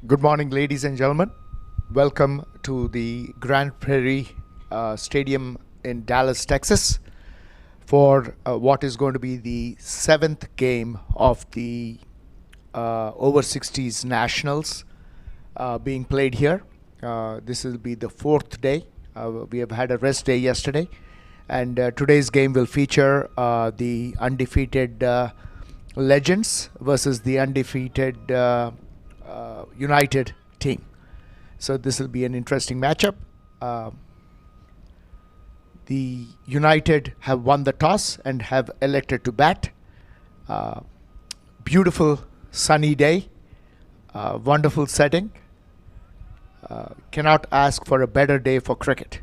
Good morning, ladies and gentlemen. Welcome to the Grand Prairie Stadium in Dallas, Texas, for what is going to be the seventh game of the over 60s Nationals being played here. This will be the fourth day. We have had a rest day yesterday, and today's game will feature the undefeated Legends versus the undefeated United team. So this will be an interesting matchup. The United have won the toss and have elected to bat. Beautiful sunny day, wonderful setting. Cannot ask for a better day for cricket.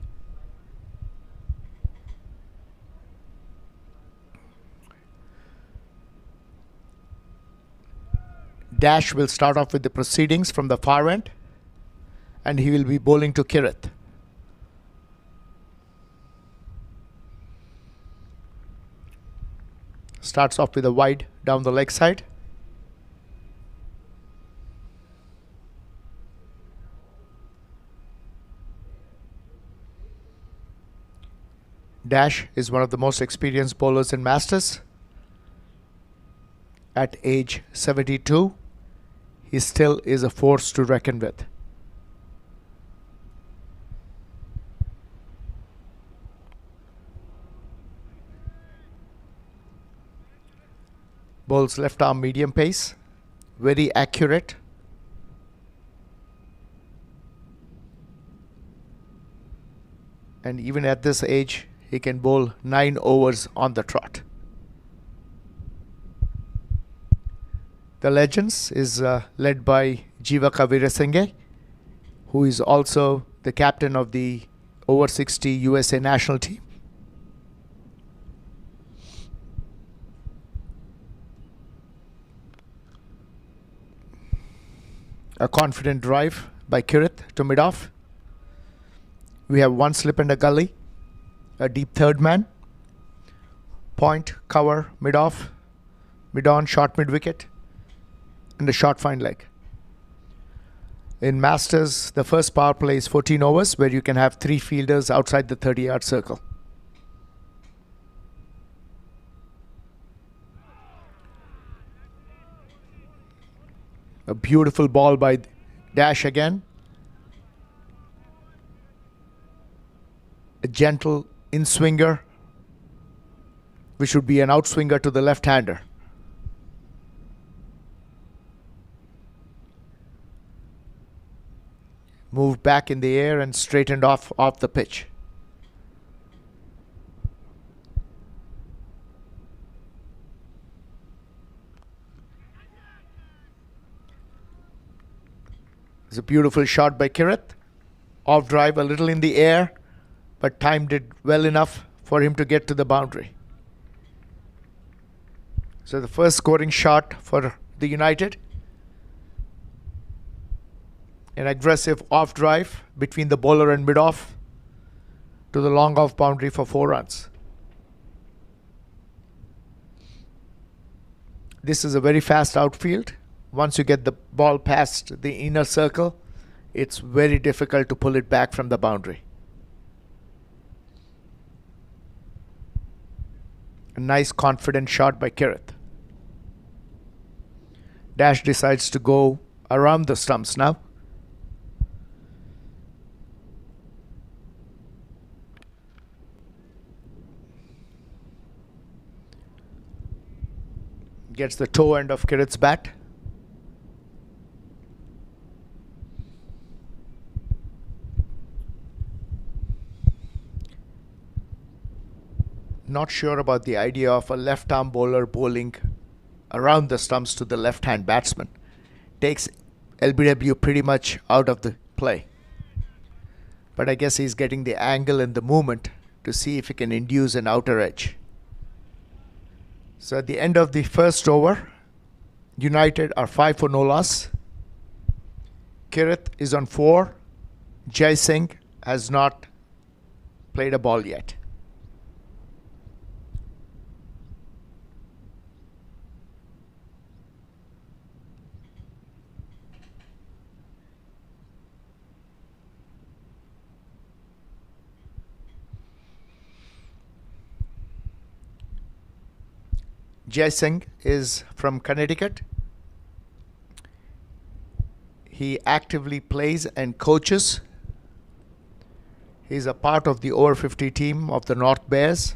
Dash will start off with the proceedings from the far end, and he will be bowling to Kirith. Starts off with a wide down the leg side. Dash is one of the most experienced bowlers in Masters. At age 72, he still is a force to reckon with. Bowls left arm medium pace, very accurate. And even at this age, he can bowl 9 overs on the trot. The Legends is led by Jivaka Veerasinghe, who is also the captain of the over 60 USA national team. A confident drive by Kirith to mid-off. We have one slip and a gully, a deep third man, point, cover, mid-off, mid-on, short mid-wicket, and a short fine leg. In Masters, the first power play is 14 overs, where you can have 3 fielders outside the 30-yard circle. A beautiful ball by Dash again. A gentle in-swinger, which would be an out-swinger to the left-hander. Moved back in the air and straightened off the pitch. It's a beautiful shot by Kirith. Off drive a little in the air, but timed it well enough for him to get to the boundary. So the first scoring shot for the United. An aggressive off drive between the bowler and mid-off to the long off boundary for 4 runs. This is a very fast outfield. Once you get the ball past the inner circle, it's very difficult to pull it back from the boundary. A nice confident shot by Kirith. Dash decides to go around the stumps now. Gets the toe end of Kirith's bat. Not sure about the idea of a left-arm bowler bowling around the stumps to the left-hand batsman. Takes LBW pretty much out of the play. But I guess he's getting the angle and the movement to see if he can induce an outer edge. So at the end of the first over, United are 5 for no loss. Kirith is on 4. Jai Singh has not played a ball yet. Jai Singh is from Connecticut. He actively plays and coaches. He's a part of the over 50 team of the North Bears.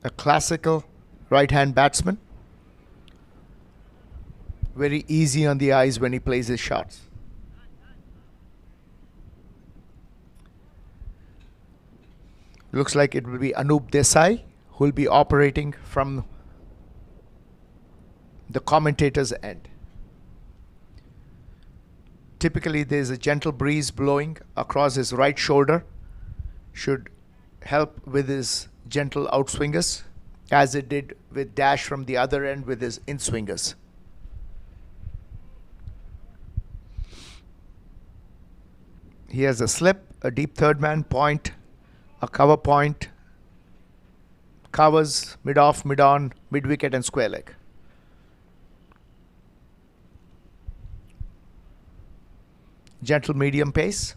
A classical right-hand batsman. Very easy on the eyes when he plays his shots. Looks like it will be Anup Desai who will be operating from the commentator's end. Typically, there's a gentle breeze blowing across his right shoulder. Should help with his gentle outswingers, as it did with Dash from the other end with his inswingers. He has a slip, a deep third man point, a cover point, covers, mid-off, mid-on, mid-wicket and square leg. Gentle medium pace.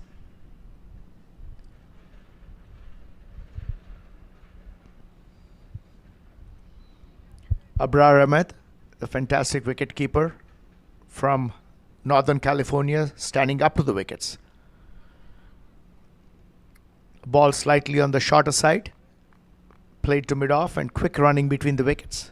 Abrar Ahmed, the fantastic wicket keeper from Northern California, standing up to the wickets. Ball slightly on the shorter side, played to mid-off and quick running between the wickets.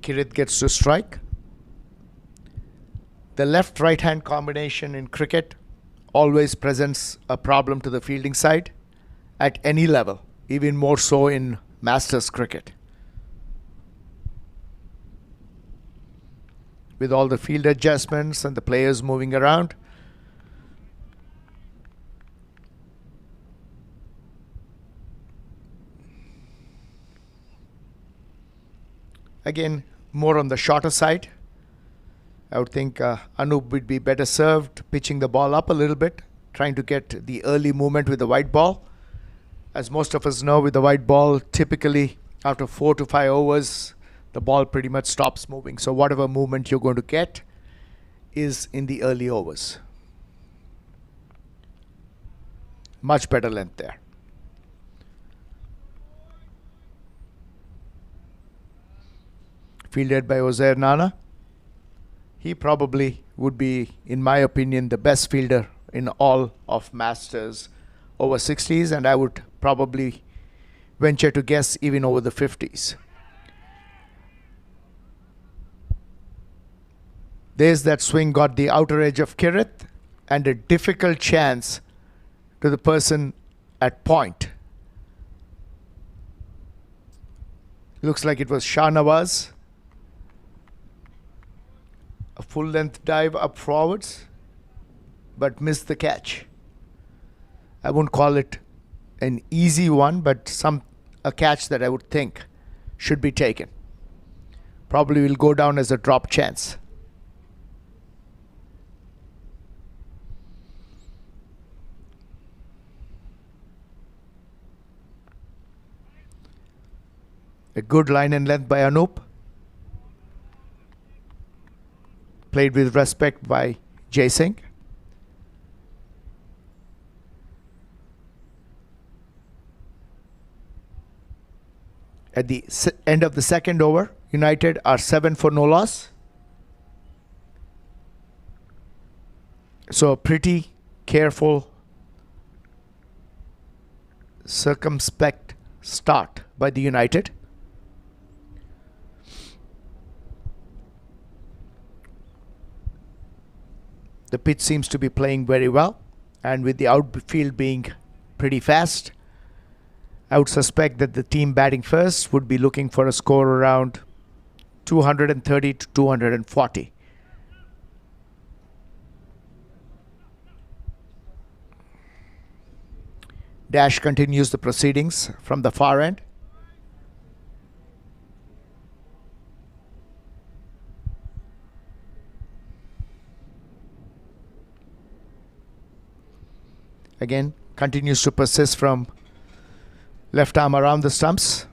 Kirit gets to strike. The left-right hand combination in cricket always presents a problem to the fielding side at any level, even more so in Masters cricket. With all the field adjustments and the players moving around, again, more on the shorter side. I would think Anup would be better served pitching the ball up a little bit, trying to get the early movement with the white ball. As most of us know, with the white ball, typically after 4 to 5 overs, the ball pretty much stops moving. So whatever movement you're going to get is in the early overs. Much better length there. Fielded by Ozair Nana. He probably would be, in my opinion, the best fielder in all of Masters over 60s, and I would probably venture to guess even over the 50s. There's that swing, got the outer edge of Kirit, and a difficult chance to the person at point. Looks like it was Shah Nawaz. A full length dive up forwards, but missed the catch. I wouldn't call it an easy one, but a catch that I would think should be taken. Probably will go down as a drop chance. A good line and length by Anup. Played with respect by Jai Singh. At the end of the second over, United are 7 for no loss. So a pretty careful, circumspect start by the United. The pitch seems to be playing very well, and with the outfield being pretty fast, I would suspect that the team batting first would be looking for a score around 230 to 240. Dash continues the proceedings from the far end. Again, Continues to persist from left arm around the stumps.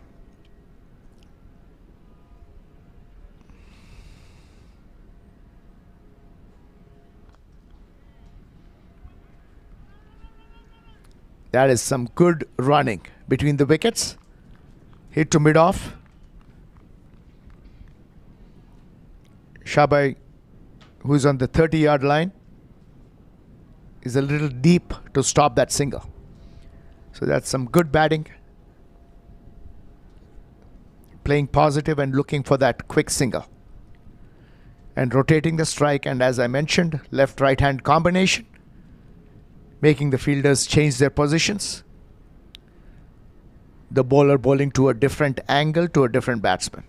That is some good running between the wickets. Hit to mid-off. Shabai, who's on the 30-yard line, is a little deep to stop that single. So that's some good batting. Playing positive and looking for that quick single. And rotating the strike, and as I mentioned, left-right hand combination, making the fielders change their positions. The bowler bowling to a different angle to a different batsman.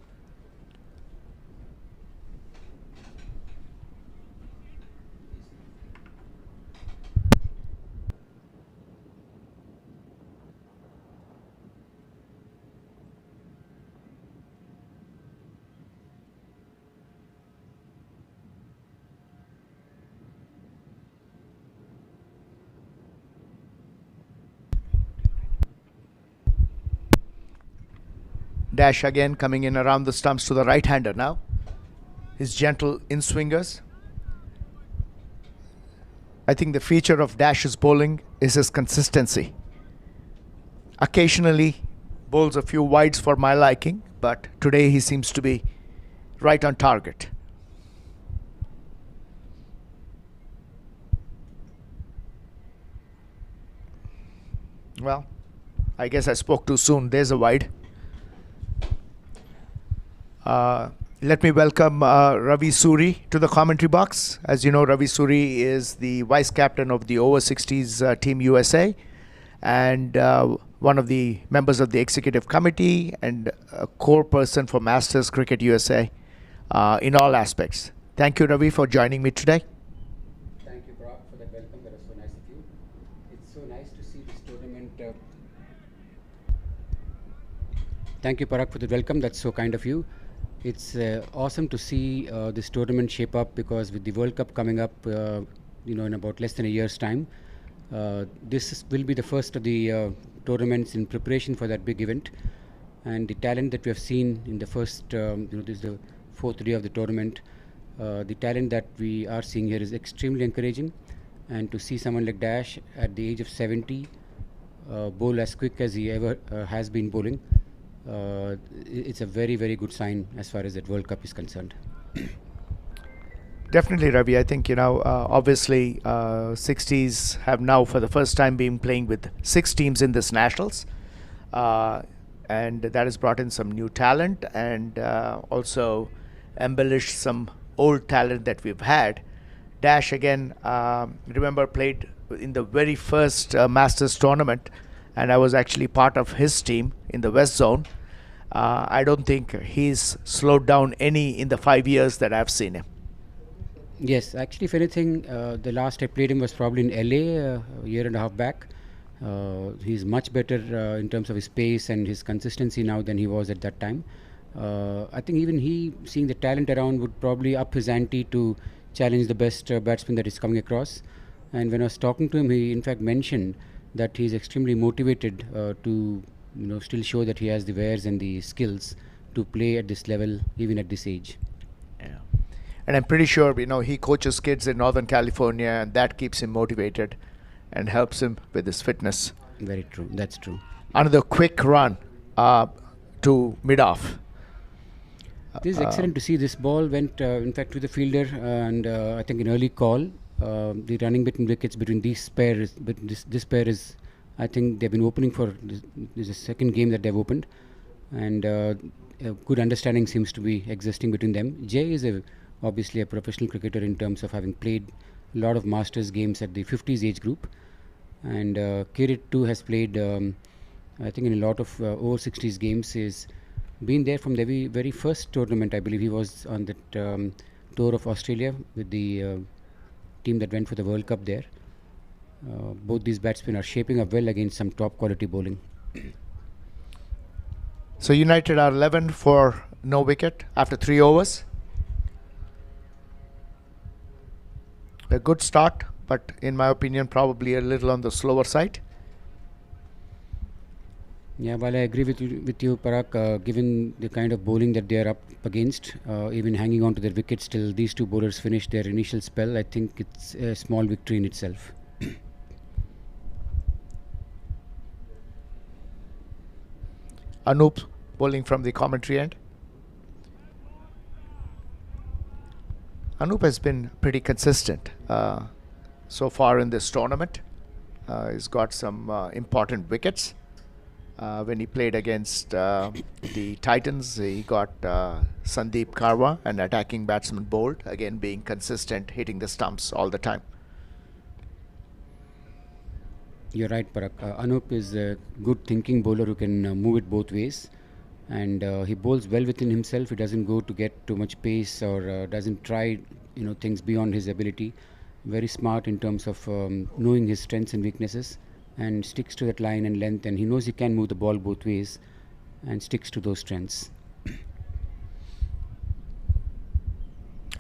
Dash again coming in around the stumps to the right-hander now. His gentle in-swingers. I think the feature of Dash's bowling is his consistency. Occasionally bowls a few wides for my liking, but today he seems to be right on target. Well, I guess I spoke too soon. There's a wide. Let me welcome Ravi Suri to the commentary box. As you know, Ravi Suri is the vice captain of the over 60s Team USA and one of the members of the executive committee and a core person for Masters Cricket USA in all aspects. Thank you, Ravi, for joining me today. Thank you, Brock, for that welcome. That was so nice of you. It's so nice to see this tournament. Thank you, Parag, for the welcome. That's so kind of you. It's awesome to see this tournament shape up, because with the World Cup coming up, in about less than a year's time, will be the first of the tournaments in preparation for that big event. And the talent that we have seen in the first, this is the fourth day of the tournament. The talent that we are seeing here is extremely encouraging. And to see someone like Dash at the age of 70 bowl as quick as he ever has been bowling, it's a very, very good sign as far as that World Cup is concerned. Definitely, Ravi. I think, obviously 60s have now for the first time been playing with 6 teams in this Nationals. And that has brought in some new talent and also embellished some old talent that we've had. Dash, again, remember, played in the very first Masters tournament, and I was actually part of his team in the West Zone. I don't think he's slowed down any in the 5 years that I've seen him. Yes, actually, if anything, the last I played him was probably in LA a year and a half back. He's much better in terms of his pace and his consistency now than he was at that time. I think even he, seeing the talent around, would probably up his ante to challenge the best batsman that is coming across. And when I was talking to him, he in fact mentioned that he's extremely motivated to still show that he has the wares and the skills to play at this level, even at this age. Yeah. And I'm pretty sure, he coaches kids in Northern California, and that keeps him motivated and helps him with his fitness. Very true. That's true. Another quick run to mid-off. This is excellent to see. This ball went, in fact, to the fielder, and I think an early call. The running between wickets between these pairs, but this pair is, I think they've been opening for this is the second game that they've opened, and a good understanding seems to be existing between them. Jay is obviously a professional cricketer in terms of having played a lot of Masters games at the 50s age group, and Kirit too has played, I think, in a lot of over 60s games. He's been there from the very first tournament. I believe he was on that tour of Australia with the team that went for the World Cup there. Both these batsmen are shaping up well against some top quality bowling. So United are 11 for no wicket after 3 overs. A good start, but in my opinion probably a little on the slower side. Yeah, while I agree with you, Parag, given the kind of bowling that they are up against, even hanging on to their wickets till these two bowlers finish their initial spell, I think it's a small victory in itself. Anup bowling from the commentary end. Anup has been pretty consistent so far in this tournament. He's got some important wickets. When he played against the Titans, he got Sandeep Karwa, an attacking batsman, bowled, again being consistent, hitting the stumps all the time. You're right, Parag. Anup is a good thinking bowler who can move it both ways, and he bowls well within himself. He doesn't go to get too much pace or doesn't try things beyond his ability. Very smart in terms of knowing his strengths and weaknesses, and sticks to that line and length. And he knows he can move the ball both ways, and sticks to those strengths.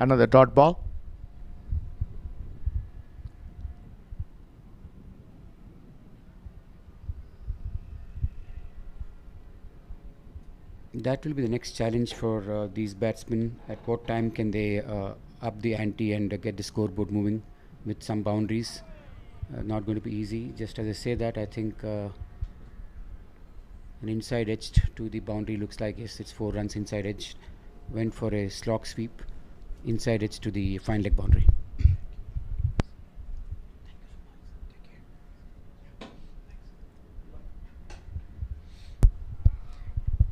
Another dot ball. That will be the next challenge for these batsmen. At what time can they up the ante and get the scoreboard moving with some boundaries? Not going to be easy. Just as I say that, I think an inside edge to the boundary looks like, yes, it's 4 runs inside edge. Went for a slog sweep, inside edge to the fine leg boundary.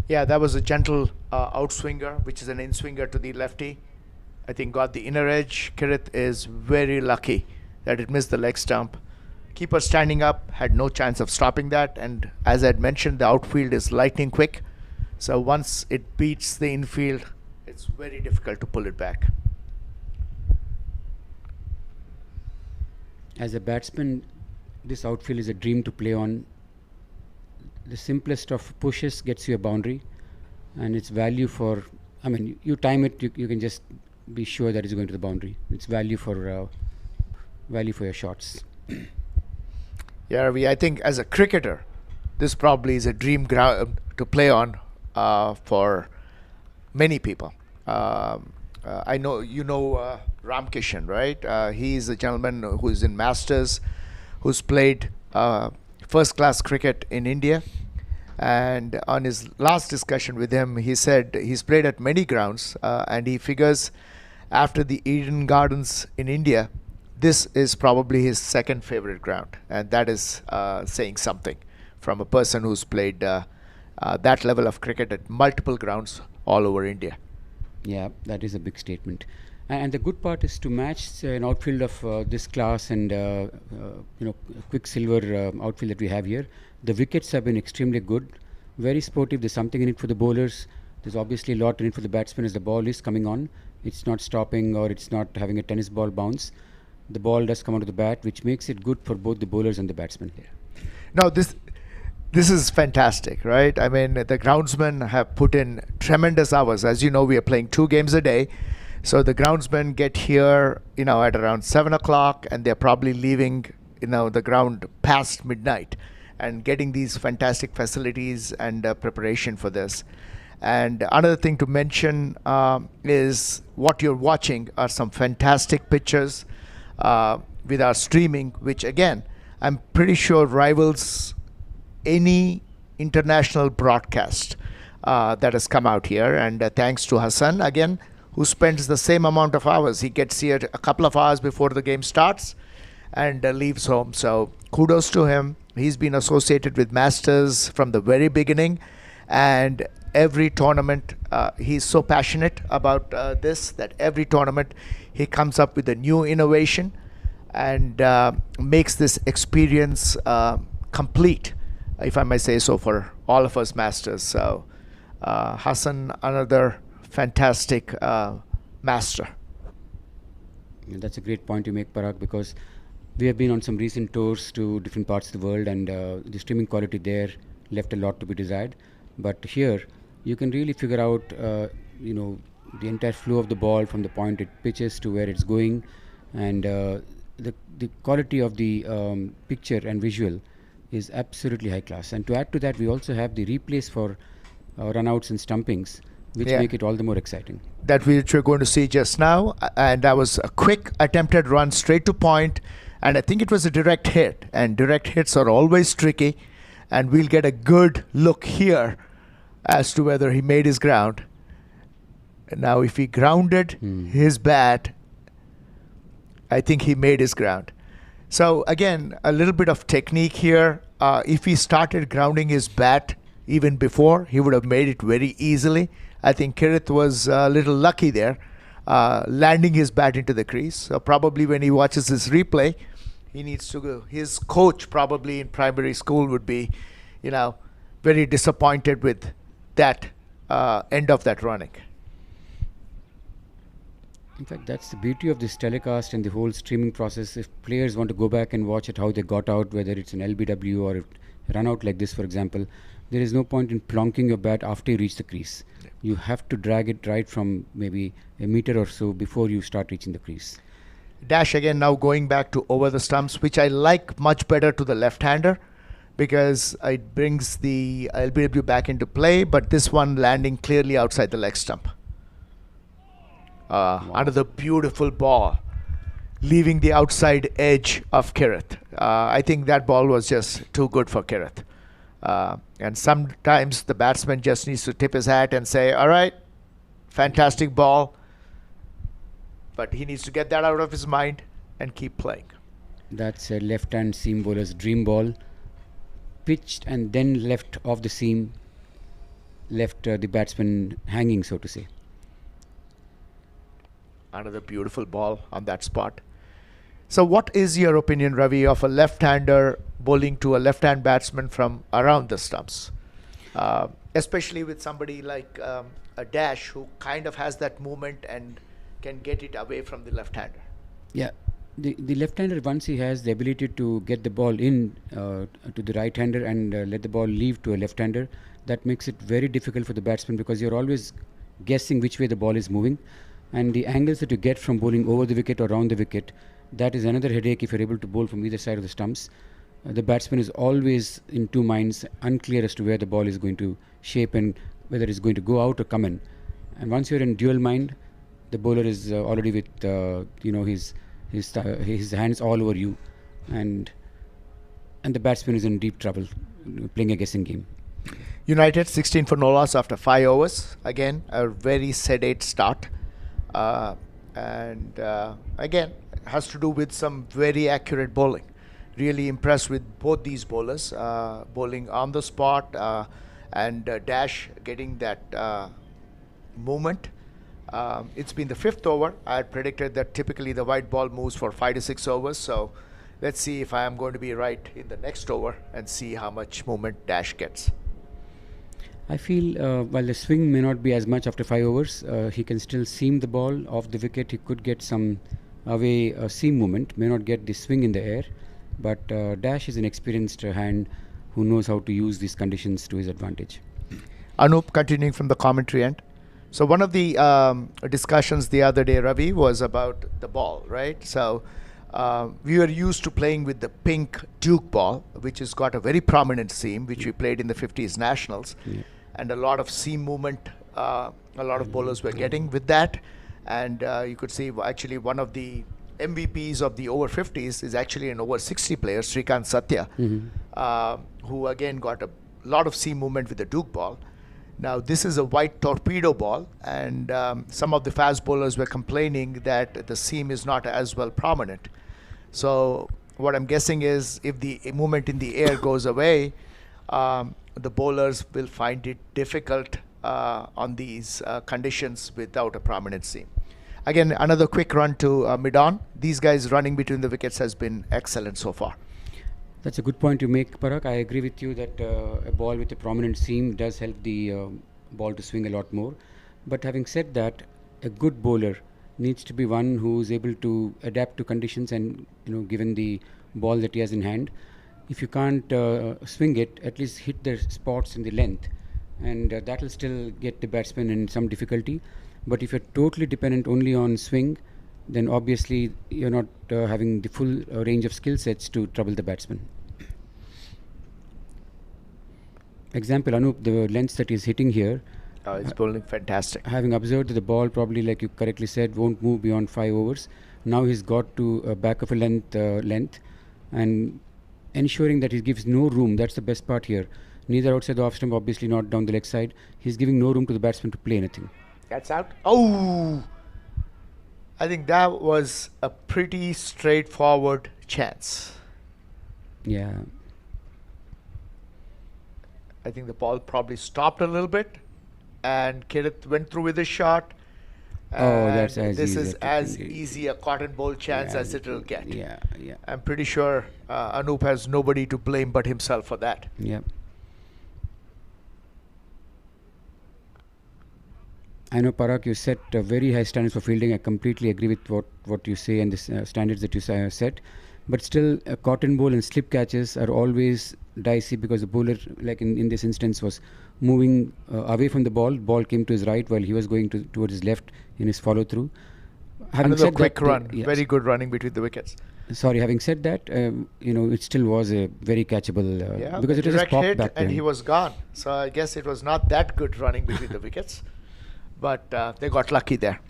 Yeah, that was a gentle outswinger, which is an in-swinger to the lefty. I think got the inner edge. Kirith is very lucky that it missed the leg stump. Keeper standing up had no chance of stopping that, and as I had mentioned, the outfield is lightning quick. So once it beats the infield, it's very difficult to pull it back. As a batsman, this outfield is a dream to play on. The simplest of pushes gets you a boundary, and it's value for, I mean, you time it, you can just be sure that it's going to the boundary. It's value for your shots. Yeah, Ravi, I think as a cricketer, this probably is a dream ground to play on for many people. I know you know Ramkishan, right? He's a gentleman who's in Masters, who's played first-class cricket in India. And on his last discussion with him, he said he's played at many grounds, and he figures after the Eden Gardens in India, this is probably his second favorite ground, and that is saying something from a person who's played that level of cricket at multiple grounds all over India. Yeah, that is a big statement. And the good part is to match an outfield of this class and quicksilver outfield that we have here. The wickets have been extremely good, very sportive. There's something in it for the bowlers. There's obviously a lot in it for the batsmen as the ball is coming on. It's not stopping or it's not having a tennis ball bounce. The ball does come onto the bat, which makes it good for both the bowlers and the batsmen. Yeah. Now this is fantastic, right? I mean, the groundsmen have put in tremendous hours. As you know, we are playing 2 games a day. So the groundsmen get here, at around 7 o'clock, and they're probably leaving, the ground past midnight, and getting these fantastic facilities and preparation for this. And another thing to mention is what you're watching are some fantastic pictures with our streaming, which again, I'm pretty sure rivals any international broadcast that has come out here. And thanks to Hassan again, who spends the same amount of hours. He gets here a couple of hours before the game starts and leaves home. So kudos to him. He's been associated with Masters from the very beginning, and every tournament he's so passionate about this that every tournament he comes up with a new innovation and makes this experience complete, if I may say so, for all of us Masters. So Hassan, another fantastic master. That's a great point you make, Parag, because we have been on some recent tours to different parts of the world, and the streaming quality there left a lot to be desired. But here, you can really figure out, the entire flow of the ball from the point it pitches to where it's going, and the quality of the picture and visual is absolutely high class. And to add to that, we also have the replays for runouts and stumpings, which Yeah. make it all the more exciting. That which we're going to see just now, and that was a quick attempted run straight to point, and I think it was a direct hit, and direct hits are always tricky, and we'll get a good look here as to whether he made his ground. And now if he grounded his bat, I think he made his ground. So again, a little bit of technique here. If he started grounding his bat even before, he would have made it very easily. I think Kirith was a little lucky there, landing his bat into the crease. So probably when he watches this replay, he needs to go. His coach probably in primary school would be, very disappointed with that end of that running. In fact, that's the beauty of this telecast and the whole streaming process. If players want to go back and watch it, how they got out, whether it's an LBW or a run out like this, for example, there is no point in plonking your bat after you reach the crease. Yeah. You have to drag it right from maybe a meter or so before you start reaching the crease. Dash again now going back to over the stumps, which I like much better to the left-hander because it brings the LBW back into play, but this one landing clearly outside the leg stump. Wow. Another beautiful ball, leaving the outside edge of Kirith. I think that ball was just too good for Kirith. And sometimes the batsman just needs to tip his hat and say, all right, fantastic ball. But he needs to get that out of his mind and keep playing. That's a left-hand seam bowler's dream ball. Pitched and then left off the seam, left the batsman hanging, so to say. Another beautiful ball on that spot. So what is your opinion, Ravi, of a left-hander bowling to a left-hand batsman from around the stumps? Especially with somebody like a Dash who kind of has that movement and can get it away from the left-hander. Yeah, the left-hander, once he has the ability to get the ball in to the right-hander and let the ball leave to a left-hander, that makes it very difficult for the batsman because you're always guessing which way the ball is moving. And the angles that you get from bowling over the wicket or around the wicket, that is another headache if you're able to bowl from either side of the stumps. The batsman is always in two minds, unclear as to where the ball is going to shape and whether it's going to go out or come in. And once you're in dual mind, the bowler is already with his hands all over you, and the batsman is in deep trouble, playing a guessing game. United 16 for no loss after 5 overs. Again, a very sedate start. And again, has to do with some very accurate bowling. Really impressed with both these bowlers, bowling on the spot and Dash getting that movement. It's been the 5th over. I had predicted that typically the white ball moves for 5 to 6 overs. So let's see if I am going to be right in the next over and see how much movement Dash gets. I feel while the swing may not be as much after 5 overs, he can still seam the ball off the wicket. He could get some away seam movement, may not get the swing in the air. But Dash is an experienced hand who knows how to use these conditions to his advantage. Anup, continuing from the commentary end. So one of the discussions the other day, Ravi, was about the ball, right? So we were used to playing with the pink Duke ball, which has got a very prominent seam, which we played in the 50s Nationals. Yeah. And a lot of seam movement, a lot of bowlers were getting with that. And you could see actually one of the MVPs of the over 50s is actually an over 60 player, Srikanth Satya, who again got a lot of seam movement with the Duke ball. Now this is a white torpedo ball, and some of the fast bowlers were complaining that the seam is not as well prominent. So what I'm guessing is if the movement in the air goes away, the bowlers will find it difficult on these conditions without a prominent seam. Again, another quick run to mid-on. These guys running between the wickets has been excellent so far. That's a good point you make, Parag. I agree with you that a ball with a prominent seam does help the ball to swing a lot more. But having said that, a good bowler needs to be one who is able to adapt to conditions and, given the ball that he has in hand, if you can't swing it, at least hit the spots in the length, and that will still get the batsman in some difficulty. But if you're totally dependent only on swing, then obviously you're not having the full range of skill sets to trouble the batsman. Example, Anup, the lengths that he's hitting here, It's bowling fantastic. having observed that the ball probably, like you correctly said, won't move beyond 5 overs. Now he's got to back of a length, and ensuring that he gives no room. That's the best part here. Neither outside the off stump, obviously not down the leg side. He's giving no room to the batsman to play anything. That's out. Oh! I think that was a pretty straightforward chance. Yeah. I think the ball probably stopped a little bit, and Kirith went through with his shot. Oh, that's and as this easy is as as easy a cotton bowl chance Yeah, as it'll get. Yeah, yeah, I'm pretty sure Anup has nobody to blame but himself for that. yeah. I know, Parag, you set very high standards for fielding. I completely agree with what you say and the standards that you set. But still, cotton bowl and slip catches are always dicey because the bowler, like in this instance, was moving away from the ball. Ball came to his right while he was going towards his left in his follow through. Another quick that, run, yes. very good running between the wickets. Sorry, having said that, it still was a very catchable because it was just direct popped hit back to and him. he was gone. So I guess it was not that good running between the wickets, but they got lucky there.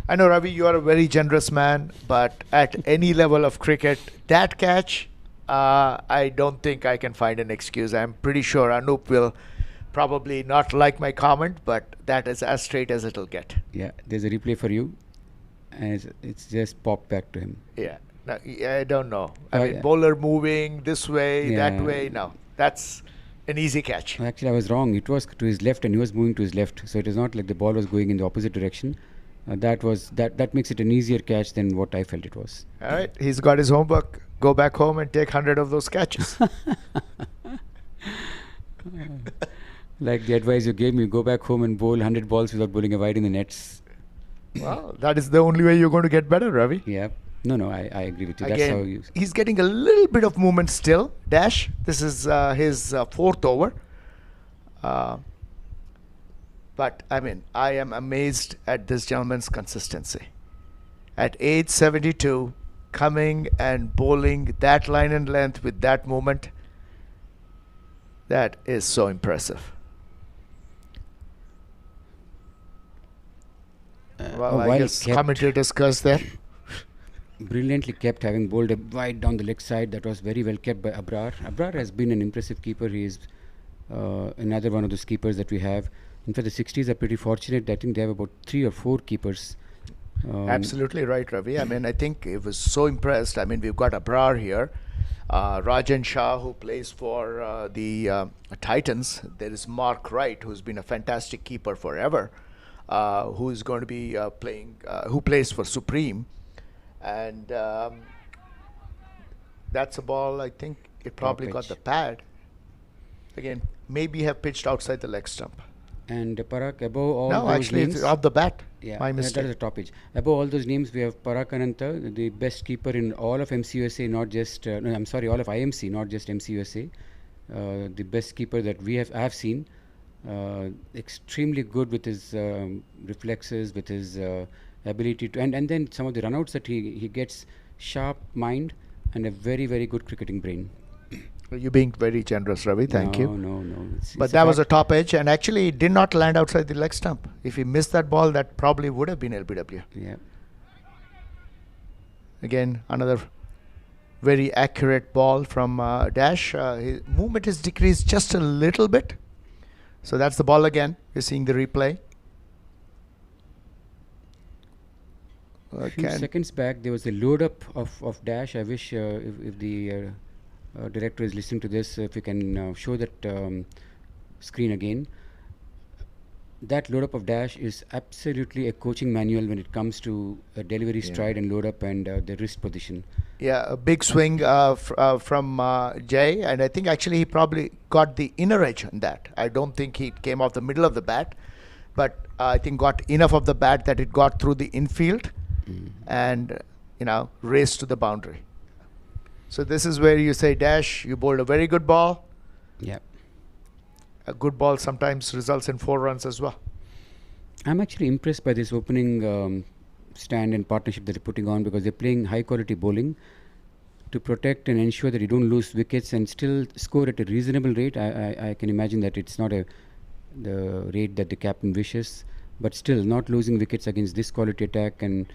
I know, Ravi, you are a very generous man, but at any level of cricket, that catch, I don't think I can find an excuse. I'm pretty sure Anup will probably not like my comment, but that is as straight as it'll get. Yeah, there's a replay for you, and it's just popped back to him. Yeah. No, I don't know. I mean, yeah. bowler moving this way, that Yeah. way. No, that's an easy catch. Actually, I was wrong. It was to his left, and he was moving to his left. So it is not like the ball was going in the opposite direction. That makes it an easier catch than what I felt it was. All right, he's got his homework. Go back home and take 100 of those catches. Like the advice you gave me, go back home and bowl 100 balls without bowling a wide in the nets. Well, that is the only way you're going to get better, Ravi. Yeah. No, I agree with you. That's Again, how you. he's getting a little bit of movement still. Dash. This is his fourth over. But I mean, I am amazed at this gentleman's consistency. At age 72, coming and bowling that line and length with that movement, that is so impressive. Well, I well guess kept. commentators curse there. Brilliantly kept, having bowled a wide down the leg side. That was very well kept by Abrar. Abrar has been an impressive keeper. He is another one of those keepers that we have. In fact, the 60s are pretty fortunate. I think they have about 3 or 4 keepers. Absolutely right, Ravi. I mean, I think it was so impressed. I mean, we've got Abrar here, Rajan Shah, who plays for the Titans. There is Mark Wright, who's been a fantastic keeper forever, who is going to be who plays for Supreme. And that's a ball, I think it probably got the pad. Again, maybe have pitched outside the leg stump. And Parag, above all No, those actually, names, it's off the bat. yeah, My that mistake. is the top edge. Above all those names, we have Parag Ananta, the best keeper in all of MCUSA, not just no, I'm sorry, all of IMC, not just MCUSA. The best keeper that I have seen. Extremely good with his reflexes, with his ability to, and then some of the runouts that he gets, sharp mind and a very, very good cricketing brain. You're being very generous, Ravi. Thank you. No. But that was a top edge, and actually it did not land outside the leg stump. If he missed that ball, that probably would have been LBW. Yeah. Again, another very accurate ball from Dash. His movement is decreased just a little bit. So that's the ball again. You're seeing the replay. A few seconds back, there was a load up of Dash. I wish if the director is listening to this, if you can show that screen again. That load up of Dash is absolutely a coaching manual when it comes to delivery stride and load up and the wrist position. Yeah, a big swing from Jay, and I think actually he probably got the inner edge on that. I don't think he came off the middle of the bat, but I think got enough of the bat that it got through the infield and raced to the boundary. So this is where you say, Dash, you bowled a very good ball. Yeah. A good ball sometimes results in 4 runs as well. I'm actually impressed by this opening stand and partnership that they're putting on because they're playing high quality bowling. to protect and ensure that you don't lose wickets and still score at a reasonable rate. I can imagine that it's not the rate that the captain wishes, but still not losing wickets against this quality attack and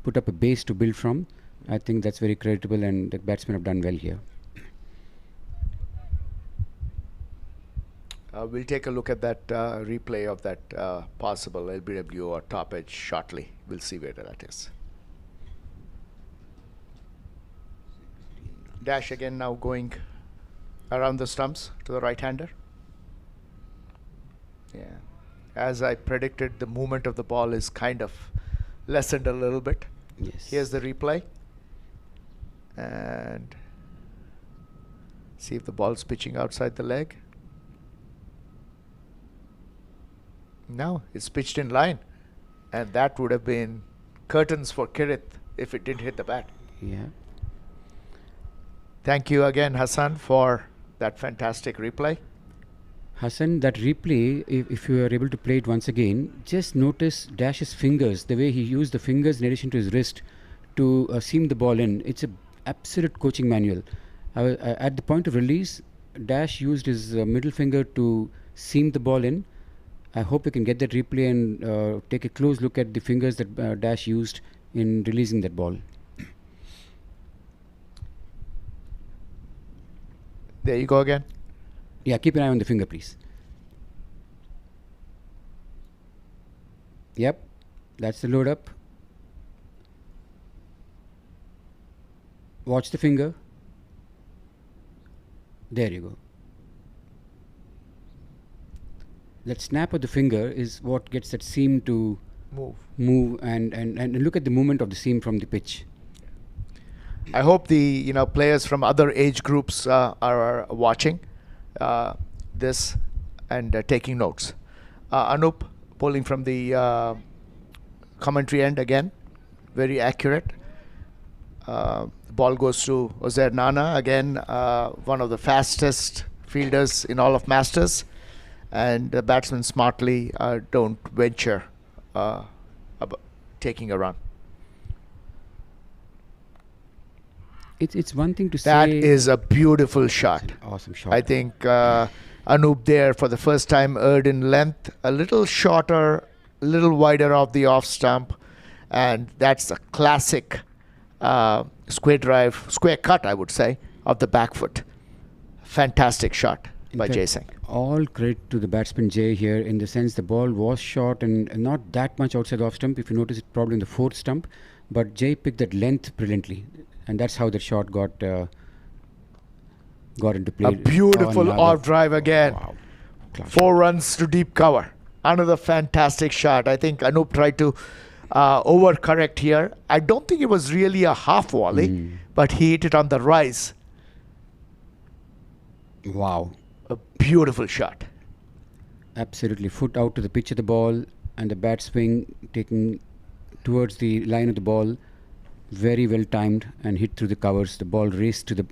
put up a base to build from. I think that's very creditable, and the batsmen have done well here. We'll take a look at that replay of that possible LBW or top edge shortly. We'll see where that is. Dash again now going around the stumps to the right-hander. Yeah. As I predicted, the movement of the ball is kind of lessened a little bit. Yes. Here's the replay. And see if the ball's pitching outside the leg. No, it's pitched in line. And that would have been curtains for Kirith if it didn't hit the bat. Yeah. Thank you again, Hassan, for that fantastic replay. Hassan, that replay, if you are able to play it once again, just notice Dash's fingers, the way he used the fingers in addition to his wrist to seam the ball in. It's an absolute coaching manual. At the point of release, Dash used his middle finger to seam the ball in. I hope you can get that replay and take a close look at the fingers that Dash used in releasing that ball. There you go again. Yeah, keep an eye on the finger, please. Yep, that's the load up. Watch the finger. There you go. That snap of the finger is what gets that seam to move and look at the movement of the seam from the pitch. I hope the players from other age groups are watching this and taking notes. Anup bowling from the commentary end again, very accurate. Ball goes to Uzair Nana again, one of the fastest fielders in all of Masters, and the batsmen smartly don't venture taking a run. It's one thing to say. That is a beautiful shot. Awesome shot. I think Anup there for the first time erred in length, a little shorter, a little wider off the off stump, and that's a classic square cut, I would say, of the back foot. Fantastic shot by Jay Singh. All credit to the batsman Jay here, in the sense the ball was short and not that much outside the off stump. If you notice, it probably in the fourth stump, but Jay picked that length brilliantly. And that's how the shot got into play. A beautiful off drive again. Wow. 4 runs to deep cover. Another fantastic shot. I think Anup tried to overcorrect here. I don't think it was really a half volley, but he hit it on the rise. Wow. A beautiful shot. Absolutely. Foot out to the pitch of the ball and the bat swing taking towards the line of the ball. Very well timed and hit through the covers. The ball raced to the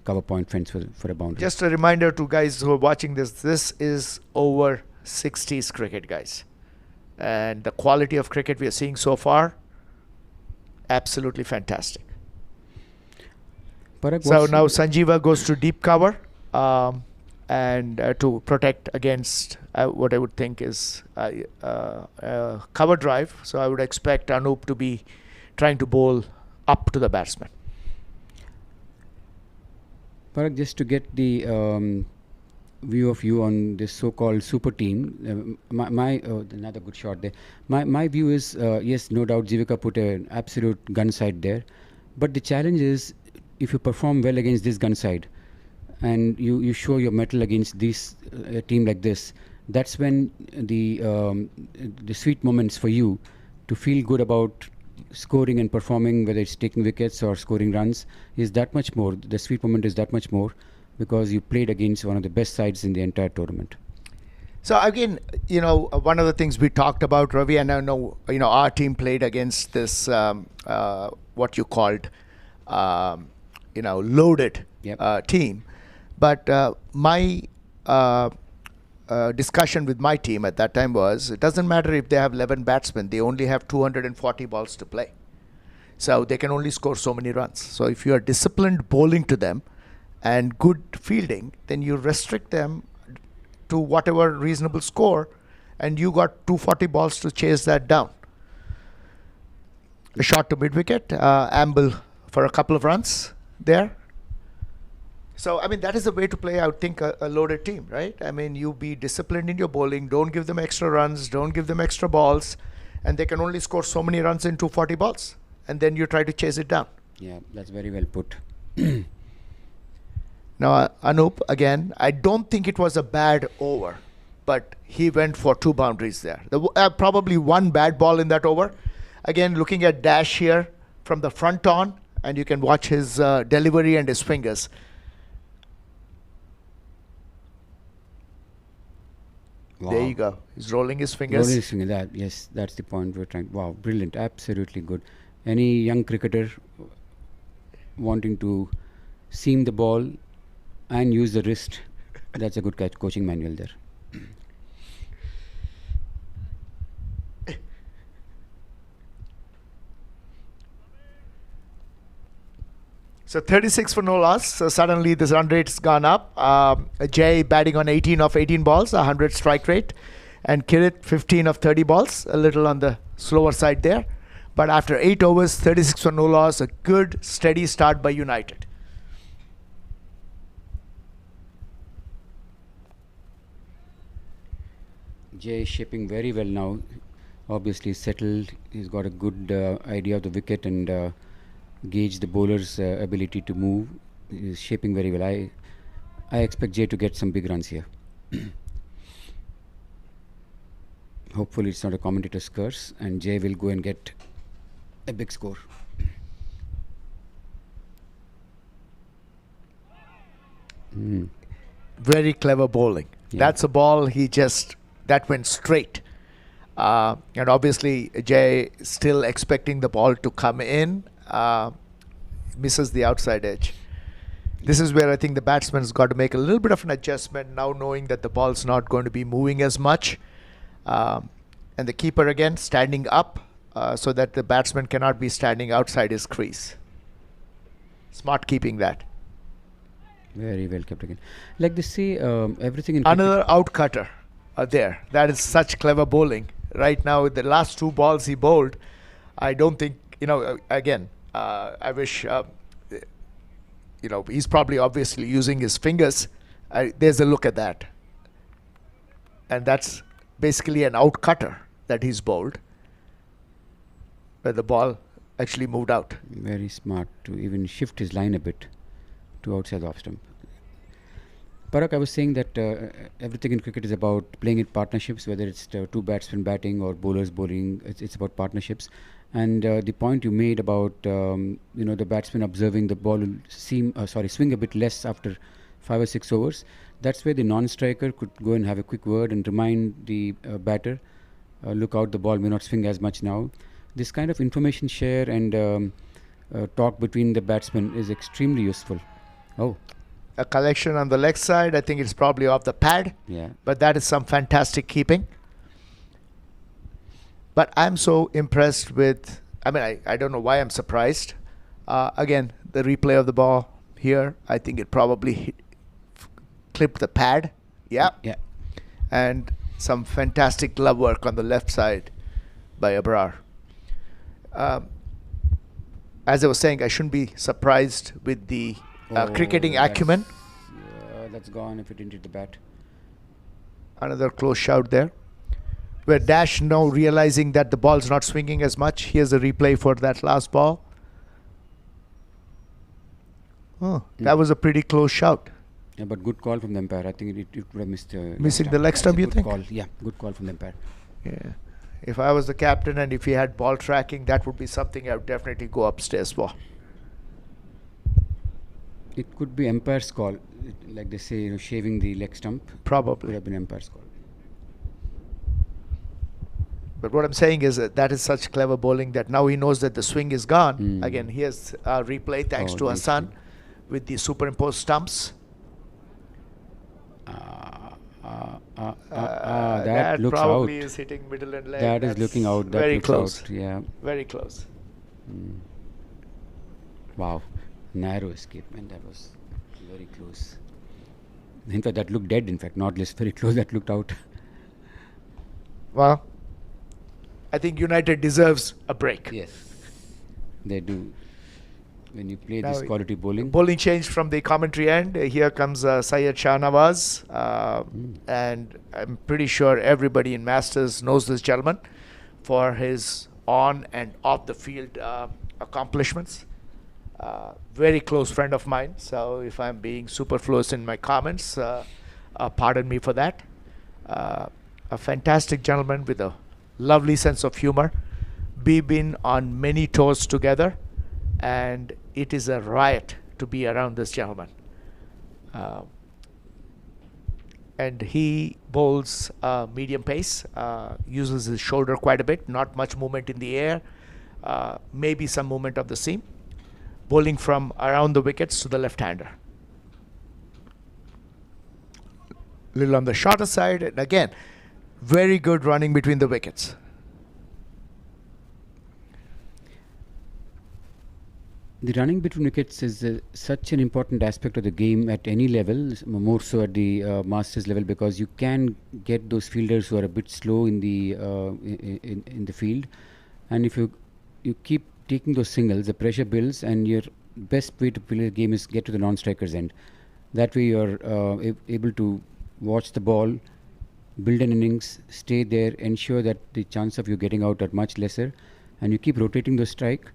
cover point fence for a boundary. Just a reminder to guys who are watching this, this is over 60s cricket, guys. And the quality of cricket we are seeing so far, absolutely fantastic. Parag, so now Sanjeeva goes to deep cover and to protect against what I would think is cover drive. So I would expect Anup to be trying to bowl up to the batsman. Parag, just to get the view of you on this so-called super team, another good shot there. My view is, yes, no doubt Jivika put an absolute gun side there, but the challenge is, if you perform well against this gun side and you show your mettle against this team like this, that's when the sweet moments for you to feel good about scoring and performing, whether it's taking wickets or scoring runs, is that much more. The sweet moment is that much more because you played against one of the best sides in the entire tournament. So again, one of the things we talked about, Ravi, and I know, our team played against this, what you called, loaded team. But my discussion with my team at that time was, it doesn't matter if they have 11 batsmen, they only have 240 balls to play. So they can only score so many runs. So if you are disciplined bowling to them and good fielding, then you restrict them to whatever reasonable score, and you got 240 balls to chase that down. A shot to mid-wicket, amble for a couple of runs there. So, I mean, that is the way to play, I would think, a loaded team, right? I mean, you be disciplined in your bowling, don't give them extra runs, don't give them extra balls, and they can only score so many runs in 240 balls. And then you try to chase it down. Yeah, that's very well put. Now, Anup, again, I don't think it was a bad over, but he went for 2 boundaries there. Probably 1 bad ball in that over. Again, looking at Dash here from the front on, and you can watch his delivery and his fingers. Wow. There you go. He's rolling his fingers. Rolling his finger. Yes, that's the point we're trying. Wow, brilliant. Absolutely good. Any young cricketer wanting to seam the ball and use the wrist, that's a good coaching manual there. So 36 for no loss. So suddenly this run rate's gone up. Jay batting on 18 of 18 balls, 100 strike rate. And Kirit 15 of 30 balls, a little on the slower side there. But after 8 overs, 36 for no loss, a good steady start by United. Jay is shaping very well now. Obviously settled. He's got a good idea of the wicket and gauge the bowler's ability to move. He's shaping very well. I expect Jay to get some big runs here. Hopefully it's not a commentator's curse and Jay will go and get a big score. Very clever bowling. Yeah. That's a ball that went straight. And obviously Jay still expecting the ball to come in. Misses the outside edge. This is where I think the batsman's got to make a little bit of an adjustment now, knowing that the ball's not going to be moving as much. And the keeper again standing up so that the batsman cannot be standing outside his crease. Smart keeping that. Very well kept again. Like they say, everything in Another out cutter there. That is such clever bowling. Right now, with the last 2 balls he bowled, I don't think, again, I wish, he's probably obviously using his fingers. There's a look at that. And that's basically an out cutter that he's bowled, where the ball actually moved out. Very smart to even shift his line a bit to outside the off stump. Parag, I was saying that everything in cricket is about playing in partnerships, whether it's 2 batsmen batting or bowlers bowling. It's about partnerships. And the point you made about the batsman observing the ball will swing a bit less after 5 or 6 overs. That's where the non-striker could go and have a quick word and remind the batter, look out, the ball may not swing as much now. This kind of information share and talk between the batsmen is extremely useful. Oh. A collection on the leg side. I think it's probably off the pad. Yeah. But that is some fantastic keeping. But I'm so impressed with, I don't know why I'm surprised. Again, the replay of the ball here, I think it probably clipped the pad. Yeah. Yeah. And some fantastic glove work on the left side by Abrar. As I was saying, I shouldn't be surprised with the cricketing acumen. That's gone if it didn't hit the bat. Another close shout there. Where Dash now realizing that the ball's not swinging as much. Here's a replay for that last ball. That was a pretty close shout. Yeah, but good call from the umpire. I think it would have missed. Missing the leg stump, you think? Call. Yeah, good call from the umpire. Yeah. If I was the captain and if he had ball tracking, that would be something I would definitely go upstairs for. It could be umpire's call. Like they say, shaving the leg stump. Probably. Could have been umpire's call. But what I'm saying is that is such clever bowling that now he knows that the swing is gone. Again, here's a replay thanks to Hassan with the superimposed stumps. That looks probably out. is hitting middle and leg. That is looking out. That very looks close. Out. Yeah. Very close. Wow, narrow escape, man. That was very close. In fact, that looked dead. In fact, not just very close. That looked out. Well, I think United deserves a break. Yes, they do. When you play Now, this quality bowling. bowling changed from the commentary end. Here comes Syed Shahnawaz. And I'm pretty sure everybody in Masters knows this gentleman for his on and off the field accomplishments. Very close friend of mine. So if I'm being superfluous in my comments, pardon me for that. A fantastic gentleman with a lovely sense of humor. We've been on many tours together, and it is a riot to be around this gentleman. And he bowls medium pace, uses his shoulder quite a bit, not much movement in the air, maybe some movement of the seam, bowling from around the wickets to the left-hander. Little on the shorter side, and again, very good running between the wickets. The running between wickets is such an important aspect of the game at any level, more so at the Masters level, because you can get those fielders who are a bit slow in the field, and if you keep taking those singles, the pressure builds, and your best way to play the game is get to the non-strikers end. That way, you're able to watch the ball, build an innings, stay there, ensure that the chance of you getting out are much lesser, and you keep rotating the strike.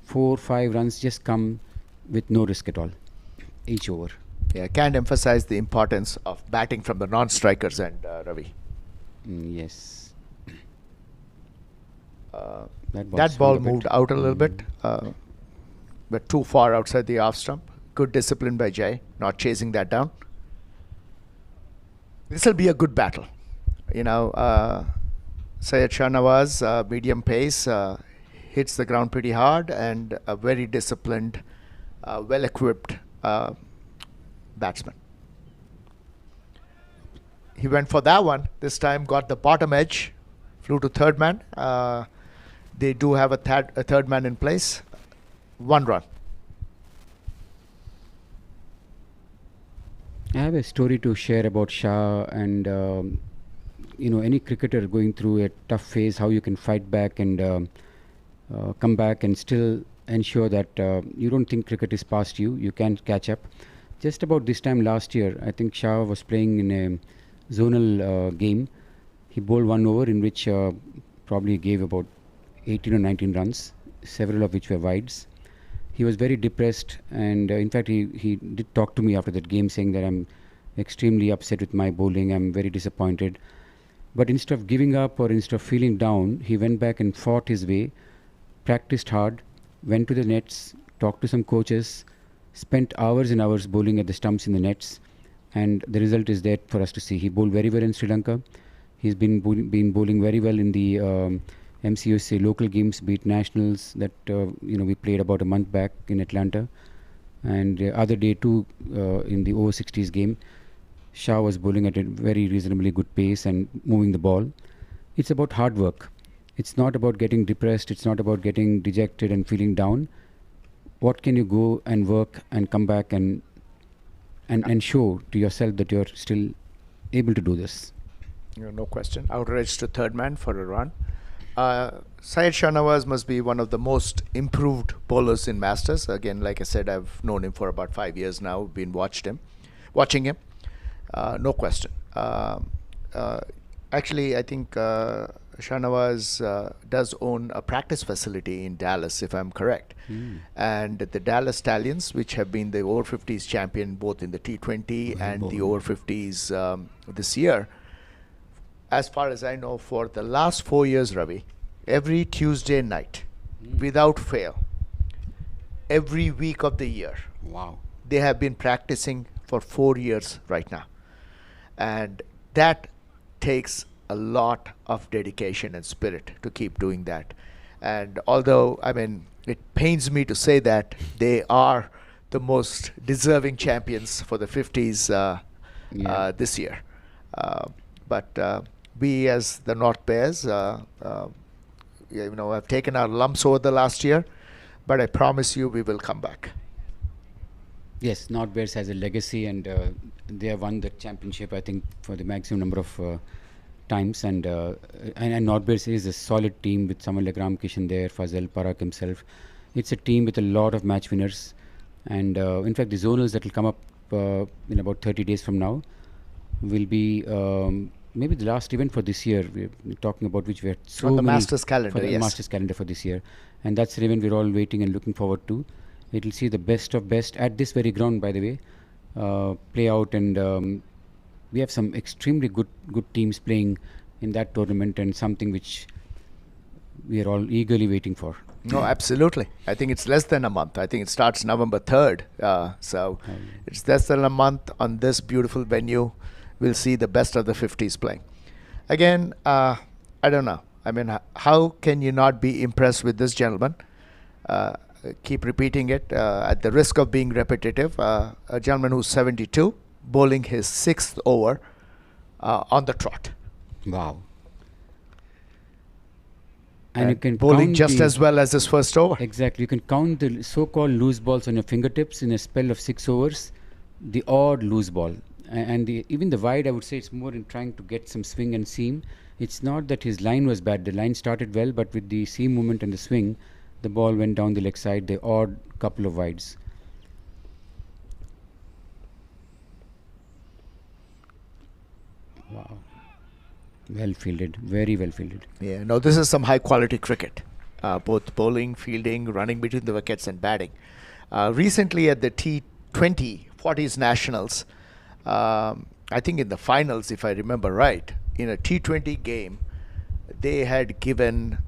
4-5 runs just come with no risk at all each over. Yeah, can't emphasize the importance of batting from the non-strikers end, Ravi. Yes. That ball moved out a little bit, but too far outside the off stump. Good discipline by Jay, not chasing that down. This will be a good battle. Syed Shahnawaz, medium pace, hits the ground pretty hard, and a very disciplined, well-equipped batsman. He went for that one. This time got the bottom edge, flew to third man. They do have a third man in place. 1 run. I have a story to share about Shah, and any cricketer going through a tough phase, how you can fight back and come back and still ensure that you don't think cricket is past you. You can catch up. Just about this time last year, I think Shah was playing in a zonal game. He bowled 1 over in which probably gave about 18 or 19 runs, several of which were wides. He was very depressed, and in fact he did talk to me after that game, saying that I'm extremely upset with my bowling, I'm very disappointed. But instead of giving up or instead of feeling down, he went back and fought his way, practiced hard, went to the nets, talked to some coaches, spent hours and hours bowling at the stumps in the nets, and the result is there for us to see. He bowled very well in Sri Lanka. He's been bowling very well in the MCUSA local games, be it nationals that we played about a month back in Atlanta, and the other day too in the over 60s game. Shah was bowling at a very reasonably good pace and moving the ball. It's about hard work. It's not about getting depressed. It's not about getting dejected and feeling down. What can you go and work and come back and show to yourself that you're still able to do this? No question. Outrage to third man for a run. Syed Shahnawaz must be one of the most improved bowlers in Masters. Again, like I said, I've known him for about 5 years now. Been watching him. No question. Actually, I think Shahnawaz does own a practice facility in Dallas, if I'm correct. And the Dallas Stallions, which have been the over 50s champion both in the T20 and the over 50s this year, as far as I know, for the last 4 years, Ravi, every Tuesday night, without fail, every week of the year, Wow. they have been practicing for 4 years right now. And that takes a lot of dedication and spirit to keep doing that. And although, it pains me to say that they are the most deserving champions for the 50s this year. But we as the North Bears, have taken our lumps over the last year. but I promise you we will come back. Yes, North Bears has a legacy, and they have won the championship, I think, for the maximum number of times. And North Bears is a solid team with someone like Ram Kishan there, Fazal, Parak himself. It's a team with a lot of match winners. And in fact, the zonals that will come up in about 30 days from now will be maybe the last event for this year. We're talking about which we had so On the many Masters calendar, for the yes. Masters calendar for this year. And that's an event we're all waiting and looking forward to. It will see the best of best at this very ground, by the way, play out, and we have some extremely good teams playing in that tournament, and something which we are all eagerly waiting for. No, absolutely. I think it's less than a month. I think it starts November 3rd. So it's less than a month on this beautiful venue. We'll see the best of the 50s playing. Again, I don't know. I mean, how can you not be impressed with this gentleman? Keep repeating it at the risk of being repetitive. A gentleman who's 72, bowling his 6th over on the trot. Wow. And you can bowling count just the- as well as his first over. Exactly. You can count the so-called loose balls on your fingertips in a spell of 6 overs, the odd loose ball. And even the wide, I would say it's more in trying to get some swing and seam. It's not that his line was bad. The line started well, but with the seam movement and the swing, the ball went down the leg side, the odd couple of wides. Wow. Well fielded, very well fielded. Yeah, no, this is some high quality cricket. Both bowling, fielding, running between the wickets, and batting. Recently at the T20 40s Nationals, I think in the finals, if I remember right, in a T20 game, they had given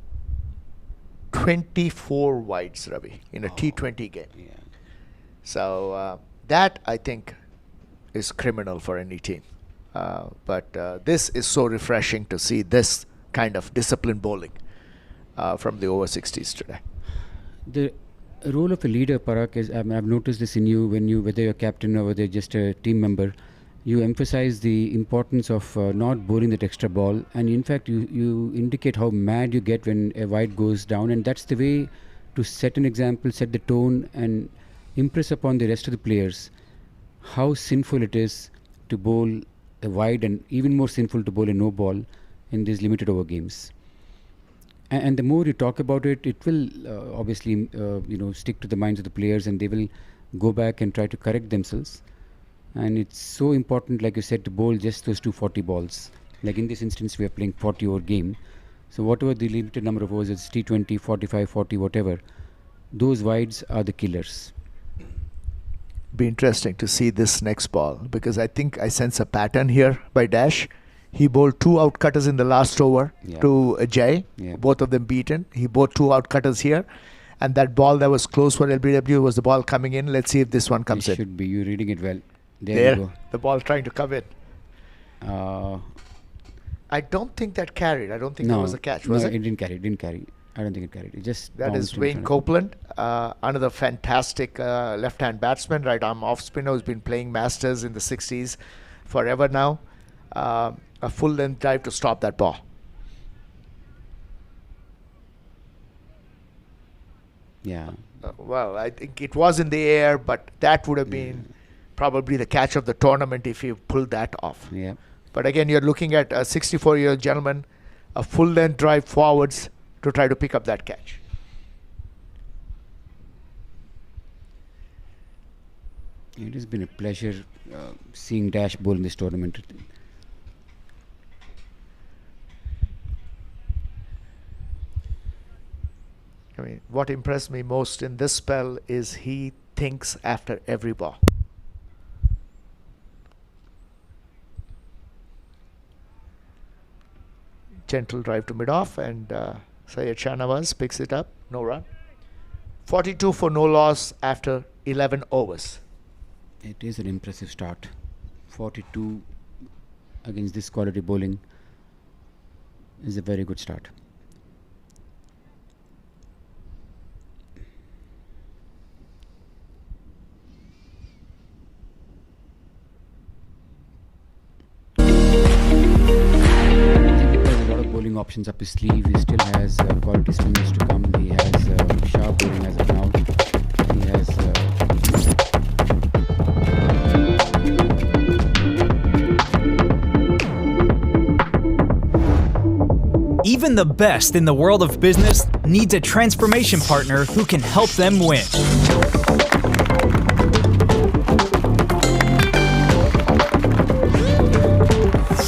24 wides, Ravi, in a T20 game. Yeah. So that, I think, is criminal for any team. But this is so refreshing to see this kind of disciplined bowling from the over 60s today. The role of a leader, Parak, is I've noticed this in you whether you're captain or whether you're just a team member, you emphasize the importance of not bowling that extra ball, and in fact you indicate how mad you get when a wide goes down, and that's the way to set an example, set the tone, and impress upon the rest of the players how sinful it is to bowl a wide, and even more sinful to bowl a no ball in these limited over games. And the more you talk about it, it will obviously stick to the minds of the players, and they will go back and try to correct themselves. And it's so important, like you said, to bowl just those 240 balls. Like in this instance, we are playing 40 over game. So whatever the limited number of overs, it's T20, 45, 40, whatever, those wides are the killers. Be interesting to see this next ball, because I think I sense a pattern here by Dash. He bowled 2 outcutters in the last over to Jay, both of them beaten. He bowled 2 outcutters here, and that ball that was close for LBW was the ball coming in. Let's see if this one comes in. Should be. You're reading it well. There you go. The ball trying to come in. I don't think that carried. I don't think that was a catch, was it? It didn't carry. I don't think it carried. It just That is bounced in Wayne front of Copeland, another fantastic left-hand batsman, right-arm off-spinner who's been playing Masters in the 60s forever now. A full-length drive to stop that ball. Yeah. Well, I think it was in the air, but that would have been probably the catch of the tournament if you pulled that off. Yeah. But again, you're looking at a 64-year-old gentleman, a full-length drive forwards to try to pick up that catch. It has been a pleasure seeing Dash bowl in this tournament. I mean, what impressed me most in this spell is he thinks after every ball. Gentle drive to mid-off, and Syed Shahnawaz picks it up. No run. 42 for no loss after 11 overs. It is an impressive start. 42 against this quality bowling is a very good start. bowling options up his sleeve. He still has quality swings to come. He has sharp bowling as of now. He has. Even the best in the world of business needs a transformation partner who can help them win.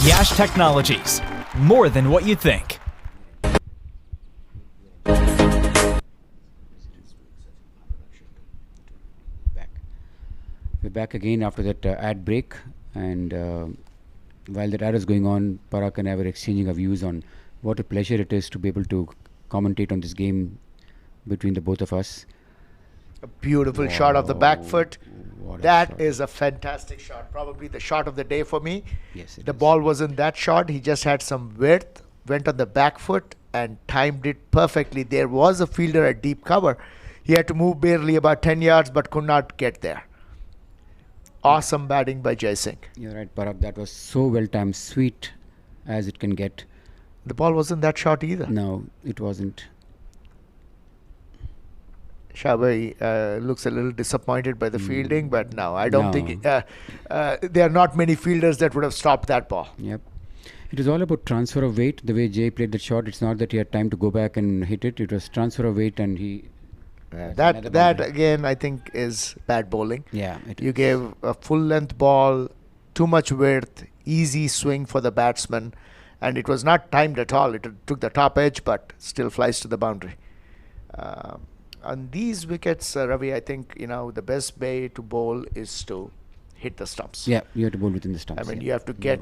Yash Technologies, more than what you think. We're back again after that ad break, and while that ad is going on, Parag and I were exchanging our views on what a pleasure it is to be able to commentate on this game between the both of us. A beautiful shot of the back foot. What a That shot. is a fantastic shot. Probably the shot of the day for me. Yes, it The is. ball wasn't that short. He just had some width, went on the back foot and timed it perfectly. There was a fielder at deep cover. He had to move barely about 10 yards but could not get there. Awesome batting by Jai Singh. You're right, Parag. That was so well timed, sweet as it can get. The ball wasn't that short either. No, it wasn't. Shabbai looks a little disappointed by the fielding, but no, I don't No. think there are not many fielders that would have stopped that ball. Yep. It was all about transfer of weight. The way Jay played the shot, it's not that he had time to go back and hit it. It was transfer of weight, and he. That's another That boundary. again, I think, is bad bowling. Yeah, it You is. gave a full length ball, too much width, easy swing for the batsman, and it was not timed at all. It took the top edge, but still flies to the boundary. On these wickets, Ravi, I think the best way to bowl is to hit the stumps. Yeah, you have to bowl within the I stumps. mean, yeah. you have to No get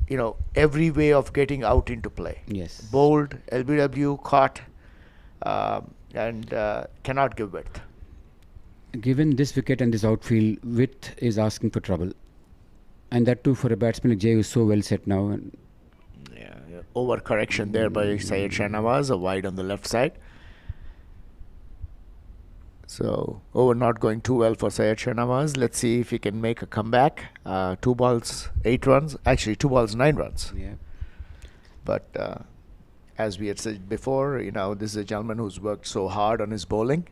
room. every way of getting out into play. Yes. Bowled, LBW, caught, and cannot give width. Given this wicket and this outfield, width is asking for trouble. And that too for a batsman like Jay, who's so well set now. And Yeah, overcorrection there by Syed Shahnawaz, a wide on the left side. So, over not going too well for Syed Shahnawaz. Let's see if he can make a comeback. 2 balls, 8 runs. Actually, 2 balls, 9 runs. yeah. But as we had said before, this is a gentleman who's worked so hard on his bowling.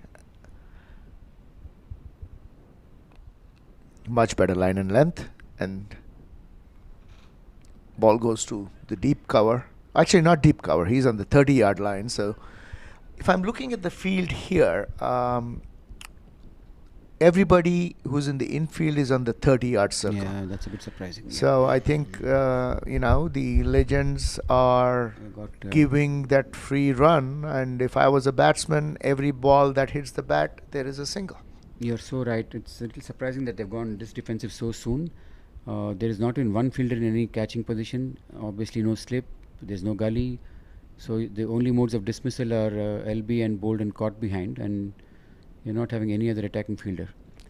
Much better line and length. And ball goes to the deep cover. Actually, not deep cover. He's on the 30-yard line. So, if I'm looking at the field here, everybody who's in the infield is on the 30-yard circle. Yeah, that's a bit surprising. yeah. So I think the legends are I got, giving that free run, and if I was a batsman, every ball that hits the bat, there is a single. You're so right. It's a little surprising that they've gone this defensive so soon. There is not even one fielder in any catching position. Obviously, no slip. There's no gully. So the only modes of dismissal are LB and bowled and caught behind, and you're not having any other attacking fielder.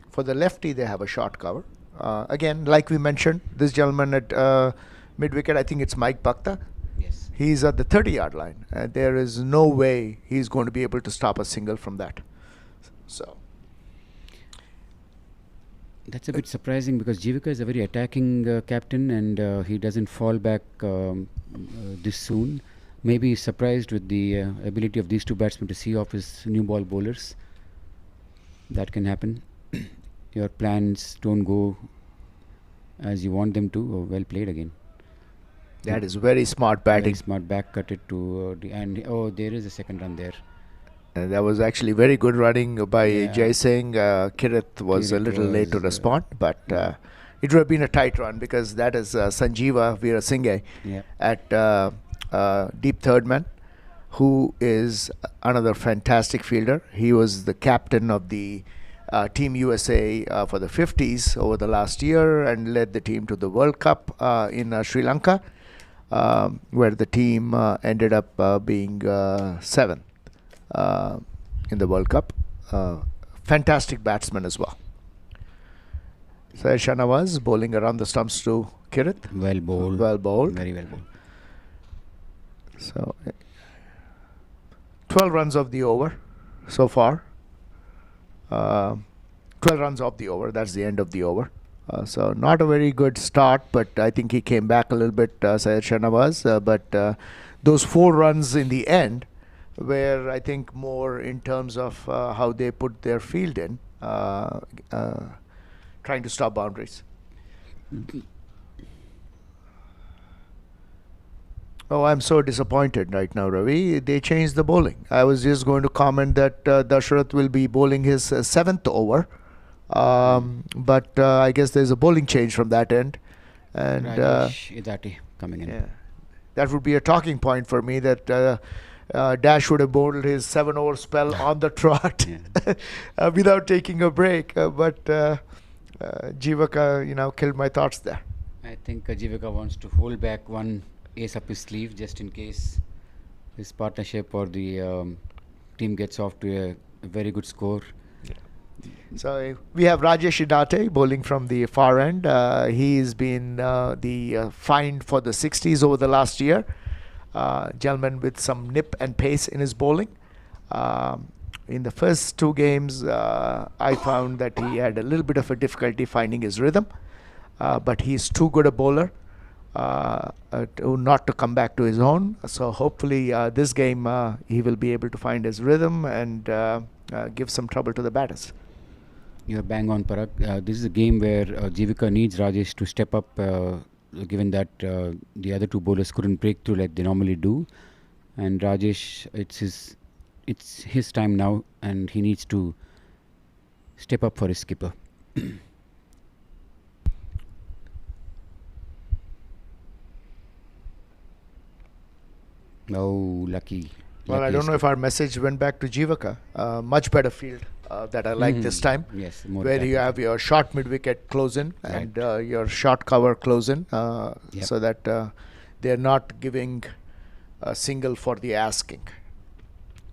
For the lefty, they have a short cover. Again, like we mentioned, this gentleman at mid-wicket, I think it's Mike Bhakta. Yes. He's at the 30-yard line. There is no way he's going to be able to stop a single from that. So, That's a bit surprising because Jivika is a very attacking captain, and he doesn't fall back this soon. Maybe he's surprised with the ability of these two batsmen to see off his new ball bowlers. That can happen. Your plans don't go as you want them to. Oh, well played again. that is very smart Very batting. smart, back cut it to the and there is a second run there. And that was actually very good running by Yeah. Jai Singh. Kirith was a Kirith little late to was, respond, but it would have been a tight run because that is Sanjeeva Veerasinghe Yeah. at deep third man, who is another fantastic fielder. He was the captain of the Team USA for the 50s over the last year and led the team to the World Cup in Sri Lanka, where the team ended up being 7th in the World Cup. Fantastic batsman as well. Syed Shahnawaz bowling around the stumps to Kirith. Well bowled. Well bowled. Very well bowled. So 12 runs of the over so far. 12 runs of the over. That's the end of the over. So not a very good start, but I think he came back a little bit, Syed Shahnawaz. But those 4 runs in the end were, I think, more in terms of how they put their field in, trying to stop boundaries. Oh, I'm so disappointed right now, Ravi. They changed the bowling. I was just going to comment that Dasharath will be bowling his 7th over. But I guess there's a bowling change from that end. And Rajesh Idati coming in. yeah, that would be a talking point for me, that Dash would have bowled his 7-over spell on the trot without taking a break. But Jivaka, killed my thoughts there. I think Jivaka wants to hold back one ace up his sleeve just in case his partnership or the team gets off to a very good score. So we have Rajesh Idate bowling from the far end. He's been the find for the 60s over the last year. Gentleman with some nip and pace in his bowling. In the first 2 games, I found that he had a little bit of a difficulty finding his rhythm. But he's too good a bowler not to come back to his own. So hopefully this game he will be able to find his rhythm and give some trouble to the batters. You're bang on, Parag. This is a game where Jivika needs Rajesh to step up, given that the other 2 bowlers couldn't break through like they normally do. And Rajesh, it's his time now, and he needs to step up for his skipper. Oh, lucky. Well, I don't know if our message went back to Jivaka. Much better field that I like this time. Yes, more where you have your short mid-wicket close in and your short cover close in, so that they're not giving a single for the asking.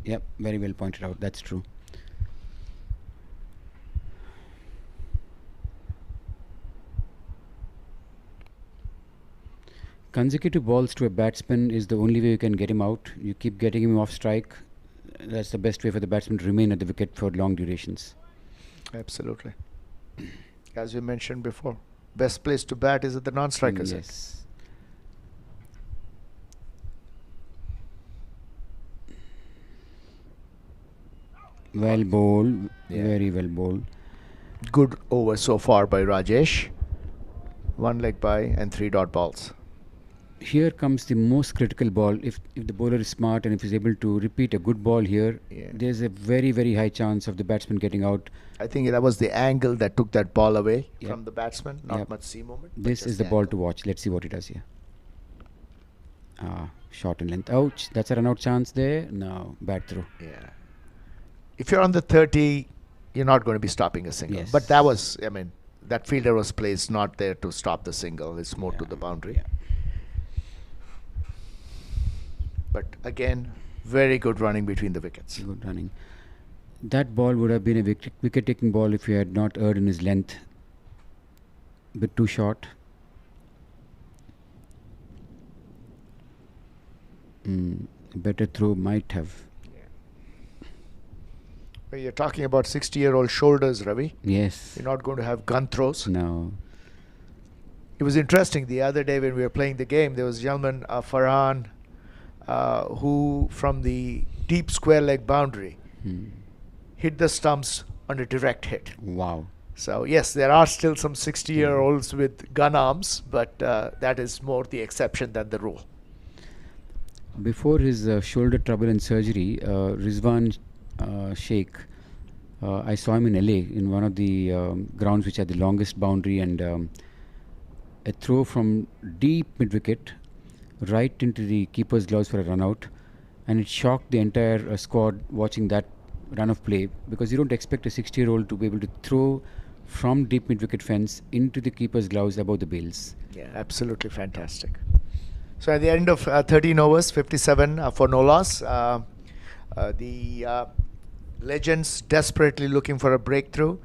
Yep, very well pointed out. That's true. Consecutive balls to a batsman is the only way you can get him out. You keep getting him off strike. That's the best way for the batsman to remain at the wicket for long durations. Absolutely. As you mentioned before, best place to bat is at the non-strikers. Yes. Well bowled. Very well bowled. Good over so far by Rajesh. 1 leg by and 3 dot balls. Here comes the most critical ball. If the bowler is smart and if he's able to repeat a good ball here, there's a very, very high chance of the batsman getting out. I think that was the angle that took that ball away from the batsman. Not much sea movement. This is the ball to watch. Let's see what he does here. Short and length. Ouch. That's a run-out chance there. No, bad throw. Yeah. If you're on the 30, you're not going to be stopping a single. Yes. But that was, that fielder was placed not there to stop the single. It's more to the boundary. Yeah. But again, very good running between the wickets. Good running. That ball would have been a wicket-taking ball if he had not erred in his length. Bit too short. Better throw might have. Well, you're talking about 60-year-old shoulders, Ravi. Yes. You're not going to have gun throws. No. It was interesting the other day when we were playing the game. There was a gentleman, Farhan, who from the deep square leg boundary hit the stumps on a direct hit. Wow. So yes, there are still some 60-year-olds with gun arms, but that is more the exception than the rule. Before his shoulder trouble and surgery, Rizwan Sheikh, I saw him in LA in one of the grounds which had the longest boundary, and a throw from deep mid-wicket right into the keeper's gloves for a run-out, and it shocked the entire squad watching that run of play, because you don't expect a 60-year-old to be able to throw from deep mid-wicket fence into the keeper's gloves above the bails. Yeah, absolutely fantastic. So at the end of 13 overs, 57 for no loss. The Legends desperately looking for a breakthrough,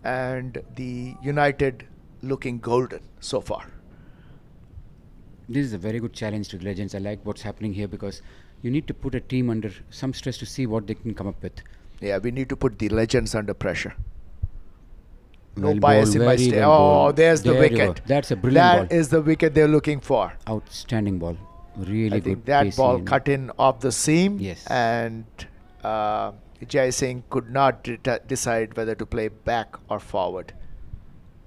and the United looking golden so far. This is a very good challenge to the Legends. I like what's happening here, because you need to put a team under some stress to see what they can come up with. Yeah, we need to put the Legends under pressure. No Well bias bowled, in my very stay. well Oh, bowled. there's the There you wicket. go. That's a brilliant ball. That is the wicket they're looking for. Outstanding ball. Really I good. think that pacey ball and- cut in off the seam, Yes. and Jai Singh could not decide whether to play back or forward.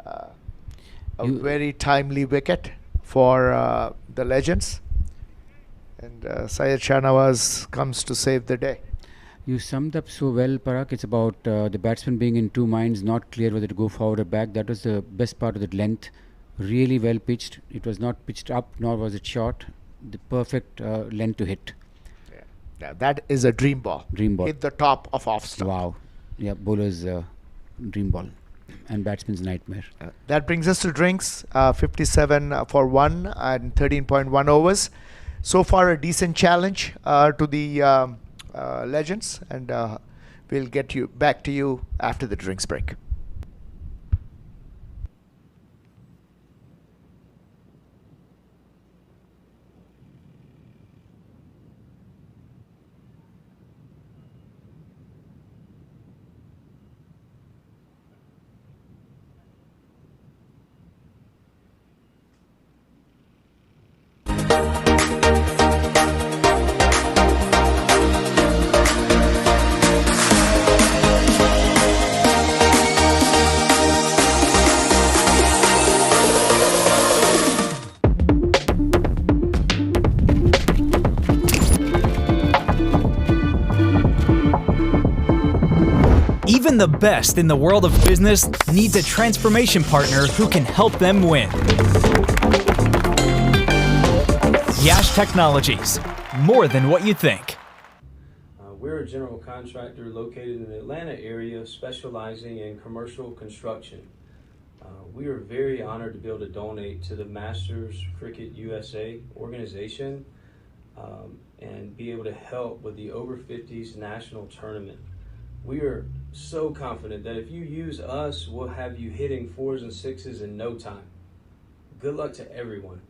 A You- very timely wicket for the legends, and Syed Shahnawaz comes to save the day. You summed up so well, Parag. It's about the batsman being in two minds, not clear whether to go forward or back. That was the best part of that length. Really well pitched. It was not pitched up, nor was it short. The perfect length to hit. Yeah. Now that is a dream ball. Dream ball. Hit the top of off stump. Wow. Yeah, bowler's dream ball and batsman's nightmare. That brings us to drinks. 57 for 1 and 13.1 overs. So far, a decent challenge to the legends, and we'll get you back to you after the drinks break. Even the best in the world of business needs a transformation partner who can help them win. Yash Technologies, more than what you think. We're a general contractor located in the Atlanta area specializing in commercial construction. We are very honored to be able to donate to the Masters Cricket USA organization and be able to help with the Over 50s National Tournament. We are so confident that if you use us, we'll have you hitting 4s and 6s in no time. Good luck to everyone.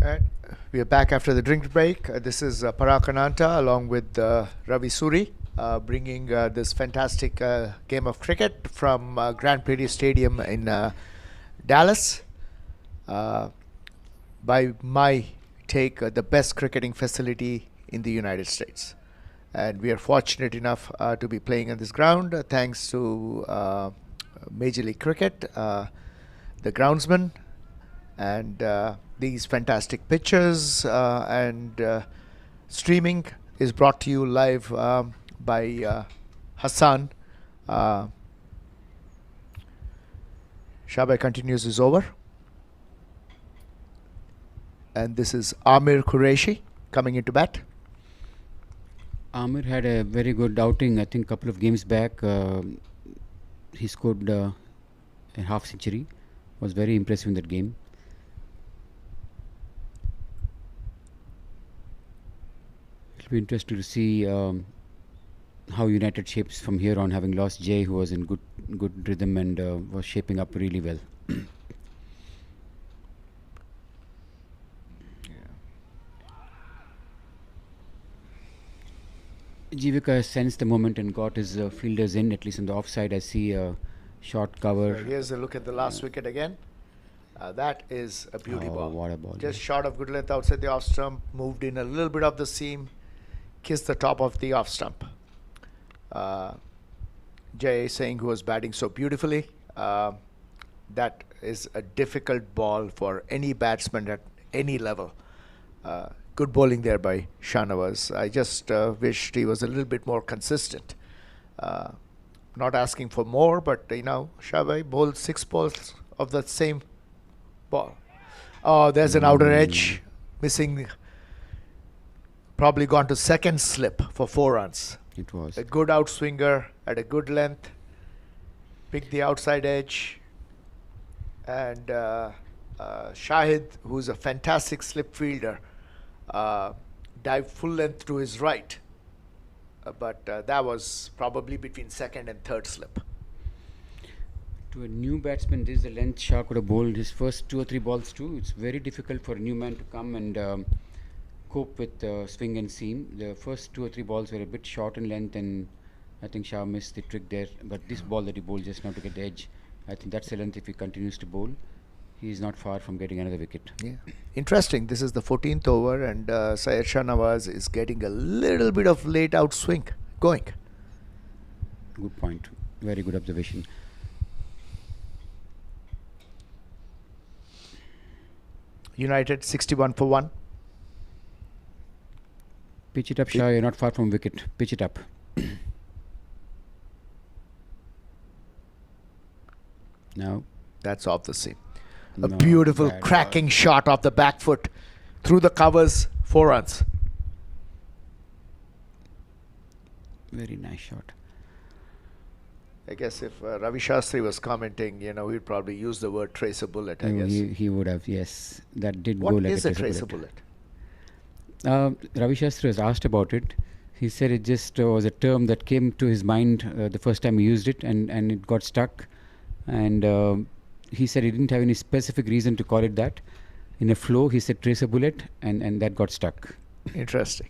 Right. We are back after the drink break. This is Parag Ananta along with Ravi Suri, bringing this fantastic game of cricket from Grand Prairie Stadium in Dallas. By my take, the best cricketing facility in the United States. And we are fortunate enough to be playing on this ground thanks to Major League Cricket, the groundsman, and these fantastic pictures and streaming is brought to you live by Hassan. Shabai continues his over. And this is Amir Qureshi coming into bat. Amir had a very good outing. I think a couple of games back, he scored a half century. Was very impressive in that game. It'll be interesting to see how United shapes from here on, having lost Jay, who was in good rhythm and was shaping up really well. Jivika has sensed the moment and got his fielders in, at least on the offside. I see a short cover. Here's a look at the last wicket again. That is a beauty ball. What a ball. Just short of good length outside the off stump, moved in a little bit of the seam, kissed the top of the off stump. Jay Singh, who was batting so beautifully, that is a difficult ball for any batsman at any level. Good bowling there by Shahnawaz. I just wished he was a little bit more consistent. Not asking for more, but Shahbhai bowled 6 balls of the same ball. Oh, there's an outer edge missing. Probably gone to second slip for 4 runs. It was a good outswinger at a good length. Picked the outside edge. And Shahid, who's a fantastic slip fielder, dived full length to his right. But that was probably between second and third slip. To a new batsman, this is the length Shah could have bowled his first 2 or 3 balls too. It's very difficult for a new man to come and cope with swing and seam. The first 2 or 3 balls were a bit short in length, and I think Shah missed the trick there. But this ball that he bowled just now to get the edge, I think that's the length. If he continues to bowl, he's not far from getting another wicket. Yeah, interesting. This is the 14th over, and Syed Shahnawaz is getting a little bit of late out swing going. Good point. Very good observation. United 61 for 1. Pitch it up, Shah. You're not far from wicket. Pitch it up. Now. That's off the seam. No, A beautiful cracking shot off the back foot through the covers. 4 runs. Very nice shot. I guess if Ravi Shastri was commenting, he'd probably use the word trace a bullet, I guess. He would have, yes. That did What go like is a a trace a bullet? Ravi Shastri was asked about it. He said it just was a term that came to his mind the first time he used it, and it got stuck. And he said he didn't have any specific reason to call it that. In a flow, he said trace a bullet, and that got stuck. Interesting.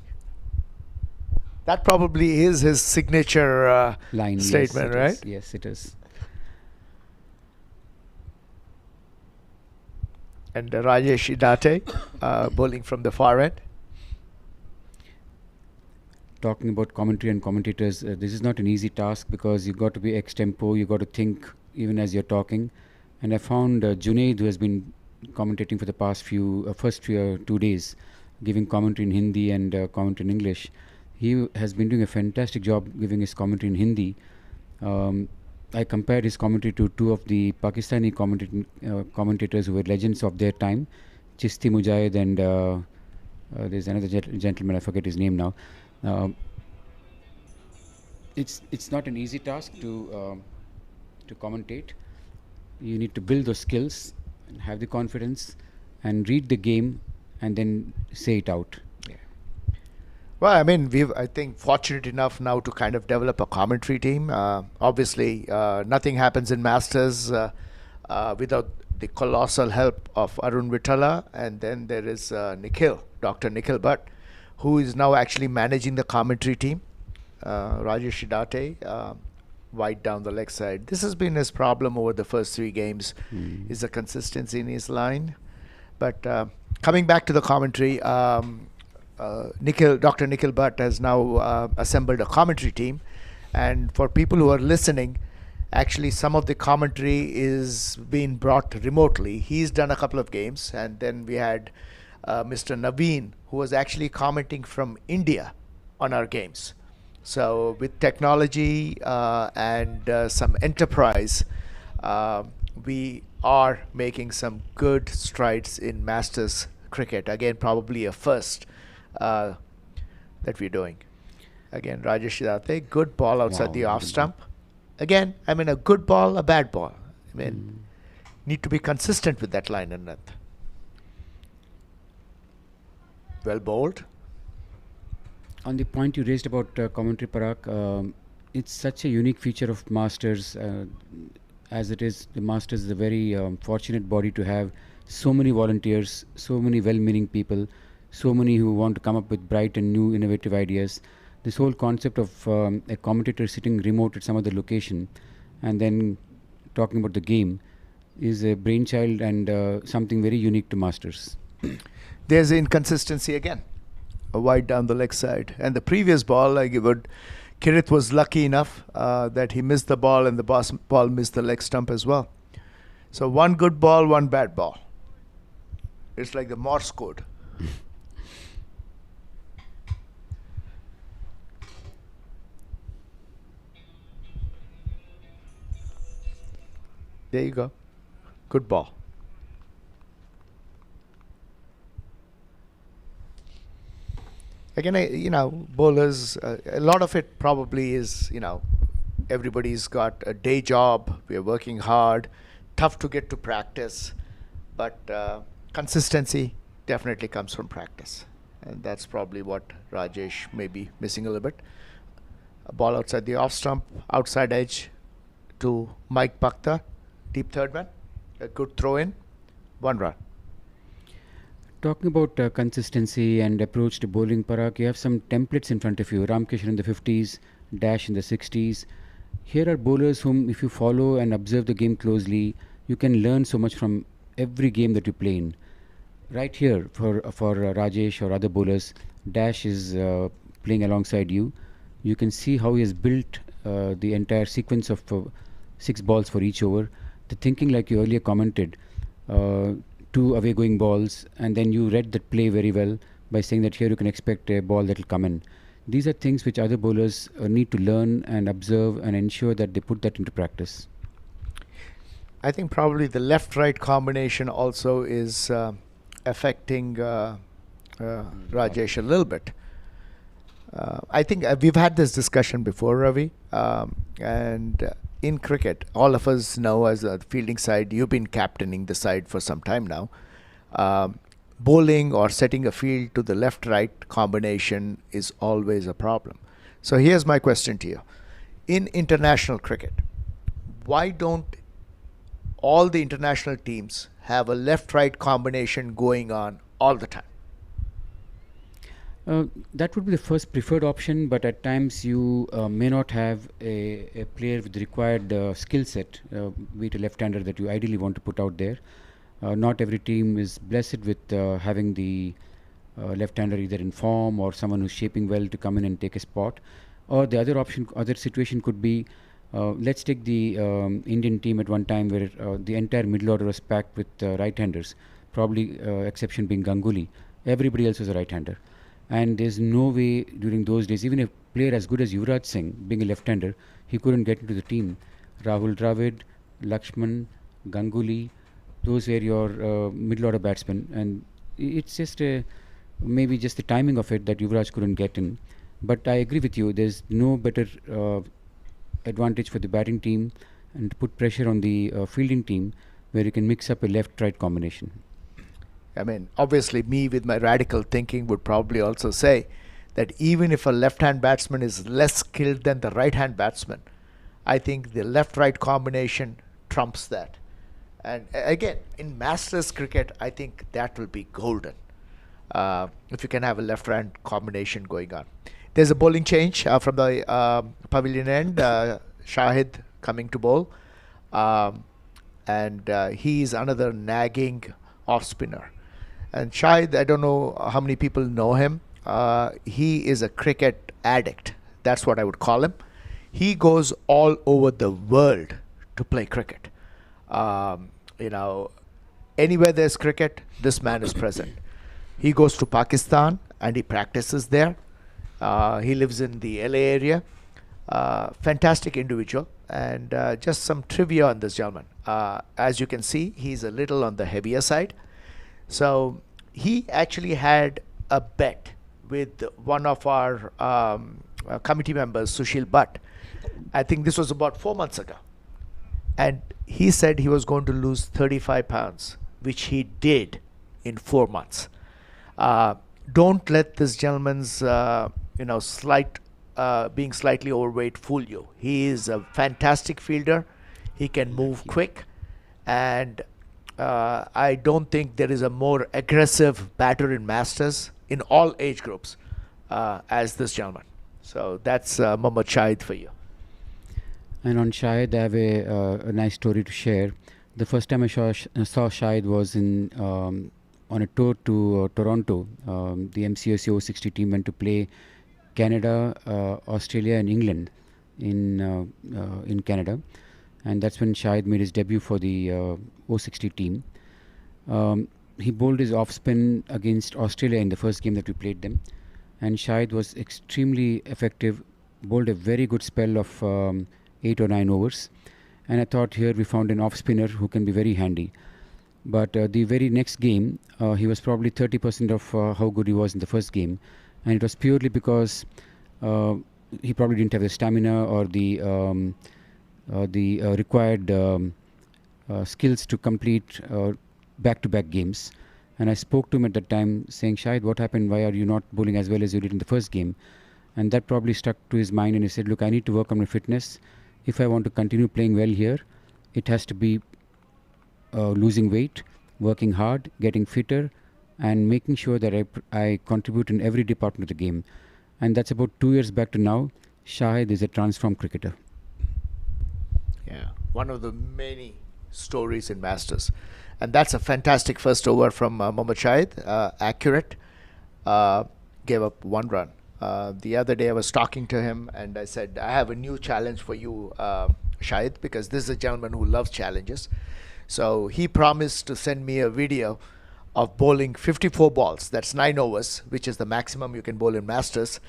That probably is his signature Line statement, yes, right? Is. Yes, it is. And Rajesh Idate bowling from the far end. Talking about commentary and commentators, this is not an easy task because you've got to be ex-tempo, you've got to think even as you're talking. And I found Junaid, who has been commentating for the past first 2 days, giving commentary in Hindi and commentary in English. He has been doing a fantastic job giving his commentary in Hindi. I compared his commentary to 2 of the Pakistani commentators who were legends of their time, Chisti Mujahid and there's another gentleman, I forget his name now. It's not an easy task to commentate. You need to build those skills and have the confidence and read the game and then say it out. Well, I mean, I think, fortunate enough now to kind of develop a commentary team. Obviously, nothing happens in Masters without the colossal help of Arun Vitala. And then there is Nikhil, Dr. Nikhil Bhatt, who is now actually managing the commentary team. Rajesh Idate, wide down the leg side. This has been his problem over the first 3 games, is the consistency in his line. But coming back to the commentary, Dr. Nikhil Bhatt has now assembled a commentary team, and for people who are listening, actually some of the commentary is being brought remotely. He's done a couple of games, and then we had Mr. Naveen, who was actually commenting from India on our games. So with technology and some enterprise, we are making some good strides in Masters cricket. Again, probably a first that we're doing. Again, Rajesh Date, good ball outside Wow, the off good stump. Again, I mean, a good ball, a bad ball. I mean, need to be consistent with that line and length. Well bowled. On the point you raised about commentary, Parag, it's such a unique feature of Masters. As it is, the Masters is a very fortunate body to have so many volunteers, so many well-meaning people, so many who want to come up with bright and new innovative ideas. This whole concept of a commentator sitting remote at some other location and then talking about the game is a brainchild and something very unique to Masters. There's inconsistency again. A wide down the leg side. And the previous ball, Kirith was lucky enough that he missed the ball and the ball missed the leg stump as well. So one good ball, one bad ball. It's like the Morse code. There you go. Good ball. Again, bowlers, a lot of it probably is, everybody's got a day job. We're working hard. Tough to get to practice. But consistency definitely comes from practice. And that's probably what Rajesh may be missing a little bit. A ball outside the off stump, outside edge to Mike Bakhtar, deep third man. A good throw in, 1 run. Talking about consistency and approach to bowling, Parag, you have some templates in front of you. Ramkrishnan in the 50s, Dash in the 60s. Here are bowlers whom, if you follow and observe the game closely, you can learn so much from every game that you play in. Right here, for Rajesh or other bowlers, Dash is playing alongside you. You can see how he has built the entire sequence of 6 balls for each over. The thinking, like you earlier commented, 2 away going balls, and then you read that play very well by saying that here you can expect a ball that will come in. These are things which other bowlers need to learn and observe and ensure that they put that into practice. I think probably the left-right combination also is affecting Rajesh a little bit. I think we've had this discussion before, Ravi, and in cricket, all of us know as a fielding side, you've been captaining the side for some time now. Bowling or setting a field to the left-right combination is always a problem. So here's my question to you. In international cricket, why don't all the international teams have a left-right combination going on all the time? That would be the first preferred option, but at times you may not have a player with the required skill set, be it a left-hander that you ideally want to put out there. Not every team is blessed with having the left-hander either in form or someone who's shaping well to come in and take a spot. Or the other situation could be, let's take the Indian team at one time where the entire middle order was packed with right-handers, probably exception being Ganguly. Everybody else was a right-hander. And there's no way during those days, even a player as good as Yuvraj Singh, being a left-hander, he couldn't get into the team. Rahul Dravid, Lakshman, Ganguly, those were your middle order batsmen. And it's just maybe just the timing of it that Yuvraj couldn't get in. But I agree with you, there's no better advantage for the batting team and to put pressure on the fielding team where you can mix up a left-right combination. I mean, obviously, me with my radical thinking would probably also say that even if a left-hand batsman is less skilled than the right-hand batsman, I think the left-right combination trumps that. And again, in Masters cricket, I think that will be golden if you can have a left-hand combination going on. There's a bowling change from the pavilion end. Shahid coming to bowl. And he's another nagging off-spinner. And Shahid, I don't know how many people know him. He is a cricket addict. That's what I would call him. He goes all over the world to play cricket. Anywhere there's cricket, this man is present. He goes to Pakistan and he practices there. He lives in the LA area. Fantastic individual. And just some trivia on this gentleman. As you can see, he's a little on the heavier side. So he actually had a bet with one of our committee members, Sushil Bhatt. I think this was about 4 months ago. And he said he was going to lose 35 pounds, which he did in 4 months. Don't let this gentleman's, being slightly overweight fool you. He is a fantastic fielder. He can move quick. And I don't think there is a more aggressive batter in Masters in all age groups as this gentleman. So that's Mohammad Shahid for you. And on Shahid, I have a nice story to share. The first time I saw Shahid was on a tour to Toronto. The MCUSA Over 60 team went to play Canada, Australia, and England in Canada, and that's when Shahid made his debut for the Over 60 team. He bowled his off spin against Australia in the first game that we played them, and Shahid was extremely effective. Bowled a very good spell of 8 or 9 overs, and I thought here we found an off spinner who can be very handy. But the very next game, he was probably 30% of how good he was in the first game, and it was purely because he probably didn't have the stamina or the required skills to complete back-to-back games. And I spoke to him at that time saying, Shahid, what happened? Why are you not bowling as well as you did in the first game? And that probably stuck to his mind, and he said, look, I need to work on my fitness. If I want to continue playing well here, it has to be losing weight, working hard, getting fitter, and making sure that I contribute in every department of the game. And that's about 2 years back to now. Shahid is a transformed cricketer. Yeah, one of the many stories in Masters. And that's a fantastic first over from Mohammad Shahid. Accurate. Gave up 1 run. The other day I was talking to him and I said, I have a new challenge for you, Shahid, because this is a gentleman who loves challenges. So he promised to send me a video of bowling 54 balls. That's 9 overs, which is the maximum you can bowl in Masters,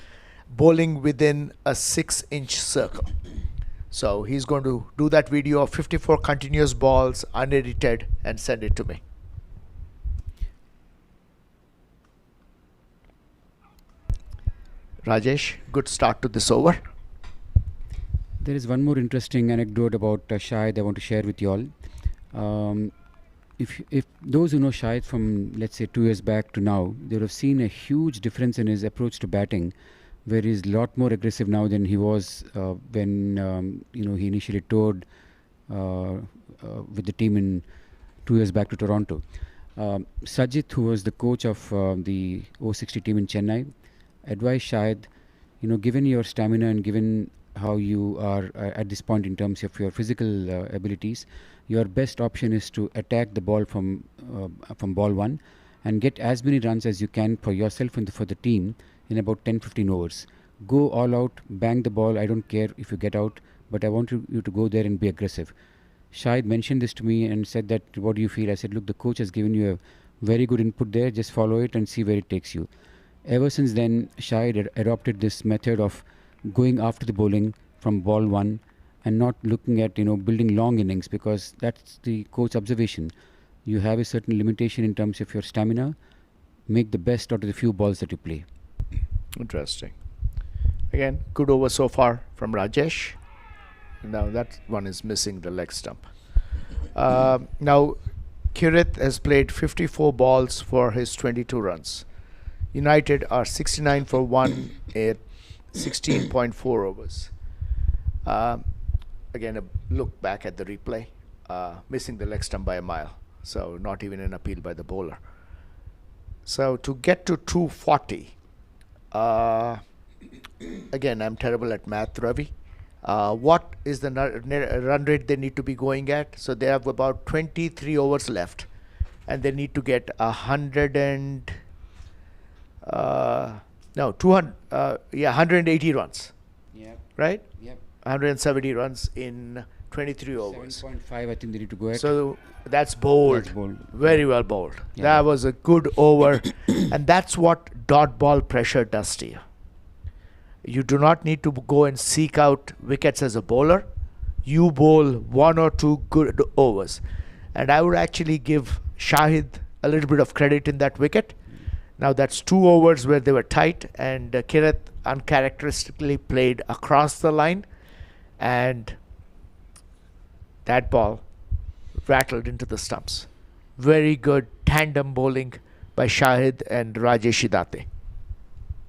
bowling within a 6-inch circle. So he's going to do that video of 54 continuous balls, unedited, and send it to me. Rajesh, good start to this over. There is one more interesting anecdote about Shahid I want to share with you all. If those who know Shahid from, let's say, 2 years back to now, they would have seen a huge difference in his approach to batting, where he's a lot more aggressive now than he was when he initially toured with the team in 2 years back to Toronto. Sajid, who was the coach of the O60 team in Chennai, advised Shahid, given your stamina and given how you are at this point in terms of your physical abilities, your best option is to attack the ball from ball 1 and get as many runs as you can for yourself and for the team in about 10-15 overs. Go all out, bang the ball. I don't care if you get out, but I want you to go there and be aggressive. Shahid mentioned this to me and said that, what do you feel? I said, look, the coach has given you a very good input there. Just follow it and see where it takes you. Ever since then, Shahid adopted this method of going after the bowling from ball 1 and not looking at building long innings, because that's the coach observation. You have a certain limitation in terms of your stamina. Make the best out of the few balls that you play. Interesting. Again, good over so far from Rajesh. Now that one is missing the leg stump. Now Kirith has played 54 balls for his 22 runs. United are 69 for 1 at 16.4 overs. Again, a look back at the replay, missing the leg stump by a mile, so not even an appeal by the bowler. So to get to 240, again, I'm terrible at math, Ravi. What is the run rate they need to be going at? So they have about 23 overs left, and they need to get 180 runs. Yeah. Right? Yep. 170 runs in 23 overs. 7.5, I think they need to go at. So that's bold. That's bold. Very well bowled. Yeah. That was a good over. And that's what dot ball pressure does to you. You do not need to go and seek out wickets as a bowler. You bowl 1 or 2 good overs. And I would actually give Shahid a little bit of credit in that wicket. Now that's 2 overs where they were tight, and Kireth uncharacteristically played across the line, and that ball rattled into the stumps. Very good tandem bowling by Shahid and Rajesh Idate.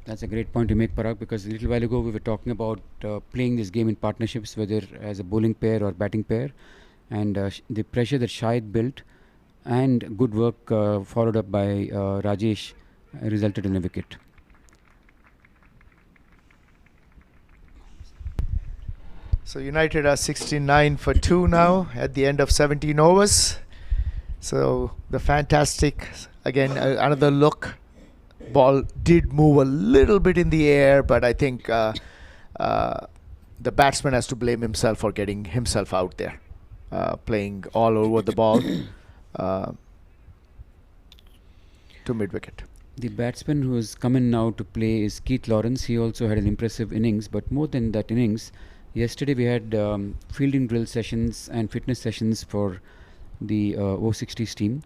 That's a great point to make, Parag, because a little while ago we were talking about playing this game in partnerships, whether as a bowling pair or batting pair, and the pressure that Shahid built and good work followed up by Rajesh resulted in a wicket. So United are 69 for 2 now at the end of 17 overs. So the fantastic, again, another look. Ball did move a little bit in the air, but I think the batsman has to blame himself for getting himself out there, playing all over the ball to mid-wicket. The batsman who has come in now to play is Keith Lawrence. He also had an impressive innings, but more than that innings, yesterday we had fielding drill sessions and fitness sessions for the O60s team,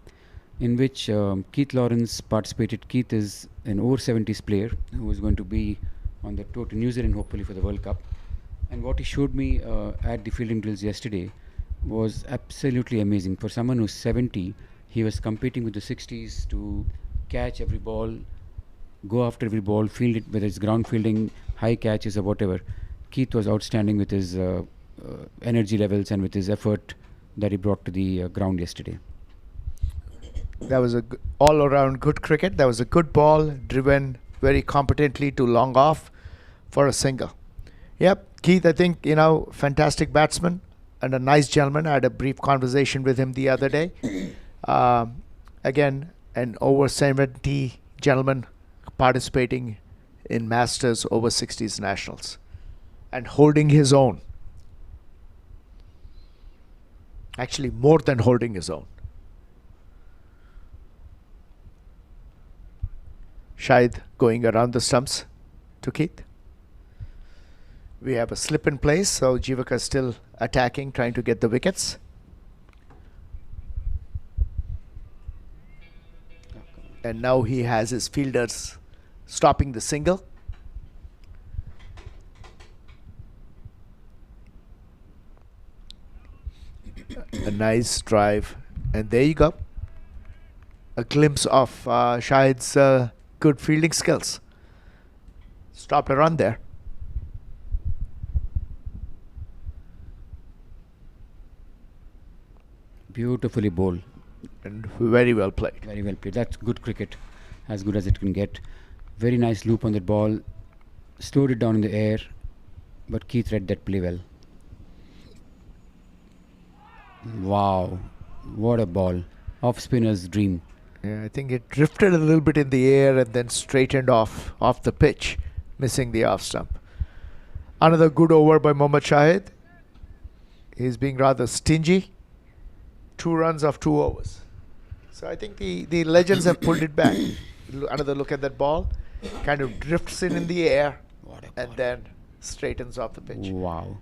in which Keith Lawrence participated. Keith is an over 70s player who is going to be on the tour to New Zealand hopefully for the World Cup. And what he showed me at the fielding drills yesterday was absolutely amazing. For someone who's 70, he was competing with the 60s to catch every ball, go after every ball, field it, whether it's ground fielding, high catches or whatever. Keith was outstanding with his energy levels and with his effort that he brought to the ground yesterday. That was a all-around good cricket. That was a good ball, driven very competently to long off for a single. Yep, Keith, I think, fantastic batsman and a nice gentleman. I had a brief conversation with him the other day. Again, an over 70 gentleman participating in Masters over 60s Nationals and holding his own. Actually, more than holding his own. Shahid going around the stumps to Keith. We have a slip in place, so Jivaka still attacking, trying to get the wickets. And now he has his fielders stopping the single. A nice drive, and there you go. A glimpse of Shahid's good fielding skills. Stopped a run there. Beautifully bowled. And very well played. Very well played. That's good cricket, as good as it can get. Very nice loop on that ball. Slowed it down in the air, but Keith read that play well. Wow, what a ball. Off spinner's dream. Yeah, I think it drifted a little bit in the air and then straightened off the pitch, missing the off stump. Another good over by Mohammad Shahid. He's being rather stingy. 2 runs of 2 overs. So I think the legends have pulled it back. Another look at that ball. Kind of drifts in the air and then straightens off the pitch. Wow.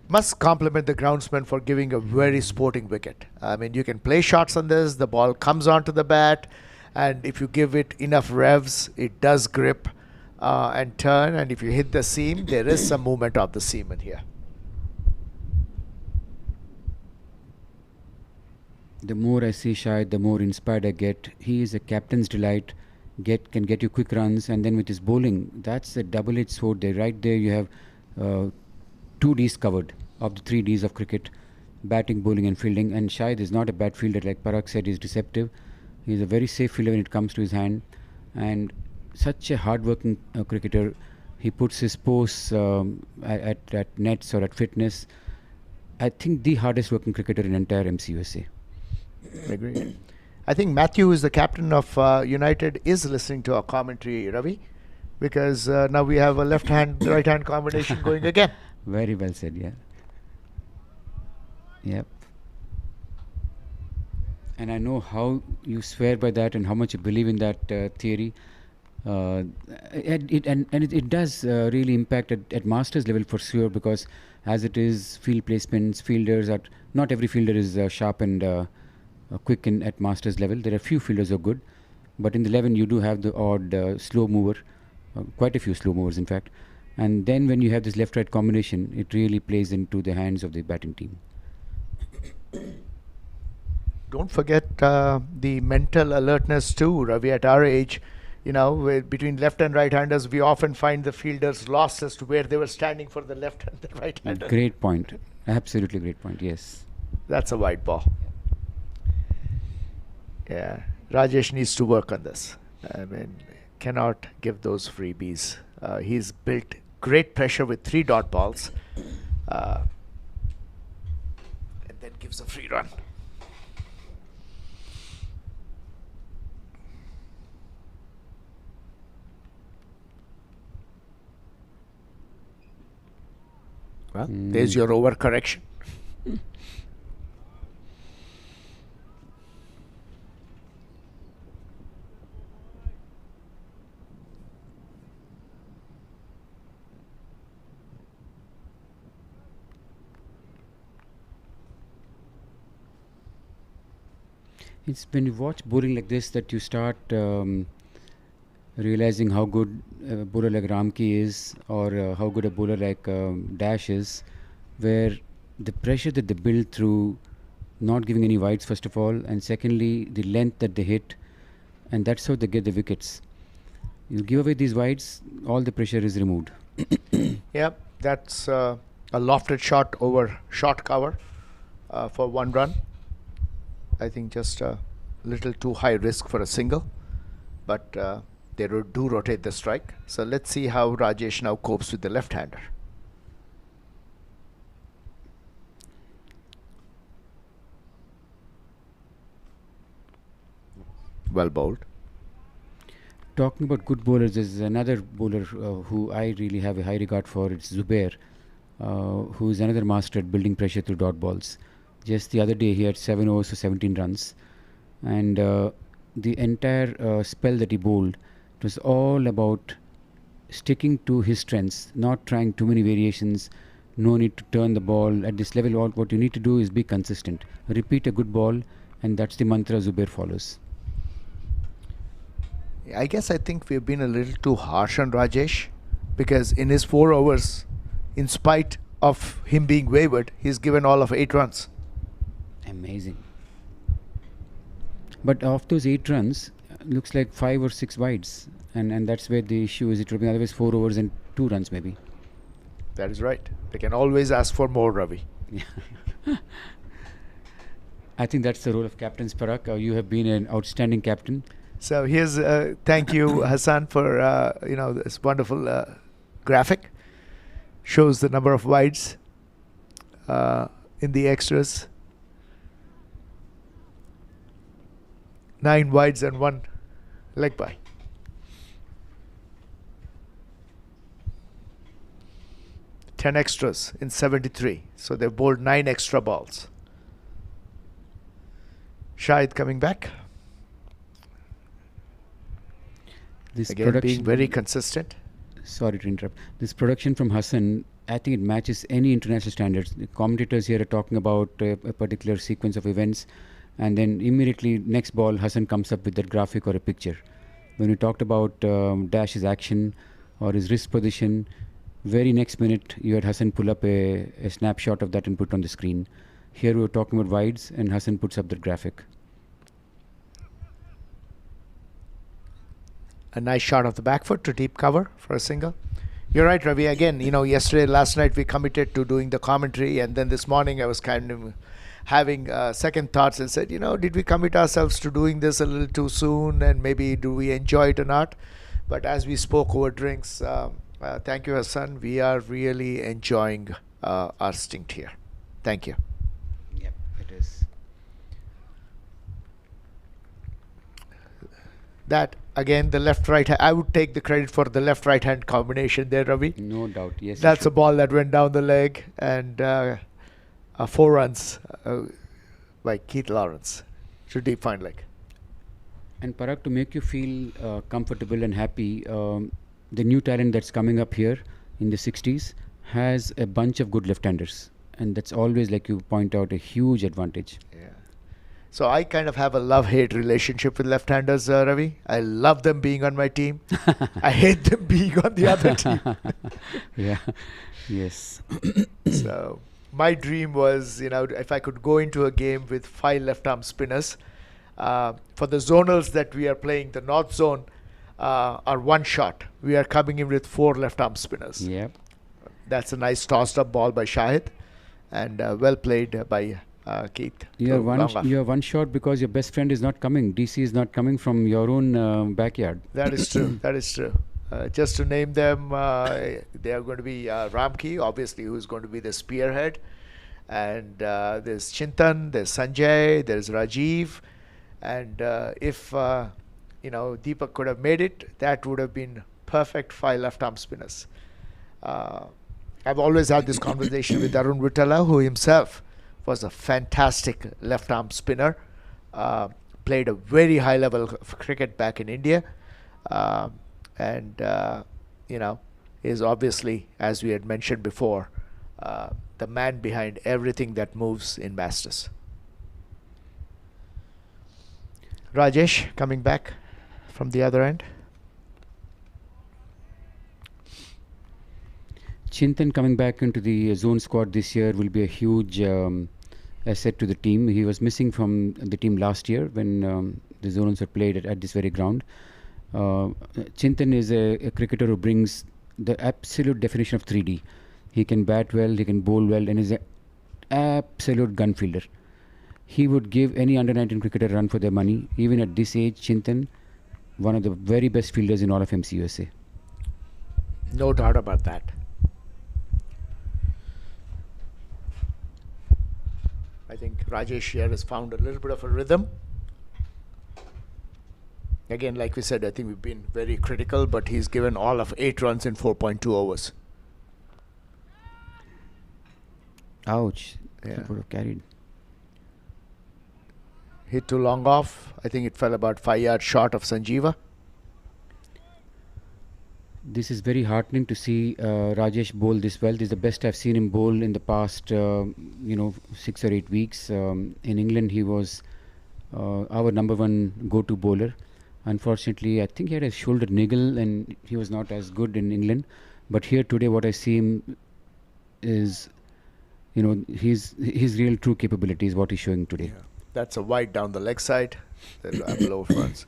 Must compliment the groundsman for giving a very sporting wicket. I mean, you can play shots on this. The ball comes onto the bat, and if you give it enough revs, it does grip and turn. And if you hit the seam, there is some movement of the seam in here. The more I see Shahid, the more inspired I get. He is a captain's delight. Can get you quick runs, and then with his bowling, that's a double-edged sword there. Right there, you have 2 Ds covered of the 3 Ds of cricket: batting, bowling, and fielding. And Shahid is not a bad fielder, like Parag said. He's deceptive. He's a very safe fielder when it comes to his hand, and such a hard-working cricketer. He puts his posts at nets or at fitness. I think the hardest-working cricketer in entire MCUSA. Agreed. I think Matthew, who is the captain of United, is listening to our commentary, Ravi, because now we have a left-hand, right-hand combination going again. Very well said, yeah. Yep. And I know how you swear by that and how much you believe in that theory. It does really impact at Masters level for sure, because as it is, field placements, fielders, not every fielder is sharp and quick at Masters level. There are few fielders who are good, But in the 11, you do have the odd slow mover, quite a few slow movers, in fact. And then when you have this left-right combination, it really plays into the hands of the batting team. Don't forget the mental alertness too, Ravi. At our age, between left and right-handers, we often find the fielders lost as to where they were standing for the left and the right-hander. Great point. Absolutely great point, yes. That's a wide ball. Yeah, Rajesh needs to work on this. I mean, cannot give those freebies. He's built great pressure with 3 dot balls. And then gives a free run. Well, there's your overcorrection. It's when you watch bowling like this that you start realizing how good a bowler like Ramki is, or how good a bowler like Dash is, where the pressure that they build through not giving any wides, first of all, and secondly, the length that they hit, and that's how they get the wickets. You give away these wides, all the pressure is removed. Yep, that's a lofted shot over short cover for 1 run. I think just a little too high risk for a single, but they do rotate the strike. So let's see how Rajesh now copes with the left-hander. Well bowled. Talking about good bowlers, there's another bowler who I really have a high regard for. It's Zubair, who is another master at building pressure through dot balls. Just the other day, he had 7 overs for 17 runs. And the entire spell that he bowled, it was all about sticking to his strengths, not trying too many variations, no need to turn the ball. At this level, what you need to do is be consistent. Repeat a good ball, and that's the mantra Zubair follows. I guess I think we've been a little too harsh on Rajesh, because in his 4 overs, in spite of him being wayward, he's given all of 8 runs. Amazing. But of those 8 runs, looks like 5 or 6 wides, and that's where the issue is. It would be otherwise 4 overs and 2 runs maybe. That is right. They can always ask for more, Ravi. I think that's the role of captains, Parag. You have been an outstanding captain. So here's thank you, Hassan, for this wonderful graphic. Shows the number of wides in the extras. 9 wides and 1 leg by. Ten extras in 73. So they've bowled 9 extra balls. Shahid coming back. This Again, being very consistent. Sorry to interrupt. This production from Hassan, I think it matches any international standards. The commentators here are talking about a particular sequence of events, and then immediately next ball, Hassan comes up with that graphic or a picture. When we talked about Dash's action or his wrist position, very next minute you had Hassan pull up a snapshot of that and put on the screen. Here we were talking about wides, and Hassan puts up that graphic. A nice shot of the back foot to deep cover for a single. You're right, Ravi. Again, last night we committed to doing the commentary, and then this morning I was kind of having second thoughts and said, did we commit ourselves to doing this a little too soon, and maybe do we enjoy it or not? But as we spoke over drinks, thank you, Hassan. We are really enjoying our stint here. Thank you. Yep, it is. That, again, the left-right, I would take the credit for the left-right hand combination there, Ravi. No doubt, yes. That's a ball that went down the leg, and 4 runs by Keith Lawrence to deep fine leg. And Parag, to make you feel comfortable and happy, the new talent that's coming up here in the 60s has a bunch of good left-handers. And that's always, like you point out, a huge advantage. Yeah. So I kind of have a love-hate relationship with left-handers, Ravi. I love them being on my team. I hate them being on the other team. Yeah. Yes. So my dream was, if I could go into a game with 5 left-arm spinners. For the zonals that we are playing, the North Zone are one shot. We are coming in with 4 left-arm spinners. Yep. That's a nice tossed-up ball by Shahid, and well played by Keith. You are one shot because your best friend is not coming. DC is not coming from your own backyard. That is true. That is true. Just to name them, they are going to be Ramki, obviously, who's going to be the spearhead. And there's Chintan, there's Sanjay, there's Rajiv. And if, Deepak could have made it, that would have been perfect 5 left-arm spinners. I've always had this conversation with Arun Vitala, who himself was a fantastic left-arm spinner. Played a very high level of cricket back in India. Is obviously, as we had mentioned before, the man behind everything that moves in Masters. Rajesh coming back from the other end. Chintan coming back into the zone squad this year will be a huge asset to the team. He was missing from the team last year when the zonals were played at this very ground. Chintan is a cricketer who brings the absolute definition of 3D. He can bat well, he can bowl well, and is an absolute gun fielder. He would give any under-19 cricketer a run for their money. Even at this age, Chintan, one of the very best fielders in all of MCUSA. No doubt about that. I think Rajesh here has found a little bit of a rhythm. Again, like we said, I think we've been very critical, but he's given all of 8 runs in 4.2 overs. Ouch. Yeah. That would have carried. Hit too long off. I think it fell about 5 yards short of Sanjeeva. This is very heartening to see Rajesh bowl this well. This is the best I've seen him bowl in the past, 6 or 8 weeks. In England, he was our number 1 go-to bowler. Unfortunately, I think he had a shoulder niggle and he was not as good in England. But here today, what I see him is, his real true capability is what he's showing today. Yeah. That's a wide down the leg side. Low fronts.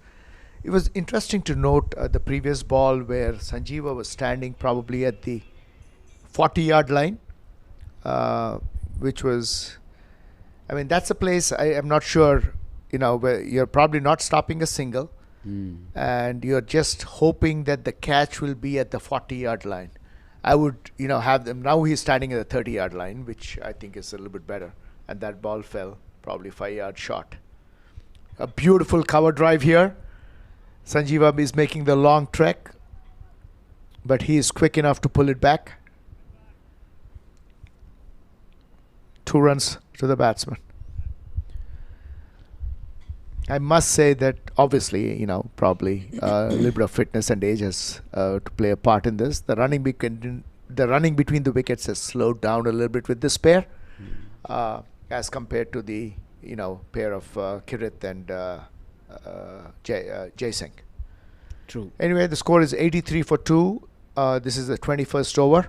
It was interesting to note the previous ball where Sanjeeva was standing probably at the 40-yard line, which was, that's a place I am not sure, where you're probably not stopping a single, and you're just hoping that the catch will be at the 40-yard line. I would, have them. Now he's standing at the 30-yard line, which I think is a little bit better, and that ball fell probably 5 yards short. A beautiful cover drive here. Sanjeeva is making the long trek, but he is quick enough to pull it back. 2 runs to the batsman. I must say that obviously, probably a little bit of fitness and age has to play a part in this. The running between the wickets has slowed down a little bit with this pair, as compared to the pair of Kirit and Jai Singh. True. Anyway, the score is 83 for 2. This is the 21st over.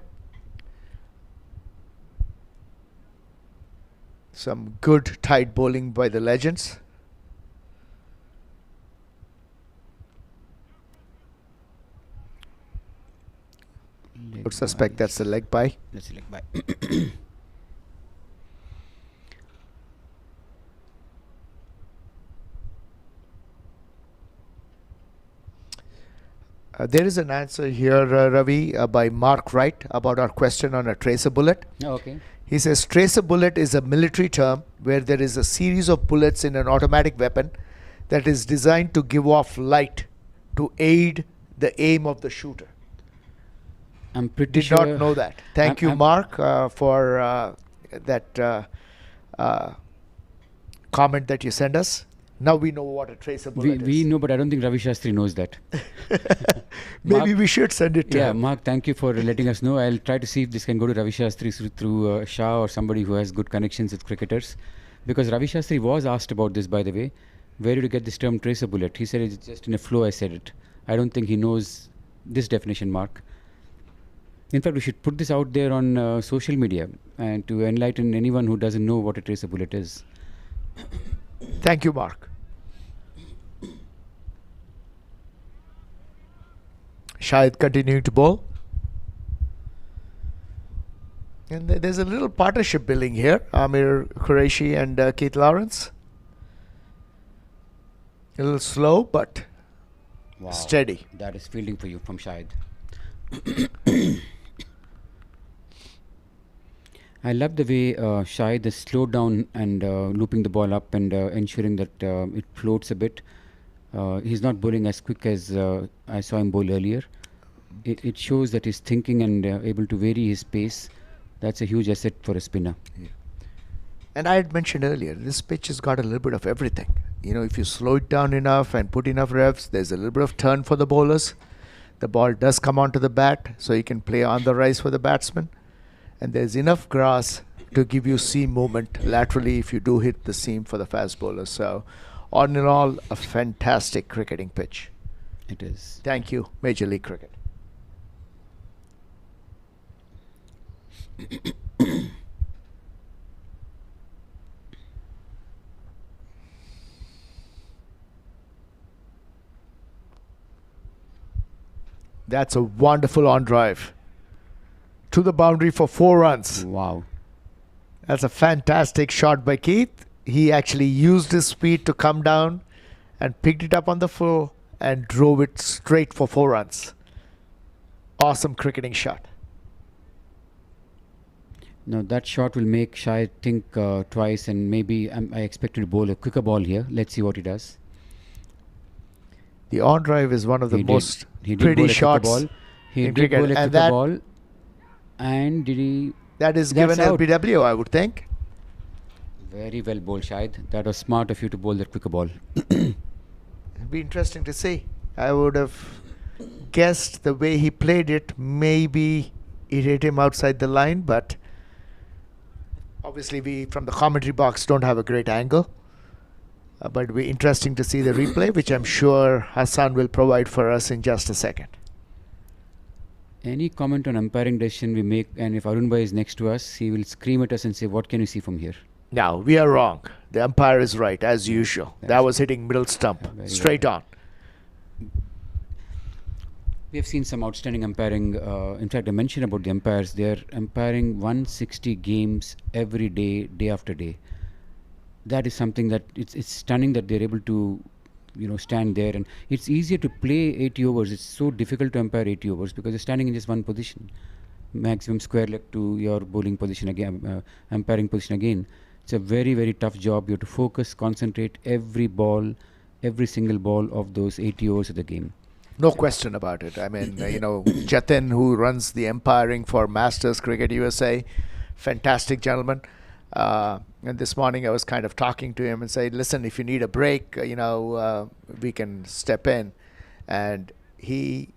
Some good tight bowling by the legends. I would suspect that's the leg by. That's a leg by. There is an answer here, Ravi, by Mark Wright about our question on a tracer bullet. Oh, okay. He says, tracer bullet is a military term where there is a series of bullets in an automatic weapon that is designed to give off light to aid the aim of the shooter. I'm pretty Did sure. not know that. Thank you, Mark, for that comment that you send us. Now we know what a tracer bullet is. We know, but I don't think Ravi Shastri knows that. Maybe Mark, we should send it to him. Mark, thank you for letting us know. I'll try to see if this can go to Ravi Shastri through Shah or somebody who has good connections with cricketers. Because Ravi Shastri was asked about this, by the way. Where did you get this term tracer bullet? He said it's just in a flow I said it. I don't think he knows this definition, Mark. In fact, we should put this out there on social media and to enlighten anyone who doesn't know what a tracer bullet is. Thank you, Mark. Shahid continuing to bowl. And there's a little partnership building here. Amir Qureshi and Keith Lawrence. A little slow, but steady. That is fielding for you from Shahid. I love the way Shahid has slowed down and looping the ball up and ensuring that it floats a bit. He's not bowling as quick as I saw him bowl earlier. It shows that he's thinking and able to vary his pace. That's a huge asset for a spinner. Yeah. And I had mentioned earlier, this pitch has got a little bit of everything. You know, if you slow it down enough and put enough revs, there's a little bit of turn for the bowlers. The ball does come onto the bat, so you can play on the rise for the batsman. And there's enough grass to give you seam movement laterally if you do hit the seam for the fast bowlers. So, all in all, a fantastic cricketing pitch. It is. Thank you, Major League Cricket. That's a wonderful on drive to the boundary for 4 runs. Wow. That's a fantastic shot by Keith. He actually used his speed to come down and picked it up on the floor and drove it straight for 4 runs. Awesome cricketing shot. Now that shot will make Shahid think twice, and maybe I expect him to bowl a quicker ball here. Let's see what he does. The on drive is one of the most pretty shots ball. He in did cricket. bowl a And quicker ball. And did he? That is given out. LBW, I would think. Very well bowled, Shahid. That was smart of you to bowl that quicker ball. It'd be interesting to see. I would have guessed the way he played it, maybe it hit him outside the line, but obviously we from the commentary box don't have a great angle. But it'll be interesting to see the replay, which I'm sure Hassan will provide for us in just a second. Any comment on umpiring decision we make, and if Arun Bhai is next to us, he will scream at us and say, what can you see from here? Now, we are wrong. The umpire is right, as usual. That was hitting middle stump, straight on. We have seen some outstanding umpiring. In fact, I mentioned about the umpires. They are umpiring 160 games every day, day after day. That is something that it's stunning that they're able to, stand there. And it's easier to play 80 overs. It's so difficult to umpire 80 overs because you're standing in just one position. Maximum square leg to your bowling position again, umpiring position again. It's a very, very tough job. You have to focus, concentrate every ball, every single ball of those 80 overs of the game. No question about it. I mean, Jatin, who runs the umpiring for Masters Cricket USA, fantastic gentleman. And this morning I was kind of talking to him and saying, listen, if you need a break, we can step in. And he,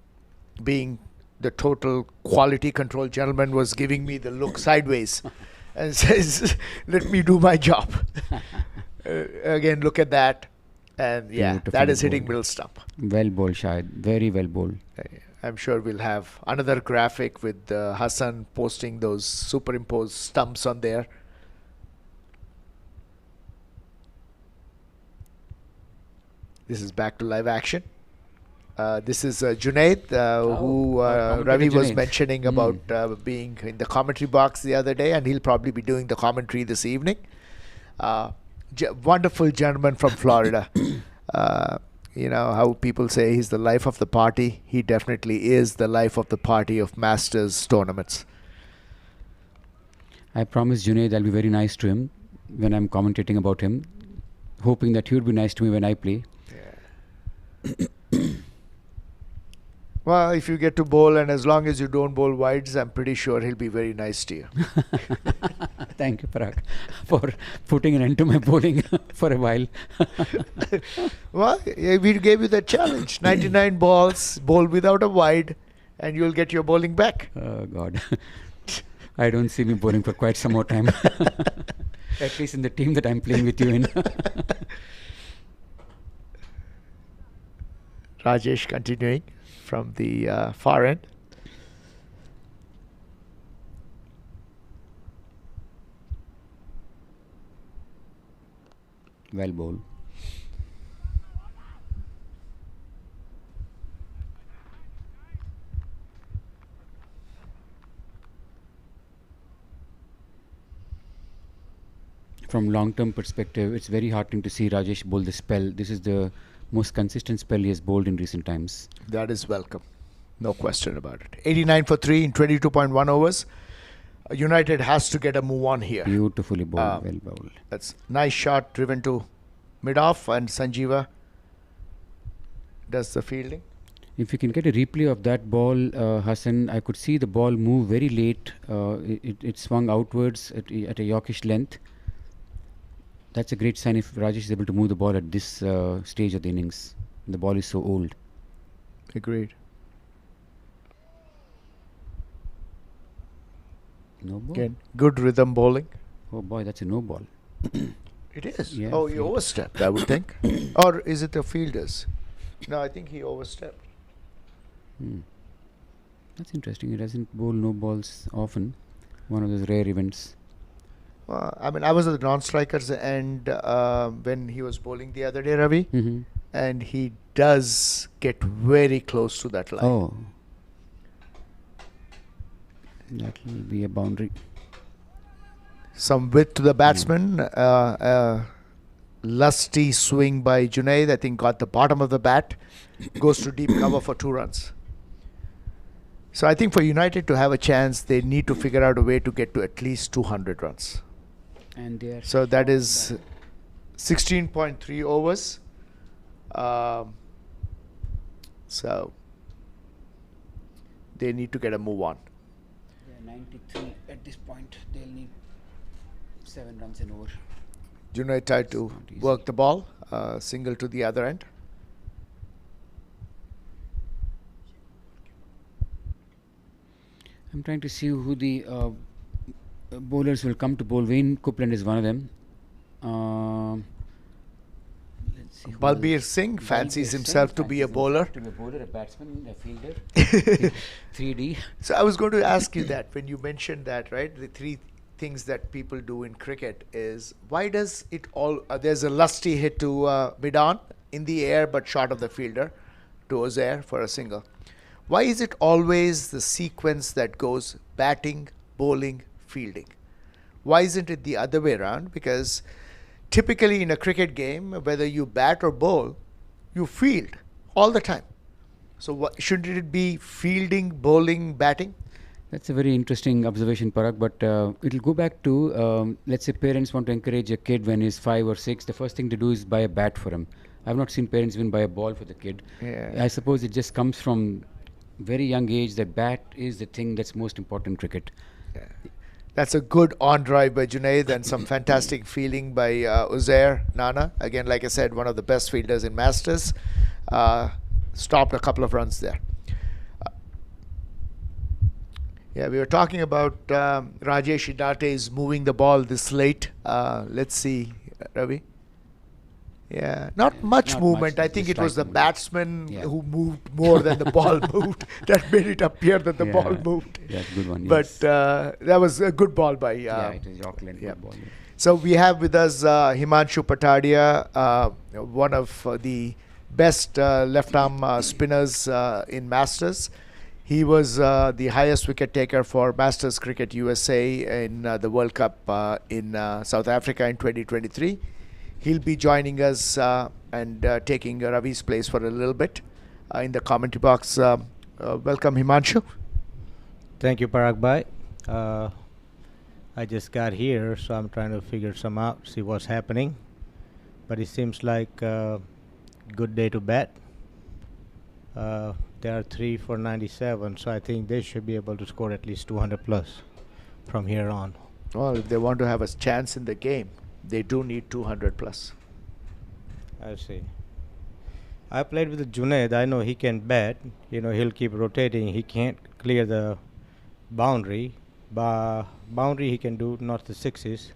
being the total quality control gentleman, was giving me the look sideways and says, let me do my job. Again, look at that. And yeah, that is hitting middle stump. Well bowled, Shahid. Very well bowled. I'm sure we'll have another graphic with Hassan posting those superimposed stumps on there. This is back to live action. This is Junaid, who Ravi was mentioning about being in the commentary box the other day, and he'll probably be doing the commentary this evening. Wonderful gentleman from Florida. How people say he's the life of the party. He definitely is the life of the party of Masters tournaments. I promised Junaid I'll be very nice to him when I'm commentating about him, hoping that he would be nice to me when I play. Well, if you get to bowl, and as long as you don't bowl wides, I'm pretty sure he'll be very nice to you. Thank you, Parag, for putting an end to my bowling for a while. Well, we gave you that challenge. 99 balls, bowl without a wide, and you'll get your bowling back. Oh, God. I don't see me bowling for quite some more time. At least in the team that I'm playing with you in. Rajesh continuing from the far end. Well bowled. From long-term perspective, it's very heartening to see Rajesh bowl the spell. This is the most consistent spell he has bowled in recent times. That is welcome. No question about it. 89 for 3 in 22.1 overs. United has to get a move on here. Beautifully bowled, well bowled. That's nice shot driven to mid-off, and Sanjeeva does the fielding. If you can get a replay of that ball, Hassan, I could see the ball move very late. It swung outwards at a Yorkish length. That's a great sign if Rajesh is able to move the ball at this stage of the innings. The ball is so old. Agreed. No ball. Again, good rhythm bowling. Oh boy, that's a no ball. It is. Yeah, Oh, he field. overstepped, I would think. Or is it the fielders? No, I think he overstepped. That's interesting. He doesn't bowl no balls often. One of those rare events. I mean, I was at the non-strikers and when he was bowling the other day, Ravi, and he does get very close to that line. Oh. That will be a boundary. Some width to the batsman. Lusty swing by Junaid. I think got the bottom of the bat. Goes to deep cover for 2 runs. So I think for United to have a chance, they need to figure out a way to get to at least 200 runs. And they are So that is 16.3 overs. So they need to get a move on. They are 93 at this point. They'll need 7 runs and over. Junaid tried to not easy. work the ball, single to the other end. I'm trying to see who the bowlers will come to bowl. Wayne Copeland is one of them. Let's see. who Balbir else. Singh fancies Balbir himself Singh to be a fancies bowler. himself to be a bowler, a batsman, a fielder. 3D. So I was going to ask you that when you mentioned that, right? The 3 things that people do in cricket is why does it all? There's a lusty hit to mid-on in the air but short of the fielder to Ozair for a single. Why is it always the sequence that goes batting, bowling, fielding? Why isn't it the other way around? Because typically in a cricket game, whether you bat or bowl, you field all the time. So shouldn't it be fielding, bowling, batting? That's a very interesting observation, Parag. But it'll go back to, let's say parents want to encourage a kid when he's 5 or 6. The first thing to do is buy a bat for him. I've not seen parents even buy a ball for the kid. Yeah. I suppose it just comes from very young age that bat is the thing that's most important in cricket. That's a good on drive by Junaid and some fantastic fielding by Uzair Nana. Again, like I said, one of the best fielders in Masters. Stopped a couple of runs there. Yeah, we were talking about Rajesh Idate is moving the ball this late. Let's see, Ravi. Yeah, not much Not movement. much, I think just it was the striking. batsman Yeah. who moved more than the ball moved. That made it appear that the ball Yeah, moved. That's a good one. But Yes. that was a good ball by. Yeah, it is York Lane yeah. ball. Yeah. So we have with us Himanshu Patadia, one of the best left-arm spinners in Masters. He was the highest wicket taker for Masters Cricket USA in the World Cup in South Africa in 2023. He'll be joining us and taking Ravi's place for a little bit in the commentary box. Welcome, Himanshu. Thank you, Parag Bhai. I just got here, so I'm trying to figure some out, see what's happening. But it seems like a good day to bat. They are 3 for 97, so I think they should be able to score at least 200 plus from here on. Well, if they want to have a chance in the game, they do need 200 plus. I see. I played with Junaid. I know he can bat. You know, he'll keep rotating. He can't clear the boundary. Boundary he can do, not the sixes.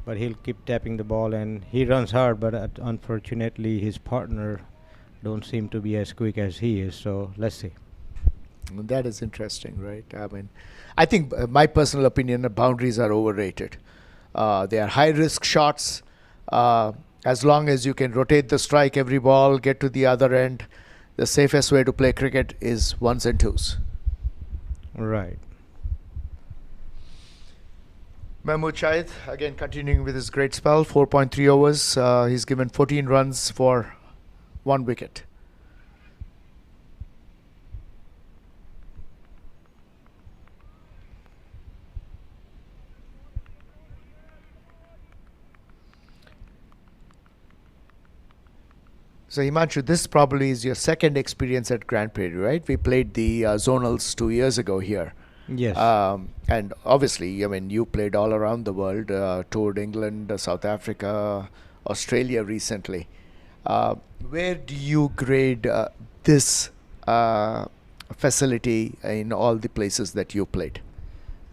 but he'll keep tapping the ball, and he runs hard, but unfortunately his partner don't seem to be as quick as he is. So let's see. That is interesting, right? I mean, I think my personal opinion, boundaries are overrated. They are high risk shots. As long as you can rotate the strike every ball, get to the other end, the safest way to play cricket is ones and twos. Right. Mahmood Shahid, again continuing with his great spell, 4.3 overs. He's given 14 runs for 1 wicket. So Himanshu, this probably is your second experience at Grand Prairie, right? We played the zonals 2 years ago here. Yes. And obviously, I mean, you played all around the world, toured England, South Africa, Australia recently. Where do you grade this facility in all the places that you played?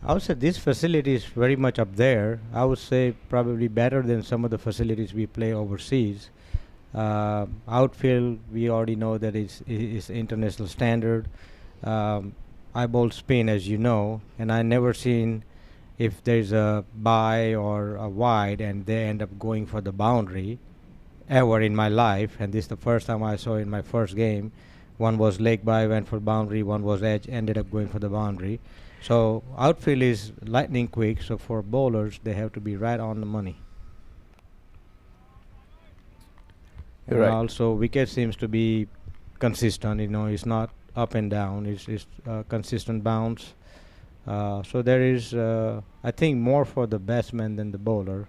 I would say this facility is very much up there. I would say probably better than some of the facilities we play overseas. Outfield, we already know that it's international standard. I bowl spin, as you know, and I never seen if there's a bye or a wide and they end up going for the boundary ever in my life. And this is the first time I saw in my first game. One was leg bye, went for boundary. One was edge, ended up going for the boundary. So outfield is lightning quick. So for bowlers, they have to be right on the money. And Right. also wicket seems to be consistent. You know, it's not up and down. It's consistent bounce. So there is, I think, more for the batsman than the bowler.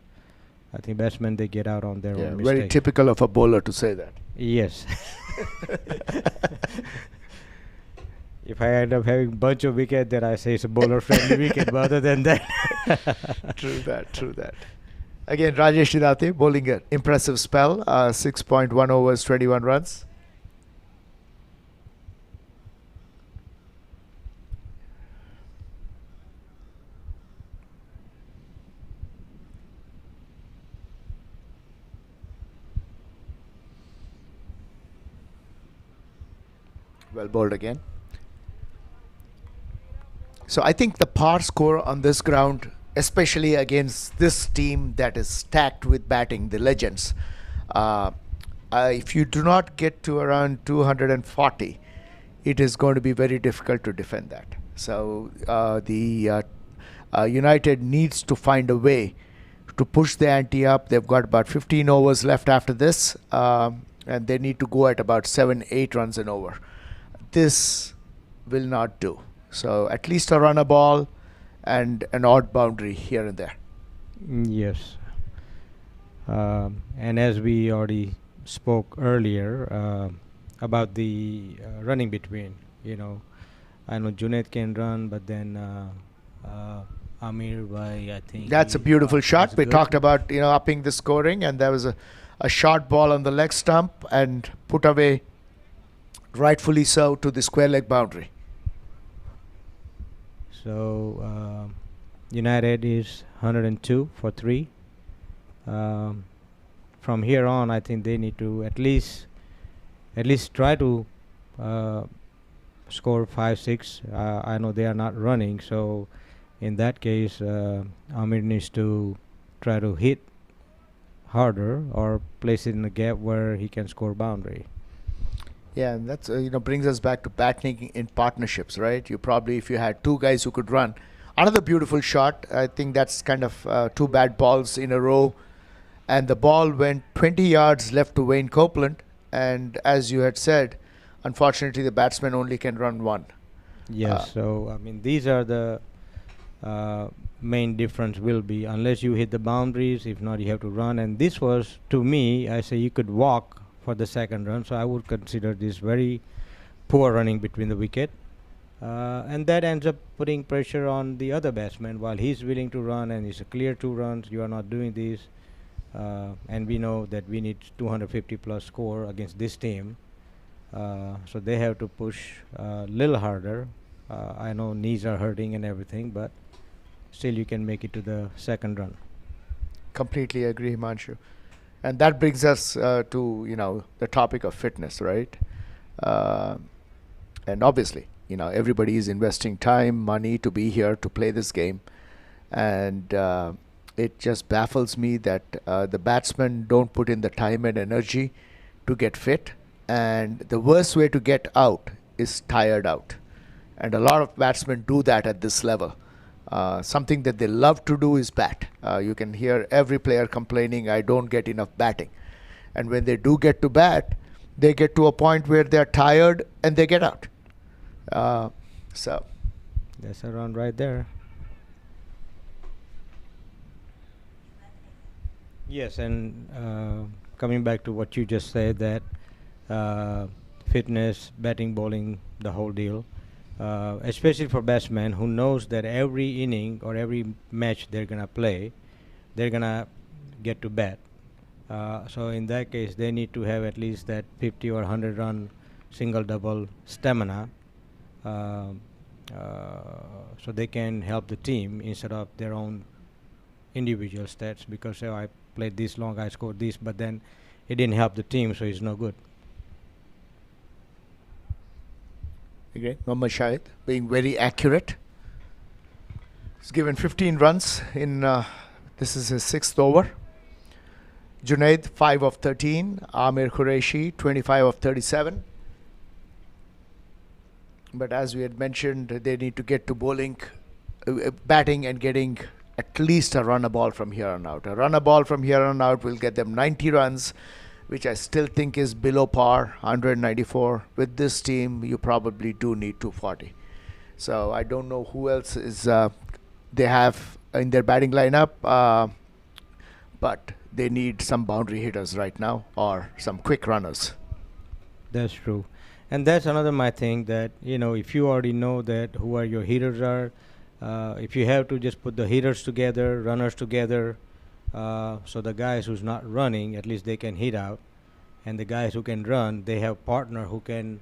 I think batsmen, they get out on their own mistake. Very typical of a bowler to say that. Yes. If I end up having a bunch of wicket, then I say it's a bowler-friendly wicket. But other than that, True that, true that. Again, Rajesh Shidate bowling an impressive spell, 6.1 overs, 21 runs. Well bowled again. So I think the par score on this ground, especially against this team that is stacked with batting, the legends, if you do not get to around 240, it is going to be very difficult to defend that. So the United needs to find a way to push the ante up. They've got about 15 overs left after this, and they need to go at about 7-8 runs an over. This will not do. So at least a run a ball and an odd boundary here and there. yes. And as we already spoke earlier about the running between, you know, I know Junaid can run, but then Amir, I think That's a beautiful shot. We talked about, you know, upping the scoring, and there was a short ball on the leg stump and put away, rightfully so, to the square leg boundary. So United is 102 for 3. From here on, I think they need to at least try to score 5-6. I know they are not running, so in that case, Amir needs to try to hit harder or place it in a gap where he can score boundary. Yeah, and that's brings us back to batting in partnerships, right? You probably, if you had two guys who could run, another beautiful shot. I think that's kind of two bad balls in a row, and the ball went 20 yards left to Wayne Copeland, and as you had said, unfortunately the batsman only can run one. Yes, so I mean these are the main difference will be, unless you hit the boundaries, if not you have to run. And this was, to me, I say you could walk for the second run, so I would consider this very poor running between the wicket, and that ends up putting pressure on the other batsman while he's willing to run and it's a clear 2 runs. You are not doing this, and we know that we need 250 plus score against this team, so they have to push a little harder. I know knees are hurting and everything, but still you can make it to the second run. completely agree, Himanshu. And that brings us to the topic of fitness, right? Uh, and obviously, everybody is investing time, money to be here to play this game, and it just baffles me that the batsmen don't put in the time and energy to get fit, and the worst way to get out is tired out, and a lot of batsmen do that at this level. Something that they love to do is bat. You can hear every player complaining, I don't get enough batting. And when they do get to bat, they get to a point where they're tired and they get out. So, That's a run right there. Yes, and coming back to what you just said, that uh, fitness, batting, bowling, the whole deal, especially for batsmen who knows that every inning or every match they're gonna play, they're gonna get to bat. So in that case, they need to have at least that 50 or 100 run single double stamina, um, so they can help the team instead of their own individual stats, because I played this long, I scored this, but then it didn't help the team, so it's no good. again, Mohammad Shahid being very accurate. He's given 15 runs in this is his sixth over. Junaid 5 of 13. Amir Qureshi 25 of 37. But as we had mentioned, they need to get to bowling, batting, and getting at least a runner ball from here on out. A runner ball from here on out will get them 90 runs, which I still think is below par, 194. With this team, you probably do need 240. So I don't know who else is they have in their batting lineup, but they need some boundary hitters right now or some quick runners. That's true. And that's another my thing, that if you already know that who are your hitters are, if you have to just put the hitters together, runners together, so the guys who's not running, at least they can hit out, and the guys who can run, they have partner who can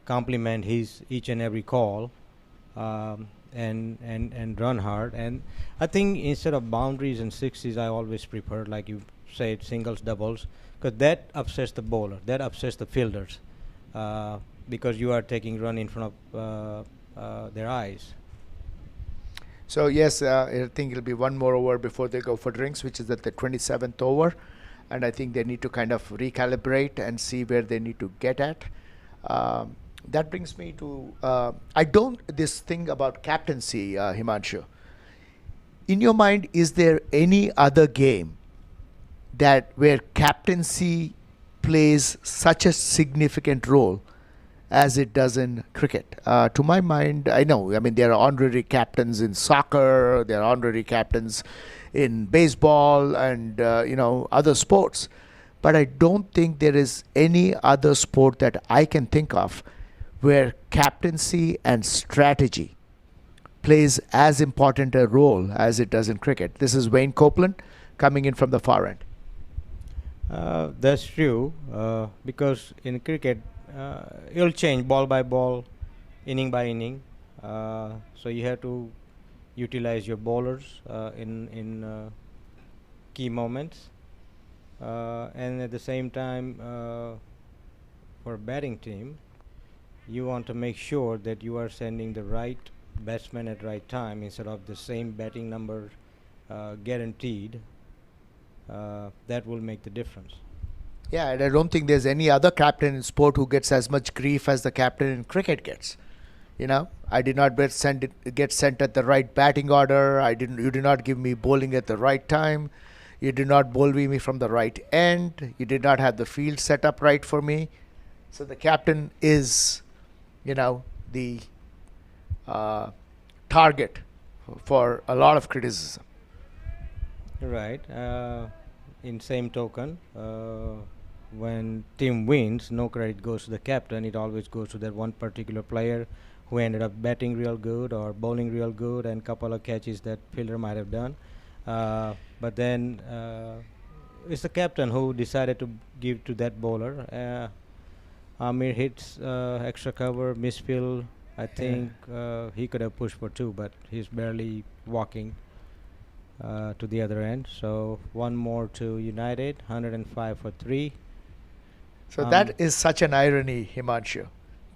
complement his each and every call, and run hard. And I think instead of boundaries and sixes, I always prefer, like you said, singles, doubles, because that upsets the bowler, that upsets the fielders, because you are taking run in front of their eyes. So yes, I think it'll be one more over before they go for drinks, which is at the 27th over, and I think they need to kind of recalibrate and see where they need to get at. That brings me to this thing about captaincy, Himanshu. In your mind, is there any other game that where captaincy plays such a significant role as it does in cricket? To my mind, I mean, there are honorary captains in soccer, there are honorary captains in baseball and, other sports. But I don't think there is any other sport that I can think of where captaincy and strategy plays as important a role as it does in cricket. This is Wayne Copeland coming in from the far end. That's true, because in cricket, it'll change ball by ball, inning by inning. So you have to utilize your bowlers in key moments, and at the same time, for a batting team, you want to make sure that you are sending the right batsman at right time instead of the same batting number guaranteed. That will make the difference. Yeah, and I don't think there's any other captain in sport who gets as much grief as the captain in cricket gets. I did not get sent at the right batting order. You did not give me bowling at the right time. You did not bowl me from the right end. You did not have the field set up right for me. So the captain is, the target for a lot of criticism. Right. In same token, when team wins, no credit goes to the captain. It always goes to that one particular player who ended up batting real good or bowling real good, and couple of catches that fielder might have done. But then it's the captain who decided to give to that bowler. Amir hits extra cover, misfield. I think he could have pushed for two, but he's barely walking. to the other end. So one more to United, 105 for 3. So that is such an irony, Himanshu.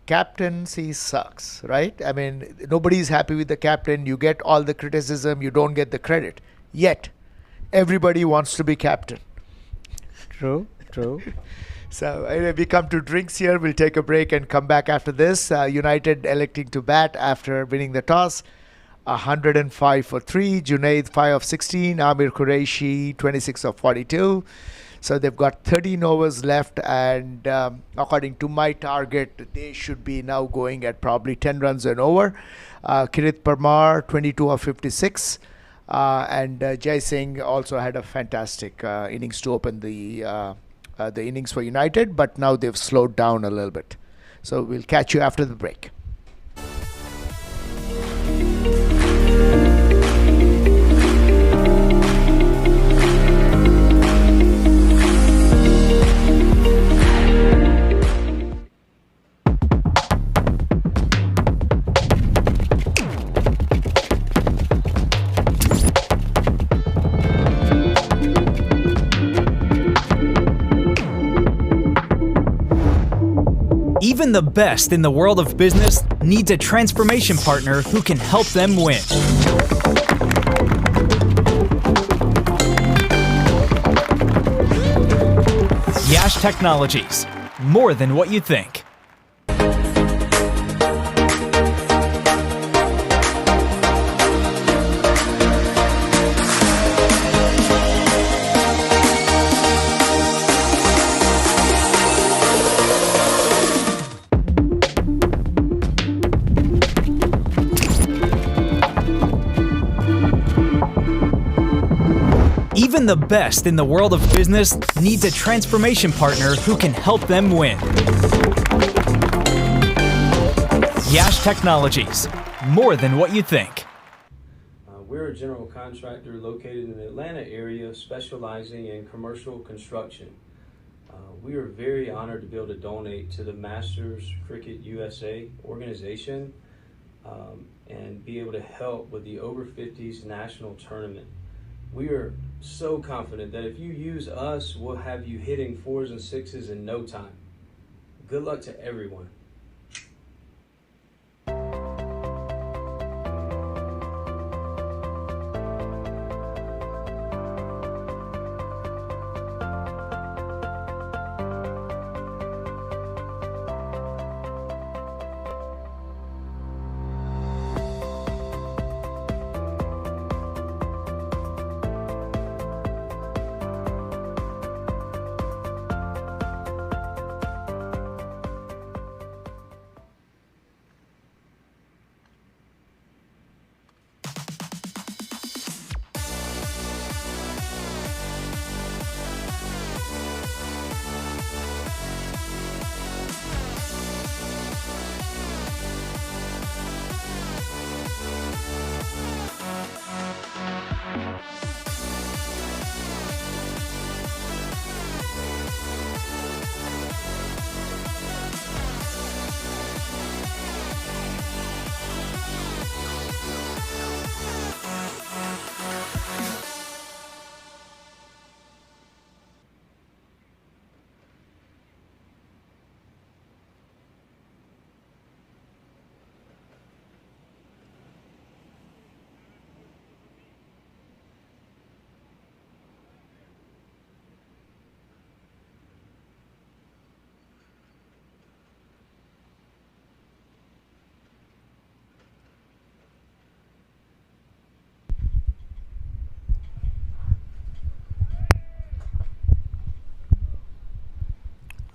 Captaincy sucks, right? I mean, nobody's happy with the captain. You get all the criticism, you don't get the credit. Yet, everybody wants to be captain. True, true. So we come to drinks here. We'll take a break and come back after this. United electing to bat after winning the toss. 105 for 3. Junaid 5 of 16. Amir Qureshi 26 of 42. So they've got 13 overs left, and according to my target, they should be now going at probably 10 runs and over. Kirit Parmar 22 of 56. And Jai Singh also had a fantastic innings to open the innings for United, but now they've slowed down a little bit. So we'll catch you after the break. Even the best in the world of business needs a transformation partner who can help them win. Yash Technologies, more than what you think. Even the best in the world of business needs a transformation partner who can help them win. Yash Technologies, more than what you think. We're a general contractor located in the Atlanta area specializing in commercial construction. We are very honored to be able to donate to the Masters Cricket USA organization and be able to help with the Over 50s national tournament. We are so confident that if you use us, we'll have you hitting 4s and 6s in no time. Good luck to everyone.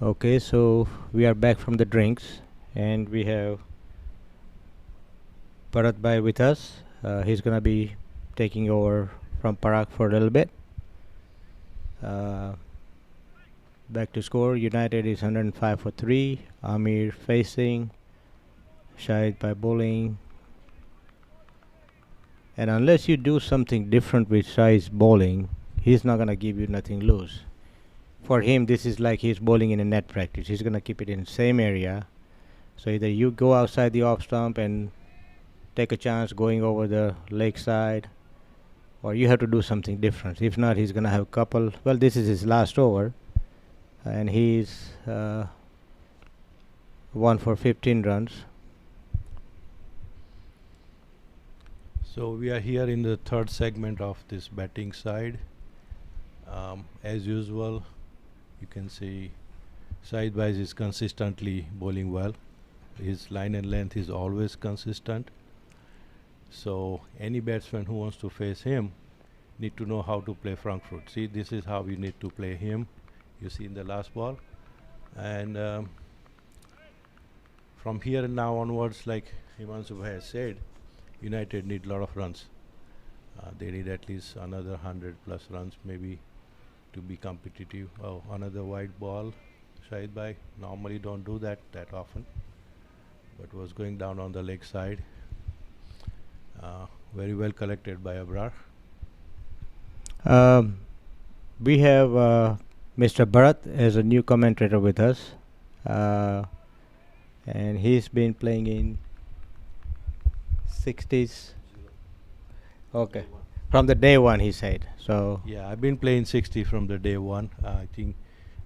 Okay, so we are back from the drinks, and we have Bharat Bhai with us. He's gonna be taking over from Parag for a little bit. Back to score. United is 105 for 3. Amir facing. Shahid by bowling. And unless you do something different with Shahid's bowling, he's not gonna give you nothing loose. For him, this is like he's bowling in a net practice. He's gonna keep it in the same area. So either you go outside the off stump and take a chance going over the leg side, or you have to do something different. If not, he's going to have a couple. Well, this is his last over, and he's 1 for 15 runs. So we are here in the third segment of this batting side. As usual, you can see Sidewise is consistently bowling well. His line and length is always consistent. So any batsman who wants to face him need to know how to play front foot. See, this is how you need to play him. You see in the last ball. And from here and now onwards, like Himanshu has said, United need a lot of runs. They need at least another 100 plus runs maybe to be competitive. Oh, another wide ball. Shahid Bhai normally don't do that often, but was going down on the leg side. Very well collected by Abrar. We have Mr. Bharat as a new commentator with us, and he's been playing in 60s. Okay, from the day one, he said. So Yeah, I've been playing 60 from the day one. I think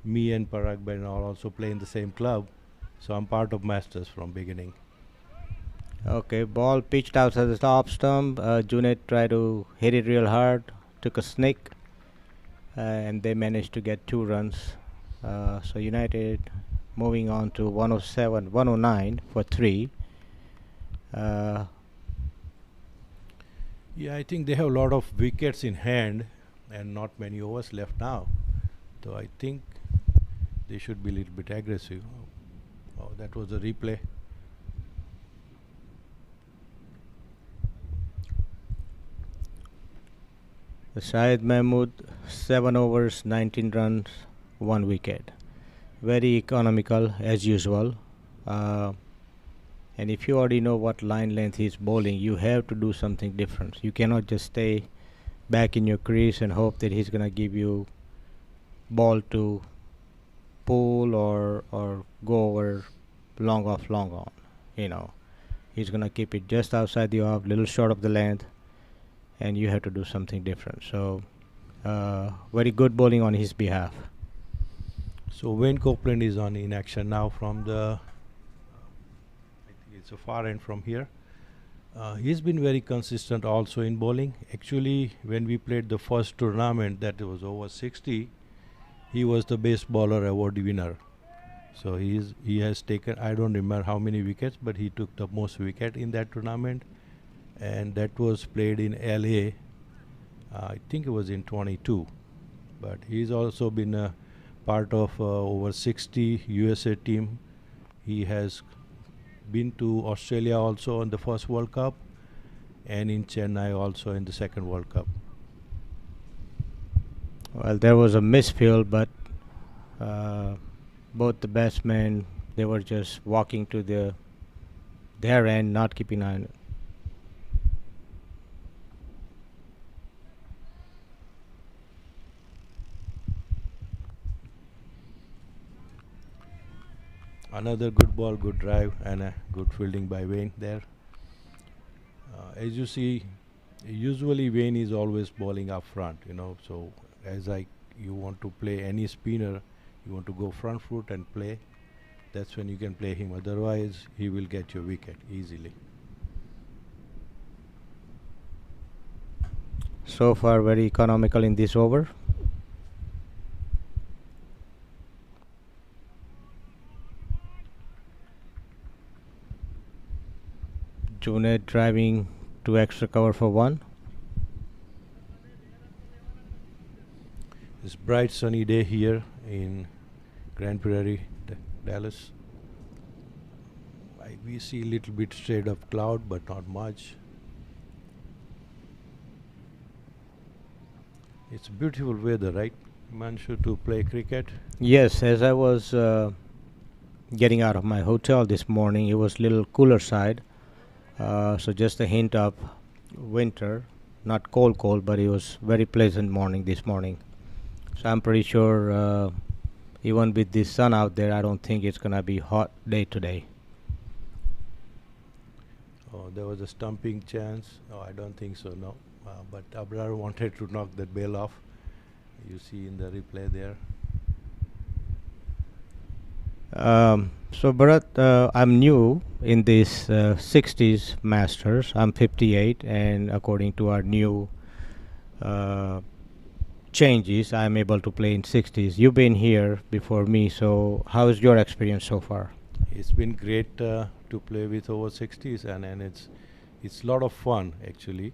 me and Parag Bhain are also playing the same club, so I'm part of Masters from beginning. okay, ball pitched outside the top stump. Junaid tried to hit it real hard, took a snick, and they managed to get 2 runs. So United moving on to 107, 109 for 3. Yeah, I think they have a lot of wickets in hand and not many overs left now. So I think they should be a little bit aggressive. Oh, that was a replay. Syed Mahmood, 7 overs, 19 runs, 1 wicket. Very economical as usual. And if you already know what line length he's bowling, you have to do something different. You cannot just stay back in your crease and hope that he's going to give you ball to pull or go over long off, long on. You know, he's going to keep it just outside the off, little short of the length, and you have to do something different. So very good bowling on his behalf. So Wayne Copeland is on in action now from the I think it's a far end from here. He's been very consistent also in bowling. Actually, when we played the first tournament that was over 60, he was the best bowler award winner. So he has taken, I don't remember how many wickets, but he took the most wicket in that tournament, and that was played in LA. I think it was in 22. But he's also been a part of over 60 USA team. He has been to Australia also in the first World Cup, and in Chennai also in the second World Cup. Well, there was a misfield, but both the batsmen, they were just walking to their end, not keeping an eye on it. Another good ball, good drive, and a good fielding by Wayne there. As you see, usually Wayne is always bowling up front, so you want to play any spinner, you want to go front foot and play. That's when you can play him. Otherwise, he will get your wicket easily. So far, very economical in this over. Junaid driving to extra cover for 1. It's bright sunny day here in Grand Prairie, Dallas. We see a little bit shade of cloud, but not much. It's beautiful weather, right, Manshu, to play cricket? Yes, as I was getting out of my hotel this morning, it was a little cooler side. So just a hint of winter, not cold, but it was very pleasant morning this morning. So I'm pretty sure even with the sun out there, I don't think it's going to be hot day today. Oh, there was a stumping chance. Oh, I don't think so, no. but Abrar wanted to knock that ball off. You see in the replay there. So Bharat, I'm new in this 60s Masters. I'm 58, and according to our new changes, I'm able to play in 60s. You've been here before me, so how is your experience so far? It's been great to play with over 60s, and it's a lot of fun actually.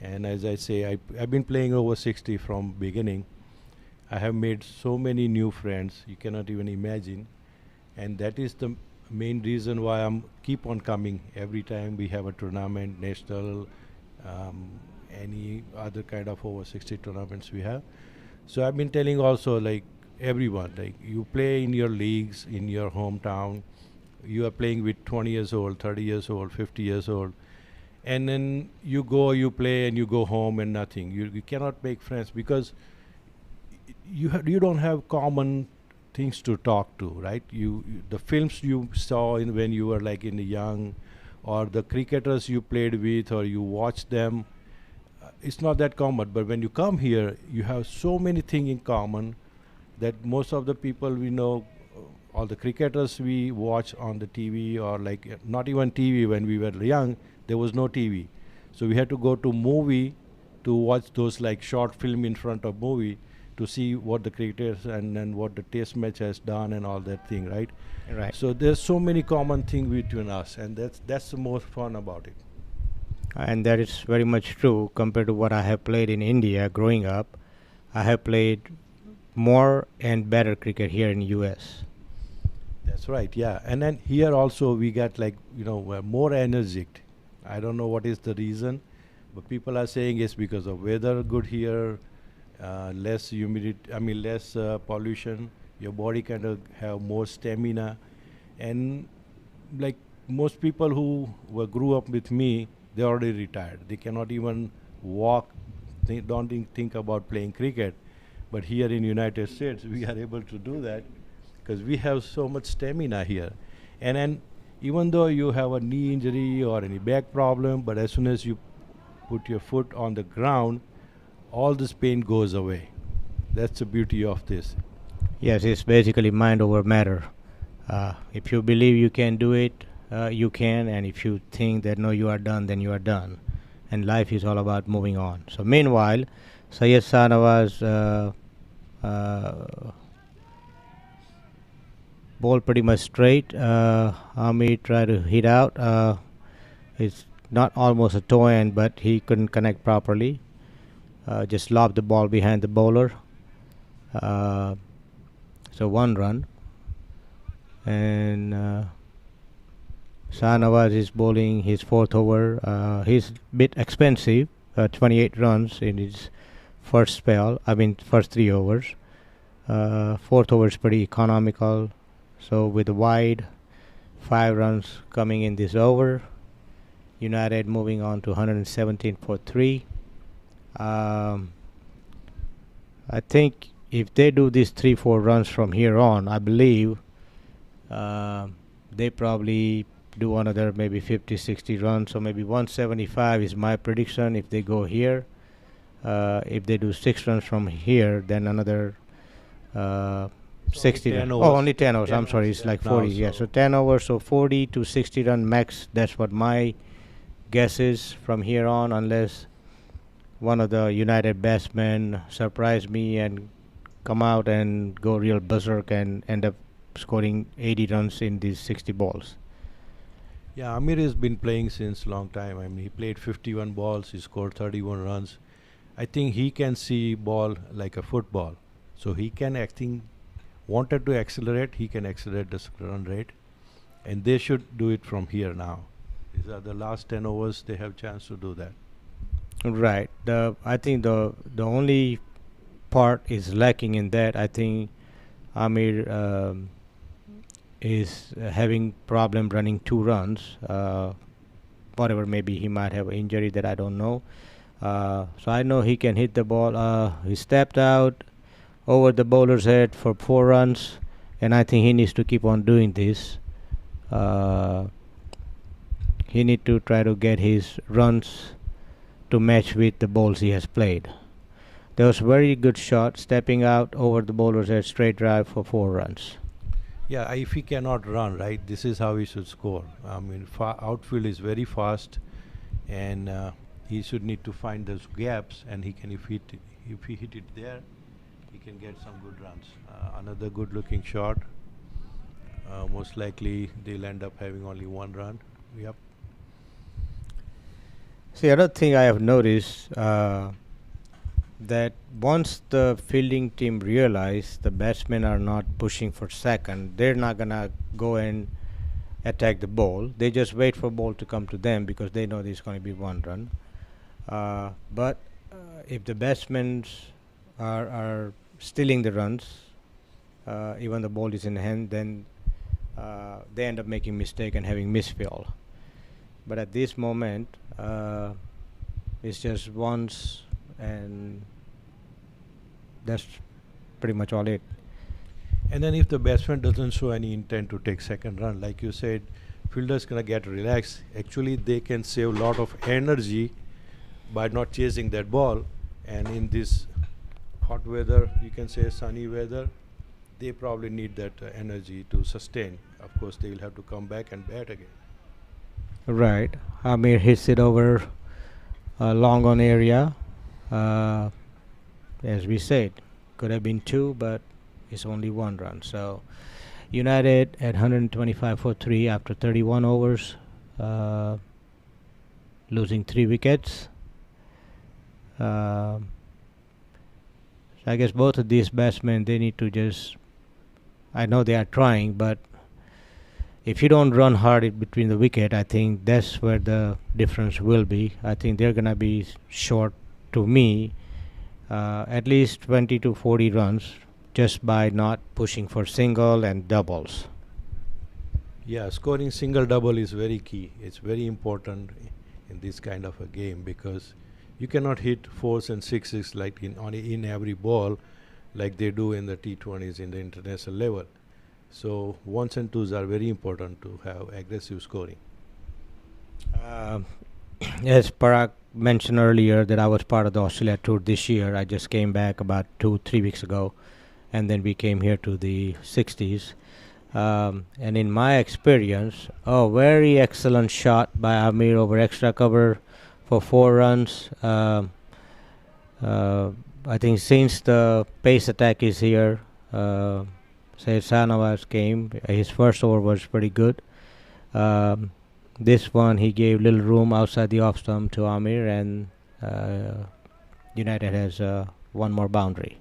And as I say, I've been playing over 60 from beginning. I have made so many new friends you cannot even imagine, and that is the main reason why I'm keep on coming every time we have a tournament, national, any other kind of over 60 tournaments we have. So I've been telling also, like, everyone, like, you play in your leagues in your hometown, you are playing with 20 years old, 30 years old, 50 years old, and then you go, you play, and you go home and nothing. You cannot make friends because you don't have common things to talk to, right? The films you saw in when you were like in the young, or the cricketers you played with or you watched them, it's not that common. But when you come here, you have so many things in common that most of the people we know, all the cricketers we watch on the TV, or like not even TV. When we were young, there was no TV, so we had to go to movie to watch those like short film in front of movie to see what the cricketers and what the test match has done and all that thing, right? Right. So there's so many common things between us, and that's the most fun about it. And that is very much true compared to what I have played in India growing up. I have played more and better cricket here in US. That's right, yeah. And then here also we got like, we're more energetic. I don't know what is the reason, but people are saying it's because of weather good here, less humidity, less pollution. Your body kind of have more stamina. And like most people who grew up with me, they already retired. They cannot even walk. They don't think about playing cricket. But here in United States, we are able to do that because we have so much stamina here. And then even though you have a knee injury or any back problem, but as soon as you put your foot on the ground, all this pain goes away. That's the beauty of this. Yes, it's basically mind over matter. If you believe you can do it, you can, and if you think that no, you are done, then you are done. And life is all about moving on. So meanwhile, Syed Shahnawaz ball pretty much straight. Amir tried to hit out. It's not almost a toe end, but he couldn't connect properly. Just lobbed the ball behind the bowler. So 1 run. And Shahnawaz is bowling his 4th over. He's a bit expensive, 28 runs in his first spell. First 3 overs. 4th over is pretty economical. So with a wide, 5 runs coming in this over. United moving on to 117 for 3. I think if they do these 3-4 runs from here on, I believe they probably do another maybe 50-60 runs. So maybe 175 is my prediction if they go here. If they do 6 runs from here, then another 60 runs. Oh, only 10 overs. I'm sorry, it's like 40. Yeah, so 10 overs, so 40 to 60 run max. That's what my guess is from here on, unless one of the United batsmen surprise me and come out and go real berserk and end up scoring 80 runs in these 60 balls. Yeah, Amir has been playing since long time. He played 51 balls, he scored 31 runs. I think he can see ball like a football. So he can, wanted to accelerate, he can accelerate the run rate. And they should do it from here now. These are the last 10 overs, they have chance to do that. Right. I think the only part is lacking in that. I think Amir is having problem running 2 runs. Whatever, maybe he might have an injury that I don't know. So I know he can hit the ball. He stepped out over the bowler's head for 4 runs, and I think he needs to keep on doing this. He need to try to get his runs to match with the balls he has played. There was very good shot, stepping out over the bowlers at straight drive for 4 runs. Yeah, if he cannot run, right, this is how he should score. I mean, outfield is very fast, and he should need to find those gaps, and he can, if he hit it there, he can get some good runs. Another good-looking shot. Most likely, they'll end up having only 1 run. Yep. See, another thing I have noticed, that once the fielding team realize the batsmen are not pushing for second, they're not gonna go and attack the ball. They just wait for ball to come to them because they know there's going to be 1 run. But if the batsmen are stealing the runs, even the ball is in hand, then they end up making mistake and having misfield. But at this moment, it's just once, and that's pretty much all it. And then if the batsman doesn't show any intent to take second run, like you said, fielders gonna get relaxed. Actually, they can save a lot of energy by not chasing that ball. And in this hot weather, you can say sunny weather, they probably need that energy to sustain. Of course, they will have to come back and bat again. Right. Amir hits it over long on area. As we said, could have been 2, but it's only 1 run. So United at 125 for 3 after 31 overs, losing 3 wickets. So I guess both of these batsmen, they need to just, I know they are trying, but if you don't run hard between the wicket, I think that's where the difference will be. I think they're going to be short, to me, at least 20 to 40 runs just by not pushing for single and doubles. Yeah, scoring single double is very key. It's very important in this kind of a game because you cannot hit 4s and 6s like in every ball like they do in the T20s in the international level. So 1s and 2s are very important to have aggressive scoring. As Parag mentioned earlier that I was part of the Australia tour this year. I just came back about 2-3 weeks ago, and then we came here to the 60s. And in my experience, very excellent shot by Amir over extra cover for 4 runs. I think since the pace attack is here, Sanawaz came. His first over was pretty good. This one he gave little room outside the off stump to Amir, and United has 1 more boundary.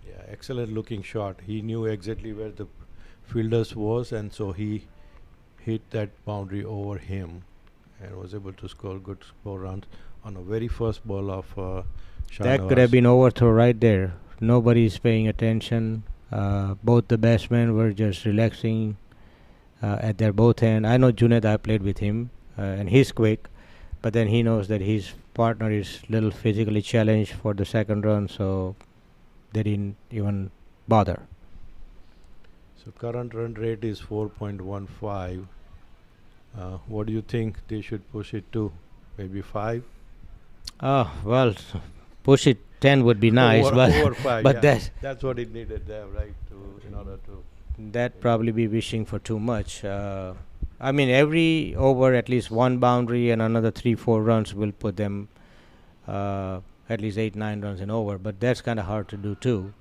Yeah, excellent looking shot. He knew exactly where the fielders was, and so he hit that boundary over him and was able to score good 4 runs on a very first ball of That could have been overthrow right there. Nobody is paying attention. Both the batsmen were just relaxing at their both end. I know Junaid, I played with him, and he's quick, but then he knows that his partner is little physically challenged for the second run, so they didn't even bother. So current run rate is 4.15. What do you think they should push it to? Maybe 5? Well, push it 10 would be nice, over 5, but yeah. That's what it needed there, right? In order to that probably be wishing for too much. I mean, every over at least 1 boundary and another 3-4 runs will put them at least 8-9 runs in over, but that's kind of hard to do too.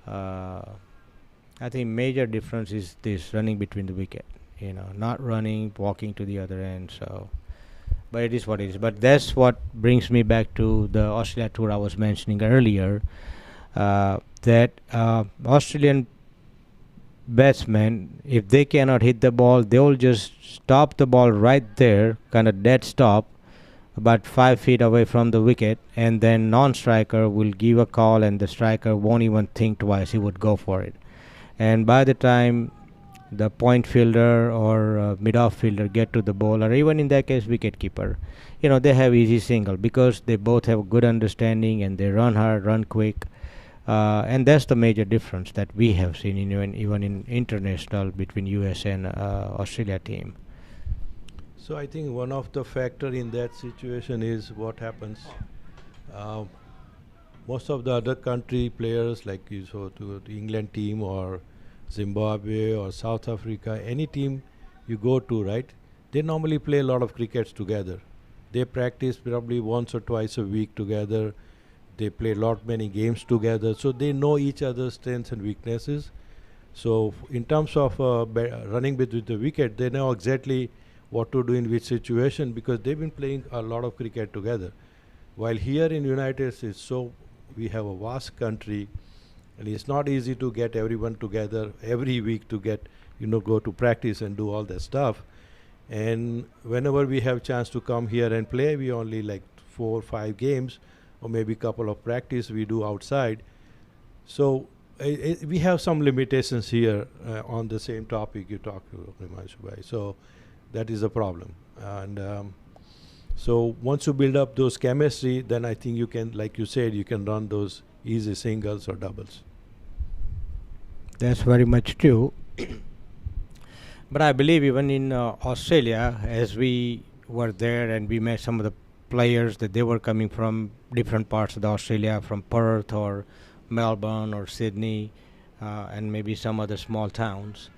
I think major difference is this running between the wicket, not running, walking to the other end. So, but it is what it is. But that's what brings me back to the Australia tour I was mentioning earlier, that Australian batsmen, if they cannot hit the ball, they will just stop the ball right there, kind of dead stop, about 5 feet away from the wicket, and then non-striker will give a call, and the striker won't even think twice. He would go for it. And by the time the point fielder or mid-off fielder get to the ball, or even in that case wicket keeper, they have easy single because they both have good understanding and they run hard, run quick. And that's the major difference that we have seen even in international between US and Australia team. So I think one of the factor in that situation is what happens. Uh, Most of the other country players, like you saw to the England team or Zimbabwe or South Africa, any team you go to, right? They normally play a lot of crickets together. They practice probably once or twice a week together. They play many games together, so they know each other's strengths and weaknesses. So in terms of running with the wicket, they know exactly what to do in which situation because they've been playing a lot of cricket together. While here in United States, so we have a vast country, and it's not easy to get everyone together every week to get go to practice and do all that stuff. And whenever we have chance to come here and play, we only like 4 or 5 games, or maybe couple of practice we do outside. So we have some limitations here on the same topic you talked to Himanshu bhai. So that is a problem. And so once you build up those chemistry, then I think you can, like you said, you can run those easy singles or doubles. That's very much true. But I believe even in Australia, as we were there and we met some of the players that they were coming from different parts of the Australia, from Perth or Melbourne or Sydney, and maybe some other small towns.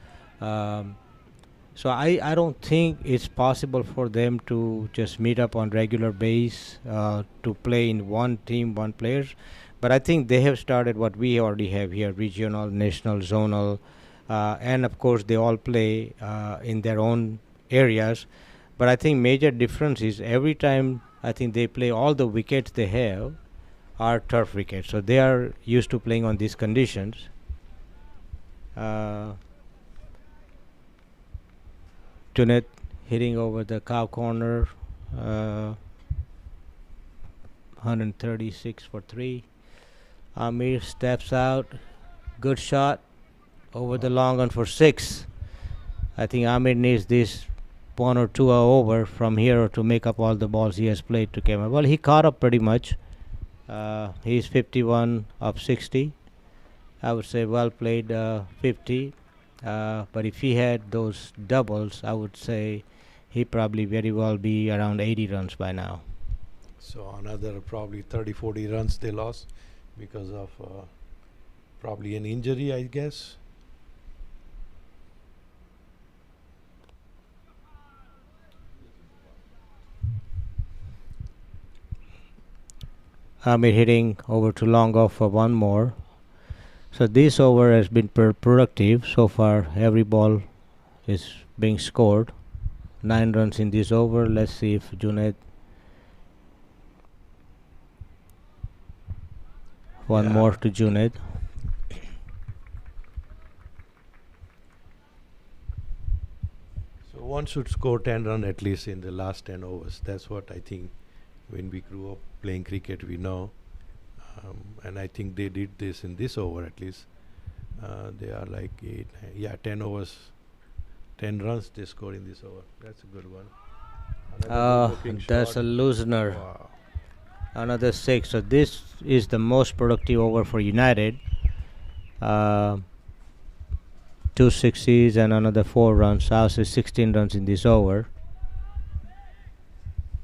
So I don't think it's possible for them to just meet up on regular base to play in one team, one players. But I think they have started what we already have here: regional, national, zonal, and of course they all play in their own areas. But I think major difference is every time I think they play, all the wickets they have are turf wickets, so they are used to playing on these conditions. Junaid hitting over the cow corner, 136 for 3. Amir steps out, good shot over the long one for 6. I think Amir needs this 1 or 2 over from here to make up all the balls he has played to come. Well, he caught up pretty much. He's 51 of 60. I would say well played, 50. But if he had those doubles, I would say he probably very well be around 80 runs by now. So another probably 30-40 runs they lost because of probably an injury, I guess. Amir hitting over to long off for 1 more. So this over has been productive so far. Every ball is being scored. 9 runs in this over. Let's see if Junaid one more to Junaid. So one should score 10 runs at least in the last 10 overs. That's what I think. When we grew up playing cricket, we know. And I think they did this in this over at least. They are like 10 overs, 10 runs they scored in this over. That's a good one. That's a loosener. Wow. Another 6. So this is the most productive over for United. 2 sixes and another 4 runs. I'll say 16 runs in this over.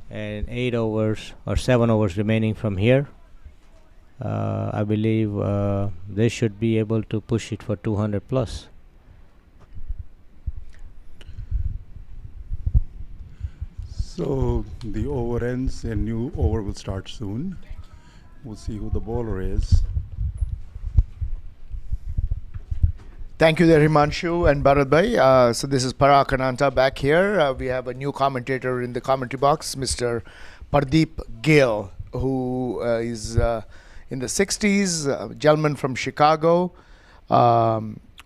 And 8 overs or 7 overs remaining from here. I believe they should be able to push it for 200 plus. So the over ends, a new over will start soon. We'll see who the bowler is. Thank you there, Himanshu and Bharat bhai. So this is Parag Ananta back here. We have a new commentator in the commentary box, Mr. Pardeep Gill, who is in the 60s, gentleman from Chicago,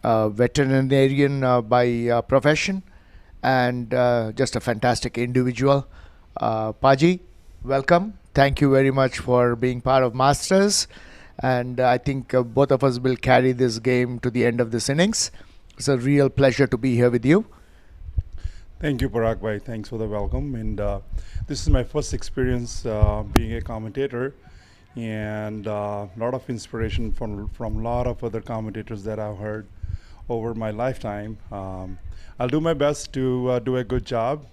veterinarian by profession, and just a fantastic individual. Paji, welcome. Thank you very much for being part of Masters. And I think both of us will carry this game to the end of this innings. It's a real pleasure to be here with you. Thank you, Parag bhai. Thanks for the welcome. And this is my first experience being a commentator, and a lot of inspiration from a lot of other commentators that I've heard over my lifetime. I'll do my best to do a good job.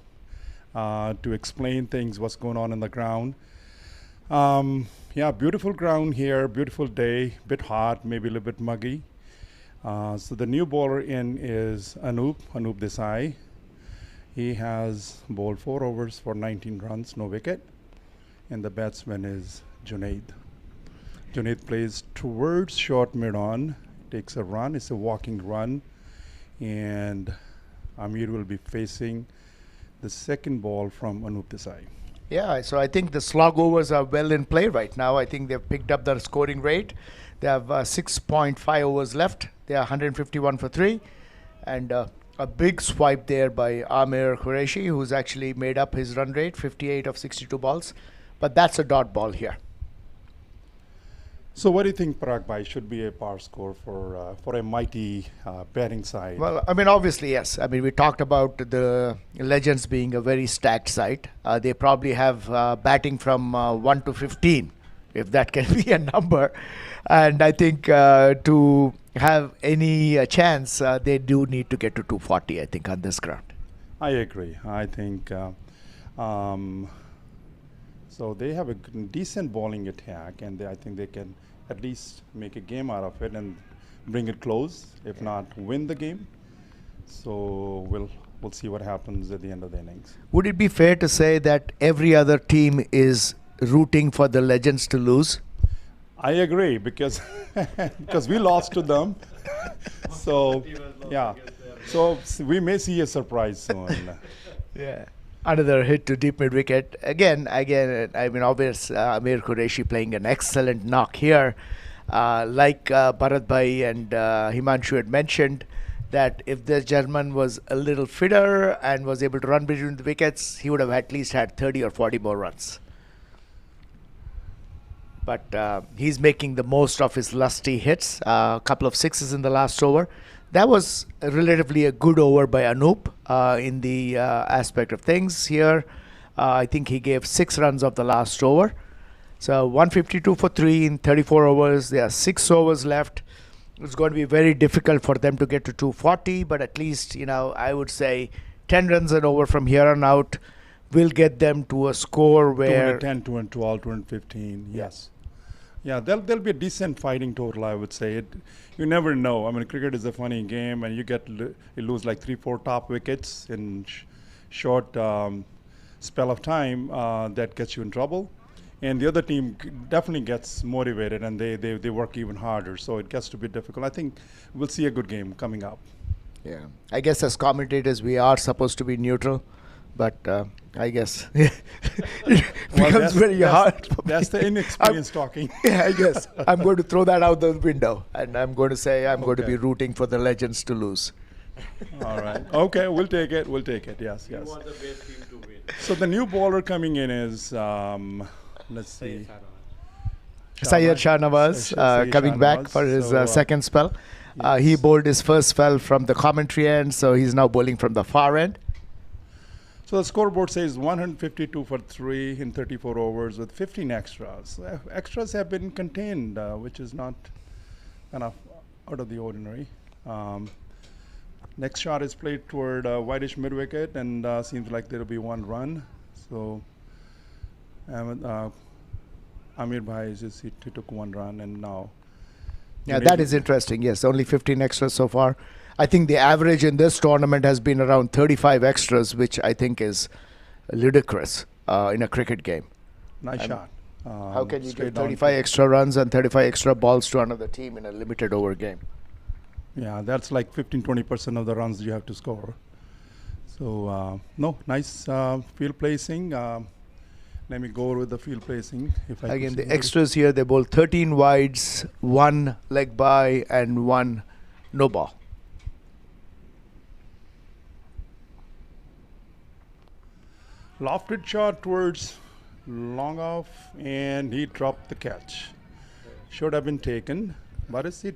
to explain things, what's going on in the ground. Yeah, beautiful ground here, beautiful day, bit hot, maybe a little bit muggy. So the new bowler in is Anup Desai. He has bowled 4 overs for 19 runs, no wicket. And the batsman is Junaid. Junaid plays towards short mid-on, takes a run, it's a walking run. And Amir will be facing the second ball from Anup Desai. Yeah, so I think the slog overs are well in play right now. I think they've picked up their scoring rate. They have 6.5 overs left. They are 151 for 3. And a big swipe there by Amir Qureshi, who's actually made up his run rate, 58 of 62 balls. But that's a dot ball here. So what do you think, Parag Bhai, should be a par score for a mighty batting side? Well, I mean, obviously, yes. I mean, we talked about the Legends being a very stacked side. They probably have batting from 1 to 15, if that can be a number. And I think to have any chance, they do need to get to 240, I think, on this ground. I agree. I think so. They have a decent bowling attack, and I think they can at least make a game out of it and bring it close, if not win the game. So we'll see what happens at the end of the innings. Would it be fair to say that every other team is rooting for the Legends to lose? I agree, because because we lost to them. So yeah, so we may see a surprise soon. Yeah. Another hit to deep mid wicket. Again, I mean, obvious Amir Qureshi playing an excellent knock here. Like Bharat Bhai and Himanshu had mentioned, that if this gentleman was a little fitter and was able to run between the wickets, he would have at least had 30 or 40 more runs. But he's making the most of his lusty hits. A couple of sixes in the last over. That was relatively a good over by Anup in the aspect of things here. I think he gave 6 runs of the last over. So 152 for 3 in 34 overs. There are 6 overs left. It's going to be very difficult for them to get to 240, but at least, you know, I would say 10 runs and over from here on out will get them to a score where 210, 212, 215, yes. Yeah, there'll be a decent fighting total, I would say. You never know. I mean, cricket is a funny game, and you lose like 3-4 top wickets in short spell of time. That gets you in trouble, and the other team definitely gets motivated, and they work even harder. So it gets to be difficult. I think we'll see a good game coming up. Yeah, I guess as commentators we are supposed to be neutral, but I guess it becomes very hard. That's the inexperience talking. Yeah, I guess I'm going to throw that out the window, and I'm going to say I'm going to be rooting for the Legends to lose. All right. Okay, we'll take it. We'll take it. Yes, yes. You want the best team to win. So the new bowler coming in is let's see, Syed Shahnawaz coming back for his second spell. He bowled his first spell from the commentary end, so he's now bowling from the far end. So the scoreboard says 152 for 3 in 34 overs with 15 extras. Extras have been contained, which is not kind of out of the ordinary. Next shot is played toward whitish mid-wicket, and seems like there will be 1 run. So Amir Bhai he took 1 run, and now. Yeah, that is interesting. Yes, only 15 extras so far. I think the average in this tournament has been around 35 extras, which I think is ludicrous in a cricket game. Nice shot. How can you get 35 extra runs and 35 extra balls to another team in a limited over game? Yeah, that's like 15-20% of the runs you have to score. So, no, nice field placing. Let me go with the field placing. Again, the extras here, they bowl 13 wides, 1 leg by, and 1 no ball. Lofted shot towards long off, and he dropped the catch. Should have been taken, but he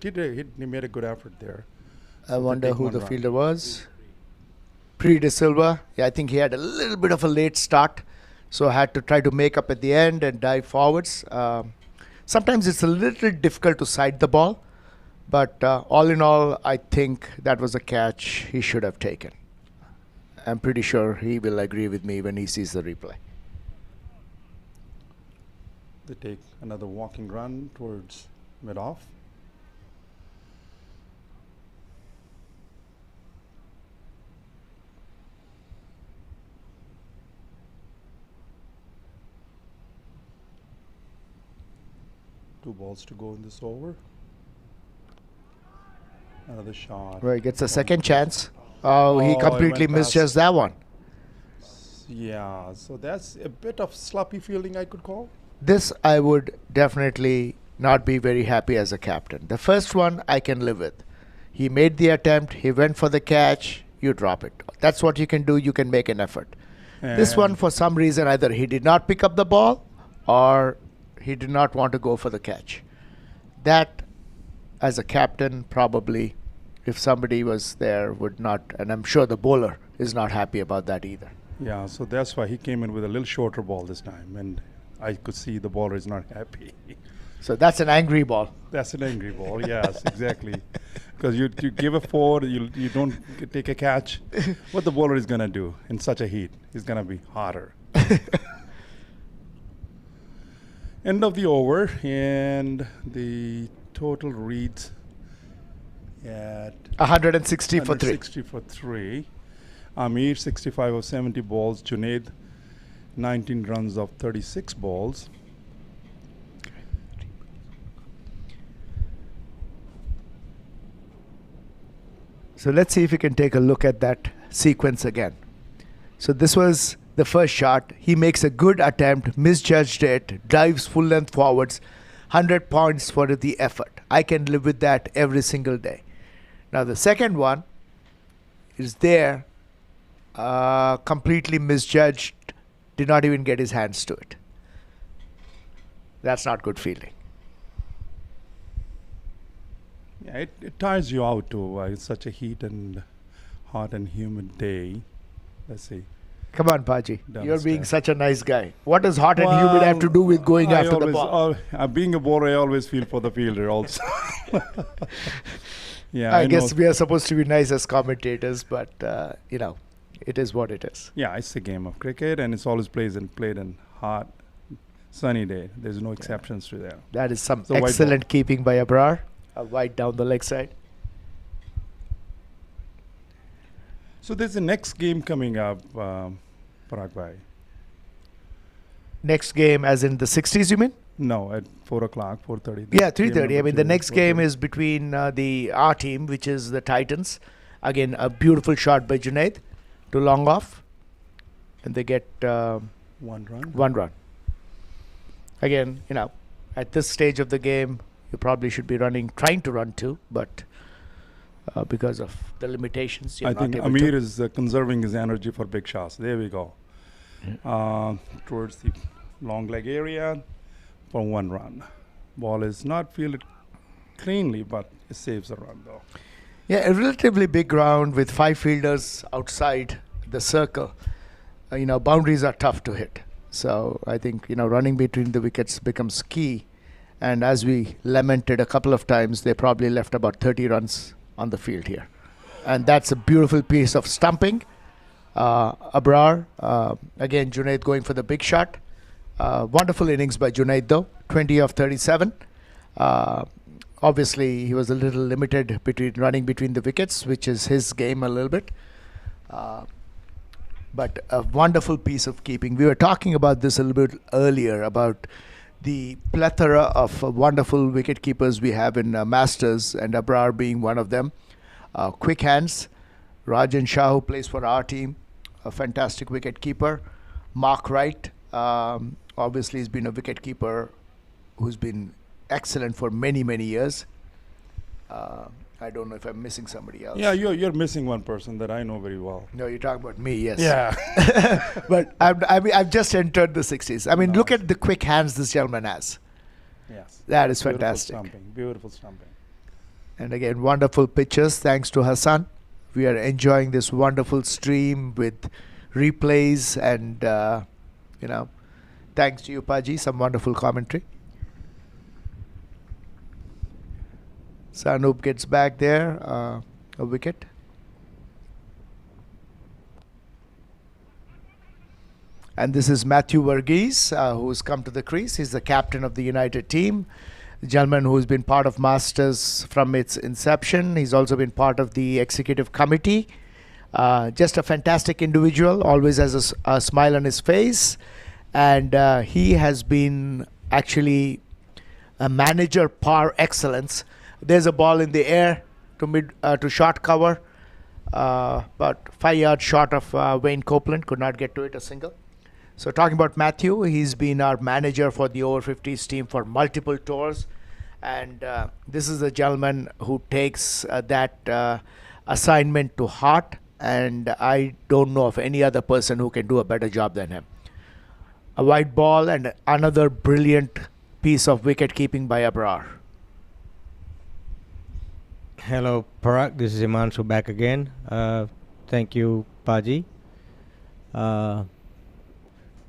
made a good effort there. I wonder who the fielder was. Pre De Silva. Yeah, I think he had a little bit of a late start, so had to try to make up at the end and dive forwards. Sometimes it's a little difficult to side the ball, but all in all, I think that was a catch he should have taken. I'm pretty sure he will agree with me when he sees the replay. They take another walking run towards mid-off. Two balls to go in this over. Another shot. Well, he gets a second chance. Oh, he Oh, completely went missed past. just that one. Yeah, so that's a bit of sloppy fielding, I could call. This I would definitely not be very happy as a captain. The first one I can live with. He made the attempt, he went for the catch, you drop it. That's what you can do, you can make an effort. This one, for some reason, either he did not pick up the ball or he did not want to go for the catch. That, as a captain, probably, if somebody was there, would not, and I'm sure the bowler is not happy about that either. Yeah, so that's why he came in with a little shorter ball this time, and I could see the bowler is not happy. So that's an angry ball. That's an angry ball, yes, exactly. Because you give a four, you don't take a catch. What the bowler is going to do in such a heat? He's going to be hotter. End of the over, and the total reads at 160 for 3. 160 for 3. Amir, 65 of 70 balls. Junaid, 19 runs of 36 balls. So let's see if we can take a look at that sequence again. So this was the first shot. He makes a good attempt, misjudged it, dives full length forwards. 100 points for the effort. I can live with that every single day. Now the second one is there, completely misjudged, did not even get his hands to it. That's not good feeling. Yeah, it tires you out too. It's such a hot and humid day. Let's see. Come on, Paji. Down You're the being stairs. such a nice guy. What does hot and humid have to do with going I after the always, ball? being a bowler, I always feel for the fielder also. Yeah, I guess know. we are supposed to be nice as commentators, but it is what it is. Yeah, it's a game of cricket, and it's always played in hot, sunny day. There's no exceptions to that. That is some So white excellent keeping by Abrar. A wide down the leg side. So there's the next game coming up, Parag Bhai. Next game, as in the 60s, you mean? No, at 4 o'clock, 4:30. Yeah, 3:30. I mean, the next game is between our team, which is the Titans. Again, a beautiful shot by Junaid to long off, and they get 1 run. 1 run. Again, at this stage of the game, you probably should be trying to run 2, but because of the limitations, you're I not think able Amir to. is conserving his energy for big shots. There we go. Towards the long leg area for 1 run. Ball is not fielded cleanly, but it saves a run though. Yeah, a relatively big ground with 5 fielders outside the circle. Boundaries are tough to hit. So I think, running between the wickets becomes key. And as we lamented a couple of times, they probably left about 30 runs on the field here. And that's a beautiful piece of stumping. Abrar, again, Junaid going for the big shot. Wonderful innings by Junaid though, 20 of 37. Obviously, he was a little limited running between the wickets, which is his game a little bit. But a wonderful piece of keeping. We were talking about this a little bit earlier, about the plethora of wonderful wicket keepers we have in Masters, and Abrar being one of them. Quick hands. Rajan Shah, who plays for our team, a fantastic wicket keeper. Mark Wright, obviously, has been a wicket keeper who's been excellent for many, many years. I don't know if I'm missing somebody else. Yeah, you're missing one person that I know very well. No, you're talking about me, yes. Yeah. But I've just entered the 60s. I mean, look at the quick hands this gentleman has. Yes. That is Beautiful fantastic. stumping. Beautiful stumping. And again, wonderful pictures thanks to Hassan. We are enjoying this wonderful stream with replays and, thanks to you, Paji, some wonderful commentary. Sanup gets back there, a wicket. And this is Matthew Verghese, who's come to the crease. He's the captain of the United team, the gentleman who's been part of Masters from its inception. He's also been part of the executive committee. Just a fantastic individual, always has a smile on his face. And he has been actually a manager par excellence. There's a ball in the air to short cover, but 5 yards short of Wayne Copeland, could not get to it a single. So talking about Matthew, he's been our manager for the over 50s team for multiple tours, and this is a gentleman who takes that assignment to heart, and I don't know of any other person who can do a better job than him. A white ball and another brilliant piece of wicket keeping by Abrar. Hello, Parag. This is Himanshu back again. Thank you, Paji.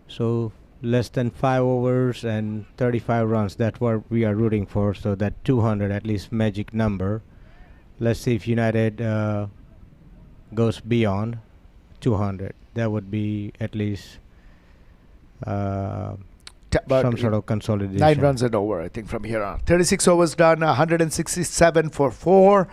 So less than 5 overs and 35 runs. That's what we are rooting for. So that 200 at least magic number. Let's see if United goes beyond 200. That would be at least some sort of consolidation. 9 runs and over, I think, from here on. 36 overs done, 167 for 4.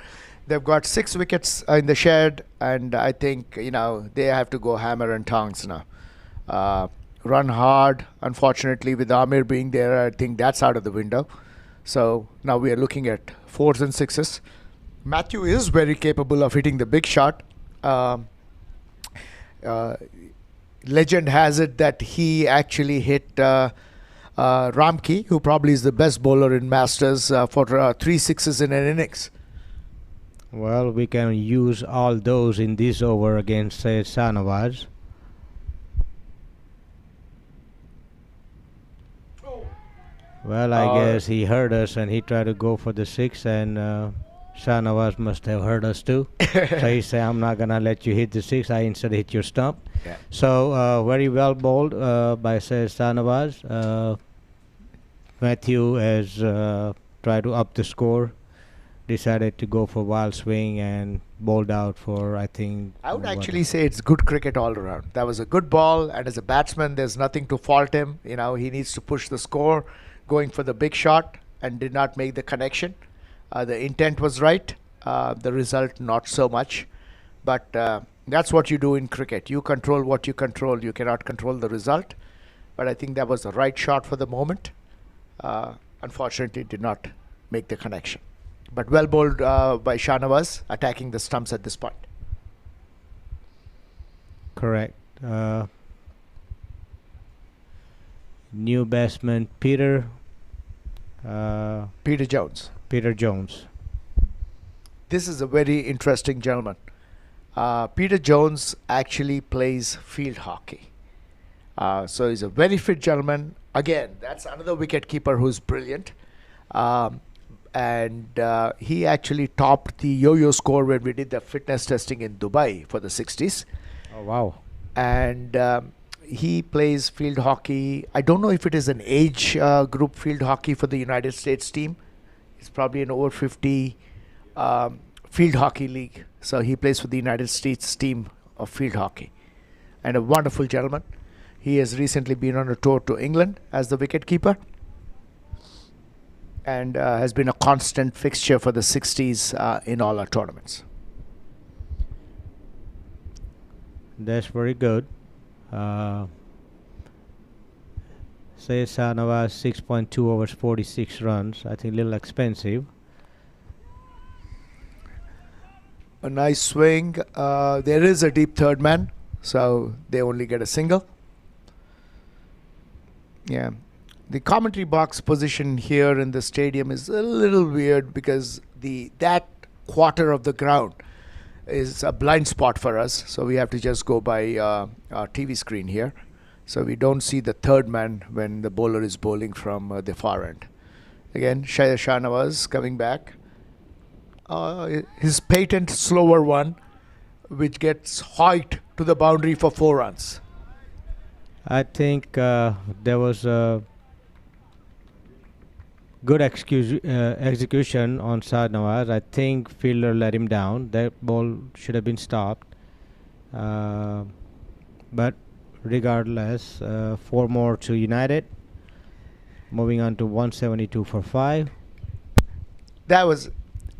They've got 6 wickets in the shed, and I think, they have to go hammer and tongs now. Run hard. Unfortunately, with Amir being there, I think that's out of the window. So now we are looking at 4s and 6s. Matthew is very capable of hitting the big shot. Legend has it that he actually hit Ramki, who probably is the best bowler in Masters, for 3 sixes in an innings. Well, we can use all those in this over against Syed Shahnawaz. Well, I guess he heard us and he tried to go for the 6, and Shahnawaz must have heard us too. So he said, I'm not going to let you hit the 6. I instead hit your stump. Yeah. So very well bowled by Syed Shahnawaz. Matthew has tried to up the score, decided to go for wild swing and bowled out for, I think... I would actually say it's good cricket all around. That was a good ball, and as a batsman, there's nothing to fault him. He needs to push the score, going for the big shot, and did not make the connection. The intent was right, the result not so much. But that's what you do in cricket. You control what you control. You cannot control the result. But I think that was the right shot for the moment. Unfortunately, it did not make the connection. But well bowled by Shahnawaz, attacking the stumps at this point. Correct. New batsman Peter Jones. Peter Jones. This is a very interesting gentleman. Peter Jones actually plays field hockey. So he's a very fit gentleman. Again, that's another wicket keeper who's brilliant. And he actually topped the yo-yo score when we did the fitness testing in Dubai for the 60s. Oh, wow. And he plays field hockey. I don't know if it is an age group field hockey for the United States team. It's probably an over 50 field hockey league. So he plays for the United States team of field hockey. And a wonderful gentleman. He has recently been on a tour to England as the wicketkeeper, and has been a constant fixture for the 60s in all our tournaments. That's very good. Syed Shahnawaz 6.2 overs, 46 runs. I think a little expensive. A nice swing. There is a deep third man, so they only get a single. Yeah. The commentary box position here in the stadium is a little weird because that quarter of the ground is a blind spot for us. So we have to just go by our TV screen here. So we don't see the third man when the bowler is bowling from the far end. Again, Syed Shahnawaz coming back. His patent slower one, which gets hiked to the boundary for 4 runs. I think there was a good execution on Shahnawaz. I think fielder let him down. That ball should have been stopped. But regardless. 4 more to United. Moving on to 172 for 5. That's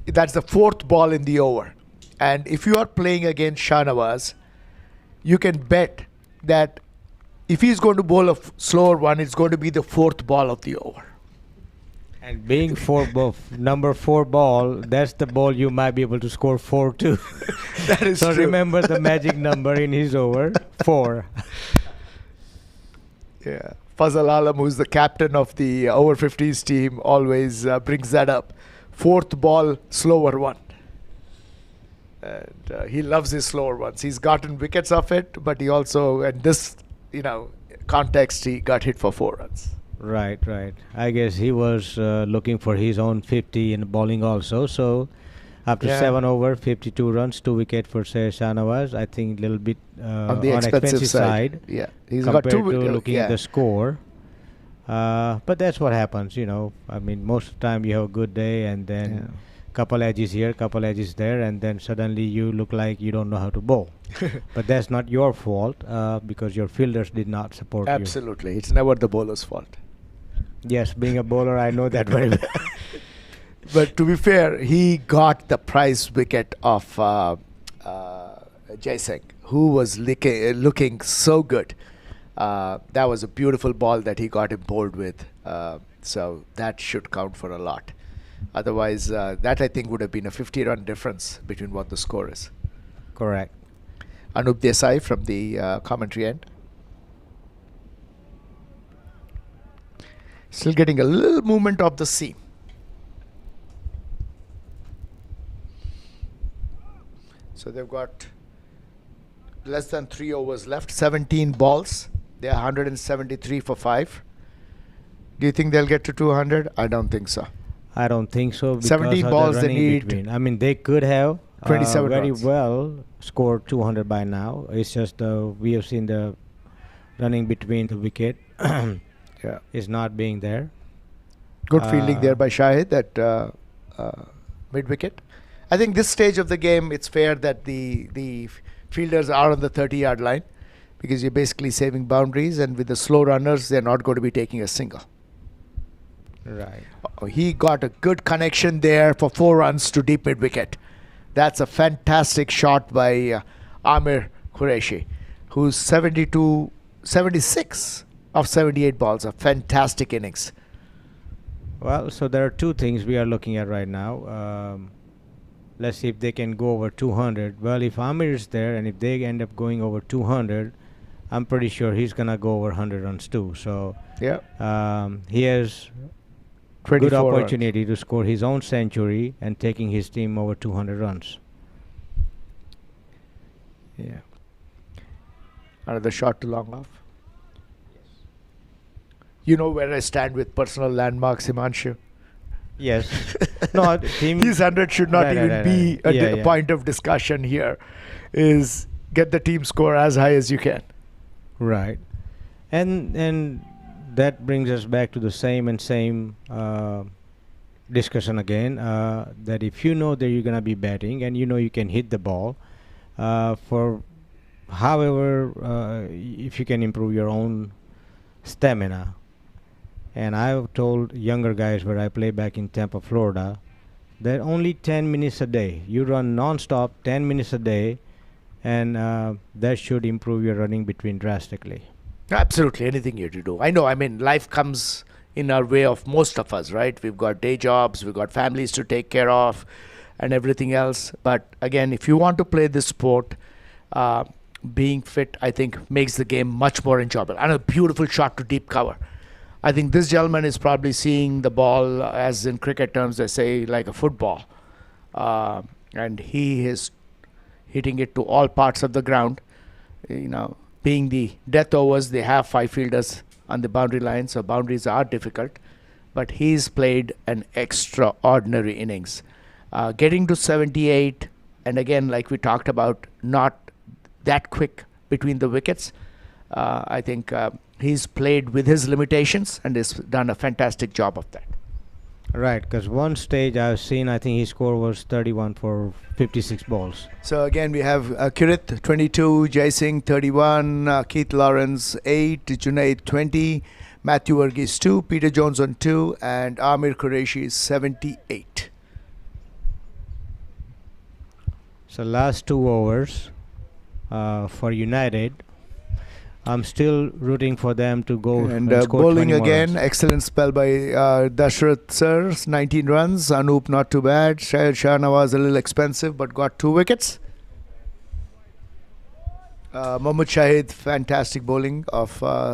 the 4th ball in the over. And if you are playing against Shahnawaz, you can bet that if he's going to bowl a slower one, it's going to be the 4th ball of the over. And being number 4 ball, that's the ball you might be able to score 4 too. That is so true. remember the magic number in his over, 4. Yeah. Fazal Alam, who's the captain of the over 50s team, always brings that up. 4th ball, slower one. And he loves his slower ones. He's gotten wickets off it, but he also, in this, context, he got hit for 4 runs. Right. I guess he was looking for his own 50 in bowling also. So after 7 over, 52 runs, 2 wicket for Shahnawaz. I think a little bit on the expensive side. Yeah, he's got compared 2 to looking at the score. But that's what happens, I mean, most of the time you have a good day and then couple edges here, couple edges there, and then suddenly you look like you don't know how to bowl. But that's not your fault because your fielders did not support you. Absolutely. It's never the bowler's fault. Yes, being a bowler, I know that very well. But to be fair, he got the prize wicket of Jai Singh, who was looking so good. That was a beautiful ball that he got him bowled with. So that should count for a lot. Otherwise, that I think would have been a 50-run difference between what the score is. Correct. Anup Desai from the commentary end. Still getting a little movement of the seam. So they've got less than 3 overs left, 17 balls. They are 173 for 5. Do you think they'll get to 200? I don't think so. I don't think so. Because 17 of balls the they running need. between. I mean, they could have 27 very runs. well scored 200 by now. It's just we have seen the running between the wicket is not being there. Good fielding there by Shahid at mid-wicket. I think this stage of the game, it's fair that the fielders are on the 30-yard line because you're basically saving boundaries, and with the slow runners, they're not going to be taking a single. Right. He got a good connection there for 4 runs to deep mid-wicket. That's a fantastic shot by Amir Qureshi, who's 76 of 78 balls. A fantastic innings. Well, so there are 2 things we are looking at right now. Let's see if they can go over 200. Well, if Amir is there and if they end up going over 200, I'm pretty sure he's going to go over 100 runs too. So he has good opportunity to score his own century and taking his team over 200 runs. Yeah. Another shot to long off. You know where I stand with personal landmarks, Himanshu. Yes. No, team his 100 should not be a point of discussion here. Is get the team score as high as you can. Right. And that brings us back to the same discussion again, that if you know that you're going to be batting and you know you can hit the ball, for however, if you can improve your own stamina. And I've told younger guys where I play back in Tampa, Florida, that only 10 minutes a day. You run non-stop 10 minutes a day, and that should improve your running between drastically. Absolutely, anything you do. I know, I mean, life comes in our way of most of us, right? We've got day jobs, we've got families to take care of, and everything else. But again, if you want to play this sport, being fit, I think, makes the game much more enjoyable. And a beautiful shot to deep cover. I think this gentleman is probably seeing the ball, as in cricket terms, they say, like a football. And he is hitting it to all parts of the ground. Being the death overs, they have 5 fielders on the boundary line, so boundaries are difficult. But he's played an extraordinary innings. Getting to 78, and again, like we talked about, not that quick between the wickets. I think he's played with his limitations and has done a fantastic job of that. Right, because one stage I've seen, I think his score was 31 for 56 balls. So again, we have Kirit 22, Jai Singh 31, Keith Lawrence 8, Junaid 20, Matthew Varghese 2, Peter Jones on 2, and Amir Qureshi 78. So last 2 overs for United. I'm still rooting for them to go And score bowling 20 more again, runs. excellent spell by Dashrath Sir, 19 runs. Anup not too bad. Shahid Shahnawaz a little expensive but got 2 wickets. Mohammad Shahid, fantastic bowling of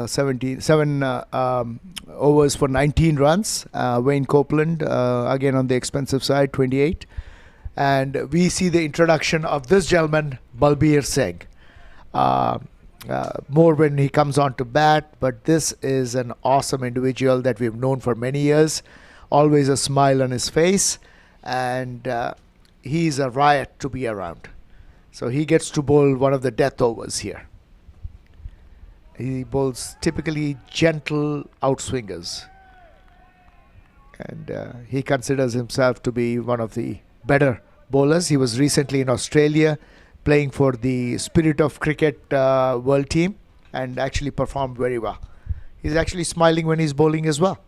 77 overs for 19 runs. Wayne Copeland, again on the expensive side, 28. And we see the introduction of this gentleman, Balbir Singh. More when he comes on to bat, but this is an awesome individual that we've known for many years. Always a smile on his face, and he's a riot to be around. So he gets to bowl one of the death overs here. He bowls typically gentle outswingers, and he considers himself to be one of the better bowlers. He was recently in Australia playing for the Spirit of Cricket World Team and actually performed very well. He's actually smiling when he's bowling as well.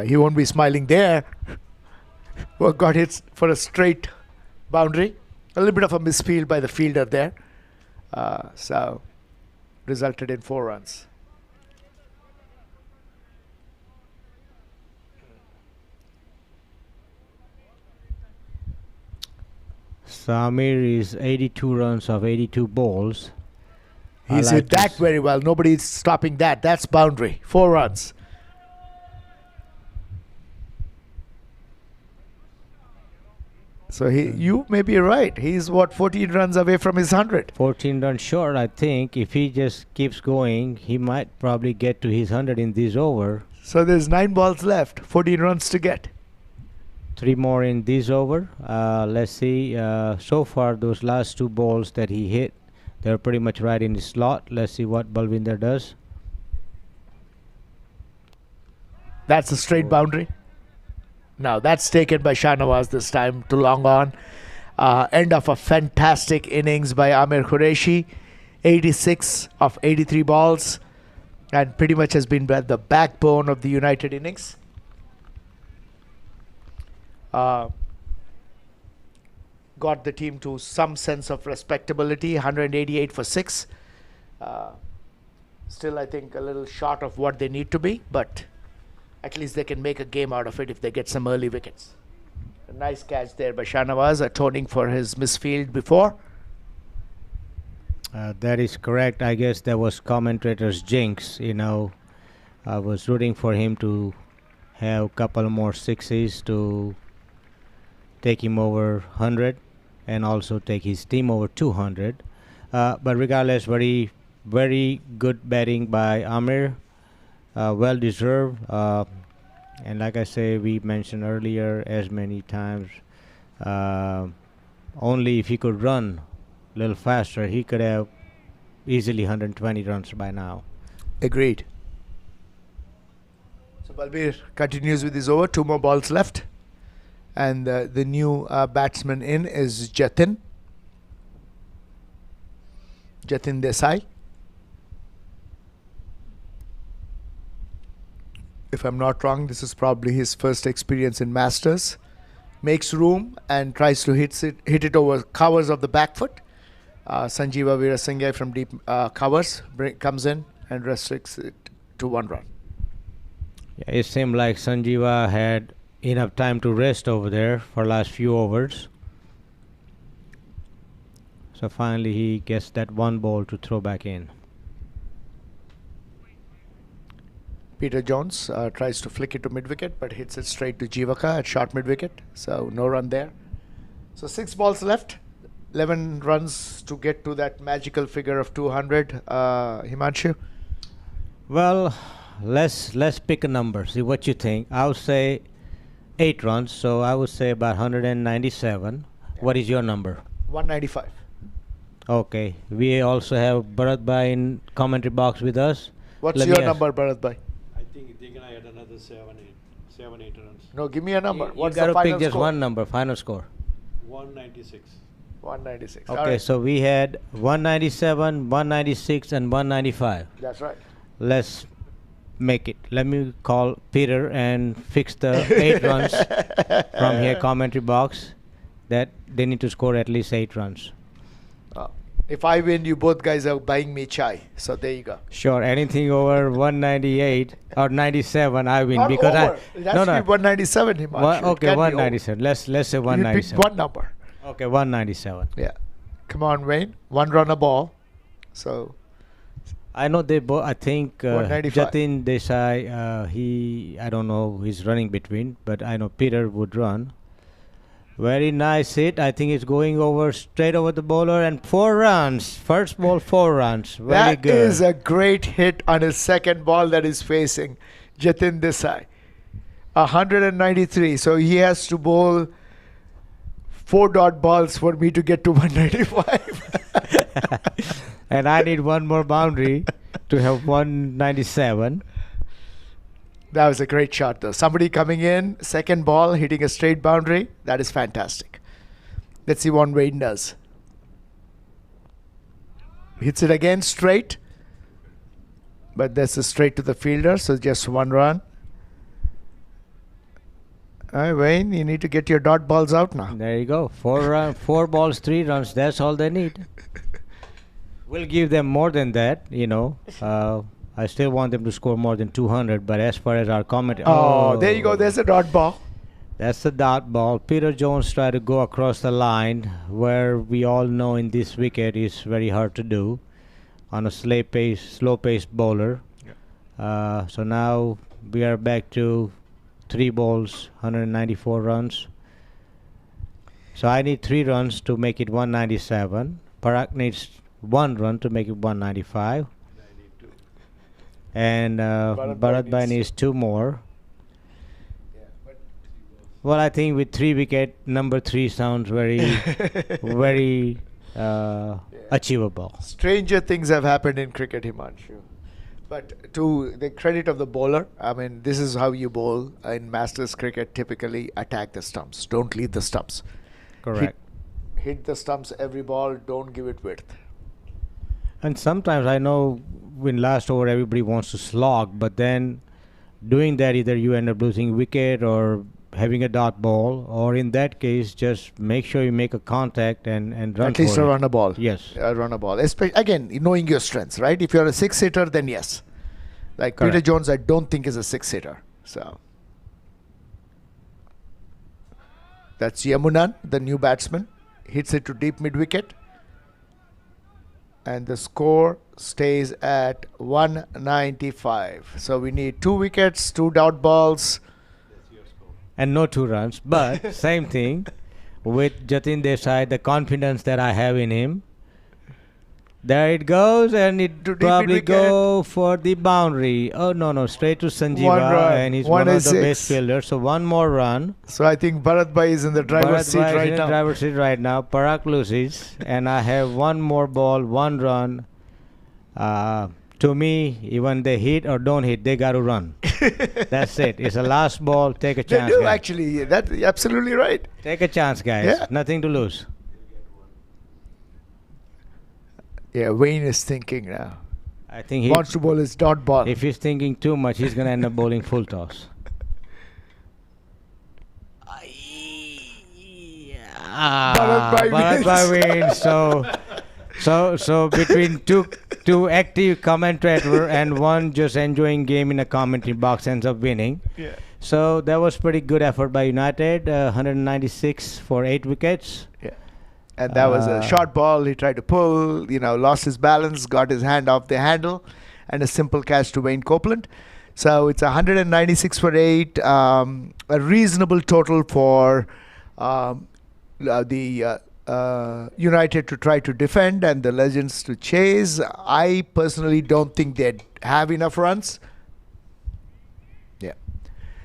He won't be smiling there. Well, got hit for a straight boundary. A little bit of a misfield by the fielder there. So resulted in 4 runs. Samir is 82 runs of 82 balls. He's hit that very well. Nobody's stopping that. That's boundary. 4 runs. So you may be right. He's 14 runs away from his 100. 14 runs short, I think. If he just keeps going, he might probably get to his 100 in this over. So there's 9 balls left. 14 runs to get. 3 more in this over. Let's see. So far, those last 2 balls that he hit, they're pretty much right in the slot. Let's see what Balwinder does. That's a straight boundary. Now that's taken by Shahnawaz this time to long on. End of a fantastic innings by Amir Qureshi. 86 of 83 balls. And pretty much has been the backbone of the United innings. Got the team to some sense of respectability. 188 for 6. Still, I think, a little short of what they need to be, but at least they can make a game out of it if they get some early wickets. A nice catch there by Shahnawaz, atoning for his misfield before. That is correct. I guess that was commentator's jinx. You know, I was rooting for him to have a couple more sixes to take him over 100 and also take his team over 200. But regardless, very, very good batting by Amir. Well deserved. And like I say, we mentioned earlier as many times, only if he could run a little faster, he could have easily 120 runs by now. Agreed. So Balbir continues with his over. 2 more balls left. And the new batsman in is Jatin Desai. If I'm not wrong, this is probably his first experience in Masters. Makes room and tries to hit it over covers of the back foot. Sanjeeva Veerasinghai from deep covers comes in and restricts it to 1 run. Yeah, it seemed like Sanjeeva had enough time to rest over there for last few overs. So finally he gets that 1 ball to throw back in. Peter Jones tries to flick it to mid-wicket but hits it straight to Jivaka at short mid-wicket. So no run there. So 6 balls left. 11 runs to get to that magical figure of 200. Himanshu? Well, let's pick a number. See what you think. I would say 8 runs. So I would say about 197. What is your number? 195. Okay. We also have Bharat Bhai in commentary box with us. What's Let your me ask- number, Bharat Bhai? I think they're gonna add another 7, 8 runs. No, give me a number. You What's got the to final pick just score? one number, final score. 196. 196. Okay, All right. so we had 197, 196, and 195. That's right. Let's make it. Let me call Peter and fix the 8 runs from here commentary box. That they need to score at least 8 runs. If I win, you both guys are buying me chai. So there you go. Sure, anything over 198 or 97, I win Not because over. It has to be 197, Himanshu. One, It okay, can't be over. 197. Let's say You pick 197. one number. Okay, 197. Yeah. Come on, Wayne. One run a ball. So I know they both. I think 195. Jatin Desai. I don't know. He's running between, but I know Peter would run. Very nice hit. I think it's going over straight over the bowler and 4 runs. First ball, 4 runs. Very that good. is a great hit on his second ball that is facing Jatin Desai. 193. So he has to bowl 4 dot balls for me to get to 195. And I need one more boundary to have 197. That was a great shot, though. Somebody coming in, second ball, hitting a straight boundary. That is fantastic. Let's see what Wayne does. Hits it again straight. But that's a straight to the fielder, so just 1 run. All right, Wayne, you need to get your dot balls out now. There you go. 4 balls, 3 runs. That's all they need. We'll give them more than that, I still want them to score more than 200, but as far as our comment... Oh, there you go. There's a dot ball. That's the dot ball. Peter Jones tried to go across the line, where we all know in this wicket is very hard to do on a slow-paced bowler. So now we are back to 3 balls, 194 runs. So I need 3 runs to make it 197. Parag needs 1 run to make it 195. And Bharat Bhai needs 2 more. Well, I think with 3 wicket, number 3 sounds very, very achievable. Stranger things have happened in cricket, Himanshu. But to the credit of the bowler, I mean, this is how you bowl in Masters cricket. Typically, attack the stumps. Don't leave the stumps. Correct. Hit the stumps every ball. Don't give it width. And sometimes I know in last over everybody wants to slog, but then doing that either you end up losing wicket or having a dot ball, or in that case just make sure you make a contact and run At least for a it. run a ball. Yes. Run a ball. Again, knowing your strengths, right? If you're a 6-hitter, then yes. Like Peter Correct. Jones, I don't think is a 6-hitter. So that's Yamunan, the new batsman. Hits it to deep mid-wicket. And the score stays at 195. So we need 2 wickets, 2 dot balls. And no 2 runs, but same thing with Jatin Desai, the confidence that I have in him. There it goes, and it To deep probably mid-wicket. go for the boundary. Oh no, straight to One Sanjeeva, run, and he's one of the 106. best fielders. So 1 more run. So I think Bharat Bhai is in the driver's Bharat seat Bhai is right in the now. driver's seat right now. Parag loses, and I have 1 more ball, 1 run. To me, even they hit or don't hit, they got to run. That's it. It's a last ball. Take a They chance, do guys. actually. That's absolutely right. Take a chance, guys. Yeah. Nothing to lose. Yeah, Wayne is thinking now. I think he, Wants to bowl his dot ball. if he's thinking too much, he's gonna end up bowling full toss. Bharat Bhai wins. So between two active commentator and one just enjoying game in a commentary box ends up winning. Yeah. So that was pretty good effort by United. 196 for 8 wickets. Yeah. And that was a short ball. He tried to pull, lost his balance, got his hand off the handle, and a simple catch to Wayne Copeland. So it's 196 for 8, a reasonable total for the United to try to defend and the Legends to chase. I personally don't think they'd have enough runs. Yeah.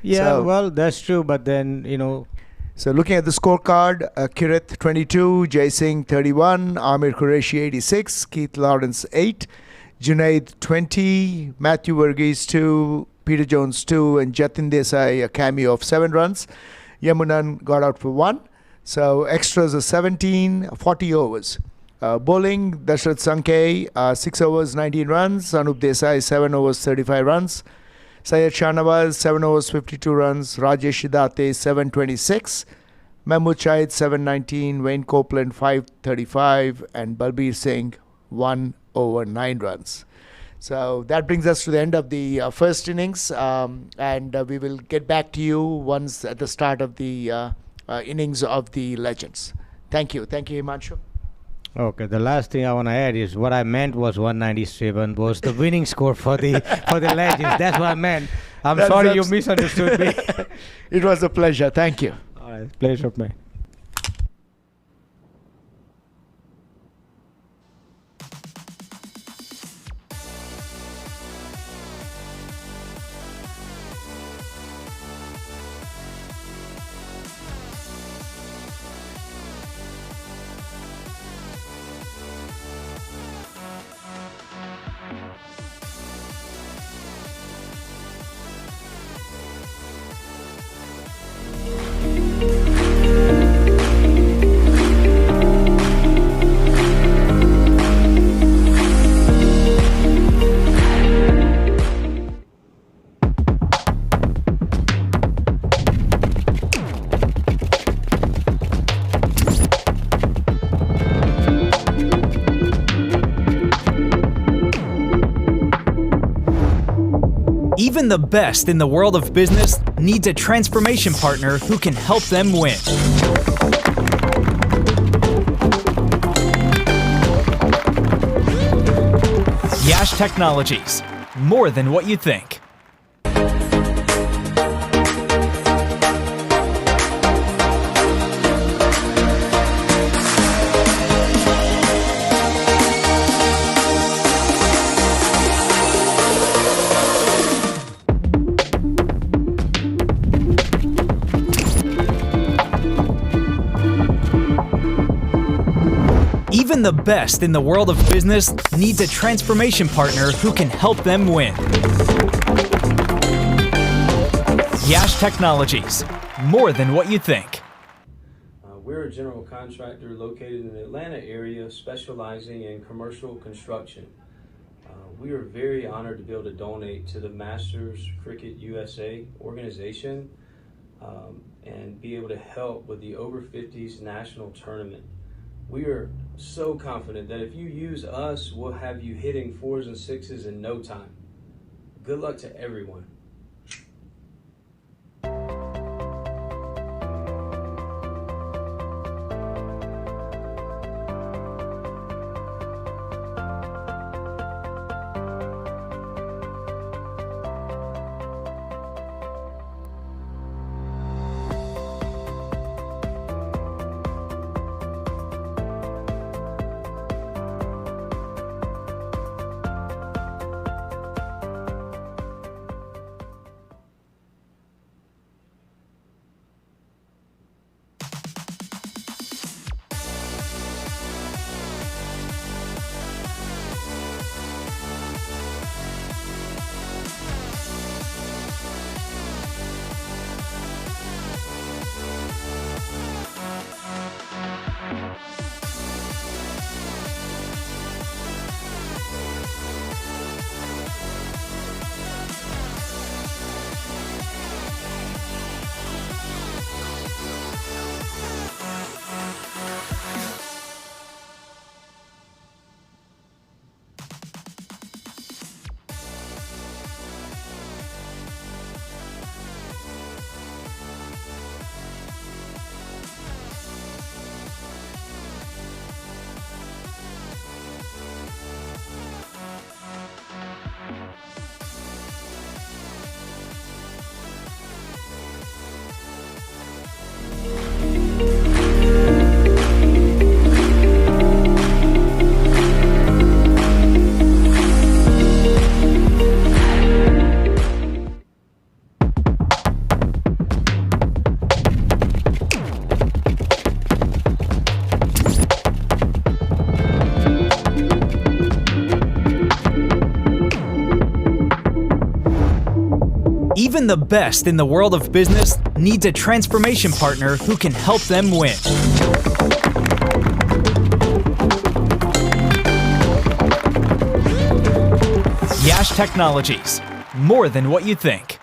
Yeah, So- well, that's true. But then, So looking at the scorecard, Kirith 22, Jay Singh 31, Amir Qureshi 86, Keith Lawrence 8, Junaid 20, Matthew Verghese 2, Peter Jones 2, and Jatin Desai a cameo of 7 runs. Yamunan got out for 1. So extras are 17, 40 overs. Bowling, Dashrath Sankey, 6 overs, 19 runs. Anup Desai, 7 overs, 35 runs. Syed Shahnawaz, 7 overs, 52 runs. Rajesh Shidate, 726. Mahmood Shahid, 719. Wayne Copeland, 535. And Balbir Singh, 1 over 9 runs. So that brings us to the end of the first innings. And we will get back to you once at the start of the innings of the legends. Thank you. Thank you, Himanshu. Okay, the last thing I want to add is what I meant was 197 was the winning score for the legends. That's what I meant. I'm sorry you misunderstood me. It was a pleasure. Thank you. All right, pleasure, man. Even the best in the world of business needs a transformation partner who can help them win. Yash Technologies, more than what you think. Even the best in the world of business needs a transformation partner who can help them win. Yash Technologies, more than what you think. We're a general contractor located in the Atlanta area specializing in commercial construction. We are very honored to be able to donate to the Masters Cricket USA organization and be able to help with the Over 50s national tournament. We are so confident that if you use us, we'll have you hitting 4s and 6s in no time. Good luck to everyone. Even the best in the world of business needs a transformation partner who can help them win. Yash Technologies, more than what you think.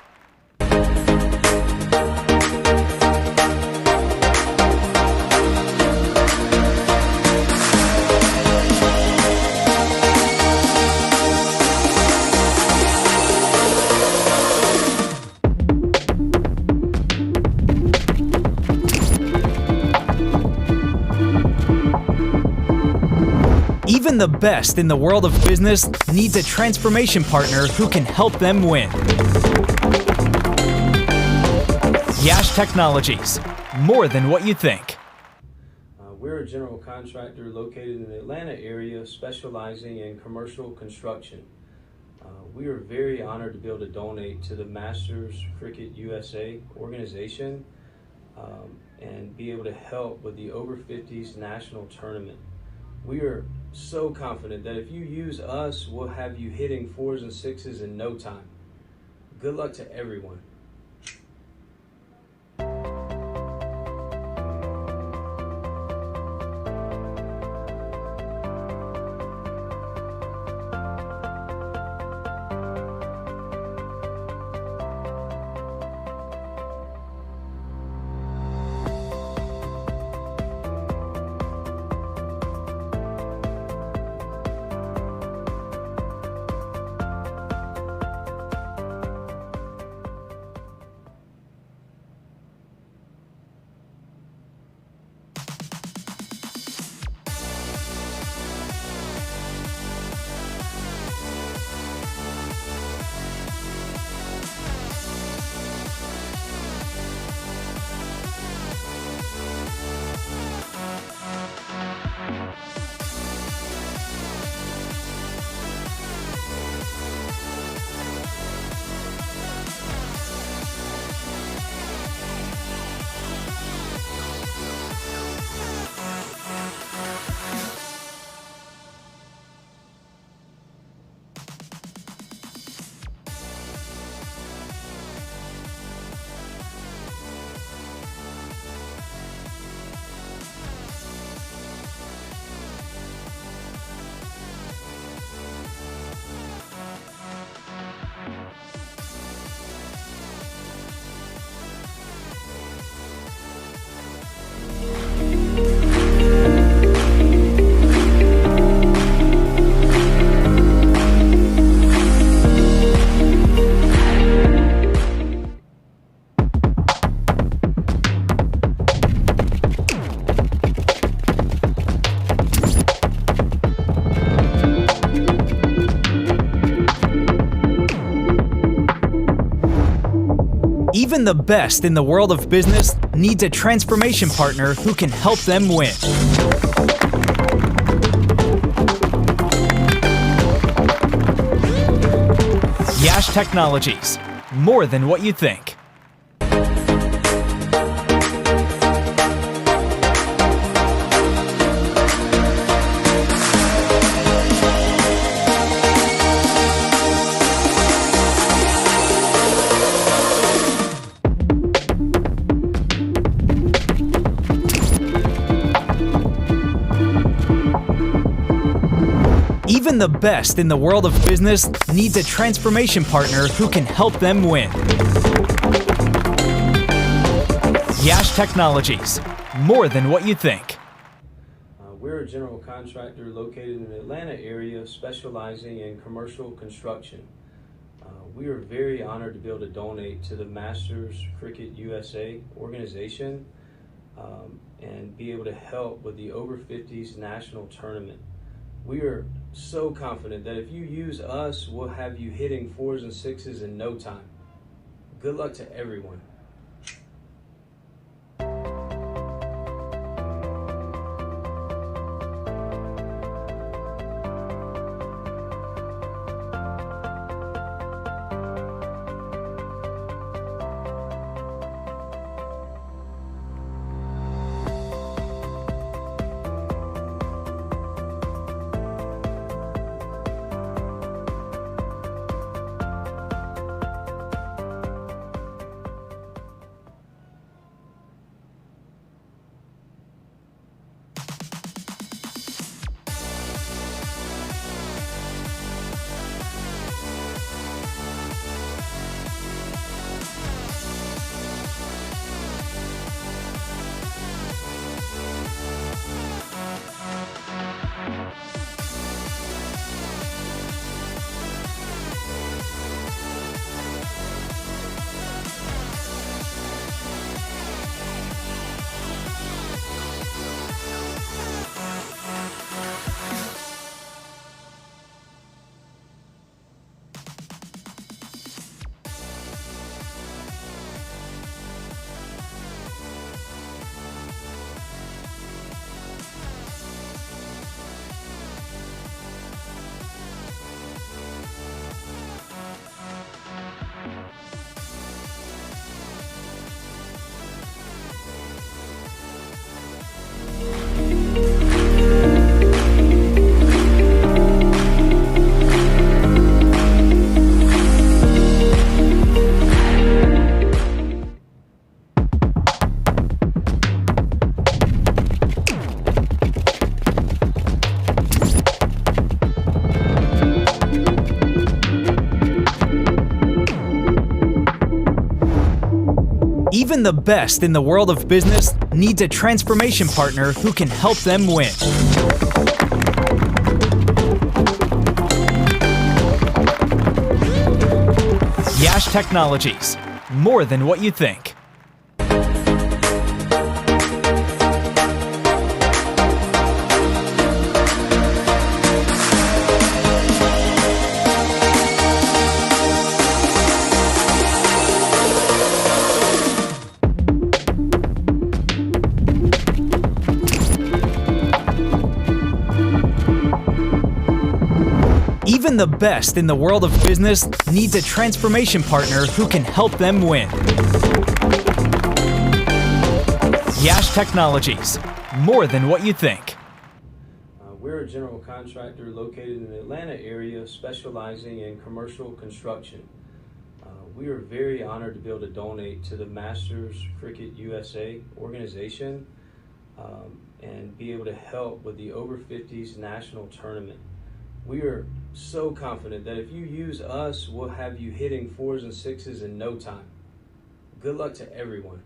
Even the best in the world of business needs a transformation partner who can help them win. Yash Technologies, more than what you think. We're a general contractor located in the Atlanta area specializing in commercial construction. We are very honored to be able to donate to the Masters Cricket USA organization and be able to help with the Over 50s national tournament. We are so confident that if you use us, we'll have you hitting 4s and 6s in no time. Good luck to everyone. Even the best in the world of business needs a transformation partner who can help them win. Yash Technologies, more than what you think. Even the best in the world of business needs a transformation partner who can help them win. Yash Technologies, more than what you think. We're a general contractor located in the Atlanta area specializing in commercial construction. We are very honored to be able to donate to the Masters Cricket USA organization and be able to help with the Over 50s national tournament. We are so confident that if you use us, we'll have you hitting 4s and 6s in no time. Good luck to everyone. Even the best in the world of business needs a transformation partner who can help them win. Yash Technologies, more than what you think. Even the best in the world of business needs a transformation partner who can help them win. Yash Technologies, more than what you think. We're a general contractor located in the Atlanta area specializing in commercial construction. We are very honored to be able to donate to the Masters Cricket USA organization and be able to help with the Over 50s national tournament. We are so confident that if you use us, we'll have you hitting 4s and 6s in no time. Good luck to everyone.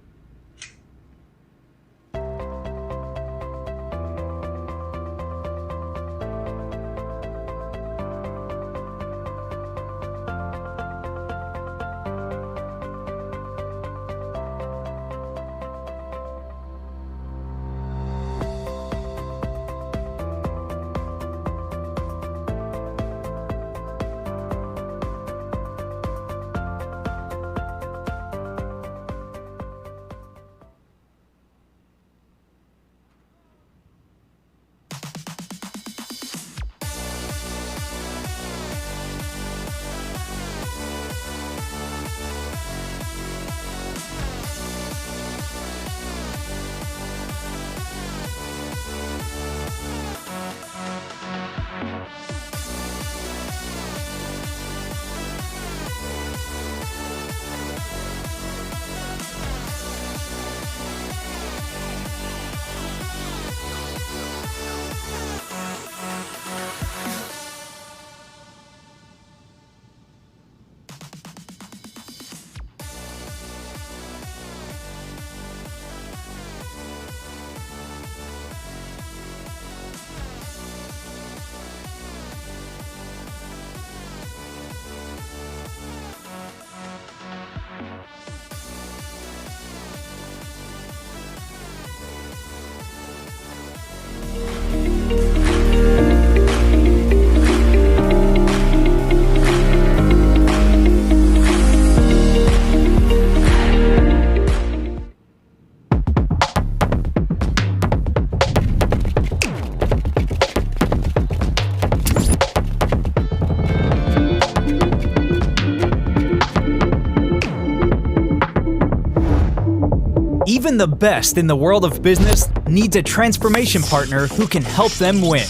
Even the best in the world of business needs a transformation partner who can help them win.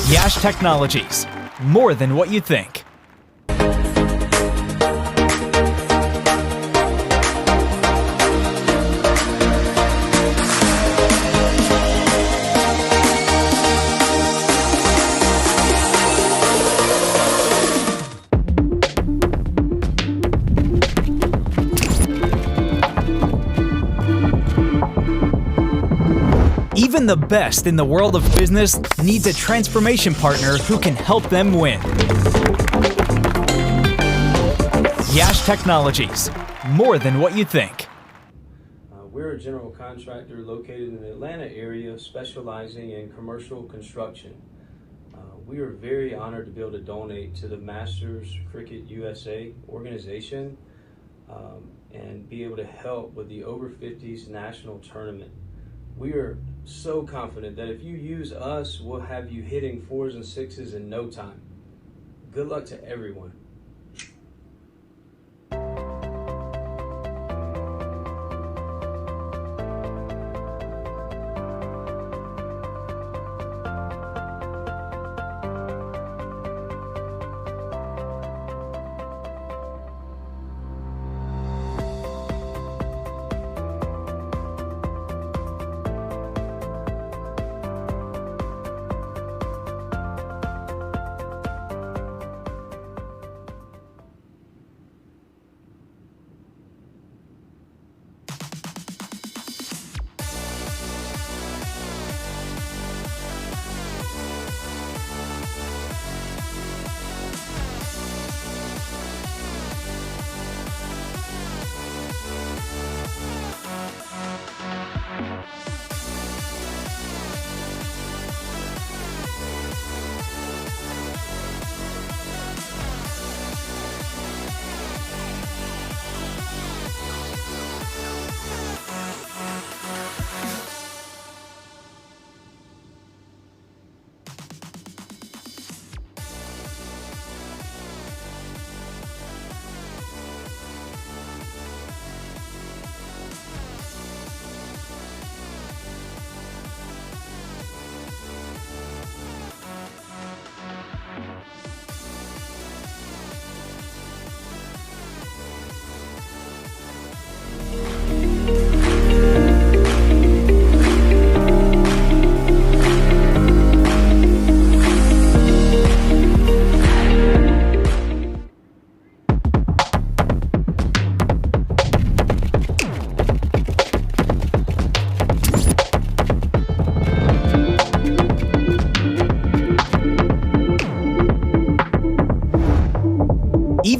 Yash Technologies, more than what you think. Even the best in the world of business needs a transformation partner who can help them win. Yash Technologies, more than what you think. We're a general contractor located in the Atlanta area specializing in commercial construction. We are very honored to be able to donate to the Masters Cricket USA organization and be able to help with the Over 50s national tournament. We are so confident that if you use us, we'll have you hitting 4s and 6s in no time. Good luck to everyone.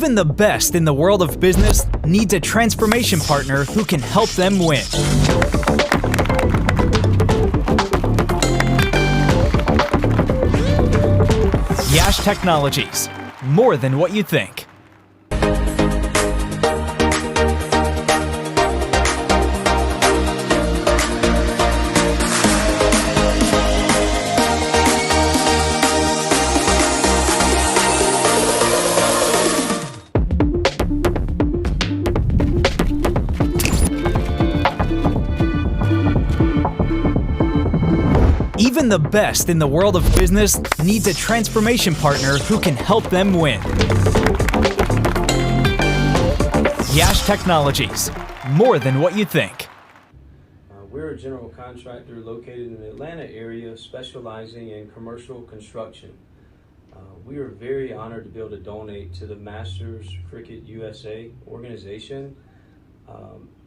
Even the best in the world of business needs a transformation partner who can help them win. Yash Technologies, more than what you think. Even the best in the world of business needs a transformation partner who can help them win. Yash Technologies, more than what you think. We're a general contractor located in the Atlanta area specializing in commercial construction. We are very honored to be able to donate to the Masters Cricket USA organization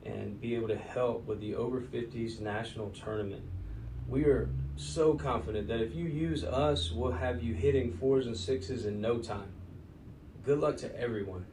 and be able to help with the Over 50s national tournament. We are so confident that if you use us, we'll have you hitting 4s and 6s in no time. Good luck to everyone.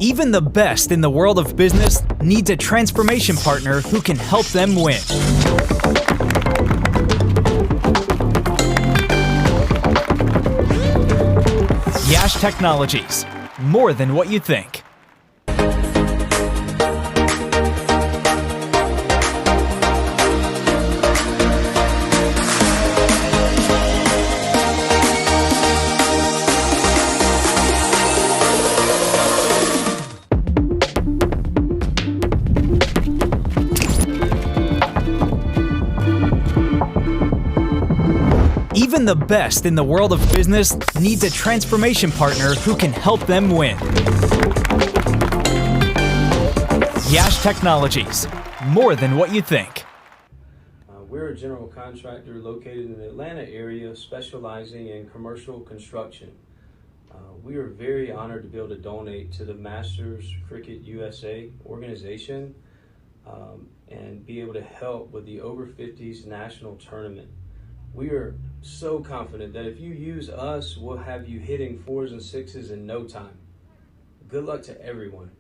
Even the best in the world of business needs a transformation partner who can help them win. Yash Technologies, more than what you think. Even the best in the world of business needs a transformation partner who can help them win. Yash Technologies, more than what you think. We're a general contractor located in the Atlanta area specializing in commercial construction. We are very honored to be able to donate to the Masters Cricket USA organization and be able to help with the Over 50s national tournament. We are so confident that if you use us, we'll have you hitting 4s and 6s in no time. Good luck to everyone.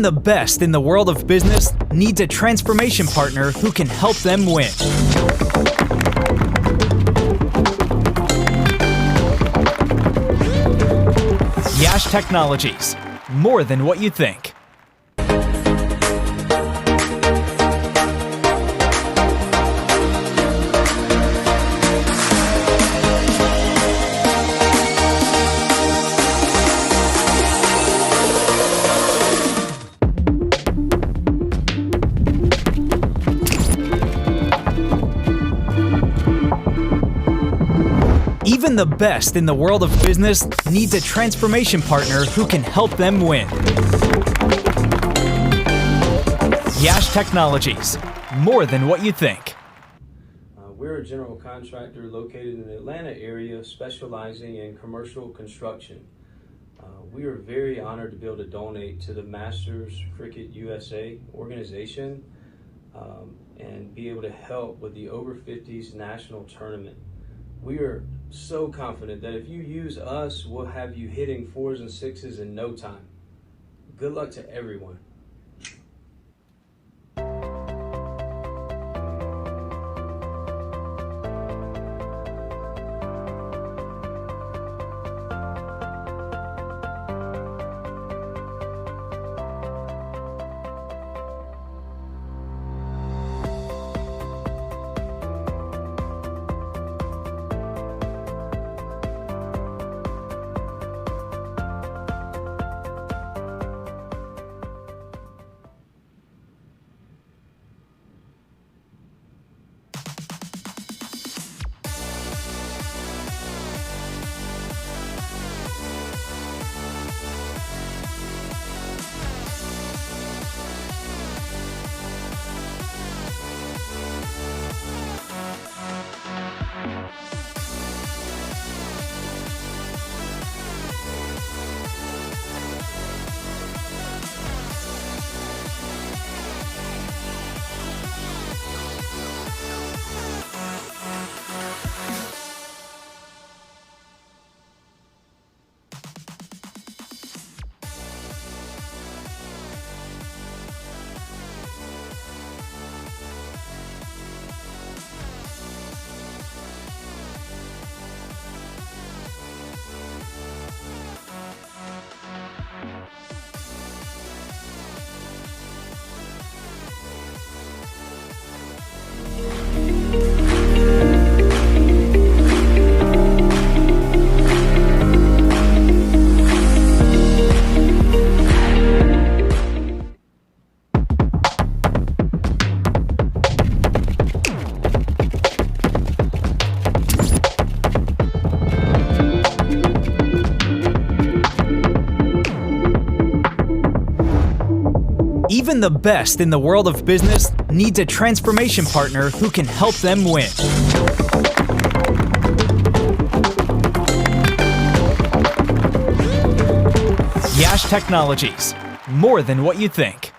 Even the best in the world of business needs a transformation partner who can help them win. Yash Technologies, more than what you think. Even the best in the world of business needs a transformation partner who can help them win. Yash Technologies, more than what you think. We're a general contractor located in the Atlanta area specializing in commercial construction. We are very honored to be able to donate to the Masters Cricket USA organization and be able to help with the Over 50s national tournament. We are so confident that if you use us, we'll have you hitting 4s and 6s in no time. Good luck to everyone. Even the best in the world of business needs a transformation partner who can help them win. Yash Technologies, more than what you think.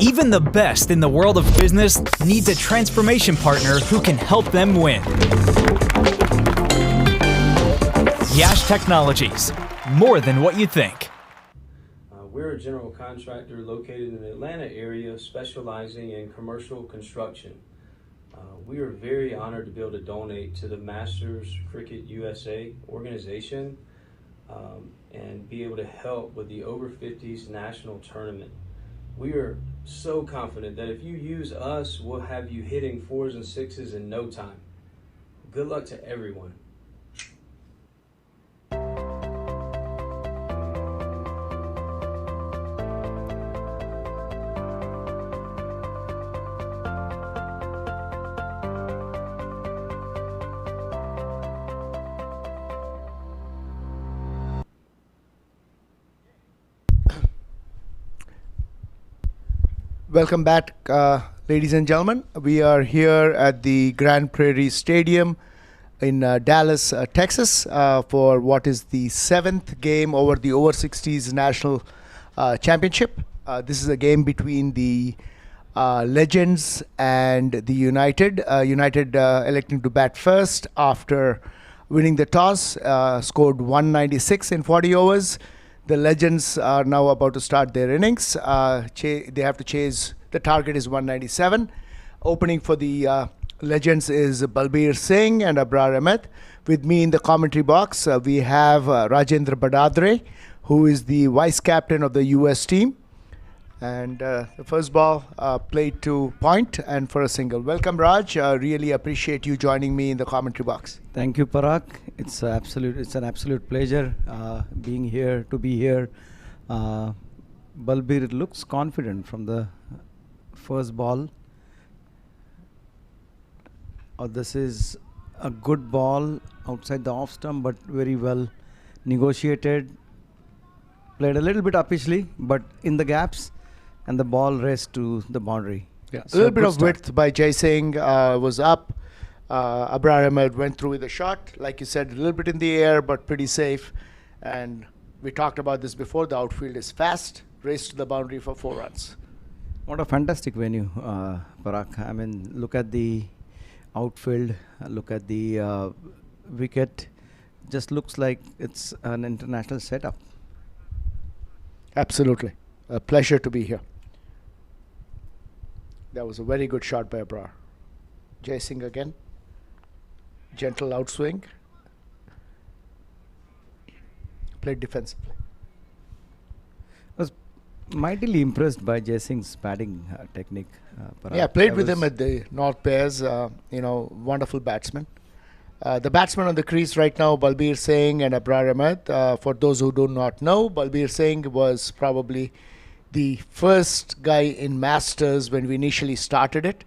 Even the best in the world of business needs a transformation partner who can help them win. Yash Technologies, more than what you think. We're a general contractor located in the Atlanta area specializing in commercial construction. We are very honored to be able to donate to the Masters Cricket USA organization and be able to help with the Over 50s national tournament. We are so confident that if you use us, we'll have you hitting 4s and 6s in no time. Good luck to everyone. Welcome back, ladies and gentlemen. We are here at the Grand Prairie Stadium in Dallas, Texas, for what is the 7th game over the over 60s national championship. This is a game between the Legends and the United. United electing to bat first after winning the toss, scored 196 in 40 overs. The Legends are now about to start their innings. They have to chase, the target is 197. Opening for the Legends is Balbir Singh and Abrar Ahmed. With me in the commentary box, we have Rajendra Badadre, who is the vice captain of the US team. And the first ball played to point and for a single. Welcome, Raj. Really appreciate you joining me in the commentary box. Thank you, Parag. It's an absolute pleasure being here, to be here. Balbir looks confident from the first ball. This is a good ball outside the off stump, but very well negotiated. Played a little bit uppishly, but in the gaps, and the ball raced to the boundary. Yeah, So a little bit of start. width by Jai Singh was up. Abrar Ahmed went through with a shot. Like you said, a little bit in the air, but pretty safe. And we talked about this before. The outfield is fast. Race to the boundary for 4 runs. What a fantastic venue, Parag. I mean, look at the outfield, look at the wicket. Just looks like it's an international setup. Absolutely. A pleasure to be here. That was a very good shot by Abrar. Jai Singh again. Gentle outswing. Played defensively. Was mightily impressed by Jai Singh's batting technique. Parag. Yeah, played I with him was- at the North Bears. Wonderful batsman. The batsman on the crease right now, Balbir Singh and Abrar Ahmed. For those who do not know, Balbir Singh was probably the first guy in Masters when we initially started it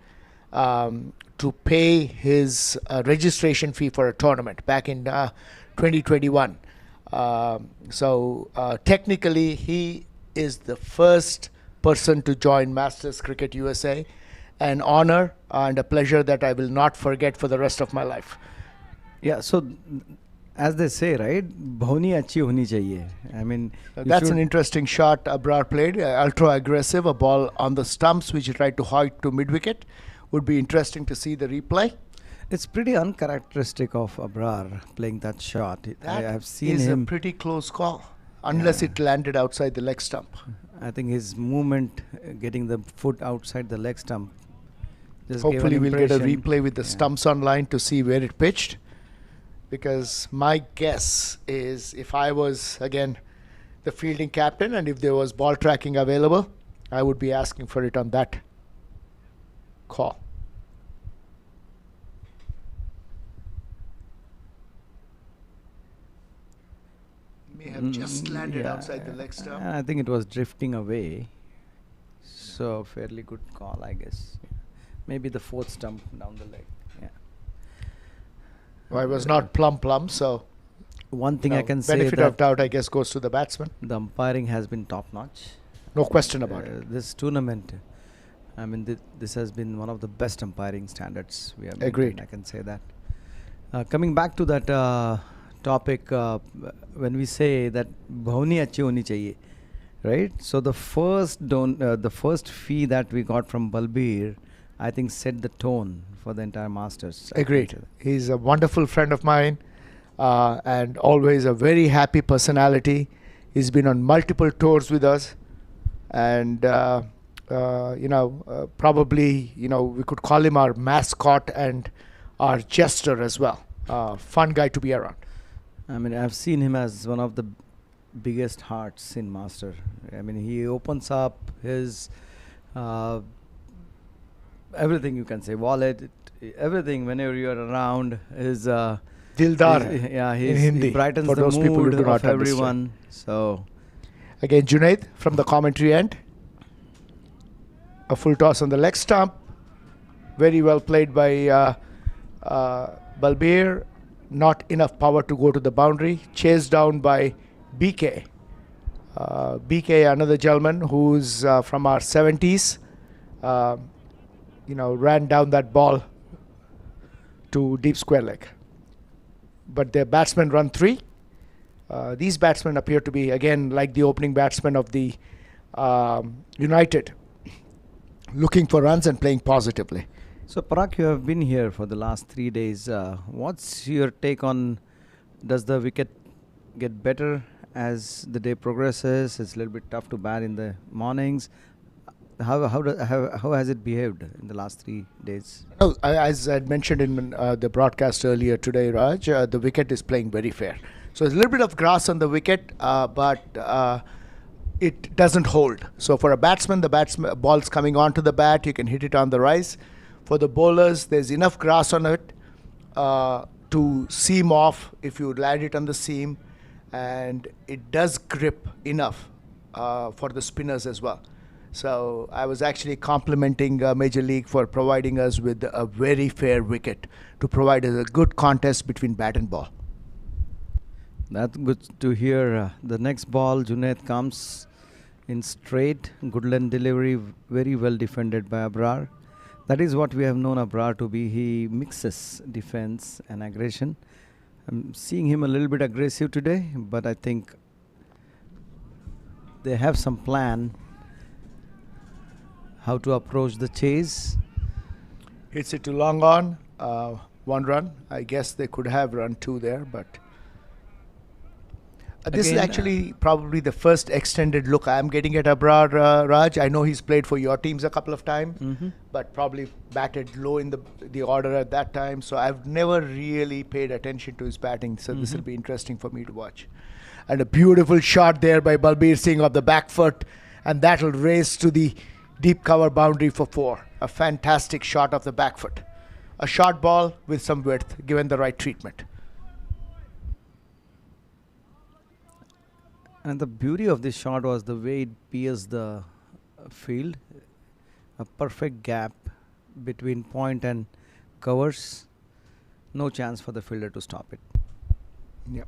to pay his registration fee for a tournament back in 2021. Technically, he is the first person to join Masters Cricket USA. An honor and a pleasure that I will not forget for the rest of my life. Yeah, so as they say, right? Bhoni achhi honi chahiye. I mean, you That's an should- interesting shot Abrar played. Ultra aggressive, a ball on the stumps which he tried to hoik to mid-wicket. Would be interesting to see the replay. It's pretty uncharacteristic of Abrar playing that shot. I have seen is him. a pretty close call, unless it landed outside the leg stump. I think his movement, getting the foot outside the leg stump, just gave Hopefully an we'll get a impression. replay with the Yeah. stumps online to see where it pitched. Because my guess is if I was, again, the fielding captain and if there was ball tracking available, I would be asking for it on that call. May have just landed Yeah, outside the leg stump. I think it was drifting away. So fairly good call, I guess. Maybe the fourth stump down the leg. Yeah. Well, I was not plumb, so One thing I can say benefit of that doubt, I guess, goes to the batsman. the umpiring has been top notch. No question about it. This tournament, I mean, this has been one of the best umpiring standards we have. Agreed. maintained, I can say that. Coming back to that topic, when we say that bhoni achhi honi chahiye, right? So the first fee that we got from Balbir, I think, set the tone for the entire Masters. I can Agreed. say that. He's a wonderful friend of mine and always a very happy personality. He's been on multiple tours with us. And, probably, we could call him our mascot and our jester as well. Fun guy to be around. I mean, I've seen him as one of the biggest hearts in Master. I mean, he opens up his everything, you can say, wallet, everything. Whenever you are around, his Dildar yeah, in he Hindi. brightens For the those people who mood do of not understand. everyone. So Again, Junaid from the commentary end. A full toss on the leg stump. Very well played by Balbir. Not enough power to go to the boundary. Chased down by BK. BK, another gentleman who's from our 70s. Ran down that ball to deep square leg. but their batsmen run 3. These batsmen appear to be, again, like the opening batsmen of the United, looking for runs and playing positively. So, Parag, you have been here for the last 3 days. What's your take on, does the wicket get better as the day progresses? It's a little bit tough to bat in the mornings. How has it behaved in the last 3 days? No, as I had mentioned in the broadcast earlier today, Raj, the wicket is playing very fair. So there's a little bit of grass on the wicket, but it doesn't hold. So for a batsman, the ball's coming onto the bat, you can hit it on the rise. For the bowlers, there's enough grass on it to seam off if you land it on the seam, and it does grip enough for the spinners as well. So I was actually complimenting Major League for providing us with a very fair wicket to provide us a good contest between bat and ball. That's good to hear. The next ball, Junaid comes in straight. Good length delivery, very well defended by Abrar. That is what we have known Abrar to be. He mixes defense and aggression. I'm seeing him a little bit aggressive today, but I think they have some plan how to approach the chase. Hits it to long on, 1 run. I guess they could have run 2 there, but this is Again, actually probably the first extended look I'm getting at Abrar, Raj. I know he's played for your teams a couple of times, but probably batted low in the order at that time. So I've never really paid attention to his batting. So this will be interesting for me to watch. And a beautiful shot there by Balbir Singh of the back foot, and that'll race to the deep cover boundary for 4. A fantastic shot of the back foot. A short ball with some width, given the right treatment. And the beauty of this shot was the way it pierced the field. A perfect gap between point and covers. No chance for the fielder to stop it. Yeah.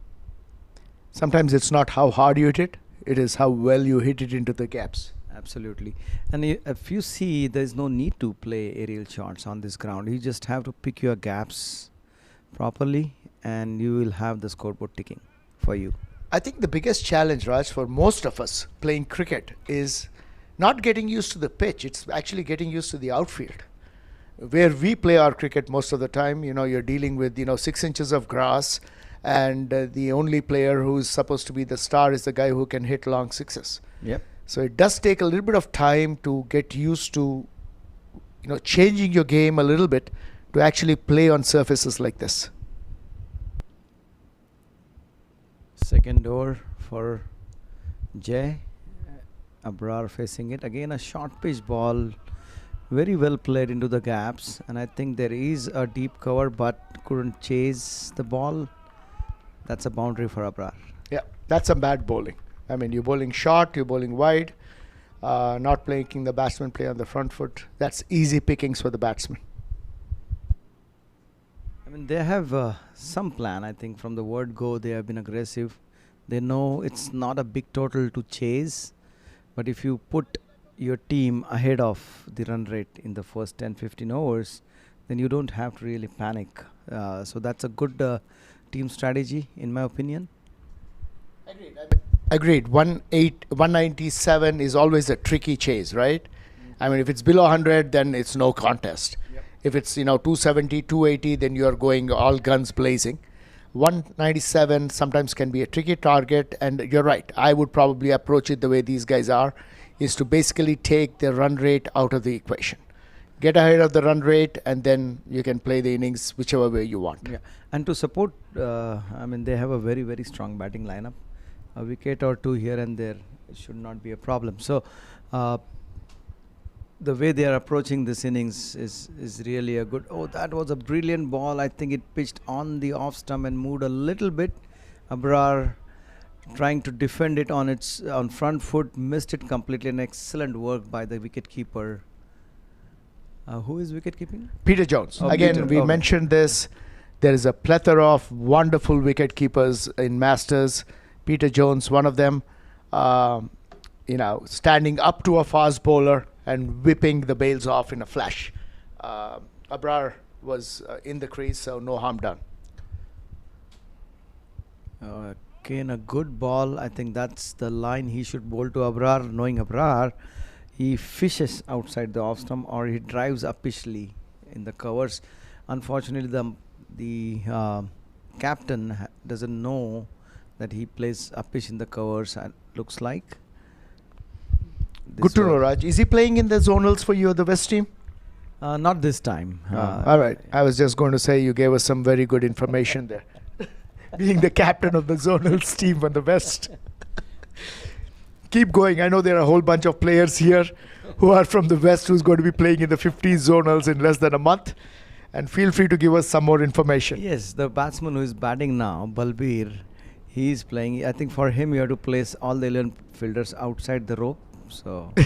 Sometimes it's not how hard you hit it, it is how well you hit it into the gaps. Absolutely. And if you see, there is no need to play aerial shots on this ground. You just have to pick your gaps properly and you will have the scoreboard ticking for you. I think the biggest challenge, Raj, for most of us playing cricket is not getting used to the pitch. It's actually getting used to the outfield. Where we play our cricket most of the time, you're dealing with, 6 inches of grass, and the only player who's supposed to be the star is the guy who can hit long sixes. Yep. So it does take a little bit of time to get used to, changing your game a little bit to actually play on surfaces like this. Second over for Jay. Abrar facing it. Again a short pitch ball. Very well played into the gaps. And I think there is a deep cover but couldn't chase the ball. That's a boundary for Abrar. Yeah, that's some bad bowling. I mean, you're bowling short, you're bowling wide, not making the batsman play on the front foot. That's easy pickings for the batsman. I mean, they have some plan. I think from the word go, they have been aggressive. They know it's not a big total to chase, but if you put your team ahead of the run rate in the first 10-15 overs, then you don't have to really panic. So that's a good team strategy, in my opinion. Agreed. 197 is always a tricky chase, right? I mean, if it's below 100, then it's no contest. Yep. If it's 270, 280, then you are going all guns blazing. 197 sometimes can be a tricky target, and you're right. I would probably approach it the way these guys are, is to basically take the run rate out of the equation. Get ahead of the run rate, and then you can play the innings whichever way you want. Yeah, and to support, I mean, they have a very, very strong batting lineup. A wicket or two here and there should not be a problem. So the way they are approaching this innings is really a good. Oh, that was a brilliant ball. I think it pitched on the off stump and moved a little bit. Abrar trying to defend it on front foot, missed it completely. An excellent work by the wicket keeper. Who is wicket keeping? Peter Jones. Oh, Again, Peter. we Oh. mentioned this. There is a plethora of wonderful wicket keepers in Masters. Peter Jones, one of them, standing up to a fast bowler and whipping the bails off in a flash. Abrar was in the crease, so no harm done. Again, a good ball. I think that's the line he should bowl to Abrar. Knowing Abrar, he fishes outside the off stump or he drives uppishly in the covers. Unfortunately, the captain doesn't know that he plays uppish in the covers. Looks like. Good to know, Raj. Is he playing in the zonals for you or the West team? Not this time. All right. I was just going to say you gave us some very good information there. Being the captain of the zonals team on the West. Keep going. I know there are a whole bunch of players here who are from the West who's going to be playing in the 15 zonals in less than a month. And feel free to give us some more information. Yes, the batsman who is batting now, Balbir, he is playing. I think for him you have to place all the 11 fielders outside the rope. So you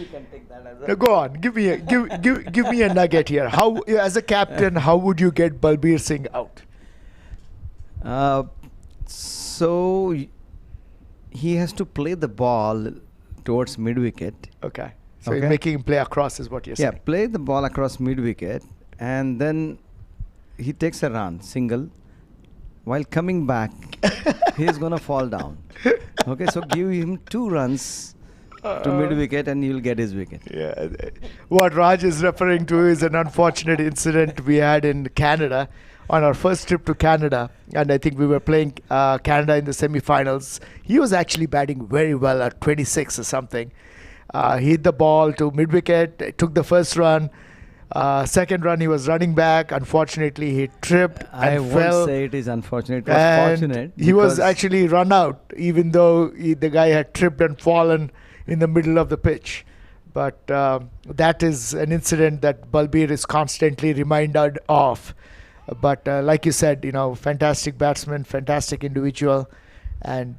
can take that as now go on. Give me a nugget here. How, as a captain, how would you get Balbir Singh out? So he has to play the ball towards mid wicket. Okay. So you're making him play across is what you're saying. Yeah, play the ball across mid wicket and then he takes a run, single. While coming back, he's going to fall down. Okay, so give him 2 runs to mid wicket and you'll get his wicket. Yeah. What Raj is referring to is an unfortunate incident we had in Canada on our first trip to Canada. And I think we were playing Canada in the semi-finals. He was actually batting very well at 26 or something. He hit the ball to mid wicket, took the first run. Second run, he was running back. Unfortunately, he tripped and fell. I won't say it is unfortunate. It was fortunate. He was actually run out, even though the guy had tripped and fallen in the middle of the pitch. But that is an incident that Balbir is constantly reminded of. But like you said, fantastic batsman, fantastic individual, and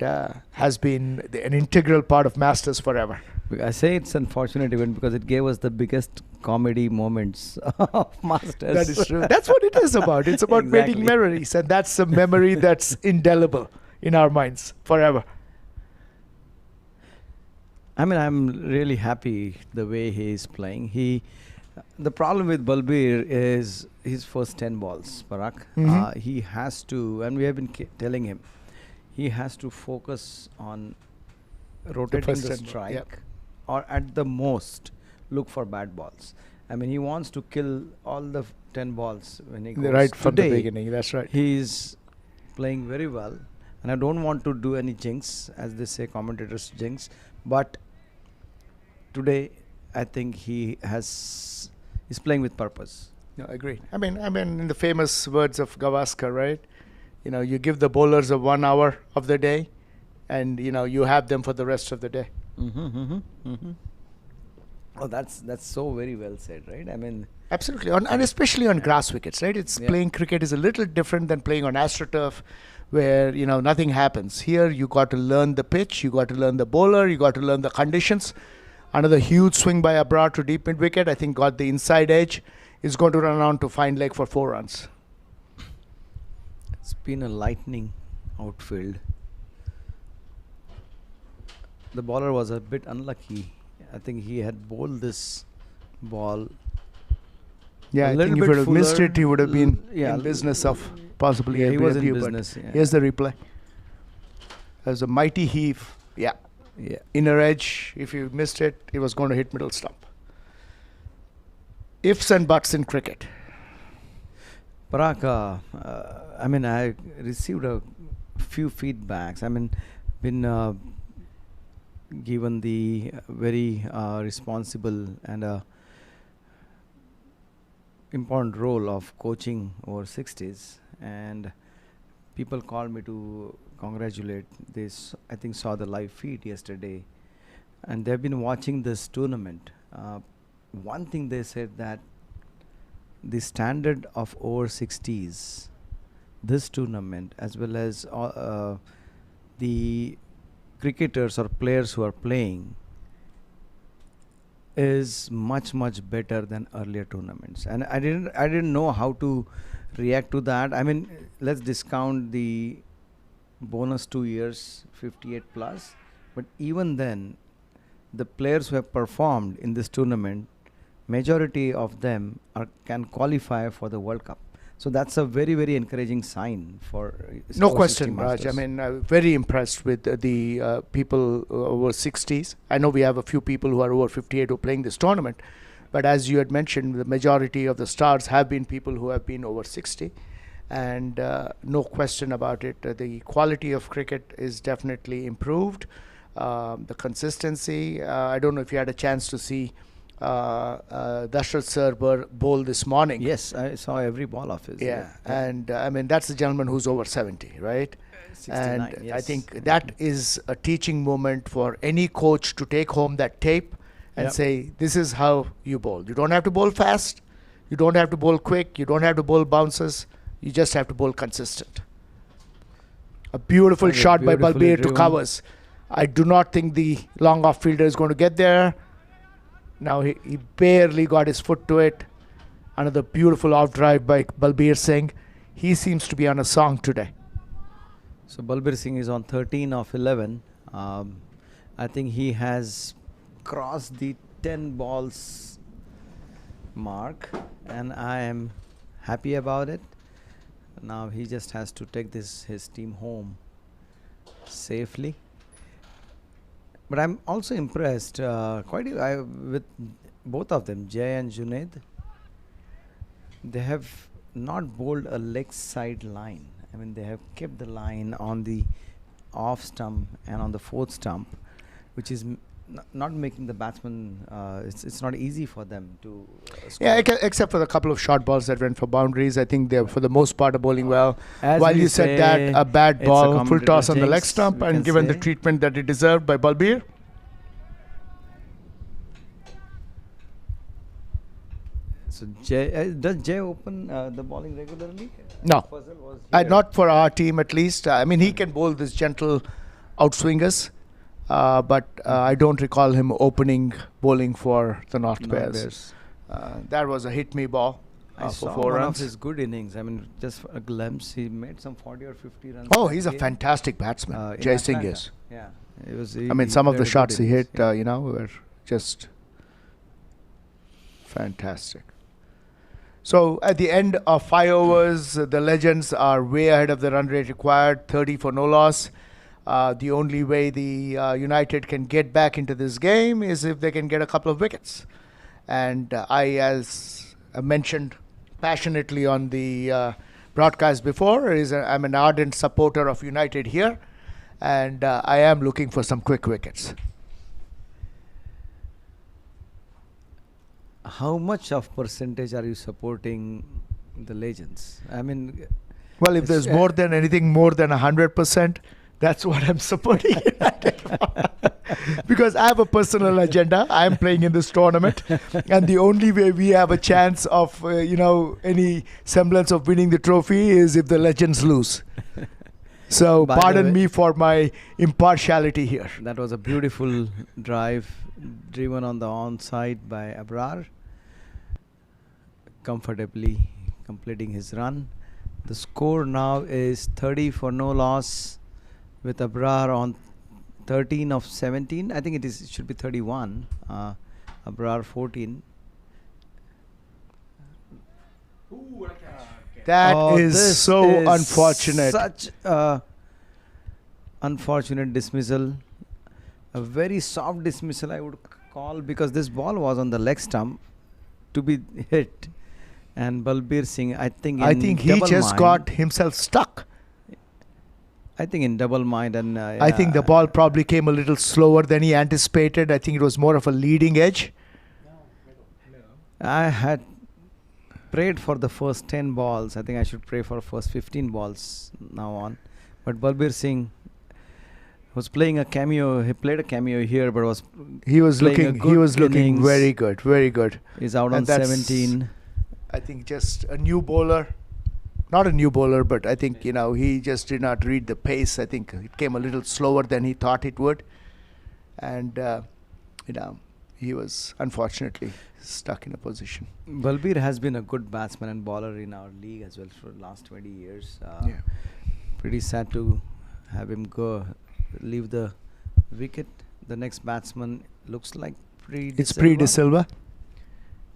has been an integral part of Masters forever. I say it's unfortunate even because it gave us the biggest comedy moments of Masters. That is true. That's what it is about. It's about making memories, and that's a memory that's indelible in our minds forever. I mean, I'm really happy the way he is playing. The problem with Balbir is his first 10 balls, Parag. Mm-hmm. He has to, and we have been telling him, he has to focus on rotating the strike, or at the most look for bad balls. I mean, he wants to kill all the 10 balls when he goes. Right from Today, the beginning, that's right. He's playing very well, and I don't want to do any jinx, as they say, commentators jinx, but today I think he's playing with purpose. No, I agree. I mean, in the famous words of Gavaskar, right? You give the bowlers 1 hour of the day, and you have them for the rest of the day. Oh, that's so very well said, right? I mean, absolutely, and especially on grass wickets, right? Playing cricket is a little different than playing on AstroTurf, where nothing happens. Here, you got to learn the pitch, you got to learn the bowler, you got to learn the conditions. Another huge swing by Abrar to deep mid wicket. I think got the inside edge. Is going to run on to find leg for 4 runs. It's been a lightning outfield. The bowler was a bit unlucky. I think he had bowled this ball. Yeah, I think if he would have missed it, he would have been in business of possibly he was in LBW, business. Here's the replay. There's a mighty heave. Yeah. Inner edge. If you missed it, he was going to hit middle stump. Ifs and buts in cricket. Parag, I mean, I received a few feedbacks. I mean, been given the very responsible and important role of coaching over 60s, and people called me to congratulate. This, I think, saw the live feed yesterday, and they've been watching this tournament. One thing they said that the standard of over 60s, this tournament, as well as the cricketers or players who are playing, is much better than earlier tournaments. And I didn't know how to react to that. I mean, let's discount the bonus 2 years, 58 plus, but even then, the players who have performed in this tournament, majority of them can qualify for the World Cup. So that's a very, very encouraging sign for No over 60 question, Raj. I Masters. mean, very impressed with the people over 60s. I know we have a few people who are over 58 who are playing this tournament, but as you had mentioned, the majority of the stars have been people who have been over 60, and no question about it. The quality of cricket is definitely improved. The consistency. I don't know if you had a chance to see Dashrath sir bowl this morning. Yes, I saw every ball of his. Yeah, and I mean that's a gentleman who's over 70, right? 69, And yes. I think that is a teaching moment for any coach to take home that tape and Yep. say, this is how you bowl. You don't have to bowl fast, you don't have to bowl quick, you don't have to bowl bounces, you just have to bowl consistent. A beautiful Okay, shot by beautifully Balbir to driven. covers. I do not think the long off fielder is going to get there. Now he barely got his foot to it. Another beautiful off drive by Balbir Singh. He seems to be on a song today. So Balbir Singh is on 13 of 11. I think he has crossed the 10 balls mark, and I am happy about it. Now he just has to take his team home safely. But I'm also impressed with both of them, Jay and Junaid. They have not bowled a leg side line. I mean, they have kept the line on the off stump and on the fourth stump, which is not making the batsman. It's not easy for them to score. Yeah, except for the couple of short balls that went for boundaries. I think they, for the most part, are bowling well. As While we you said that, say, a bad it's a ball, full commentator toss on the leg jinx, stump, we and can given the say. treatment that it deserved by Balbir. So Jay, does Jay open the bowling regularly? No. Fazal was here. Not for our team, at least. I mean, he can bowl this gentle outswingers, but I don't recall him opening bowling for the North North Bears. Bears. That was a hit me ball I for saw 4 one runs. of his good innings. I mean, just for a glimpse, he made some 40 or 50 runs. Oh, that he's a game. fantastic batsman. In Jay Singh Atlanta. is. Yeah, it was. I mean, some of the played a good shots he innings, hit, yeah. were just fantastic. So at the end of 5 overs, the Legends are way ahead of the run rate required, 30 for no loss. The only way the United can get back into this game is if they can get a couple of wickets. And I, as mentioned passionately on the broadcast before, I'm an ardent supporter of United here, and I am looking for some quick wickets. How much of percentage are you supporting the Legends? I mean, Well, if It's, there's more than anything more than 100%, that's what I'm supporting United for. Because I have a personal agenda. I'm playing in this tournament, and the only way we have a chance of, any semblance of winning the trophy is if the Legends lose. So By the pardon way- me for my impartiality here. that was a beautiful drive driven on the onside by Abrar, comfortably completing his run. The score now is 30 for no loss, with Abrar on 13 of 17. I think it should be 31. Abrar 14. That Oh, is this so is unfortunate. Such a unfortunate dismissal. A very soft dismissal, I would call, because this ball was on the leg stump to be hit. And Balbir Singh, I think he double just mind- got himself stuck. I think in double mind, and I think the ball probably came a little slower than he anticipated. I think it was more of a leading edge. I had prayed for the first 10 balls. I think I should pray for first 15 balls now on. But Balbir Singh was playing a cameo. He played a cameo here, but He was playing a looking. He good was looking innings. very good. Very good. is out And on that's- 17. I think just a new bowler, not a new bowler, but I think he just did not read the pace. I think it came a little slower than he thought it would, and he was unfortunately stuck in a position. Balbir has been a good batsman and bowler in our league as well for the last 20 years. Yeah. Pretty sad to have him leave the wicket. The next batsman looks like It's Pre De Silva.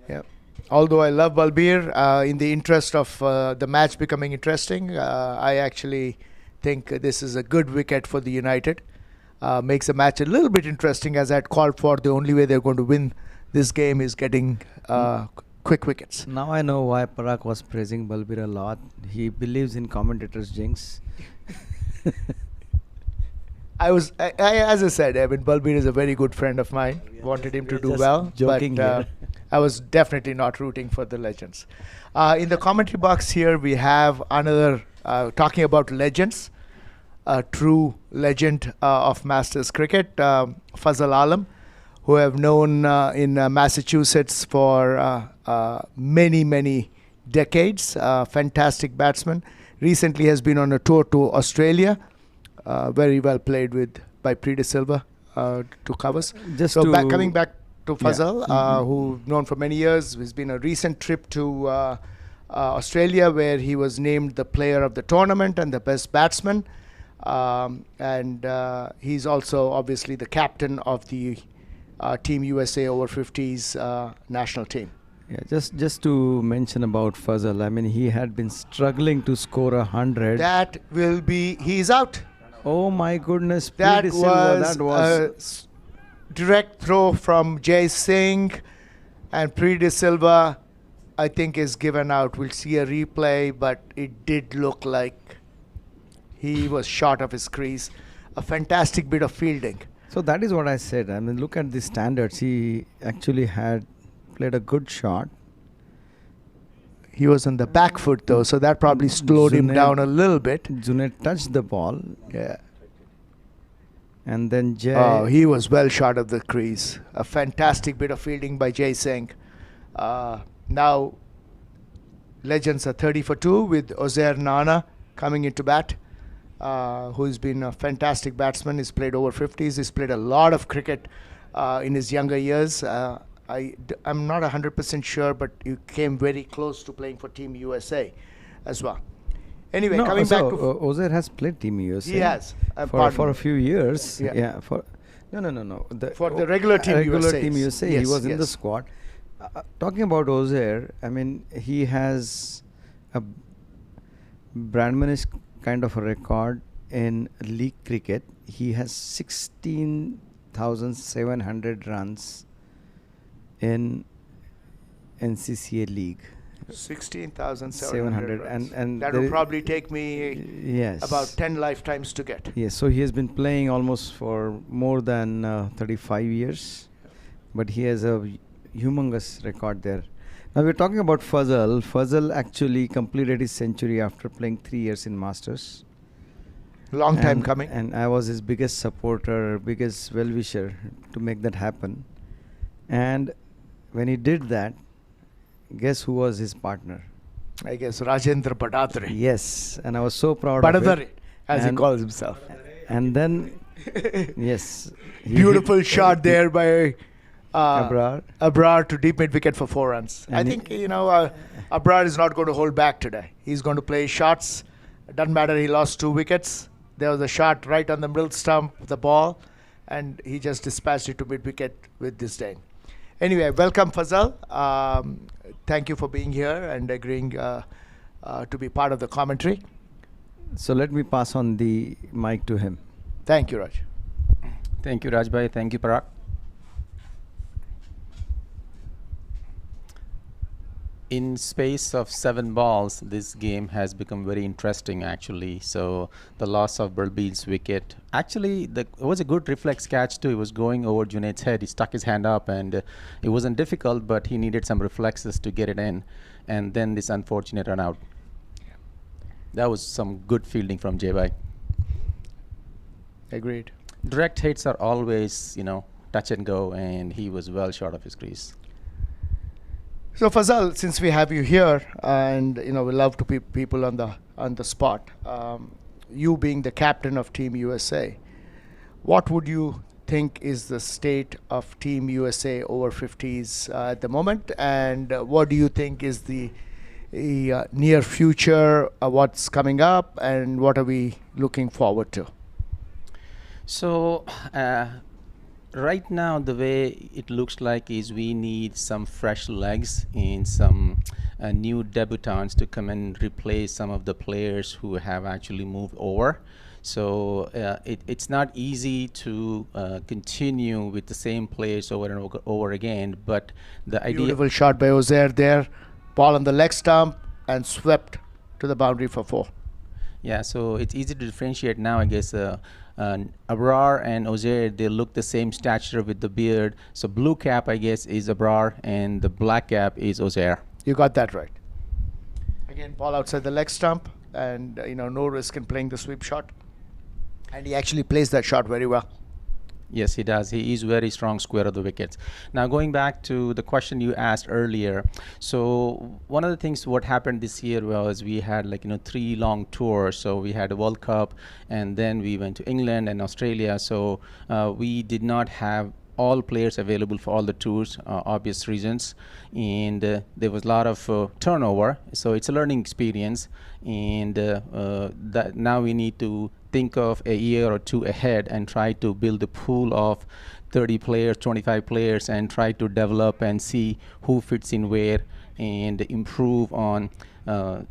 Yeah. although I love Balbir, in the interest of the match becoming interesting, I actually think this is a good wicket for the United. Makes the match a little bit interesting, as I had called for. The only way they're going to win this game is getting quick wickets. Now I know why Parag was praising Balbir a lot. He believes in commentators' jinx. As I said, I mean, Balbir is a very good friend of mine. Wanted him to do just well, joking but here. I was definitely not rooting for the legends. In the commentary box here, we have another talking about legends, a true legend of Masters cricket, Fazal Alam, who I've known in Massachusetts for many decades. Fantastic batsman. Recently has been on a tour to Australia. Very well played by Priti Silva to covers. Just So to coming back to Fazal, who known for many years, has been a recent trip to Australia, where he was named the player of the tournament and the best batsman. And he's also obviously the captain of the Team USA over 50s national team. Yeah, just to mention about Fazal, I mean, he had been struggling to score 100. That will be, he's out. Oh my goodness, That Priti Silva, was, that was a direct throw from Jai Singh, and Priti Silva, I think, is given out. We'll see a replay, but it did look like he was short of his crease. A fantastic bit of fielding. So that is what I said. I mean, look at the standards. He actually had played a good shot. He was on the back foot though, so that probably slowed him Junaid- down a little bit. Junaid touched the ball, Yeah. and then Jay. Oh, he was well short of the crease. A fantastic bit of fielding by Jai Singh. Now, legends are 30 for 2 with Ozair Nana coming into bat, who's been a fantastic batsman. He's played over 50s. He's played a lot of cricket in his younger years. I'm not 100% sure, but he came very close to playing for Team USA as well. Anyway, No, coming so back to... Ozair has played Team USA. He has. For a few years. Yeah. Yeah. No. For the regular Team USA. Team USA, he Yes, was in the yes. squad. Talking about Ozair, I mean, he has a Brandmanish kind of a record in league cricket. He has 16,700 runs in NCCA league. 16,700 runs. and that there will i- probably take me Yes. about 10 lifetimes to get. Yes, so he has been playing almost for more than 35 years, but he has a humongous record there. Now we're talking about Fazal. Fazal actually completed his century after playing 3 years in Masters. Long time And- coming. And I was his biggest supporter, biggest well-wisher to make that happen. And when he did that, guess who was his partner? I guess Rajendra Badadri. Yes, and I was so proud of Badadari, it. as he And- calls himself. And then, yes. he Beautiful hit- shot there by Abrar. Abrar to deep mid wicket for 4 runs. I And think, Abrar is not going to hold back today. He's going to play shots. It doesn't matter, he lost 2 wickets. There was a shot right on the middle stump of the ball, and he just dispatched it to mid wicket with disdain. Anyway, welcome Fazal. Thank you for being here and agreeing to be part of the commentary. So let me pass on the mic to him. Thank you, Raj. Thank you, Rajbhai. Thank you, Parag. In space of 7 balls, this game has become very interesting, actually. So the loss of Balbir's wicket, actually, it was a good reflex catch too. He was going over Junaid's head. He stuck his hand up, and it wasn't difficult, but he needed some reflexes to get it in. And then this unfortunate run out. That was some good fielding from Jai. Agreed. Direct hits are always, touch and go, and he was well short of his crease. So Fazal, since we have you here, and we love to put people on the spot, you being the captain of Team USA, what would you think is the state of Team USA over 50s at the moment, and what do you think is the near future, what's coming up, and what are we looking forward to? So Right now, the way it looks like is we need some fresh legs and some new debutants to come and replace some of the players who have actually moved over. So it's not easy to continue with the same players over and over again. But the idea. Beautiful shot by Ozair there. Ball on the leg stump and swept to the boundary for 4. Yeah, so it's easy to differentiate now, I guess. Abrar and Ozair, they look the same stature with the beard. So blue cap, I guess, is Abrar, and the black cap is Ozair. You got that right. Again, ball outside the leg stump, and no risk in playing the sweep shot. And he actually plays that shot very well. Yes, he does. He is very strong square of the wickets. Now, going back to the question you asked earlier, so one of the things what happened this year was we had 3 long tours. So we had a World Cup, and then we went to England and Australia. So we did not have all players available for all the tours, obvious reasons, and there was a lot of turnover. So it's a learning experience, and that now we need to think of a year or 2 ahead and try to build a pool of 30 players, 25 players, and try to develop and see who fits in where and improve on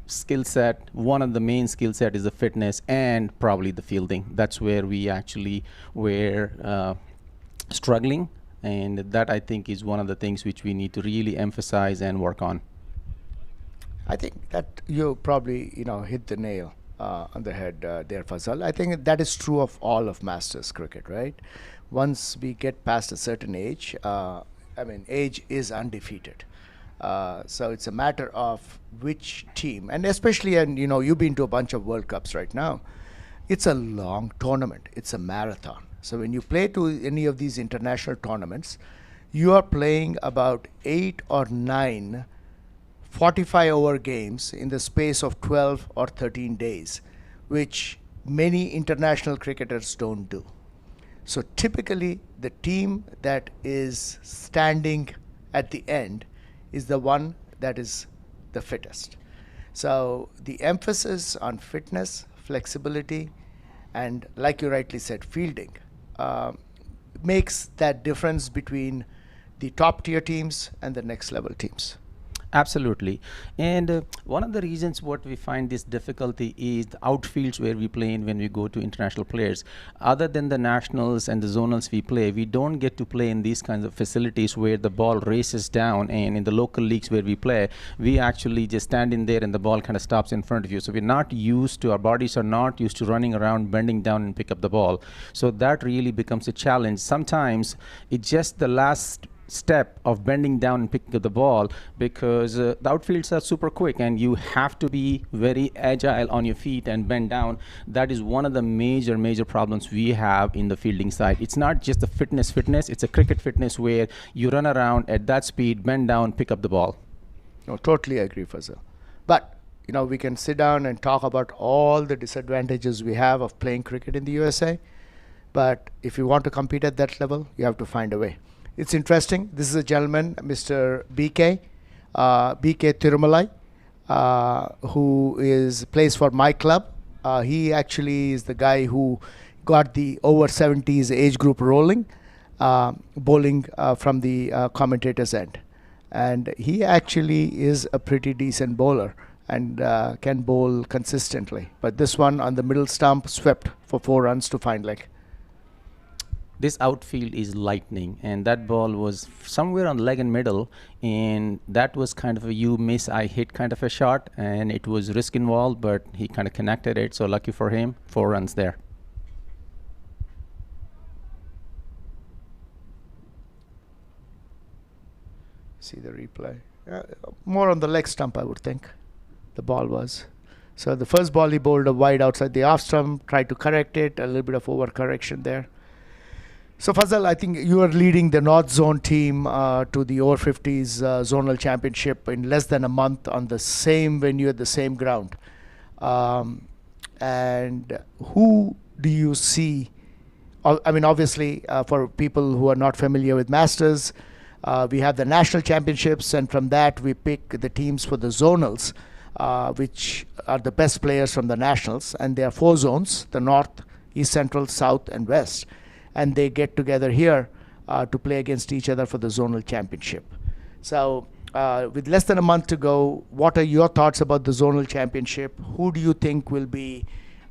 skill set. One of the main skill set is the fitness and probably the fielding. That's where we actually were struggling, and that I think is one of the things which we need to really emphasize and work on. I think that you probably hit the nail on the head there, Fazal. I think that is true of all of Masters cricket, right? Once we get past a certain age, age is undefeated. So it's a matter of which team, and especially, and you've been to a bunch of World Cups right now. It's a long tournament. It's a marathon. So when you play to any of these international tournaments, you are playing about 8 or 9 45-over games in the space of 12 or 13 days, which many international cricketers don't do. So typically, the team that is standing at the end is the one that is the fittest. So the emphasis on fitness, flexibility, and like you rightly said, fielding, makes that difference between the top tier teams and the next level teams. Absolutely. And one of the reasons what we find this difficulty is the outfields where we play in when we go to international players. Other than the nationals and the zonals we play, we don't get to play in these kinds of facilities where the ball races down, and in the local leagues where we play, we actually just stand in there and the ball kind of stops in front of you. So we're not used to, our bodies are not used to running around, bending down and pick up the ball. So that really becomes a challenge. Sometimes it's just the last step of bending down and picking up the ball, because the outfields are super quick and you have to be very agile on your feet and bend down. That is one of the major problems we have in the fielding side. It's not just the fitness, it's a cricket fitness where you run around at that speed, bend down, pick up the ball. No, totally agree, Fazal. But we can sit down and talk about all the disadvantages we have of playing cricket in the USA, but if you want to compete at that level, you have to find a way. It's interesting. This is a gentleman, Mr. BK Tirumalai, who plays for my club. He actually is the guy who got the over 70s age group rolling, bowling from the commentator's end. And he actually is a pretty decent bowler and can bowl consistently. But this one on the middle stump swept for 4 runs to fine leg. This outfield is lightning, and that ball was somewhere on leg and middle, and that was kind of a you miss, I hit kind of a shot, and it was risk involved, but he kind of connected it, so lucky for him, 4 runs there. See the replay. More on the leg stump, I would think, the ball was. So the first ball he bowled a wide outside the off stump, tried to correct it, a little bit of overcorrection there. So Fazal, I think you are leading the North Zone team to the over 50s zonal championship in less than a month on the same venue at the same ground. And who do you see? Obviously, for people who are not familiar with Masters, we have the national championships, and from that we pick the teams for the zonals, which are the best players from the nationals. And there are 4 zones: the North, East, Central, South, and West. And they get together here to play against each other for the zonal championship. So with less than a month to go, what are your thoughts about the zonal championship? Who do you think will be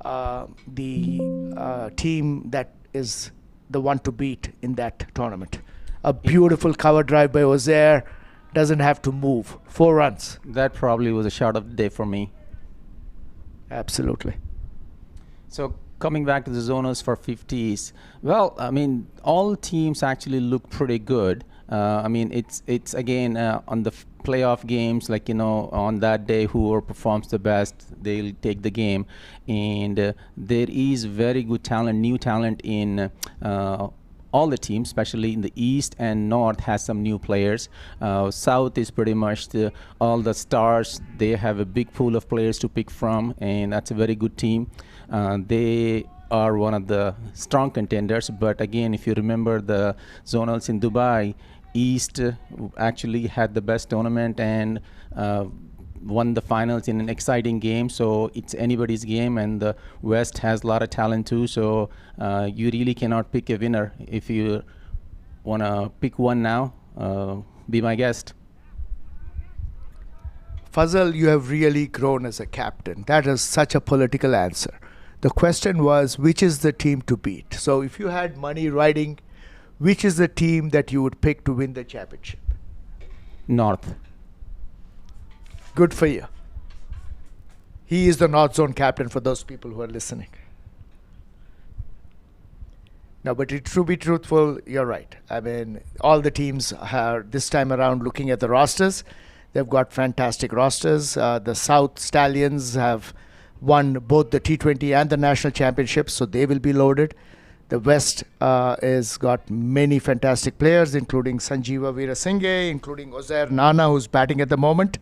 the team that is the one to beat in that tournament? A beautiful cover drive by Ozair, doesn't have to move. 4 runs. That probably was a shot of the day for me. Absolutely. So coming back to the zonals for 50s, well, I mean, all teams actually look pretty good. I mean, it's again on the playoff games, like, you know, on that day, whoever performs the best, they'll take the game. And there is very good talent, new talent in all the teams, especially in the East, and North has some new players. South is pretty much all the stars. They have a big pool of players to pick from, and that's a very good team. They are one of the strong contenders, but again, if you remember the zonals in Dubai, East actually had the best tournament and won the finals in an exciting game. So it's anybody's game, and the West has a lot of talent too. So you really cannot pick a winner. If you want to pick one now, be my guest. Fazal, you have really grown as a captain. That is such a political answer. The question was, which is the team to beat? So if you had money riding, which is the team that you would pick to win the championship? North. Good for you. He is the North Zone captain for those people who are listening. No, but to be truthful, you're right. I mean, all the teams are this time around looking at the rosters. They've got fantastic rosters. The South Stallions have won both the T20 and the national championships, so they will be loaded. The West has got many fantastic players, including Sanjeeva Veerasinghe, including Ozair Nana, who's batting at the moment,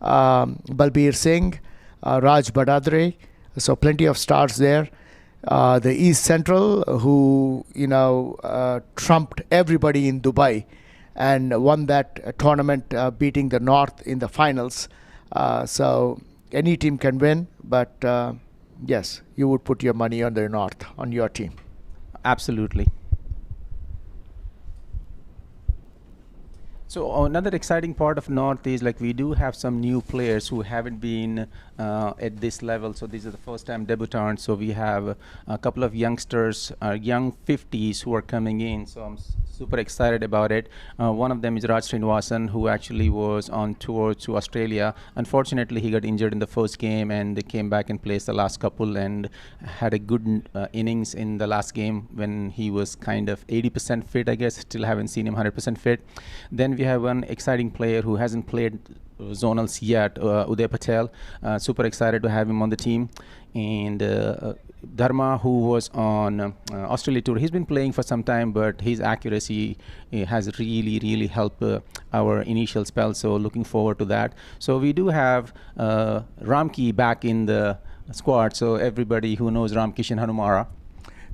Balbir Singh, Raj Badadre. So plenty of stars there. The East Central, who trumped everybody in Dubai and won that tournament, beating the North in the finals. So any team can win, but yes, you would put your money on the North, on your team. Absolutely. So another exciting part of North is, like, we do have some new players who haven't been at this level. So these are the first time debutants. So we have a couple of youngsters, young 50s who are coming in. So I'm super excited about it. One of them is Raj Srinivasan, who actually was on tour to Australia. Unfortunately, he got injured in the first game, and they came back and placed the last couple and had a good innings in the last game when he was kind of 80% fit, I guess. Still haven't seen him 100% fit. Then we have one exciting player who hasn't played zonals yet, Uday Patel. Super excited to have him on the team. And Dharma, who was on Australia tour, he's been playing for some time, but his accuracy has really helped our initial spell. So looking forward to that. So we do have Ramki back in the squad. So everybody who knows Ramkishan Hanumara.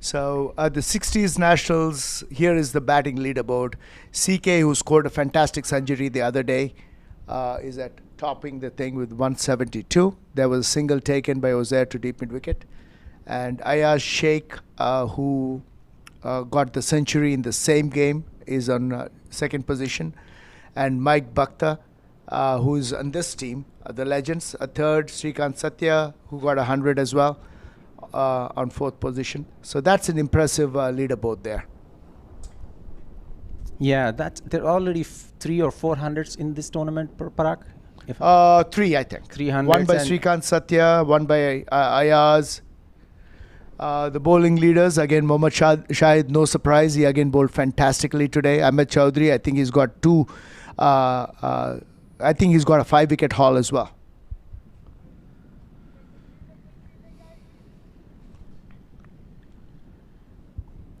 So the 60s Nationals, here is the batting leaderboard. CK, who scored a fantastic century the other day, is at topping the thing with 172. There was a single taken by Ozair to deep mid wicket. And Ayaz Sheikh, who got the century in the same game, is on second position. And Mike Bhakta, who's on this team, the Legends, a third. Srikanth Satya, who got 100 as well, on fourth position. So that's an impressive leaderboard there. Yeah, there are already 300 or 400s in this tournament, Parag? 3, I think. 300. One by Srikanth Satya, one by Ayaz. The bowling leaders, again, Mohammad Shahid, no surprise. He again bowled fantastically today. Ahmed Chaudhry, I think he's got two. I think he's got a 5-wicket haul as well.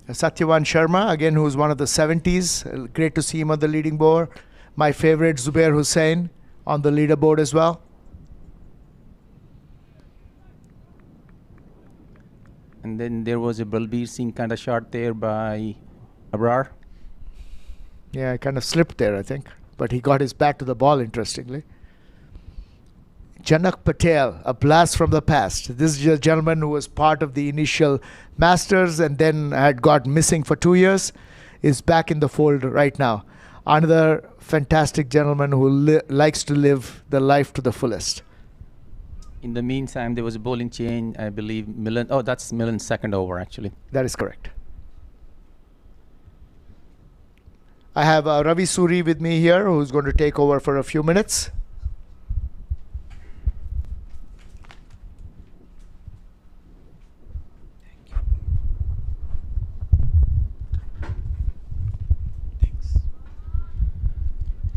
Satyavan Sharma, again, who's one of the 70s. Great to see him on the leading board. My favorite, Zubair Hussain, on the leaderboard as well. And then there was a Balbir Singh kind of shot there by Abrar. Yeah, I kind of slipped there, I think. But he got his bat to the ball, interestingly. Janak Patel, a blast from the past. This is a gentleman who was part of the initial Masters and then had got missing for 2 years. is back in the fold right now. Another fantastic gentleman who likes to live the life to the fullest. In the meantime, there was a bowling change. I believe Millen. Oh, that's Millen's second over, actually. That is correct. I have Ravi Suri with me here, who's going to take over for a few minutes.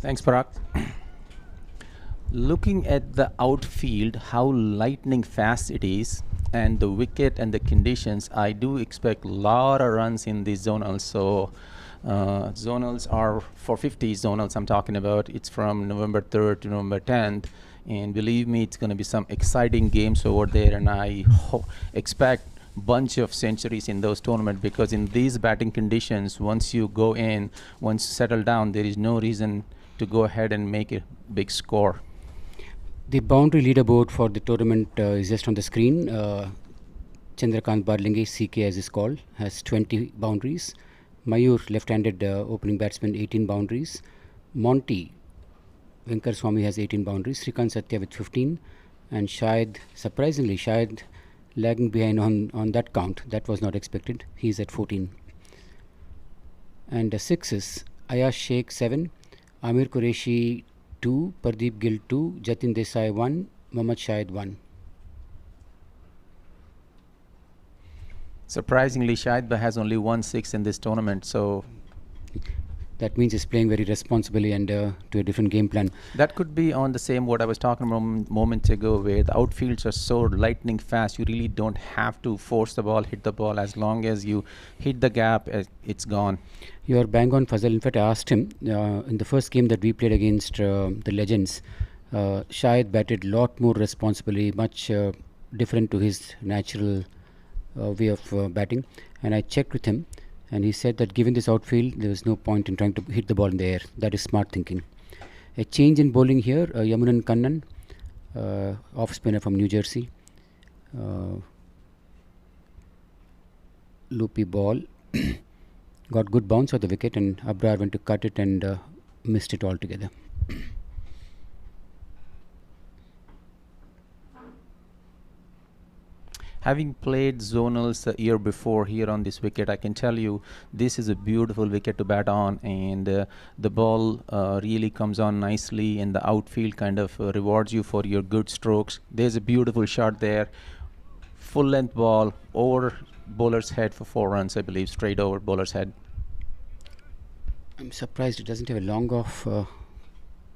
Thanks, Parag. Looking at the outfield, how lightning fast it is, and the wicket and the conditions, I do expect a lot of runs in these zonals. So zonals are 450 zonals I'm talking about. It's from November 3rd to November 10th. And believe me, it's going to be some exciting games over there. And I expect bunch of centuries in those tournaments, because in these batting conditions, once you go in, once you settle down, there is no reason to go ahead and make a big score. The boundary leaderboard for the tournament is just on the screen. Chandrakant Barlinge, CK as is called, has 20 boundaries. Mayur, left-handed opening batsman, 18 boundaries. Monty Venkar Swamy has 18 boundaries. Srikant Satya with 15. And Shahid, surprisingly, Shahid lagging behind on that count. That was not expected. He's at 14. And the sixes, Ayash Sheikh 7. Amir Qureshi 2, Pardeep Gill 2, Jatin Desai 1, Mohammad Shahid 1. Surprisingly, Shahid has only 1 6 in this tournament, so that means he's playing very responsibly and to a different game plan. That could be on the same what I was talking about a moment ago, where the outfields are so lightning fast. You really don't have to force the ball, hit the ball. As long as you hit the gap, it's gone. You are bang on, Fazal. In fact, I asked him in the first game that we played against the Legends, Shahid batted a lot more responsibly, much different to his natural way of batting. And I checked with him, and he said that given this outfield, there was no point in trying to hit the ball in the air. That is smart thinking. A change in bowling here, Yamunan Kannan, off spinner from New Jersey. Loopy ball. Got good bounce of the wicket, and Abrar went to cut it and missed it altogether. Having played zonals the year before here on this wicket, I can tell you this is a beautiful wicket to bat on, and the ball really comes on nicely, and the outfield kind of rewards you for your good strokes. There's a beautiful shot there. Full length ball over bowler's head for 4 runs, I believe, straight over bowler's head. I'm surprised it doesn't have a long off.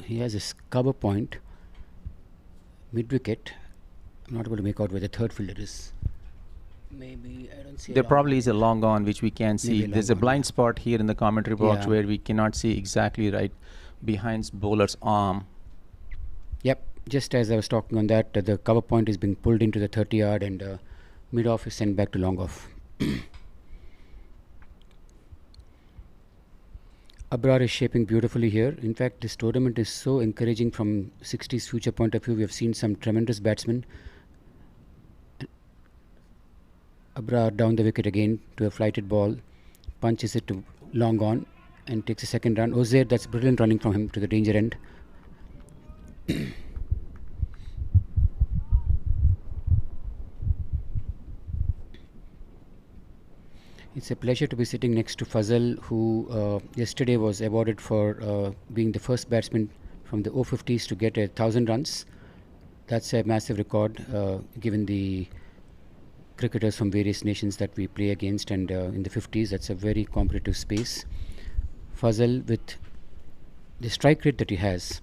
He has a cover point mid wicket. I'm not able to make out where the third fielder is. Maybe I don't see. There probably is a long on which we can see. There's a blind spot here in the commentary box where we cannot see exactly right behind bowler's arm. Yep, just as I was talking on that, the cover point is being pulled into the 30-yard and mid off is sent back to long off. Abrar is shaping beautifully here. In fact, this tournament is so encouraging from 60s future point of view. We have seen some tremendous batsmen. Abrar down the wicket again to a flighted ball, punches it to long on and takes a second run. Ozair, that's brilliant running from him to the danger end. It's a pleasure to be sitting next to Fazal, who yesterday was awarded for being the first batsman from the O50s to get 1,000 runs. That's a massive record given the cricketers from various nations that we play against, and in the 50s, that's a very competitive space. Fazal, with the strike rate that he has,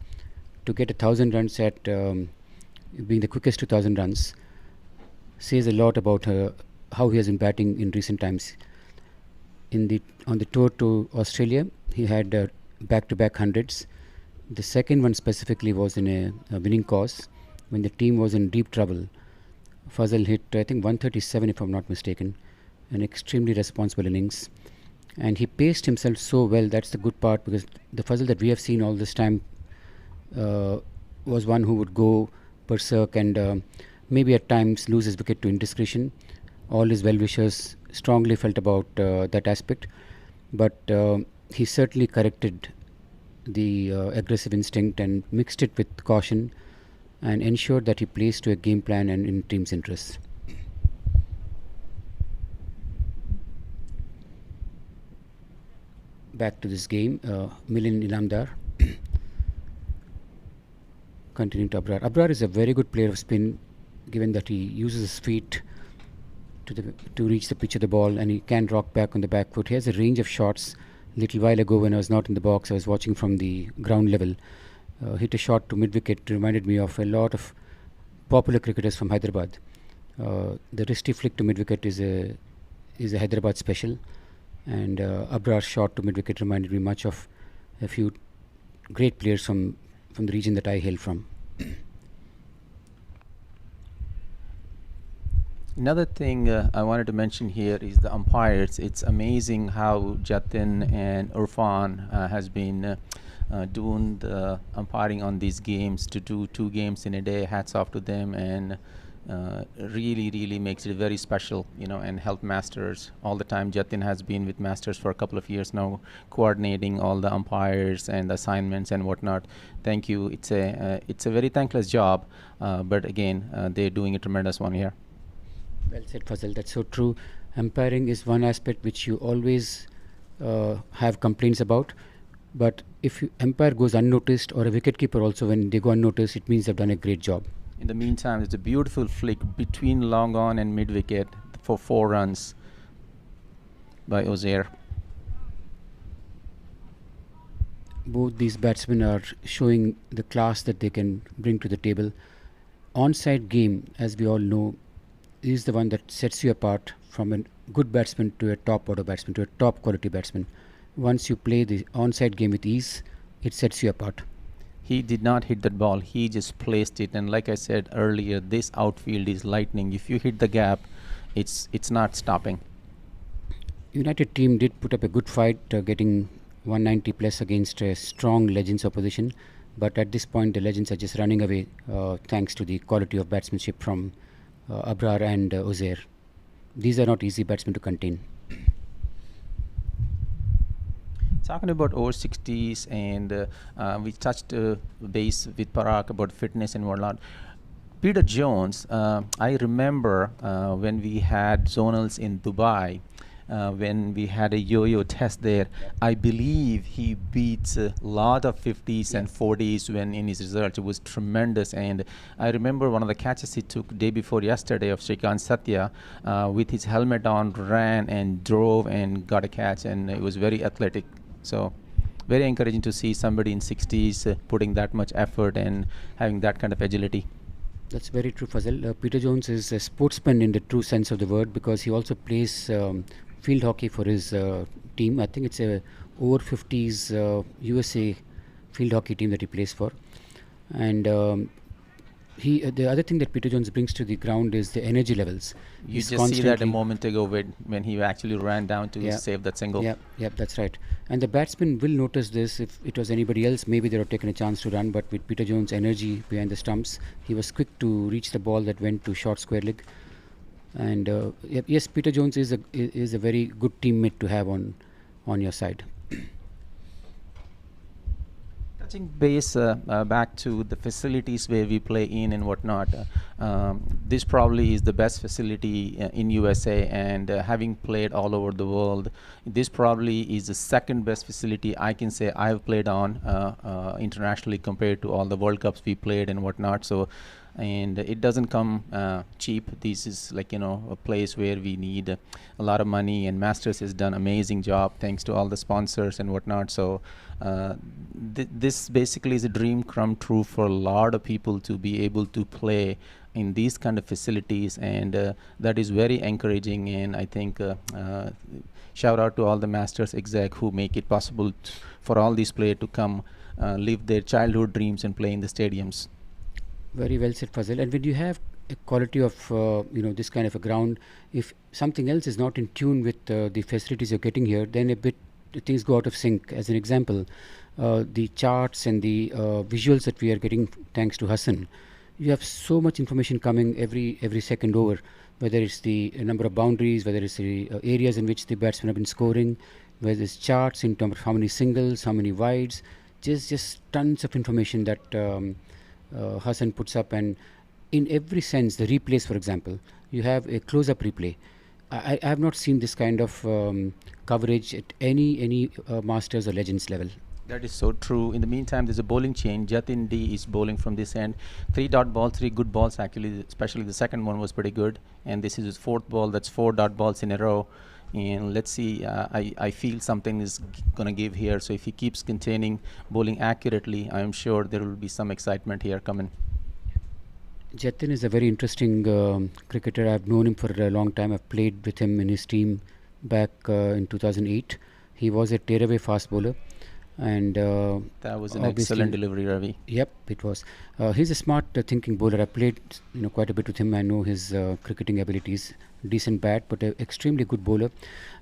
to get 1,000 runs at being the quickest 2,000 runs, says a lot about how he has been batting in recent times. On the tour to Australia, he had back-to-back hundreds. The second one specifically was in a winning cause when the team was in deep trouble. Fazal hit, I think, 137 if I'm not mistaken, an extremely responsible innings. And he paced himself so well. That's the good part, because the Fazal that we have seen all this time was one who would go berserk and maybe at times lose his wicket to indiscretion. All his well-wishers strongly felt about that aspect. but he certainly corrected the aggressive instinct and mixed it with caution and ensured that he plays to a game plan and in team's interests. Back to this game, Milind Ilamdar continuing to Abrar. Abrar is a very good player of spin, given that he uses his feet to reach the pitch of the ball, and he can rock back on the back foot. He has a range of shots. Little while ago, when I was not in the box, I was watching from the ground level. Hit a shot to mid-wicket, reminded me of a lot of popular cricketers from Hyderabad. The wristy flick to mid-wicket is a Hyderabad special, and Abrar's shot to mid-wicket reminded me much of a few great players from the region that I hail from. Another thing I wanted to mention here is the umpires. It's amazing how Jatin and Irfan has been doing the umpiring on these games, to do 2 games in a day. Hats off to them, and really makes it very special, and help Masters all the time. Jatin has been with Masters for a couple of years now, coordinating all the umpires and the assignments and whatnot. Thank you. It's a very thankless job, but again, they're doing a tremendous one here. Well said, Fazal. That's so true. Umpiring is one aspect which you always have complaints about. But if umpire goes unnoticed, or a wicketkeeper also, when they go unnoticed, it means they've done a great job. In the meantime, it's a beautiful flick between long on and mid wicket for 4 runs by Ozair. Both these batsmen are showing the class that they can bring to the table. Onside game, as we all know, is the one that sets you apart from a good batsman to a top order batsman, to a top quality batsman. Once you play the onside game with ease, it sets you apart. He did not hit that ball, he just placed it, and like I said earlier, this outfield is lightning. If you hit the gap, it's not stopping. United team did put up a good fight, getting 190 plus against a strong Legends opposition, but at this point the Legends are just running away thanks to the quality of batsmanship from Abrar and Ozair. These are not easy batsmen to contain. Talking about over 60s, and we touched base with Parag about fitness and whatnot. Peter Jones, I remember when we had zonals in Dubai, when we had a yo-yo test there, I believe he beats a lot of 50s and 40s when in his results. It was tremendous. And I remember one of the catches he took day before yesterday of Shrikant Satya, with his helmet on, ran and drove and got a catch, and it was very athletic. So very encouraging to see somebody in 60s putting that much effort and having that kind of agility. That's very true, Fazal. Peter Jones is a sportsman in the true sense of the word, because he also plays field hockey for his team. I think it's a over 50s USA field hockey team that he plays for. And the other thing that Peter Jones brings to the ground is the energy levels. You He's just see that a moment ago when he actually ran down to save that single. Yep, that's right. And the batsman will notice this. If it was anybody else, maybe they would have taken a chance to run, but with Peter Jones' energy behind the stumps, he was quick to reach the ball that went to short square leg. And yes, Peter Jones is a very good teammate to have on your side. Touching base back to the facilities where we play in and whatnot, this probably is the best facility in USA, and having played all over the world, this probably is the second best facility I can say I've played on internationally compared to all the World Cups we played and whatnot. So, and it doesn't come cheap. This is like, a place where we need a lot of money, and Masters has done amazing job thanks to all the sponsors and whatnot. So this basically is a dream come true for a lot of people to be able to play in these kind of facilities, and that is very encouraging. And I think shout out to all the Masters exec who make it possible for all these players to come live their childhood dreams and play in the stadiums. Very well said, Fazal. And when you have a quality of this kind of a ground, if something else is not in tune with the facilities you're getting here, then a bit things go out of sync. As an example, the charts and the visuals that we are getting thanks to Hassan, you have so much information coming every second over, whether it's the number of boundaries, whether it's the areas in which the batsmen have been scoring. where there's charts in terms of how many singles, how many wides, just tons of information that Hassan puts up, and in every sense, the replays, for example, you have a close-up replay. I have not seen this kind of coverage at any Masters or Legends level. That is so true. In the meantime, there's a bowling change. Jatin D is bowling from this end. 3-dot ball, 3 good balls actually, especially the second one was pretty good. And this is his 4th ball. That's 4-dot balls in a row. And let's see, I feel something is going to give here. So if he keeps containing bowling accurately, I'm sure there will be some excitement here coming. Jatin is a very interesting cricketer. I've known him for a long time. I've played with him in his team back in 2008. He was a tearaway fast bowler. And that was an excellent delivery, Ravi. Yep, it was. He's a smart thinking bowler. I played quite a bit with him. I know his cricketing abilities. Decent bat, but an extremely good bowler.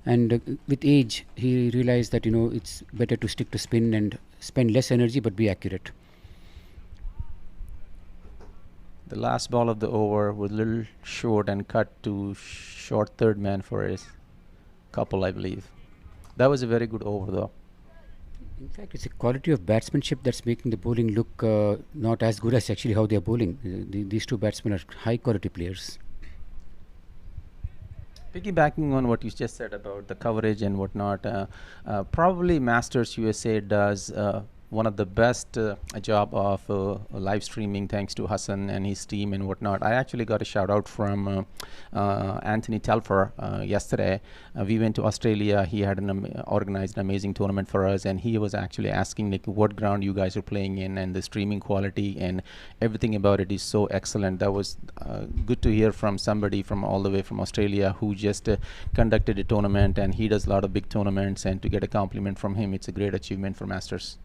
And with age, he realized that it's better to stick to spin and spend less energy but be accurate. The last ball of the over was a little short and cut to short third man for his couple, I believe. That was a very good over, though. In fact, it's a quality of batsmanship that's making the bowling look not as good as actually how they're bowling. These two batsmen are high quality players. Piggybacking on what you just said about the coverage and whatnot, probably Masters USA does one of the best job of live streaming, thanks to Hassan and his team and whatnot. I actually got a shout out from Anthony Telfer yesterday. We went to Australia. He had organized an amazing tournament for us, and he was actually asking like what ground you guys are playing in, and the streaming quality and everything about it is so excellent. That was good to hear from somebody from all the way from Australia who just conducted a tournament, and he does a lot of big tournaments, and to get a compliment from him, it's a great achievement for Masters.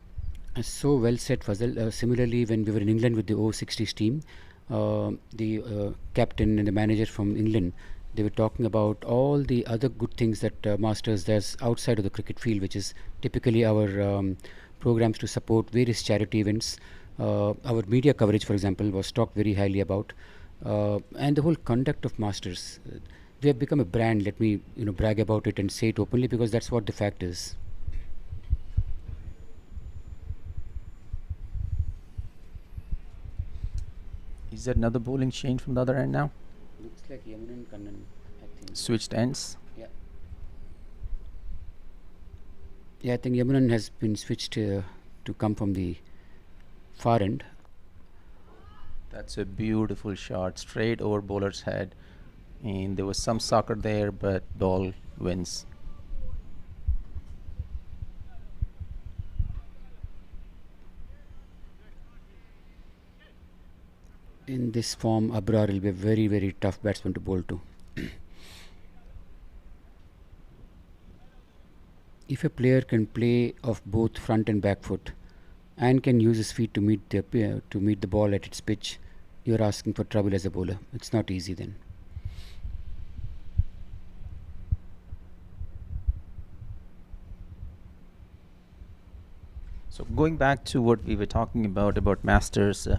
So well said, Fazal. Similarly, when we were in England with the O60s team, the captain and the manager from England, they were talking about all the other good things that Masters does outside of the cricket field, which is typically our programs to support various charity events. Our media coverage, for example, was talked very highly about, and the whole conduct of Masters. We have become a brand. Let me brag about it and say it openly, because that's what the fact is. Is there another bowling change from the other end now? Looks like Yamunan Kannan, I think. Switched ends? Yeah. Yeah, I think Yamunan has been switched to come from the far end. That's a beautiful shot, straight over bowler's head. And there was some soccer there, but ball wins. In this form, Abrar will be a very, very tough batsman to bowl to. If a player can play off both front and back foot and can use his feet to meet the ball at its pitch, you're asking for trouble as a bowler. It's not easy then. So going back to what we were talking about Masters,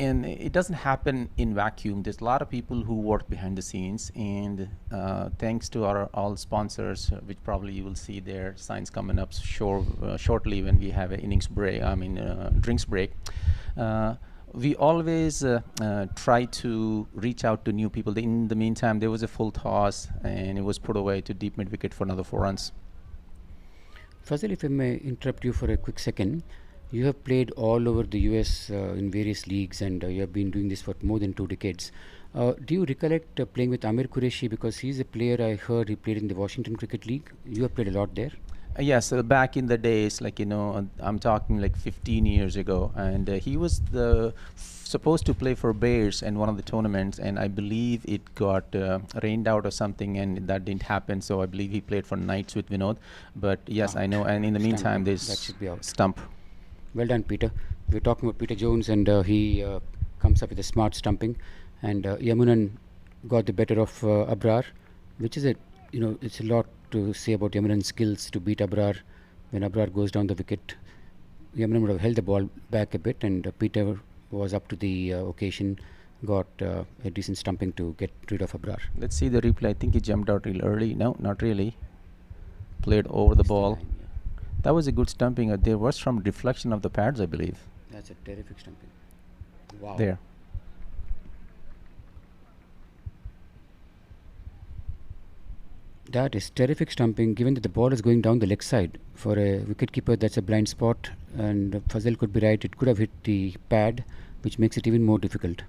and it doesn't happen in vacuum. There's a lot of people who work behind the scenes, and thanks to our all sponsors, which probably you will see their signs coming up shortly when we have an innings break, drinks break. We always try to reach out to new people. In the meantime, there was a full toss, and it was put away to deep mid wicket for another 4 runs. Fazal, if I may interrupt you for a quick second. You have played all over the US in various leagues, and you have been doing this for more than 2 decades. Do you recollect playing with Amir Qureshi? Because he's a player I heard he played in the Washington Cricket League. You have played a lot there. Yes, back in the days, I'm talking like 15 years ago, and he was supposed to play for Bears in one of the tournaments, and I believe it got rained out or something, and that didn't happen. So I believe he played for Knights with Vinod. But yes, I know. And in the meantime, there's that should be out. Stump. Well done, Peter. We're talking about Peter Jones, and he comes up with a smart stumping, and Yamunan got the better of Abrar, which is it's a lot to say about Yamunan's skills to beat Abrar. When Abrar goes down the wicket, Yamunan would have held the ball back a bit, and Peter was up to the occasion, got a decent stumping to get rid of Abrar. Let's see the replay. I think he jumped out real early. No, not really. played over the Missed ball. line, yeah. That was a good stumping. There was some deflection of the pads, I believe. That's a terrific stumping. Wow. There. That is terrific stumping, given that the ball is going down the leg side. For a wicketkeeper, that's a blind spot, and Fazal could be right. It could have hit the pad, which makes it even more difficult.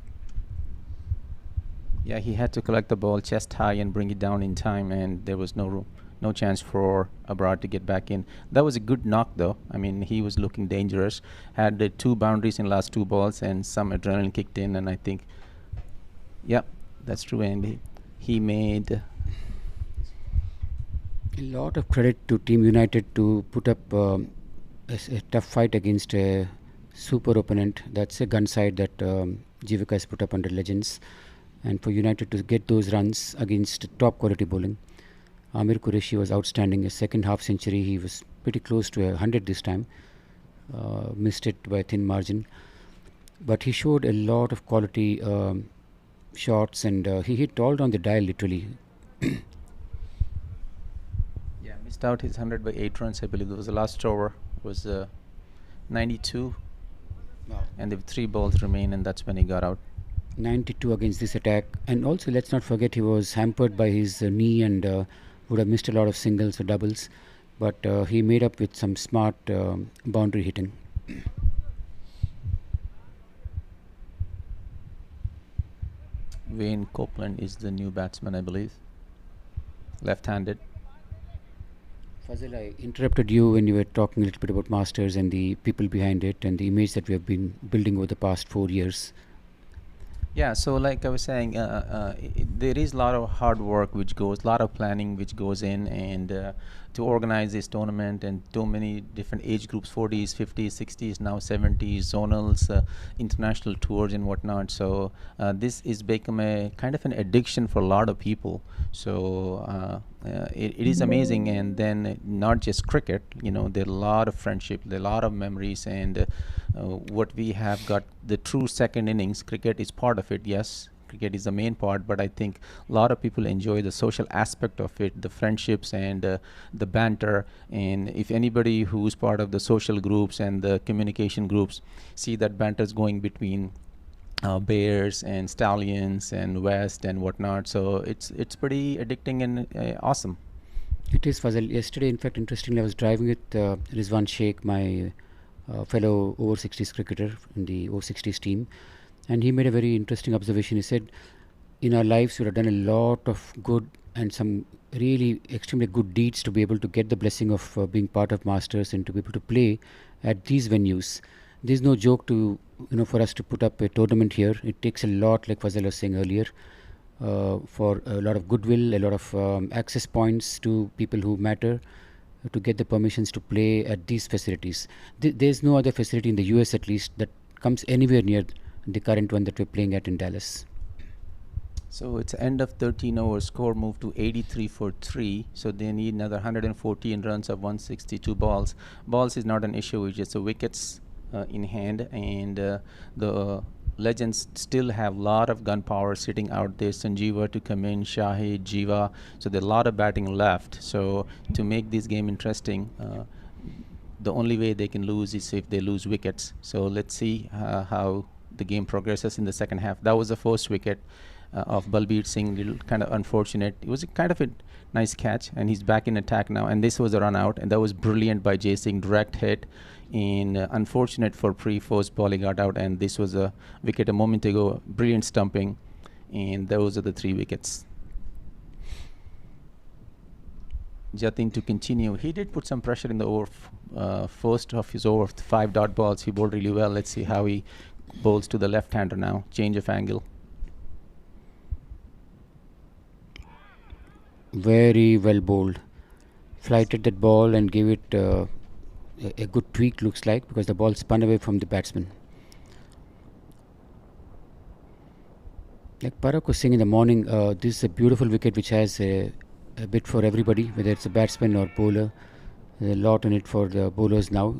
Yeah, he had to collect the ball chest high and bring it down in time, and there was no room, no chance for Abrar to get back in. That was a good knock, though. I mean, he was looking dangerous. Had 2 boundaries in last 2 balls, and some adrenaline kicked in, and I think, yeah, that's true. And he made A lot of credit to Team United to put up a tough fight against a super opponent. That's a gun side that Jivika has put up under Legends. And for United to get those runs against top quality bowling. Amir Qureshi was outstanding. A second half century, he was pretty close to 100 this time. Missed it by a thin margin. But he showed a lot of quality shots, and he hit all down the dial literally. Yeah, missed out his 100 by 8 runs, I believe. It was the last over. Was 92. Wow. And the 3 balls remain, and that's when he got out. 92 against this attack, and also let's not forget he was hampered by his knee and would have missed a lot of singles or doubles, but he made up with some smart boundary hitting. Wayne Copeland is the new batsman, I believe. Left-handed. Fazil, I interrupted you when you were talking a little bit about Masters and the people behind it and the image that we have been building over the past 4 years. Yeah, so like I was saying, there is a lot of hard work which goes, a lot of planning which goes in, and to organize this tournament, and too many different age groups, 40s, 50s, 60s, now 70s, zonals, international tours and whatnot. So this is become a kind of an addiction for a lot of people. So it is amazing. And then not just cricket, you know, there are a lot of friendship, there are a lot of memories, and what we have got, the true second innings. Cricket is part of it, yes. Cricket is the main part, but I think a lot of people enjoy the social aspect of it, the friendships and the banter. And if anybody who's part of the social groups and the communication groups see that banter is going between Bears and Stallions and West and whatnot, so it's pretty addicting and awesome. It is, Fazal. Yesterday, in fact, interestingly, I was driving with Rizwan Sheikh, my fellow over 60s cricketer in the over 60s team, and he made a very interesting observation. He said, in our lives we have done a lot of good and some really extremely good deeds to be able to get the blessing of being part of Masters and to be able to play at these venues. There's no joke to, you know, for us to put up a tournament here. It takes a lot, like Fazal was saying earlier, for a lot of goodwill, a lot of access points to people who matter, to get the permissions to play at these facilities. There's no other facility in the US at least that comes anywhere near the current one that we're playing at in Dallas. So it's end of 13 overs, score moved to 83 for 3. So they need another 114 runs of 162 balls. Balls is not an issue, it's just the wickets in hand, and the Legends still have a lot of gunpowder sitting out there. Sanjeeva to come in, Shahid, Jiva. So there's a lot of batting left. So to make this game interesting, the only way they can lose is if they lose wickets. So let's see how the game progresses in the second half. That was the first wicket of Balbir Singh. Little kind of unfortunate. It was a kind of a nice catch, and he's back in attack now. And this was a run out, and that was brilliant by Jay Singh. Direct hit. In unfortunate for first ball he got out, and this was a wicket a moment ago. Brilliant stumping, and those are the 3 wickets. Jatin to continue. He did put some pressure in the over, first of his over 5 dot balls. He bowled really well. Let's see how he bowls to the left-hander now. Change of angle. Very well bowled. Flighted that ball and gave it a good tweak, looks like, because the ball spun away from the batsman. Like Parag was saying in the morning, this is a beautiful wicket which has a bit for everybody, whether it's a batsman or bowler. There's a lot on it for the bowlers now.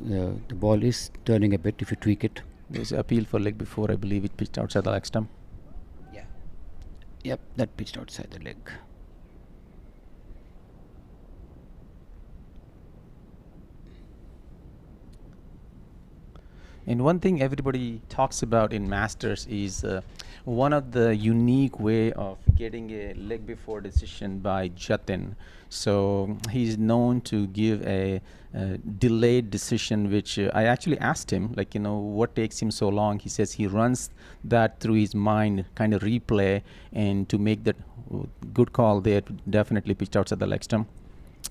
The ball is turning a bit if you tweak it. There's an appeal for leg before, I believe it pitched outside the leg stump. Yeah. Yep, that pitched outside the leg. And one thing everybody talks about in Masters is one of the unique way of getting a leg before decision by Jatin. So he's known to give a delayed decision, which I actually asked him, like, what takes him so long? He says he runs that through his mind, kind of replay, and to make that good call there, definitely pitched outside the leg stump.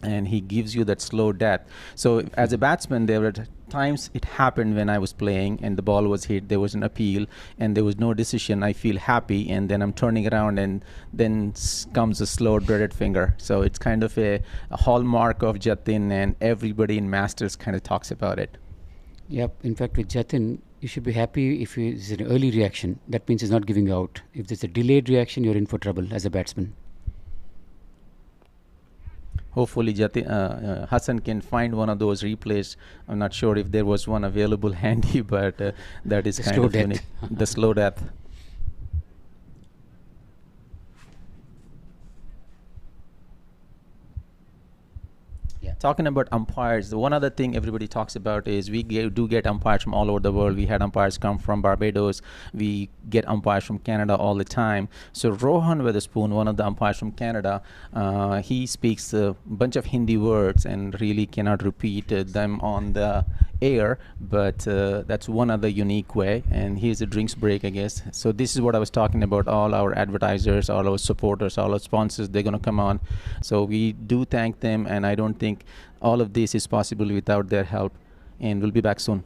And he gives you that slow death. So as a batsman, there were times it happened when I was playing and the ball was hit, there was an appeal and there was no decision. I feel happy, and then I'm turning around and then comes a slow dreaded finger. So it's kind of a hallmark of Jatin, and everybody in Masters kind of talks about it. Yep. In fact, with Jatin, you should be happy if it's an early reaction. That means he's not giving you out. If there's a delayed reaction, you're in for trouble as a batsman. Hopefully Hassan can find one of those replays. I'm not sure if there was one available handy, but that is kind of unique. The slow death. Talking about umpires, the one other thing everybody talks about is we do get umpires from all over the world. We had umpires come from Barbados. We get umpires from Canada all the time. So Rohan Weatherspoon, one of the umpires from Canada, he speaks a bunch of Hindi words and really cannot repeat them on the air, but that's one other unique way. And here's a drinks break, I guess. So this is what I was talking about. All our advertisers, all our supporters, all our sponsors, they're going to come on. So we do thank them, and I don't think all of this is possible without their help. And we'll be back soon.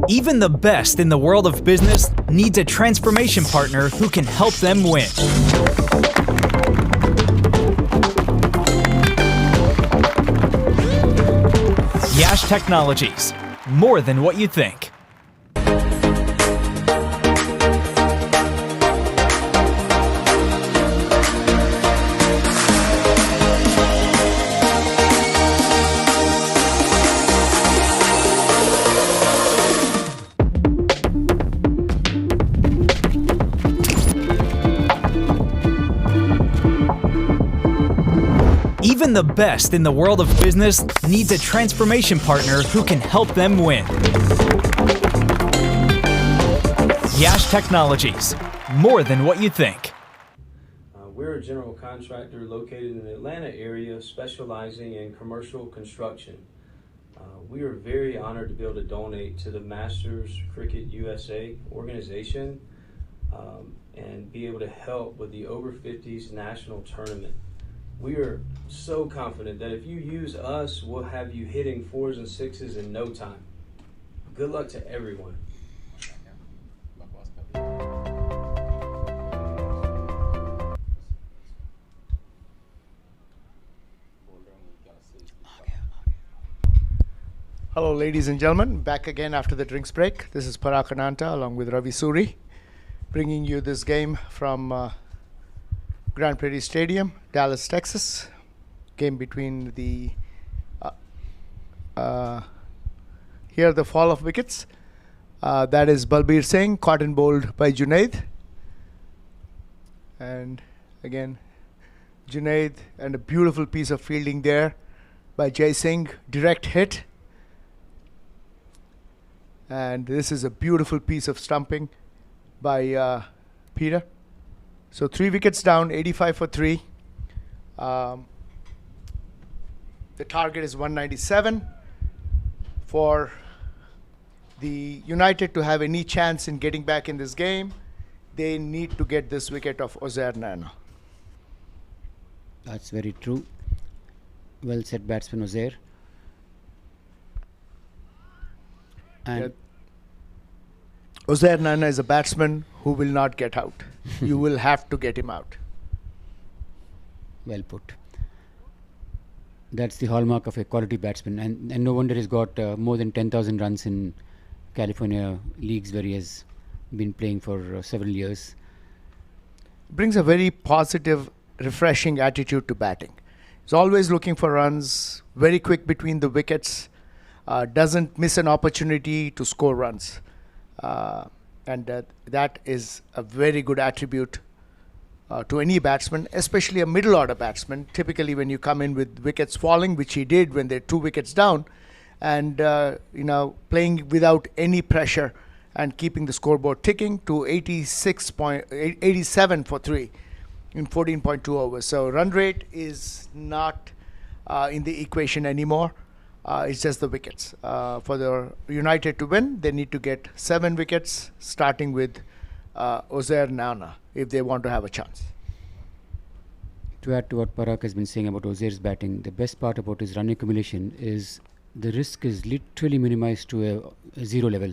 Even the best in the world of business needs a transformation partner who can help them win. Yash Technologies, more than what you think. Even the best in the world of business needs a transformation partner who can help them win. Yash Technologies, more than what you think. We're a general contractor located in the Atlanta area specializing in commercial construction. We are very honored to be able to donate to the Masters Cricket USA organization and be able to help with the Over 50s national tournament. We are so confident that if you use us, we'll have you hitting 4s and 6s in no time. Good luck to everyone. Hello, ladies and gentlemen. Back again after the drinks break. This is Parag Ananta along with Ravi Suri, bringing you this game from Grand Prairie Stadium, Dallas, Texas. Game between the here the fall of wickets. That is Balbir Singh, caught and bowled by Junaid. And again, Junaid, and a beautiful piece of fielding there by Jai Singh, direct hit. And this is a beautiful piece of stumping by Peter. So 3 wickets down, 85 for 3. The target is 197. For the United to have any chance in getting back in this game, they need to get this wicket of Ozair Nana. That's very true. Well said, batsman Ozair. And Ozair Nana is a batsman who will not get out. You will have to get him out. well put. That's the hallmark of a quality batsman, and no wonder he's got more than 10,000 runs in California leagues where he has been playing for several years. Brings a very positive, refreshing attitude to batting. He's always looking for runs, very quick between the wickets, doesn't miss an opportunity to score runs. And that is a very good attribute to any batsman, especially a middle order batsman. Typically when you come in with wickets falling, which he did when they're 2 wickets down, and playing without any pressure and keeping the scoreboard ticking to 87 for 3 in 14.2 overs. So run rate is not in the equation anymore. It's just the wickets. For the United to win, they need to get 7 wickets, starting with Ozair Nana, if they want to have a chance. To add to what Parag has been saying about Ozair's batting, the best part about his run accumulation is the risk is literally minimized to a zero level.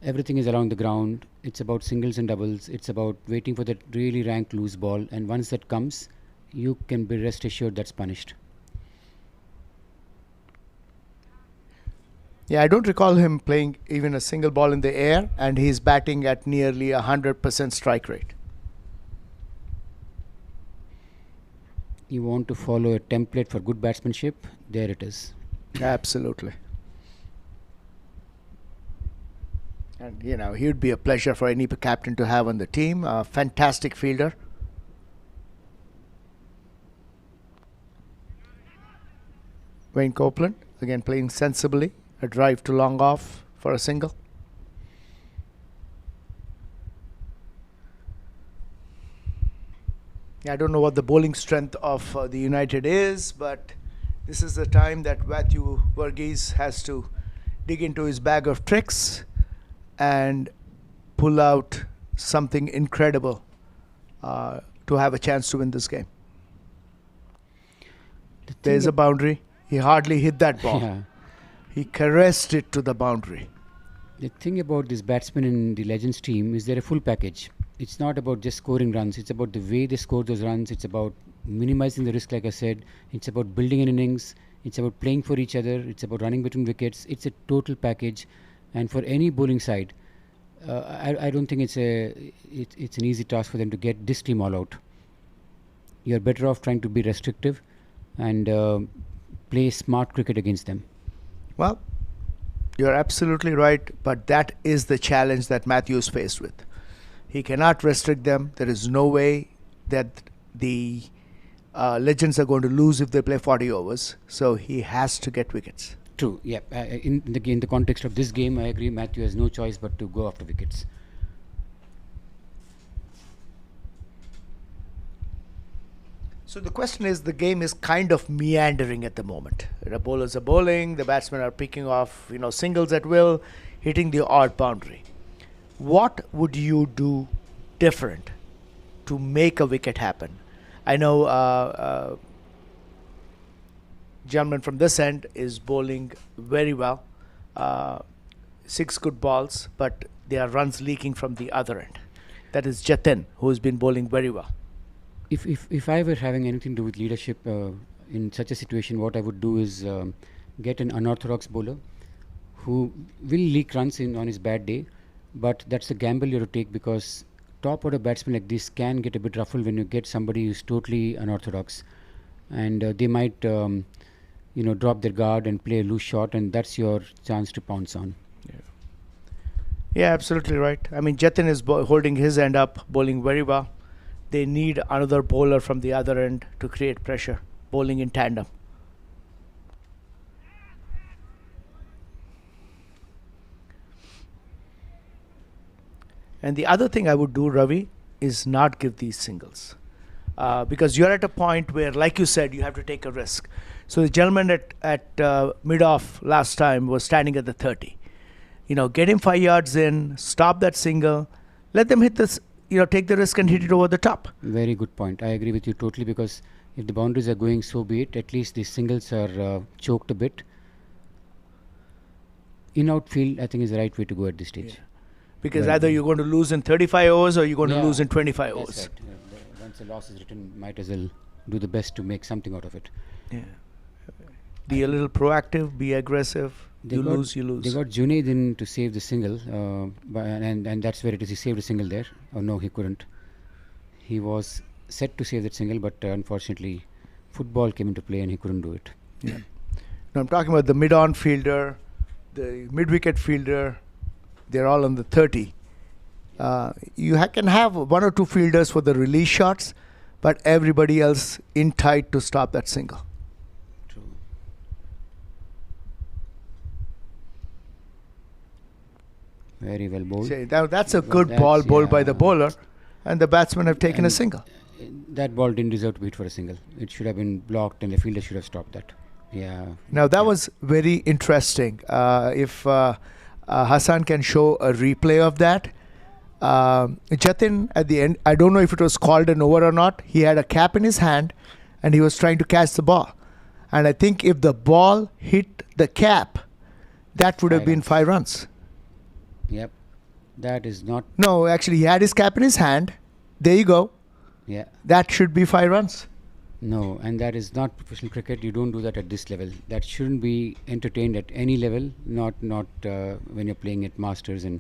Everything is along the ground. It's about singles and doubles. It's about waiting for that really rank loose ball, and once that comes, you can be rest assured that's punished. Yeah, I don't recall him playing even a single ball in the air, and he's batting at nearly 100% strike rate. You want to follow a template for good batsmanship? There it is. Absolutely. And he would be a pleasure for any captain to have on the team. A fantastic fielder. Wayne Copeland again playing sensibly. A drive to long off for a single. I don't know what the bowling strength of the United is, but this is the time that Matthew Verghese has to dig into his bag of tricks and pull out something incredible to have a chance to win this game. There's a boundary. He hardly hit that ball. Yeah. He caressed it to the boundary. The thing about this batsman in the Legends team is they're a full package. It's not about just scoring runs. It's about the way they score those runs. It's about minimizing the risk, like I said. It's about building an innings. It's about playing for each other. It's about running between wickets. It's a total package. And for any bowling side, I don't think it's an easy task for them to get this team all out. You're better off trying to be restrictive and play smart cricket against them. Well, you're absolutely right, but that is the challenge that Matthew is faced with. He cannot restrict them. There is no way that the Legends are going to lose if they play 40 overs. So he has to get wickets. True, yeah. In the context of this game, I agree. Matthew has no choice but to go after wickets. So the question is, the game is kind of meandering at the moment. The bowlers are bowling, the batsmen are picking off, singles at will, hitting the odd boundary. What would you do different to make a wicket happen? I know gentleman from this end is bowling very well, 6 good balls, but there are runs leaking from the other end. That is Jatin, who has been bowling very well. If I were having anything to do with leadership in such a situation, what I would do is get an unorthodox bowler who will leak runs on his bad day, but that's a gamble you have to take, because top order batsmen like this can get a bit ruffled when you get somebody who's totally unorthodox, and they might drop their guard and play a loose shot, and that's your chance to pounce on. Yeah, absolutely right. I mean, Jatin is holding his end up, bowling very well. They need another bowler from the other end to create pressure, bowling in tandem. And the other thing I would do, Ravi, is not give these singles. Because you're at a point where, like you said, you have to take a risk. So the gentleman at mid-off last time was standing at the 30. Get him 5 yards in, stop that single, let them hit this, take the risk and hit it over the top. Very good point. I agree with you totally, because if the boundaries are going, so be it. At least the singles are choked a bit. In outfield, I think, is the right way to go at this stage. Yeah. Because either you're going to lose in 35 overs or you're going to lose in 25 That's overs. right. Once the loss is written, might as well do the best to make something out of it. Yeah. Be a little proactive, be aggressive. You lose. They got Junaid in to save the single, and that's where it is. He saved a single there. Oh no, he couldn't. He was set to save that single, but unfortunately, football came into play and he couldn't do it. Yeah. Now I'm talking about the mid-on fielder, the mid-wicket fielder. They're all on the 30. You can have one or two fielders for the release shots, but everybody else in tight to stop that single. True. Very well bowled. See, that's a good ball bowled by the bowler, and the batsmen have taken a single. That ball didn't deserve to be hit for a single. It should have been blocked, and the fielder should have stopped that. Yeah. Now that was very interesting. If Hassan can show a replay of that. Jatin at the end, I don't know if it was called an over or not. He had a cap in his hand and he was trying to catch the ball. And I think if the ball hit the cap, that would have been 5 runs. Yep. That is not. No, actually he had his cap in his hand. There you go. Yeah. That should be 5 runs. No, and that is not professional cricket. You don't do that at this level. That shouldn't be entertained at any level, not when you're playing at Masters. And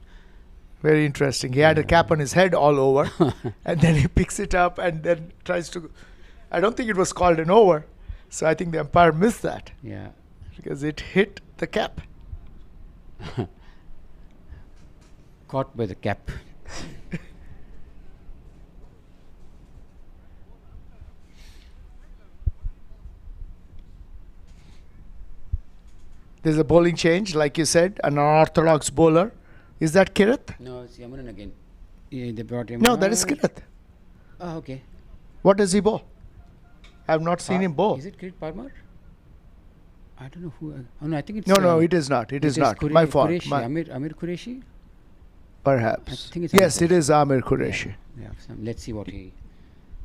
very interesting. He had a cap on his head all over, and then he picks it up and then tries to. I don't think it was called an over, so I think the umpire missed that. Yeah. Because it hit the cap. Caught by the cap. There's a bowling change, like you said, an unorthodox bowler. Is that Kirath? No, it's Yamanan again. Yeah, they brought him. No, that is Kirath. Oh, okay. What does he bowl? I have not seen him bowl. Is it Kirit Parmar? I don't know who. Oh no, I think it's. No, it is not. It is not. My fault. Amir Qureshi? Perhaps. I think it's yes, it is Amir Qureshi. Yeah. Let's see what he.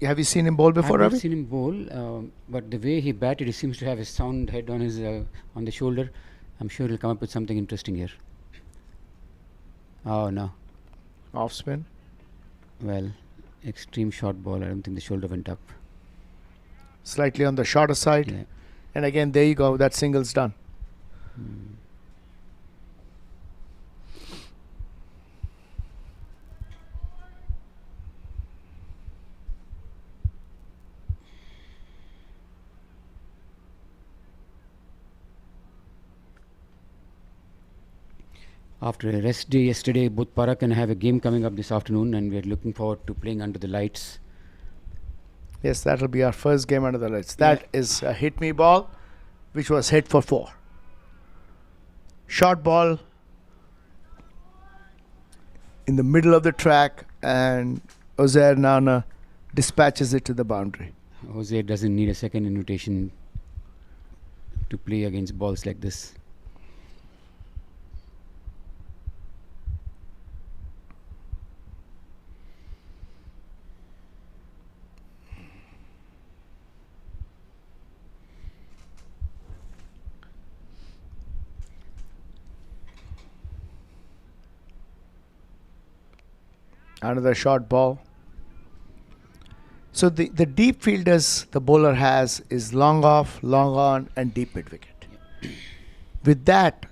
Have you seen him bowl before, I've Ravi? not seen him bowl, but the way he batted, he seems to have a sound head on his on the shoulder. I'm sure he'll come up with something interesting here. Oh no. Off spin. Well, extreme short ball. I don't think the shoulder went up. Slightly on the shorter side. Yeah. And again, there you go. That single's done. After a rest day yesterday, both Parak and I have a game coming up this afternoon, and we're looking forward to playing under the lights. Yes, that will be our first game under the lights. That is a hit me ball, which was hit for 4. Short ball in the middle of the track, and Ozair Nana dispatches it to the boundary. Jose doesn't need a second invitation to play against balls like this. Another short ball. So the deep fielders the bowler has is long off, long on, and deep mid wicket. With that,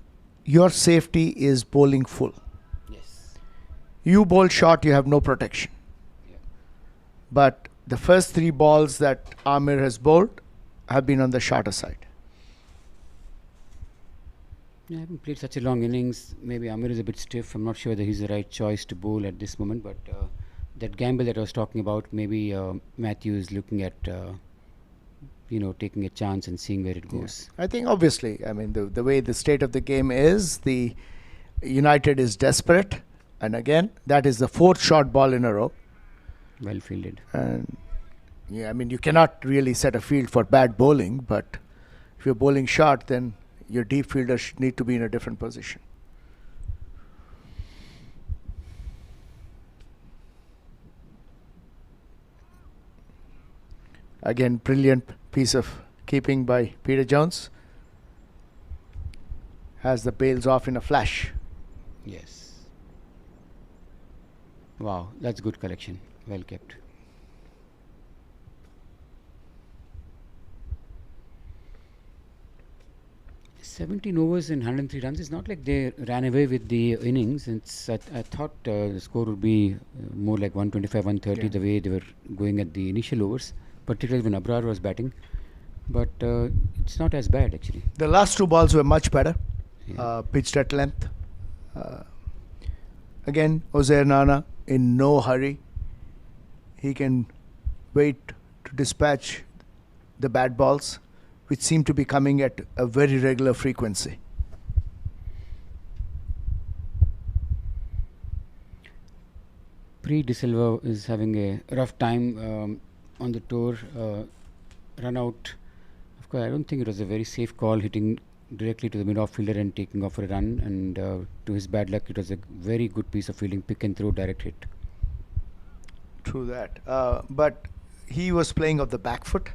your safety is bowling full. Yes. You bowl short, you have no protection. Yeah. But the first 3 balls that Amir has bowled have been on the shorter side. I haven't played such a long innings. Maybe Amir is a bit stiff. I'm not sure whether he's the right choice to bowl at this moment. But that gamble that I was talking about, maybe Matthew is looking at, taking a chance and seeing where it goes. I think obviously, the way the state of the game is, the United is desperate. And again, that is the 4th short ball in a row. Well fielded. And you cannot really set a field for bad bowling. But if you're bowling short, then your deep fielder should need to be in a different position. Again, brilliant piece of keeping by Peter Jones. Has the bails off in a flash. Yes. Wow, that's good collection. Well kept. "17 overs and 103 runs." It's not like they ran away with the innings. I thought the score would be more like 125, 130 the way they were going at the initial overs, particularly when Abrar was batting. But it's not as bad actually. The last 2 balls were much better. Yeah. Pitched at length. Again, Uzair Nana in no hurry. He can wait to dispatch the bad balls, which seem to be coming at a very regular frequency. Pre De Silva is having a rough time on the tour. Run out. Of course, I don't think it was a very safe call, hitting directly to the mid-off fielder and taking off for a run. And to his bad luck, it was a very good piece of fielding, pick and throw, direct hit. True that. But he was playing off the back foot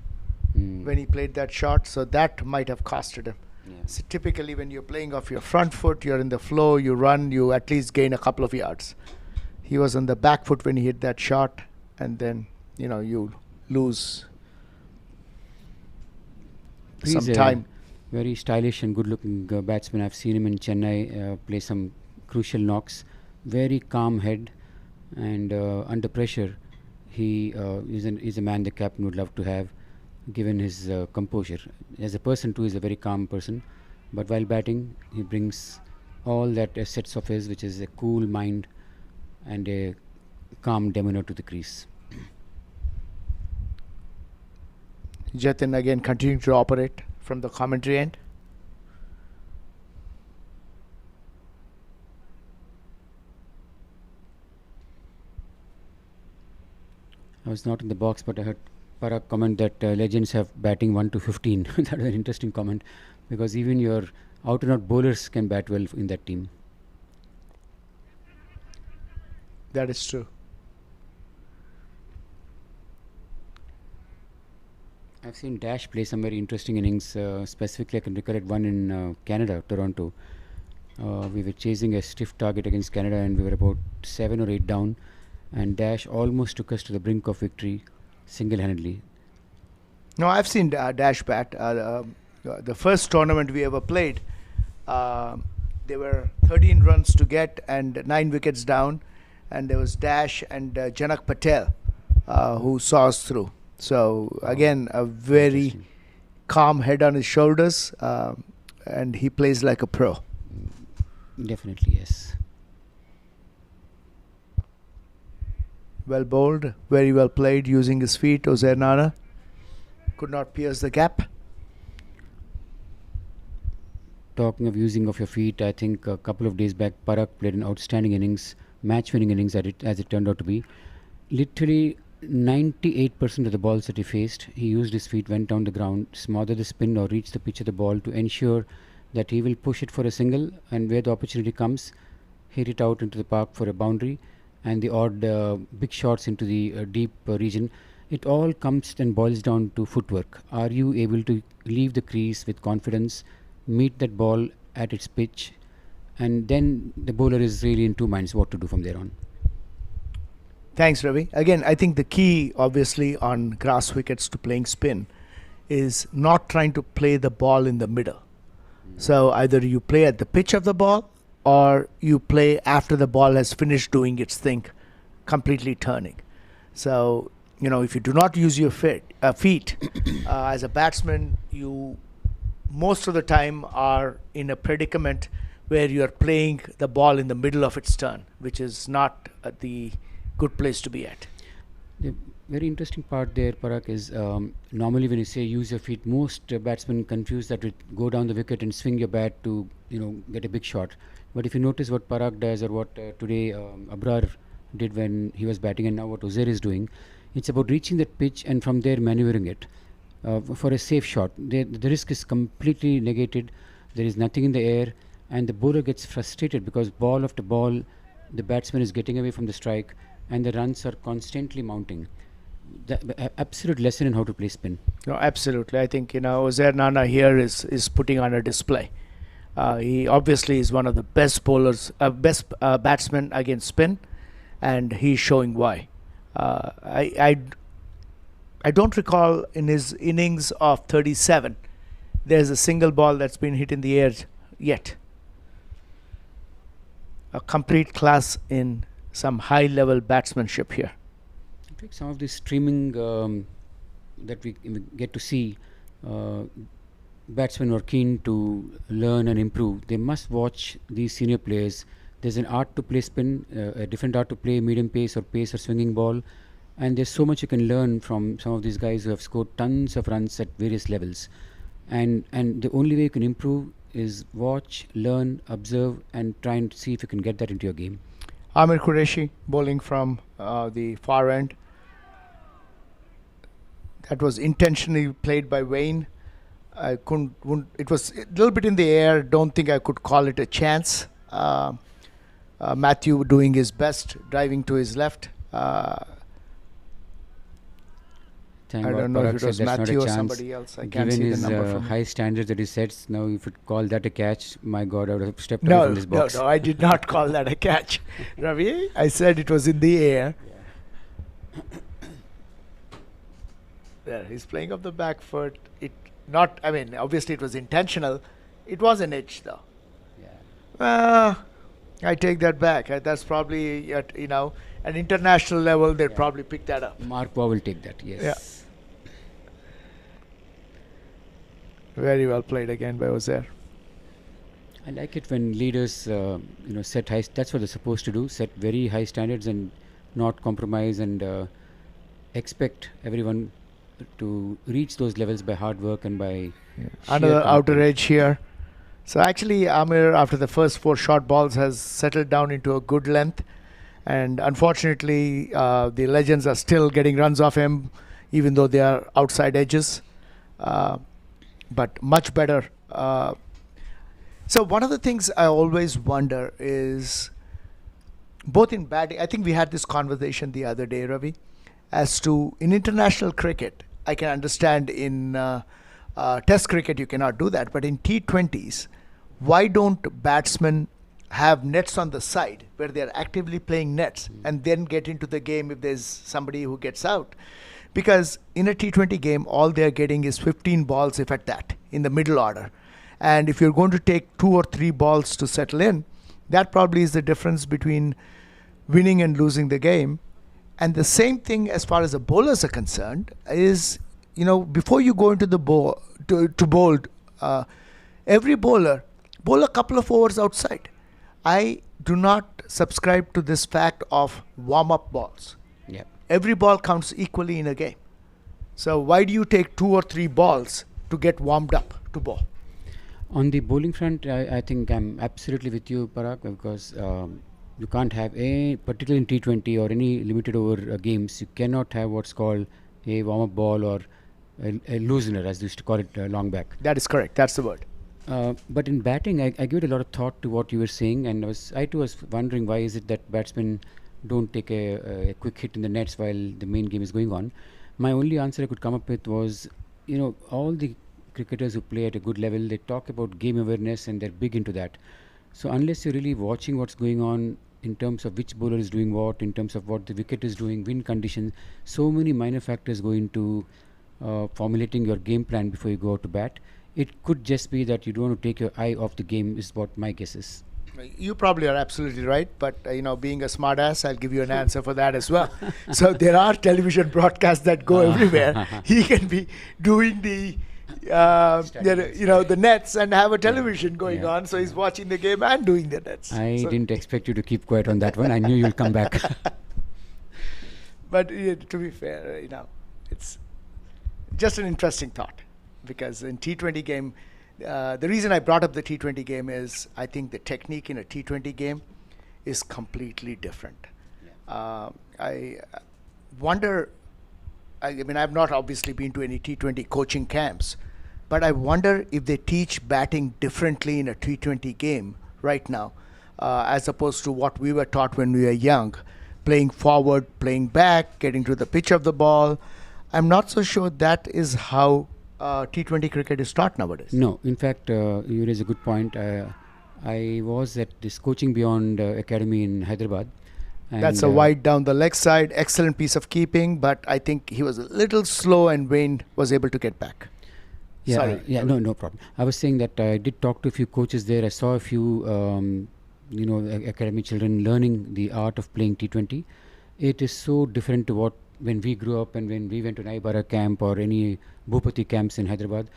Mm. when he played that shot, so that might have costed him. Yeah. So typically when you're playing off your front foot, you're in the flow, you run, you at least gain a couple of yards. He was on the back foot when he hit that shot, and then you lose some He's a time. very stylish and good-looking batsman. I've seen him in Chennai play some crucial knocks. Very calm head, and under pressure, he is a man the captain would love to have, given his composure. As a person too, he's a very calm person. But while batting, he brings all that assets of his, which is a cool mind and a calm demeanor to the crease. Jatin again continuing to operate from the commentary end. I was not in the box, but I heard Parag comment that legends have batting 1 to 15. That was an interesting comment, because even your out and out bowlers can bat well in that team. That is true. I've seen Dash play some very interesting innings. Specifically, I can recollect one in Canada, Toronto. We were chasing a stiff target against Canada, and we were about 7 or 8 down, and Dash almost took us to the brink of victory single-handedly. No, I've seen Dash bat. The first tournament we ever played, there were 13 runs to get and 9 wickets down, and there was Dash and Janak Patel who saw us through. So again, a very calm head on his shoulders, and he plays like a pro. Definitely, yes. Well bowled, very well played, using his feet. Uzair Nana could not pierce the gap. Talking of using of your feet, I think a couple of days back, Parag played an outstanding innings, match-winning innings as it turned out to be. Literally 98% of the balls that he faced, he used his feet, went down the ground, smothered the spin or reached the pitch of the ball to ensure that he will push it for a single, and where the opportunity comes, hit it out into the park for a boundary, and the odd big shots into the deep region. It all comes and boils down to footwork. Are you able to leave the crease with confidence, meet that ball at its pitch, and then the bowler is really in two minds what to do from there on. Thanks, Ravi. Again, I think the key, obviously, on grass wickets to playing spin is not trying to play the ball in the middle. So either you play at the pitch of the ball, or you play after the ball has finished doing its thing, completely turning. So, if you do not use your feet as a batsman, you most of the time are in a predicament where you are playing the ball in the middle of its turn, which is not the good place to be at. The very interesting part there, Parag, is normally when you say use your feet, most batsmen confuse that with go down the wicket and swing your bat to get a big shot. But if you notice what Parag does, or what today Abrar did when he was batting, and now what Uzair is doing, it's about reaching that pitch and from there maneuvering it for a safe shot. The risk is completely negated. There is nothing in the air, and the bowler gets frustrated because ball after ball, the batsman is getting away from the strike, and the runs are constantly mounting. The absolute lesson in how to play spin. No, absolutely. I think Uzair Nana here is putting on a display. He obviously is one of the best bowlers, best batsmen against spin, and he's showing why. I don't recall in his innings of 37, there's a single ball that's been hit in the air yet. A complete class in some high-level batsmanship here. In fact, some of the streaming that we get to see, batsmen who are keen to learn and improve, they must watch these senior players. There's an art to play spin, a different art to play medium pace or swinging ball, and there's so much you can learn from some of these guys who have scored tons of runs at various levels. And the only way you can improve is watch, learn, observe, and try and see if you can get that into your game. Amir Qureshi bowling from the far end. That was intentionally played by Wayne. It was a little bit in the air. Don't think I could call it a chance. Matthew doing his best, driving to his left. Thank I God don't know Parag if it was said that's Matthew not or a chance. somebody else. I can't Given see the his number from high standards that he sets, now if you call that a catch, my God, I would have stepped away No, from this box. no, I did not call that a catch. Ravi, I said it was in the air. There, he's playing off the back foot. Obviously it was intentional. It was an edge though. I take that back. That's probably at an international level they'd probably pick that up. Mark Waugh will take that, yes. Yeah. Very well played again by Uzair. I like it when leaders, set high. That's what they're supposed to do. Set very high standards and not compromise, and expect everyone to reach those levels by hard work and by Another outer edge here. So actually, Amir, after the first 4 short balls, has settled down into a good length, and unfortunately, the legends are still getting runs off him, even though they are outside edges. But much better. So one of the things I always wonder is, both in batting, I think we had this conversation the other day, Ravi, as to in international cricket, I can understand in Test cricket you cannot do that, but in T20s, why don't batsmen have nets on the side where they're actively playing nets and then get into the game if there's somebody who gets out? Because in a T20 game, all they're getting is 15 balls, if at that, in the middle order. And if you're going to take 2 or 3 balls to settle in, that probably is the difference between winning and losing the game. And the same thing as far as the bowlers are concerned is, before you go into the bowl, to bowl, every bowler, bowl a couple of overs outside. I do not subscribe to this fact of warm-up balls. Yeah. Every ball counts equally in a game. So why do you take 2 or 3 balls to get warmed up to bowl? On the bowling front, I think I'm absolutely with you, Parag, because you can't have particularly in T20 or any limited over games, you cannot have what's called a warm-up ball or a loosener, as they used to call it long back. That is correct. That's the word. But in batting, I give it a lot of thought to what you were saying, and I too was wondering why is it that batsmen don't take a quick hit in the nets while the main game is going on. My only answer I could come up with was, all the cricketers who play at a good level, they talk about game awareness and they're big into that. So unless you're really watching what's going on in terms of which bowler is doing what, in terms of what the wicket is doing, wind conditions, so many minor factors go into formulating your game plan before you go out to bat. it could just be that you don't want to take your eye off the game, is what my guess is. You probably are absolutely right, but being a smart ass, I'll give you an answer for that as well. So there are television broadcasts that go everywhere. He can be doing the nets and have a television going on, so he's watching the game and doing the nets. I didn't expect you to keep quiet on that one. I knew you'll come back. But to be fair, it's just an interesting thought, because in T20 game, the reason I brought up the T20 game is I think the technique in a T20 game is completely different. I wonder, I've not obviously been to any T20 coaching camps, but I wonder if they teach batting differently in a T20 game right now, as opposed to what we were taught when we were young, playing forward, playing back, getting to the pitch of the ball. I'm not so sure that is how T20 cricket is taught nowadays. No, in fact, you raise a good point. I was at this Coaching Beyond Academy in Hyderabad. And that's a wide down the leg side, excellent piece of keeping, but I think he was a little slow and Wayne was able to get back. Yeah, no problem. I was saying that I did talk to a few coaches there. I saw a few, academy children learning the art of playing T20. It is so different to what when we grew up and when we went to Naibara camp or any Bhupati camps in Hyderabad.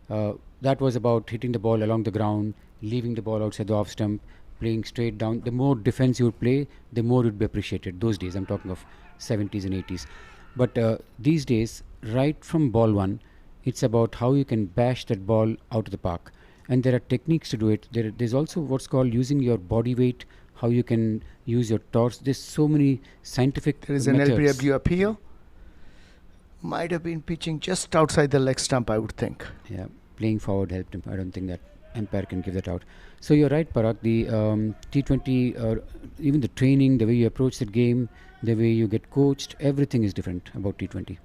That was about hitting the ball along the ground, leaving the ball outside the off stump, playing straight down. The more defense you would play, the more it would be appreciated. Those days, I'm talking of 70s and 80s. But these days, right from ball one, it's about how you can bash that ball out of the park. And there are techniques to do it. There's also what's called using your body weight, how you can use your torso. There's so many scientific There is methods. an LBW appeal. Might have been pitching just outside the leg stump, I would think. Yeah, playing forward helped him. I don't think that umpire can give that out. So you're right, Parag. The T20, or even the training, the way you approach the game, the way you get coached, everything is different about T20.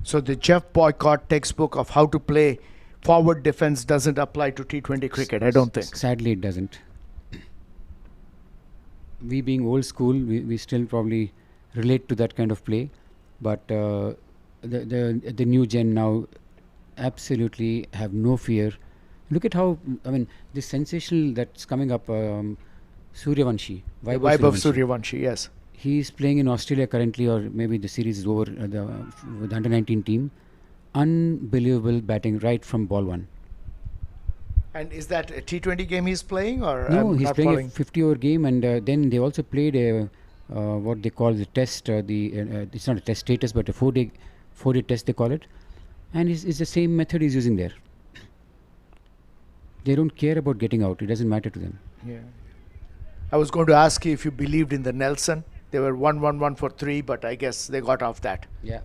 So the Jeff Boycott textbook of how to play forward defense doesn't apply to T20 cricket, I don't think. Sadly, it doesn't. We being old school, we still probably relate to that kind of play, but the new gen now absolutely have no fear. Look at how, this sensational that's coming up, Suryavanshi, Vaibhav Suryavanshi, yes. He's playing in Australia currently, or maybe the series is over with the under-19 team. Unbelievable batting right from ball one. And is that a T20 game he's playing, or no? He's playing a 50-over game, and then they also played a what they call the test. It's not a test status, but a four-day test they call it, and it's the same method he's using there. They don't care about getting out; it doesn't matter to them. Yeah. I was going to ask you if you believed in the Nelson. They were 1-1-1 for 3, but I guess they got off that. Yeah.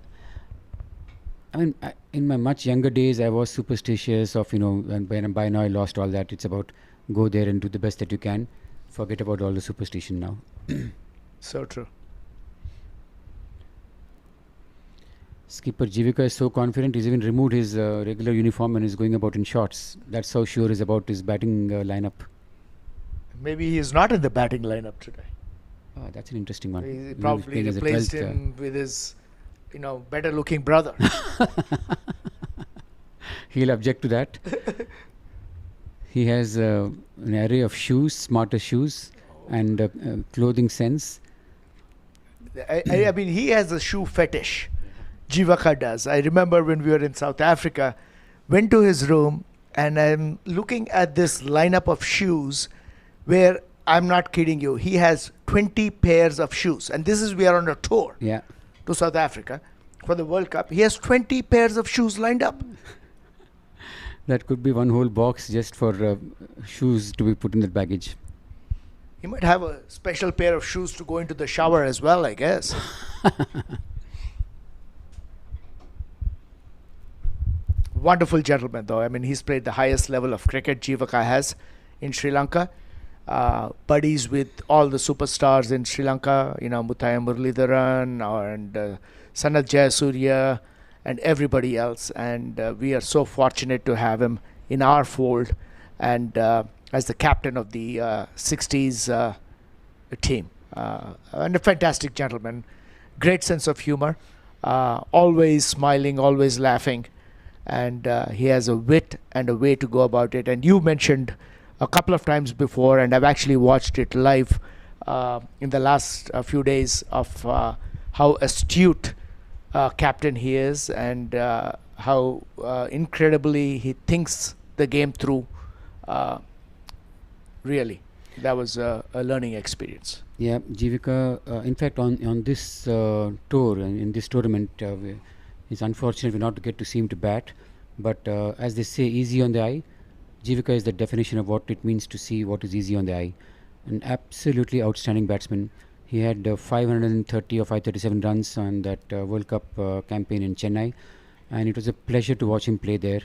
In my much younger days, I was superstitious of, and by now I lost all that. It's about go there and do the best that you can. Forget about all the superstition now. So true. Skipper Jivika is so confident, he's even removed his regular uniform and is going about in shorts. That's how sure he's about his batting lineup. Maybe he is not in the batting lineup today. That's an interesting one. He probably replaced him with his, better looking brother. He'll object to that. He has an array of shoes, smarter shoes, and clothing sense. I mean, he has a shoe fetish. Jivaka does. I remember when we were in South Africa, went to his room, and I'm looking at this lineup of shoes where, I'm not kidding you, he has 20 pairs of shoes. And this is, we are on a tour to South Africa for the World Cup. He has 20 pairs of shoes lined up. That could be one whole box just for shoes to be put in that baggage. He might have a special pair of shoes to go into the shower as well, I guess. Wonderful gentleman, though. I mean, he's played the highest level of cricket Jivaka has in Sri Lanka. Buddies with all the superstars in Sri Lanka, Muthaiya Muralidharan and Sanath Jayasuriya and everybody else. And we are so fortunate to have him in our fold and as the captain of the 60s team. And a fantastic gentleman, great sense of humor, always smiling, always laughing. and he has a wit and a way to go about it. And you mentioned a couple of times before, and I've actually watched it live in the last few days, of how astute captain he is, and how incredibly he thinks the game through. Really, that was a learning experience. Yeah, Jivika, in fact, on this tour, in this tournament, it's unfortunate we not get to see him to bat. But as they say, easy on the eye. Jivika is the definition of what it means to see what is easy on the eye. An absolutely outstanding batsman. He had 530 or 537 runs on that World Cup campaign in Chennai, and it was a pleasure to watch him play there.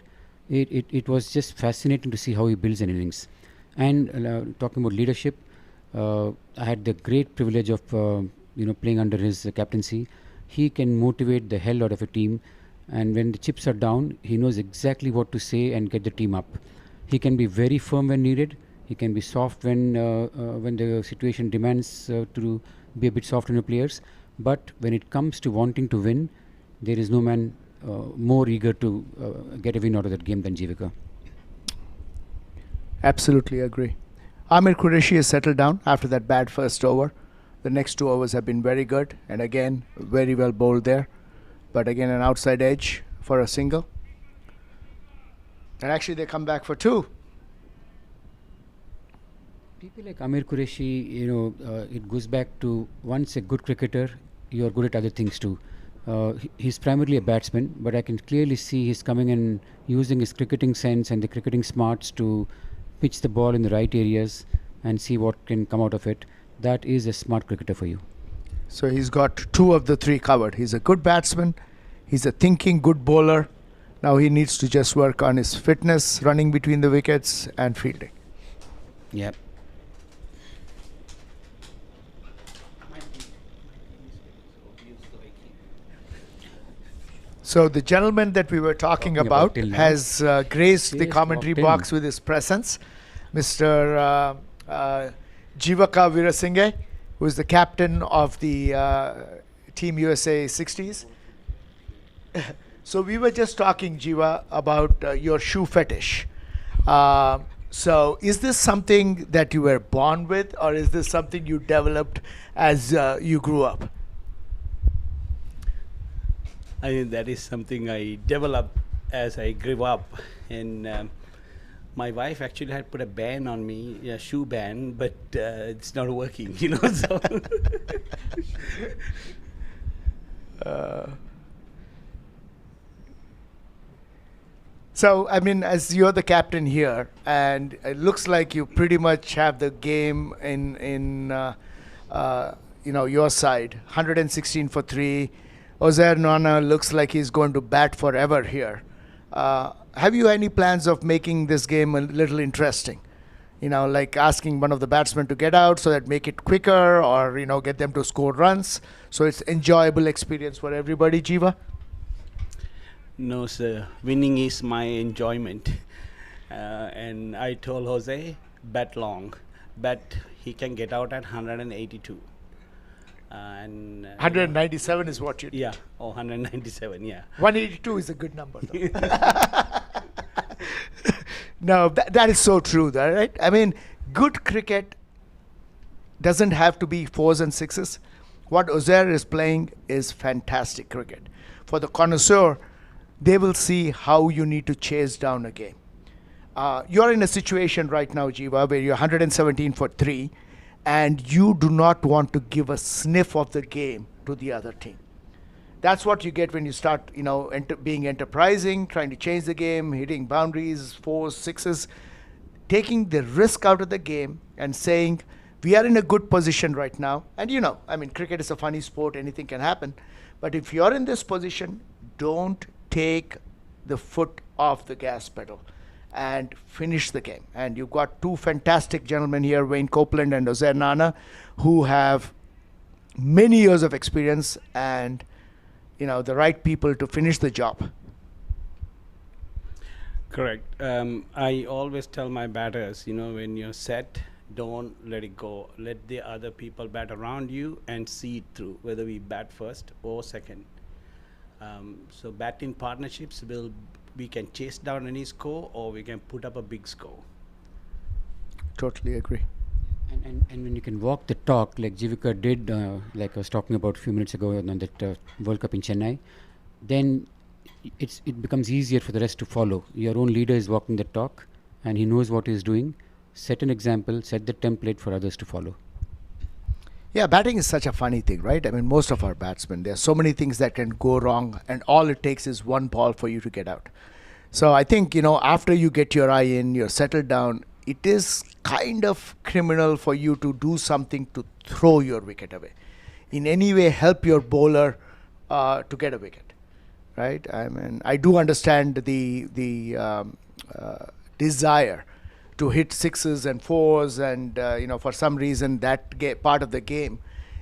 It was just fascinating to see how he builds an innings. And talking about leadership, I had the great privilege of playing under his captaincy. He can motivate the hell out of a team, and when the chips are down, he knows exactly what to say and get the team up. He can be very firm when needed. He can be soft when the situation demands to be a bit soft on the players. But when it comes to wanting to win, there is no man more eager to get a win out of that game than Jivika. Absolutely agree. Amir Qureshi has settled down after that bad first over. The next 2 overs have been very good, and again, very well bowled there. But again, an outside edge for a single. And actually, they come back for 2. People like Amir Qureshi, it goes back to once a good cricketer, you're good at other things too. He's primarily a batsman, but I can clearly see he's coming and using his cricketing sense and the cricketing smarts to pitch the ball in the right areas and see what can come out of it. That is a smart cricketer for you. So he's got 2 of the 3 covered. He's a good batsman. He's a thinking good bowler. Now he needs to just work on his fitness, running between the wickets, and fielding. Yep. So the gentleman that we were talking about has graced the commentary box with his presence, Mr. Jivaka Veerasinghe, who is the captain of the Team USA 60s. So we were just talking, Jiva, about your shoe fetish. So is this something that you were born with, or is this something you developed as you grew up? I think that is something I developed as I grew up. And my wife actually had put a ban on me, a shoe ban, but it's not working, So, I mean, as you're the captain here, and it looks like you pretty much have the game in your side. 116 for 3. Ozair Nana looks like he's going to bat forever here. Have you any plans of making this game a little interesting? Like asking one of the batsmen to get out so that make it quicker, or, get them to score runs. So it's enjoyable experience for everybody, Jiva? No, sir. Winning is my enjoyment. And I told Jose, bet long. Bet he can get out at 182. And 197 is what you did. Yeah, 197, yeah. 182 is a good number, though. No, that is so true, right? I mean, good cricket doesn't have to be 4s and 6s. What Ozair is playing is fantastic cricket. For the connoisseur, they will see how you need to chase down a game. You're in a situation right now, Jiva, where you're 117 for 3, and you do not want to give a sniff of the game to the other team. That's what you get when you start, being enterprising, trying to change the game, hitting boundaries, 4s, 6s, taking the risk out of the game and saying, we are in a good position right now. And cricket is a funny sport, anything can happen. But if you're in this position, don't take the foot off the gas pedal and finish the game. And you've got 2 fantastic gentlemen here, Wayne Copeland and Ozair Nana, who have many years of experience and the right people to finish the job. Correct. I always tell my batters, when you're set, don't let it go. Let the other people bat around you and see it through, whether we bat first or second. So batting partnerships will we can chase down any score or we can put up a big score. Totally agree. And when you can walk the talk like Jivika did, like I was talking about a few minutes ago on that World Cup in Chennai, then it becomes easier for the rest to follow. Your own leader is walking the talk and he knows what he's doing. Set an example, set the template for others to follow. Yeah, batting is such a funny thing, right? I mean, most of our batsmen, there are so many things that can go wrong, and all it takes is one ball for you to get out. So I think, after you get your eye in, you're settled down, it is kind of criminal for you to do something to throw your wicket away. In any way, help your bowler to get a wicket, right? I mean, I do understand the desire to hit sixes and fours, and for some reason that part of the game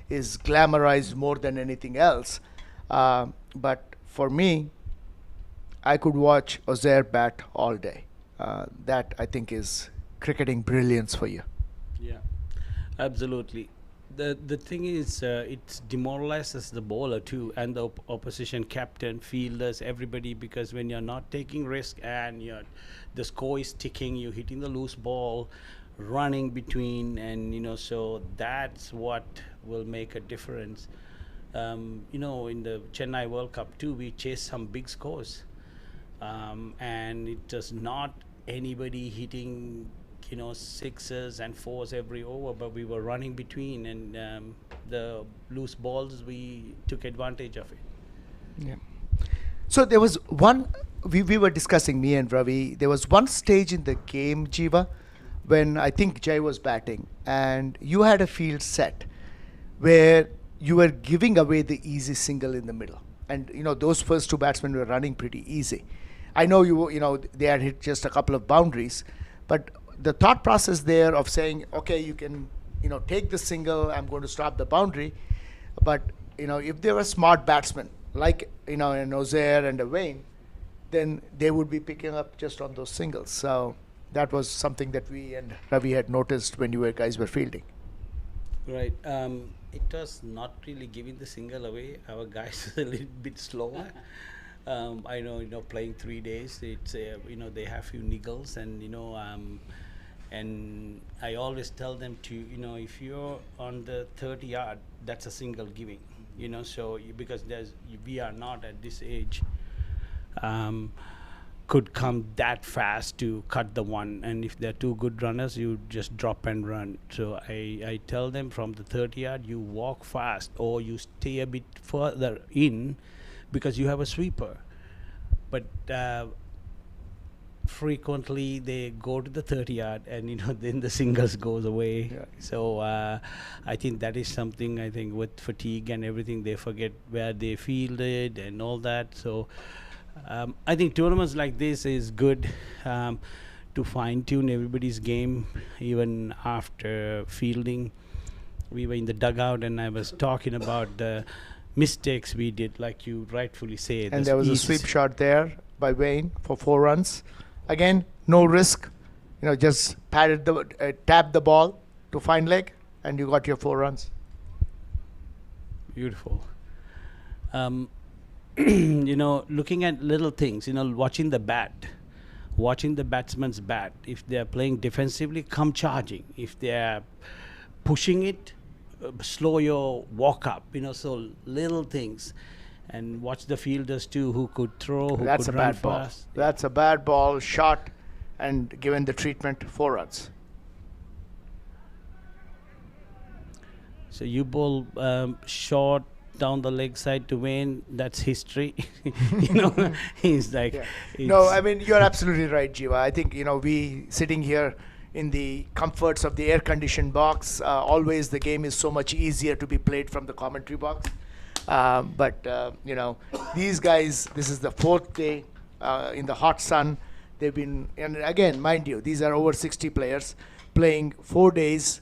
is glamorized more than anything else. But for me, I could watch Ozair bat all day. That I think is cricketing brilliance for you. Yeah, absolutely. The thing is, it demoralizes the bowler too, and the opposition captain, fielders, everybody, because when you're not taking risk and the score is ticking, you're hitting the loose ball, running between, and so that's what will make a difference. In the Chennai World Cup too, we chased some big scores, and it was not anybody hitting sixes and fours every over, but we were running between, and the loose balls, we took advantage of it. Yeah. So there was one, we were discussing, me and Ravi, there was one stage in the game, Jiva, when I think Jai was batting, and you had a field set where you were giving away the easy single in the middle. And, those first two batsmen were running pretty easy. I know they had hit just a couple of boundaries, but the thought process there of saying, okay, you can, take the single, I'm going to stop the boundary. But, if they were smart batsmen, like, an Ozair and a Wayne, then they would be picking up just on those singles. So that was something that we and Ravi had noticed when you guys were fielding. Right. It was not really giving the single away. Our guys are a little bit slower. I know, playing 3 days, it's, they have few niggles, and I always tell them to, if you're on the 30 yard, that's a single giving, so because we are not at this age, could come that fast to cut the one, and if they're two good runners, you just drop and run. So I tell them from the 30 yard, you walk fast or you stay a bit further in because you have a sweeper. But frequently they go to the 30 yard, and then the singles goes away. Yeah. So I think that is something, I think with fatigue and everything, they forget where they fielded and all that. So I think tournaments like this is good to fine tune everybody's game. Even after fielding, we were in the dugout and I was talking about the mistakes we did, like you rightfully say. And there was a sweep shot there by Wayne for 4 runs. Again, no risk. Just tapped the ball to fine leg, and you got your 4 runs. Beautiful. Looking at little things, watching the batsman's bat. If they're playing defensively, come charging. If they're pushing it, slow your walk up, so little things. And watch the fielders too, who could throw, who That's could a run bad ball. fast. That's a bad ball, shot, and given the treatment, 4 runs. So you bowl short down the leg side to Wayne, that's history. He's like... Yeah. No, I mean, you're absolutely right, Jiva. I think, we sitting here in the comforts of the air-conditioned box, always the game is so much easier to be played from the commentary box. But these guys, this is the 4th day in the hot sun. They've been, and again, mind you, these are over 60 players playing 4 days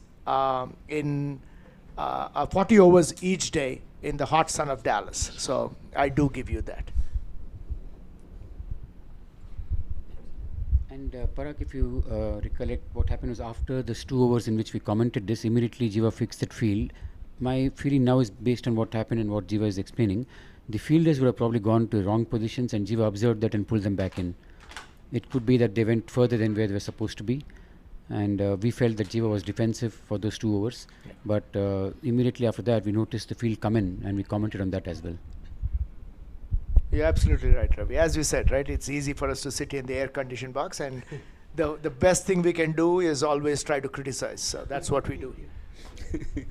in 40 overs each day in the hot sun of Dallas. So I do give you that. And Parag, if you recollect, what happened was after those 2 overs in which we commented this, immediately Jiva fixed that field. My feeling now is based on what happened and what Jiva is explaining, the fielders would have probably gone to wrong positions, and Jiva observed that and pulled them back in. It could be that they went further than where they were supposed to be, and we felt that Jiva was defensive for those 2 overs. But immediately after that, we noticed the field come in, and we commented on that as well. You're absolutely right, Ravi. As you said, right, it's easy for us to sit in the air-conditioned box, and the best thing we can do is always try to criticize. So that's what we do here.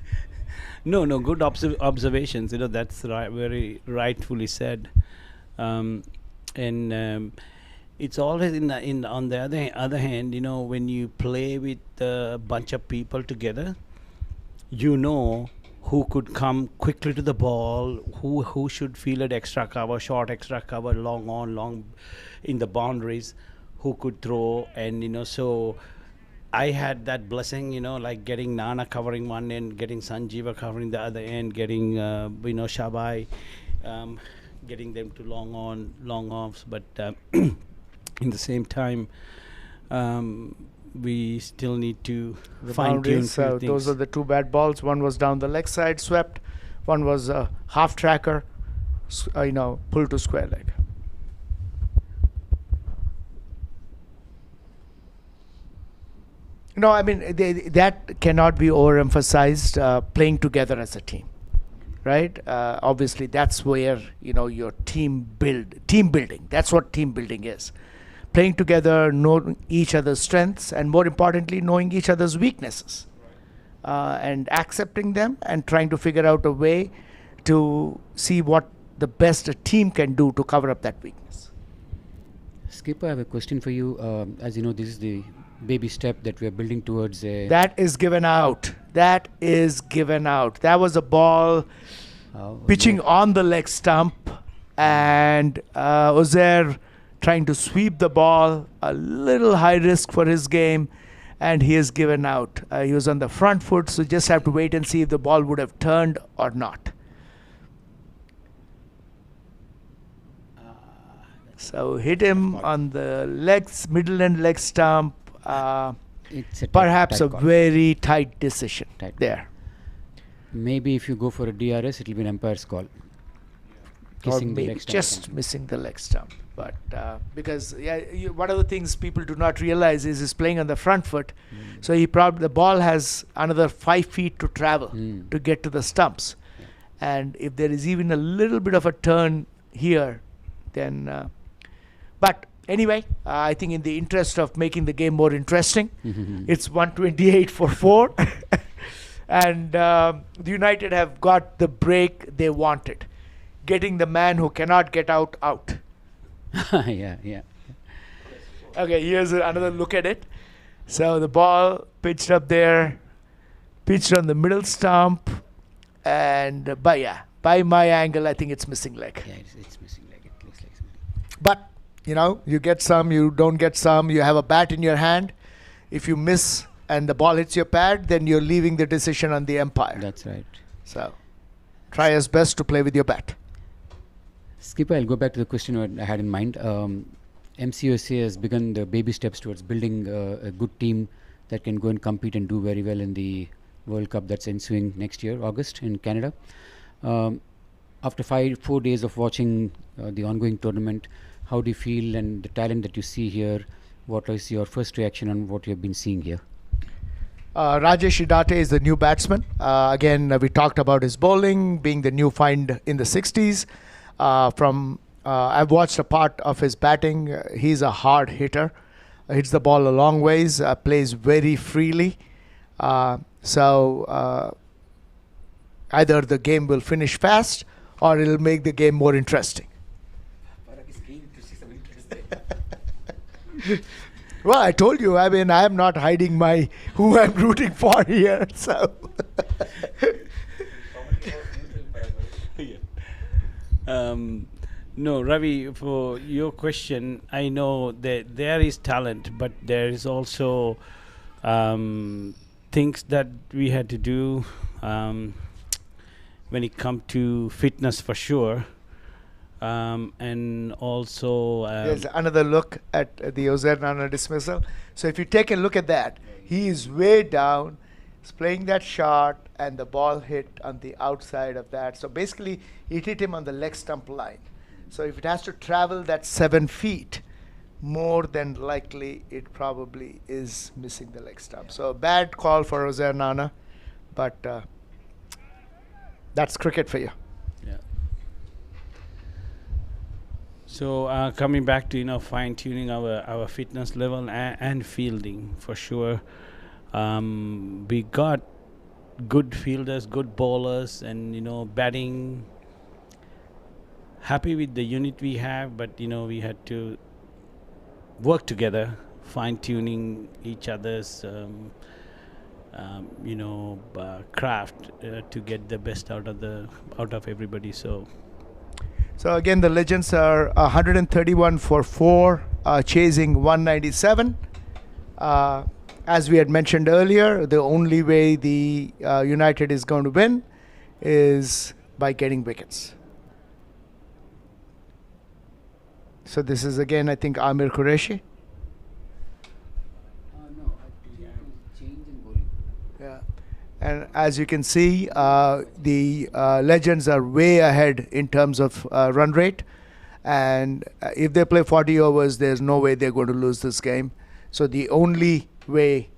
No, good observations. That's very rightfully said. And it's always on the other hand, when you play with a bunch of people together, who could come quickly to the ball, who should field extra cover, short extra cover, long in the boundaries, who could throw, and so I had that blessing, like getting Nana covering one end, getting Sanjeeva covering the other end, getting Shabai, getting them to long offs, but in the same time, we still need to fine tune so those are the 2 bad balls. One was down the leg side, swept. One was a half tracker, pulled to square leg. No, I mean that cannot be overemphasized. Playing together as a team, right? Obviously, that's where your team building. That's what team building is. Playing together, knowing each other's strengths, and more importantly, knowing each other's weaknesses, and accepting them, and trying to figure out a way to see what the best a team can do to cover up that weakness. Skip, I have a question for you. As you know, this is the baby step that we are building towards a... That is given out. That was a ball pitching on the leg stump, and Uzair trying to sweep the ball, a little high risk for his game, and he is given out. He was on the front foot, so just have to wait and see if the ball would have turned or not. So hit him on the middle end leg stump. It's perhaps tight a call. very tight decision there. Maybe if you go for a DRS, it will be an umpire's call. Or Kissing the maybe leg stump. just missing the leg stump. But because one of the things people do not realize is he's playing on the front foot, so the ball has another 5 feet to travel to get to the stumps, and if there is even a little bit of a turn here, then. But anyway, I think in the interest of making the game more interesting, it's 128 for 4, and the United have got the break they wanted, getting the man who cannot get out. yeah. Okay, here's another look at it. So the ball pitched up there, pitched on the middle stump, and by my angle, I think it's missing leg. Yeah, it's missing leg. It looks like. But you get some, you don't get some. You have a bat in your hand. If you miss and the ball hits your pad, then you're leaving the decision on the umpire. That's right. So try as best to play with your bat. Skipper, I'll go back to the question I had in mind. MCUSA has begun the baby steps towards building a good team that can go and compete and do very well in the World Cup that's ensuing next year, August, in Canada. After 4 days of watching the ongoing tournament, how do you feel and the talent that you see here? What is your first reaction on what you have been seeing here? Rajesh Hidate is the new batsman. Again, we talked about his bowling being the new find in the 60s. I've watched a part of his batting. He's a hard hitter. Hits the ball a long ways. Plays very freely. So either the game will finish fast or it'll make the game more interesting. Well, I told you, I mean, I'm not hiding who I'm rooting for here, so. No, Ravi, for your question, I know that there is talent, but there is also things that we had to do when it comes to fitness for sure. And also there's another look at the Uzair Rana dismissal. So if you take a look at that, he is way down, He's playing that shot, and the ball hit on the outside of that. So basically, it hit him on the leg stump line. So if it has to travel that 7 feet, more than likely it probably is missing the leg stump. So a bad call for Jose Nana, but that's cricket for you. Yeah. So coming back to fine tuning our fitness level and fielding for sure. We got good fielders, good bowlers, and batting. Happy with the unit we have, but we had to work together, fine tuning each other's craft to get the best out of everybody. So again, the Legends are 131 for 4, chasing 197. As we had mentioned earlier, the only way the United is going to win is by getting wickets. So this is again, I think, Amir Qureshi. No, change in bowling. Yeah. And as you can see, the Legends are way ahead in terms of run rate. And if they play 40 overs, there's no way they're going to lose this game. So the only way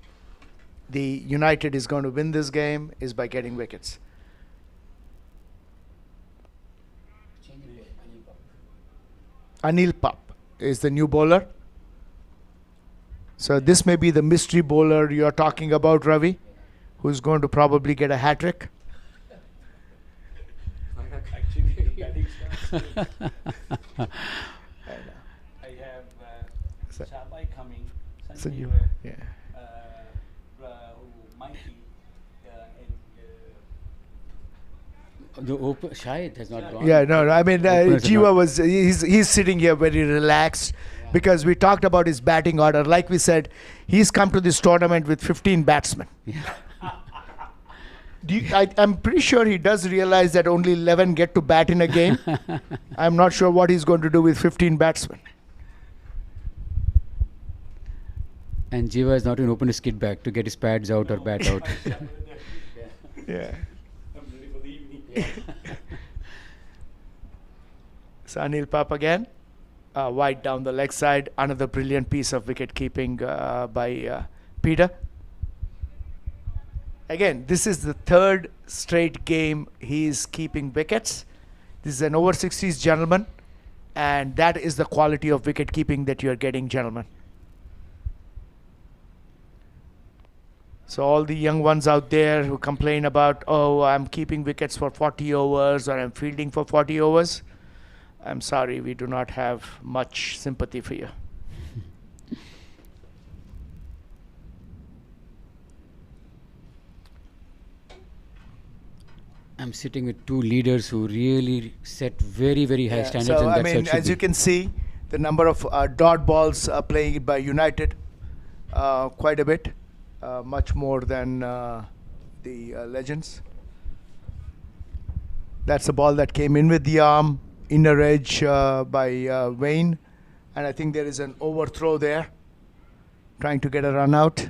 the United is going to win this game is by getting wickets. Anil Pap is the new bowler. So this may be the mystery bowler you're talking about, Ravi, who's going to probably get a hat trick. actually, the batting starts. I have Shabai coming. So Sanjay, you, yeah. Mikey, The Shahid has not gone. Yeah, no, I mean, Openers are Jiva not- was, he's sitting here very relaxed because we talked about his batting order. Like we said, he's come to this tournament with 15 batsmen. Yeah. I'm pretty sure he does realize that only 11 get to bat in a game. I'm not sure what he's going to do with 15 batsmen. And Jiva has not even opened his kit bag to get his pads out or bat out. Yeah. I'm ready for the evening. So Anil Pap again, wide down the leg side. Another brilliant piece of wicket keeping by Peter. Again, this is the 3rd straight game he's keeping wickets. This is an over 60s gentleman, and that is the quality of wicket keeping that you're getting, gentlemen. So all the young ones out there who complain about, oh, I'm keeping wickets for 40 overs or I'm fielding for 40 overs, I'm sorry, we do not have much sympathy for you. I'm sitting with 2 leaders who really set very, very high standards. So, and I that's how mean, it should as you be. can see, the number of dot balls played by United, quite a bit, much more than the Legends. That's a ball that came in with the arm, inner edge by Wayne. And I think there is an overthrow there, trying to get a run out.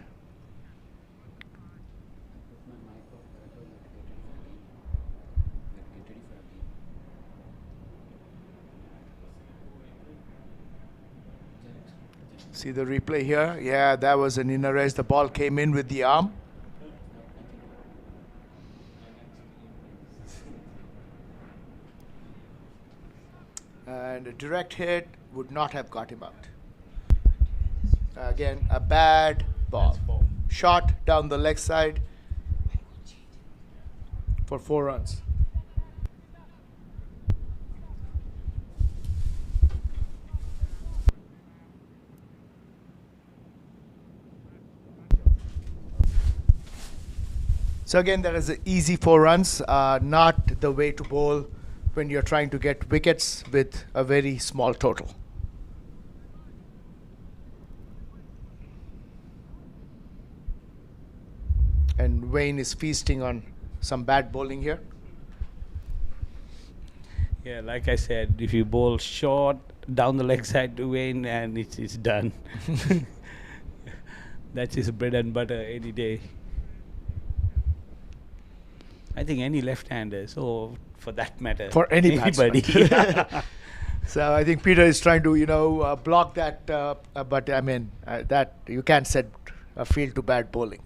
See the replay here? Yeah, that was an inner edge. The ball came in with the arm. And a direct hit would not have got him out. Again, a bad ball. Shot down the leg side for 4 runs. So again, that is an easy 4 runs, not the way to bowl when you're trying to get wickets with a very small total. And Wayne is feasting on some bad bowling here. Yeah, like I said, if you bowl short down the leg side to Wayne, and it's done. That's his bread and butter any day. I think any left-handers, or for that matter, For any anybody. batsman. So I think Peter is trying to, block that. But I mean, that you can't set a field to bad bowling.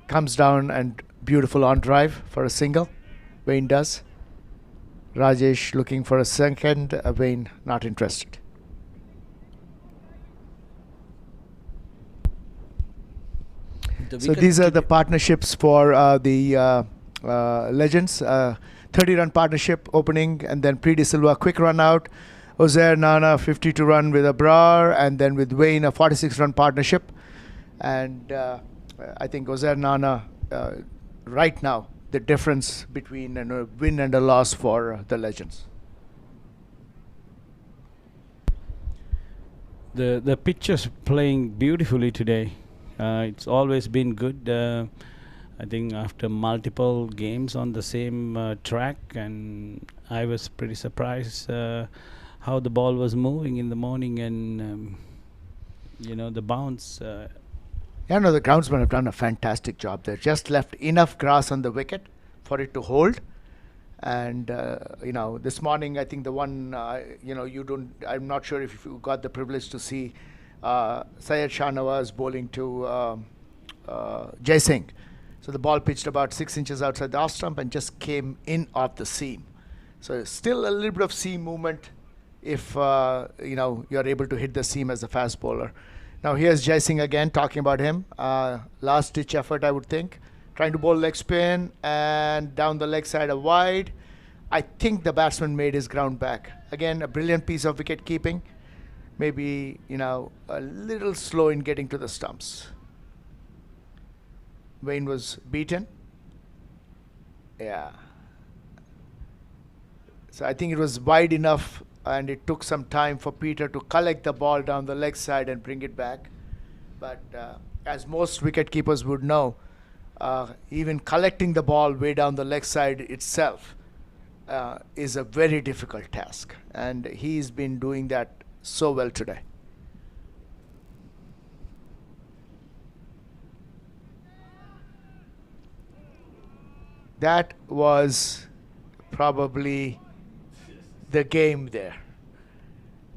Comes down and beautiful on drive for a single. Wayne does. Rajesh looking for a second. Wayne not interested. So these are the partnerships for the Legends. 30-run partnership opening, and then Preeti Silva quick run out. Ozair Nana 52 run with Abrar, and then with Wayne a 46-run partnership. And I think Ozair Nana right now the difference between a win and a loss for the Legends. The pitch is playing beautifully today. It's always been good. I think after multiple games on the same track, and I was pretty surprised how the ball was moving in the morning, and the bounce. The groundsmen have done a fantastic job there. Just left enough grass on the wicket for it to hold. And this morning I think the one I'm not sure if you got the privilege to see Syed Shahnawaz bowling to Jai Singh. So the ball pitched about 6 inches outside the off stump and just came in off the seam. So still a little bit of seam movement if you're able to hit the seam as a fast bowler. Now here's Jai Singh again, talking about him. Last ditch effort, I would think. Trying to bowl leg spin and down the leg side a wide. I think the batsman made his ground back. Again, a brilliant piece of wicket keeping. Maybe, a little slow in getting to the stumps. Wayne was beaten. Yeah. So I think it was wide enough, and it took some time for Peter to collect the ball down the leg side and bring it back. But as most wicket keepers would know, even collecting the ball way down the leg side itself is a very difficult task. And he's been doing that so well today. That was probably the game there.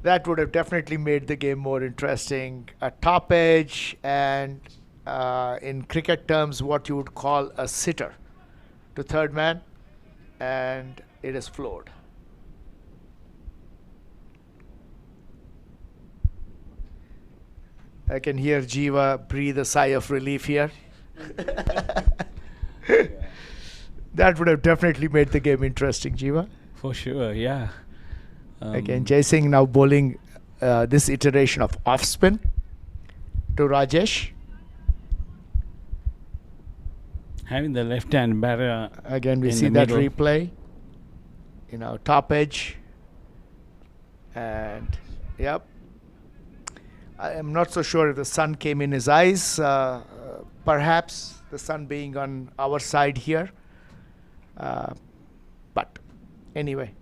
That would have definitely made the game more interesting. A top edge and in cricket terms what you would call a sitter to third man, and it is floored. I can hear Jiva breathe a sigh of relief here. That would have definitely made the game interesting, Jiva. For sure, yeah. Again, Jai Singh now bowling this iteration of off spin to Rajesh. Having the left-hand batter. Again, we in see the that middle. replay. Top edge. And, yep. I am not so sure if the sun came in his eyes. Perhaps the sun being on our side here. But anyway.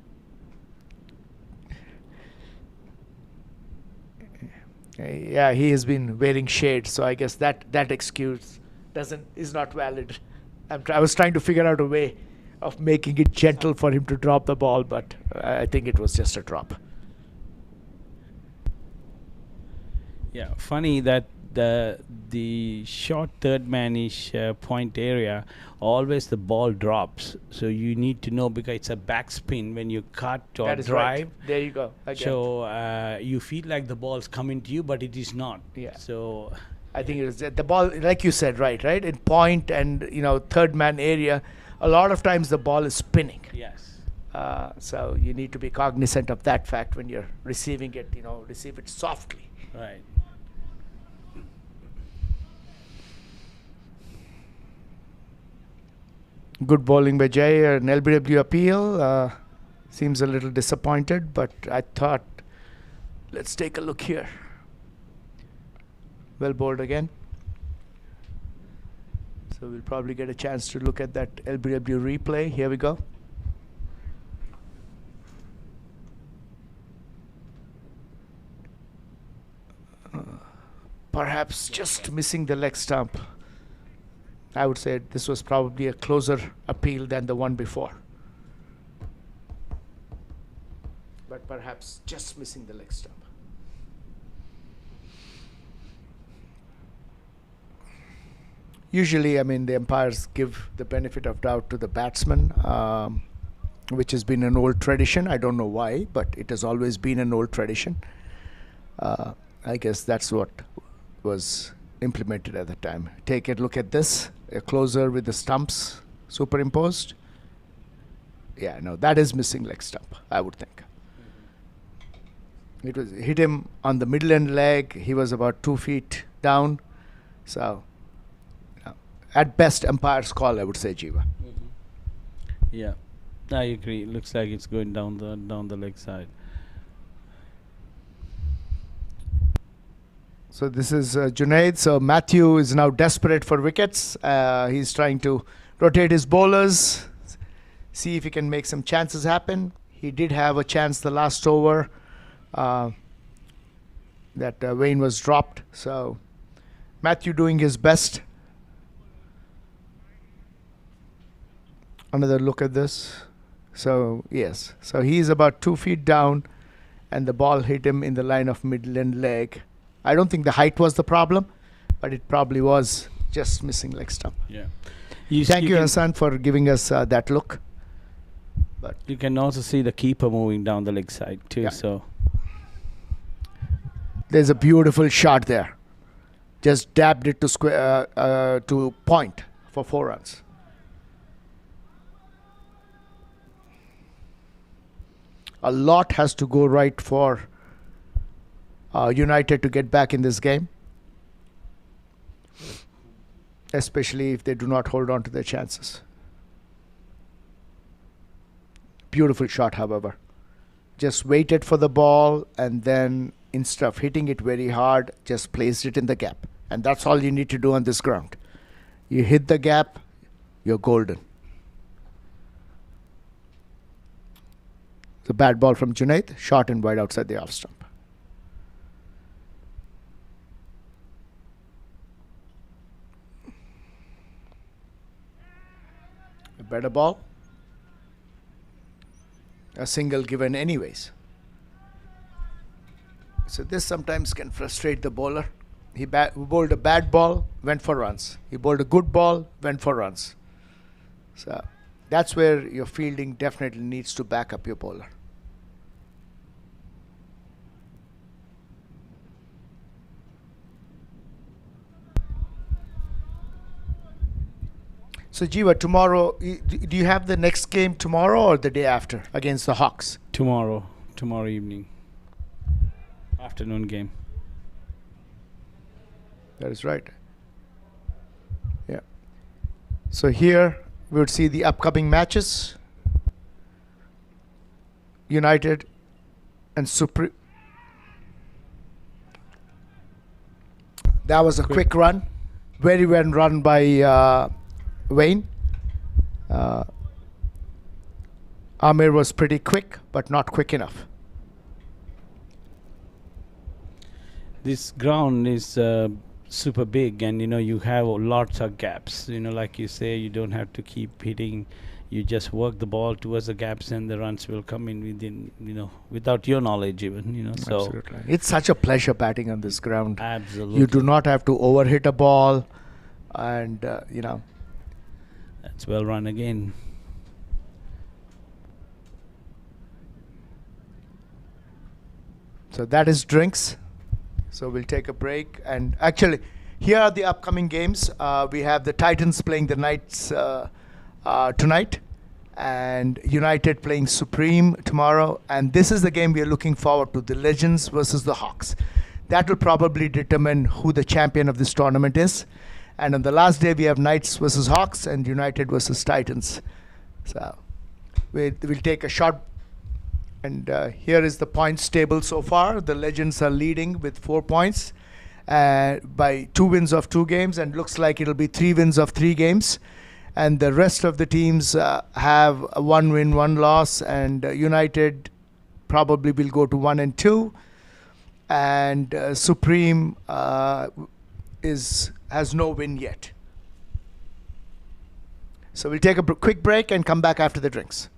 Yeah, he has been wearing shades, so I guess that excuse is not valid. I was trying to figure out a way of making it gentle for him to drop the ball, but I think it was just a drop. Yeah, funny that the short third manish point area, always the ball drops. So you need to know, because it's a backspin when you cut or That is drive. right. There you go. Again. So you feel like the ball's coming to you, but it is not. Yeah. So I think it was the ball, like you said, right? In point and third man area, a lot of times the ball is spinning. yes. So you need to be cognizant of that fact when you're receiving it. Receive it softly. Right. Good bowling by Jay. An LBW appeal. Seems a little disappointed, but I thought, let's take a look here. Well bowled again. So we'll probably get a chance to look at that LBW replay. Here we go. Perhaps just missing the leg stump. I would say this was probably a closer appeal than the one before. But perhaps just missing the leg stump. Usually, I mean, the umpires give the benefit of doubt to the batsman, which has been an old tradition. I don't know why, but it has always been an old tradition. I guess that's what was implemented at the time. Take a look at this, a closer with the stumps superimposed. Yeah, no, that is missing leg stump, I would think. It was hit him on the middle end leg. He was about 2 feet down. So, at best, umpire's call, I would say, Jiva. Yeah, I agree. It looks like it's going down the leg side. So this is Junaid. So Matthew is now desperate for wickets. He's trying to rotate his bowlers, see if he can make some chances happen. He did have a chance the last over that Wayne was dropped. So Matthew doing his best. Another look at this. So yes, so he's about 2 feet down and the ball hit him in the line of middle end leg. I don't think the height was the problem, but it probably was just missing leg stump. Yeah. Thank you, Hassan, for giving us that look. But you can also see the keeper moving down the leg side too. Yeah. So there's a beautiful shot there. Just dabbed it to square to point for 4 runs. A lot has to go right for United to get back in this game, especially if they do not hold on to their chances. Beautiful shot, however. Just waited for the ball and then instead of hitting it very hard, just placed it in the gap. And that's all you need to do on this ground. You hit the gap, you're golden. It's a bad ball from Junaid, short and wide outside the off stump. A better ball. A single given anyways. So this sometimes can frustrate the bowler. He bowled a bad ball, went for runs. He bowled a good ball, went for runs. So that's where your fielding definitely needs to back up your bowler. So Jiva, tomorrow, do you have the next game tomorrow or the day after against the Hawks? tomorrow evening, afternoon game. That is right. Yeah. So here we would see the upcoming matches. United and Supreme. That was a quick run. Very well run by Wayne. Amir was pretty quick, but not quick enough. This ground is super big, and you have lots of gaps. Like you say, you don't have to keep hitting. You just work the ball towards the gaps, and the runs will come in within, without your knowledge even. So Absolutely. It's such a pleasure batting on this ground. absolutely, You do not have to overhit a ball, and that's well run again. So that is drinks. So we'll take a break. And actually, here are the upcoming games. We have the Titans playing the Knights tonight, and United playing Supreme tomorrow. And this is the game we are looking forward to, the Legends versus the Hawks. That will probably determine who the champion of this tournament is. And on the last day, we have Knights versus Hawks and United versus Titans. So we'll take a short. And here is the points table so far. The Legends are leading with 4 points by 2 wins of 2 games, and looks like it'll be 3 wins of 3 games. And the rest of the teams have a 1 win, 1 loss, and United probably will go to 1 and 2. And Supreme has no win yet. So we'll take a quick break and come back after the drinks.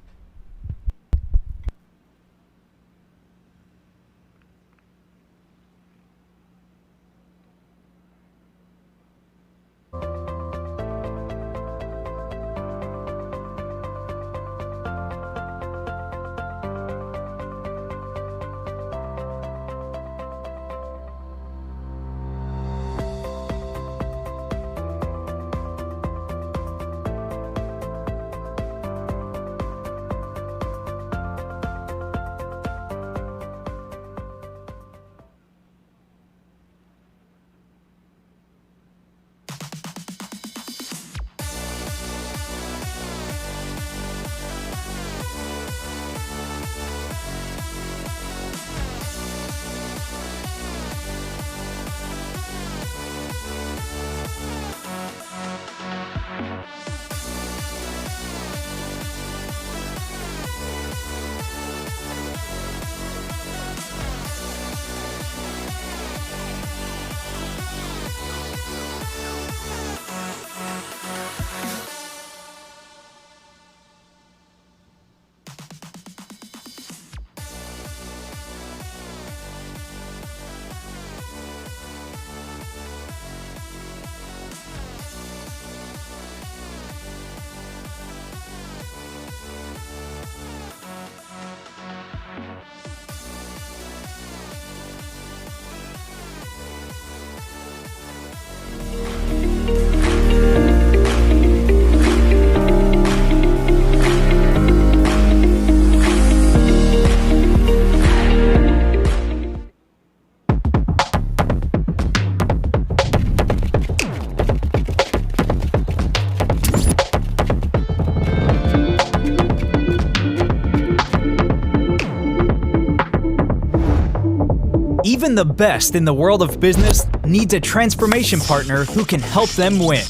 Even the best in the world of business needs a transformation partner who can help them win.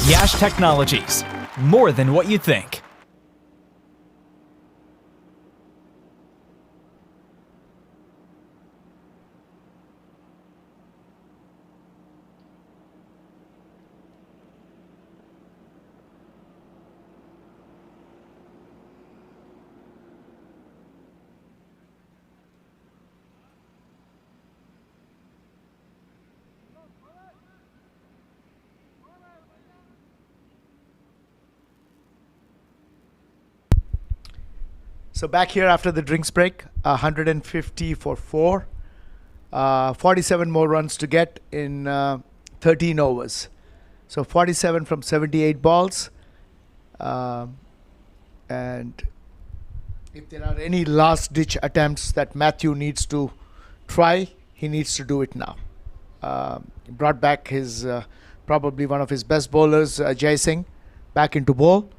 Yash Technologies, more than what you think. So back here after the drinks break, 150 for 4. 47 more runs to get in 13 overs. So 47 from 78 balls. And if there are any last-ditch attempts that Matthew needs to try, he needs to do it now. He brought back his probably one of his best bowlers, Jai Singh, back into bowl.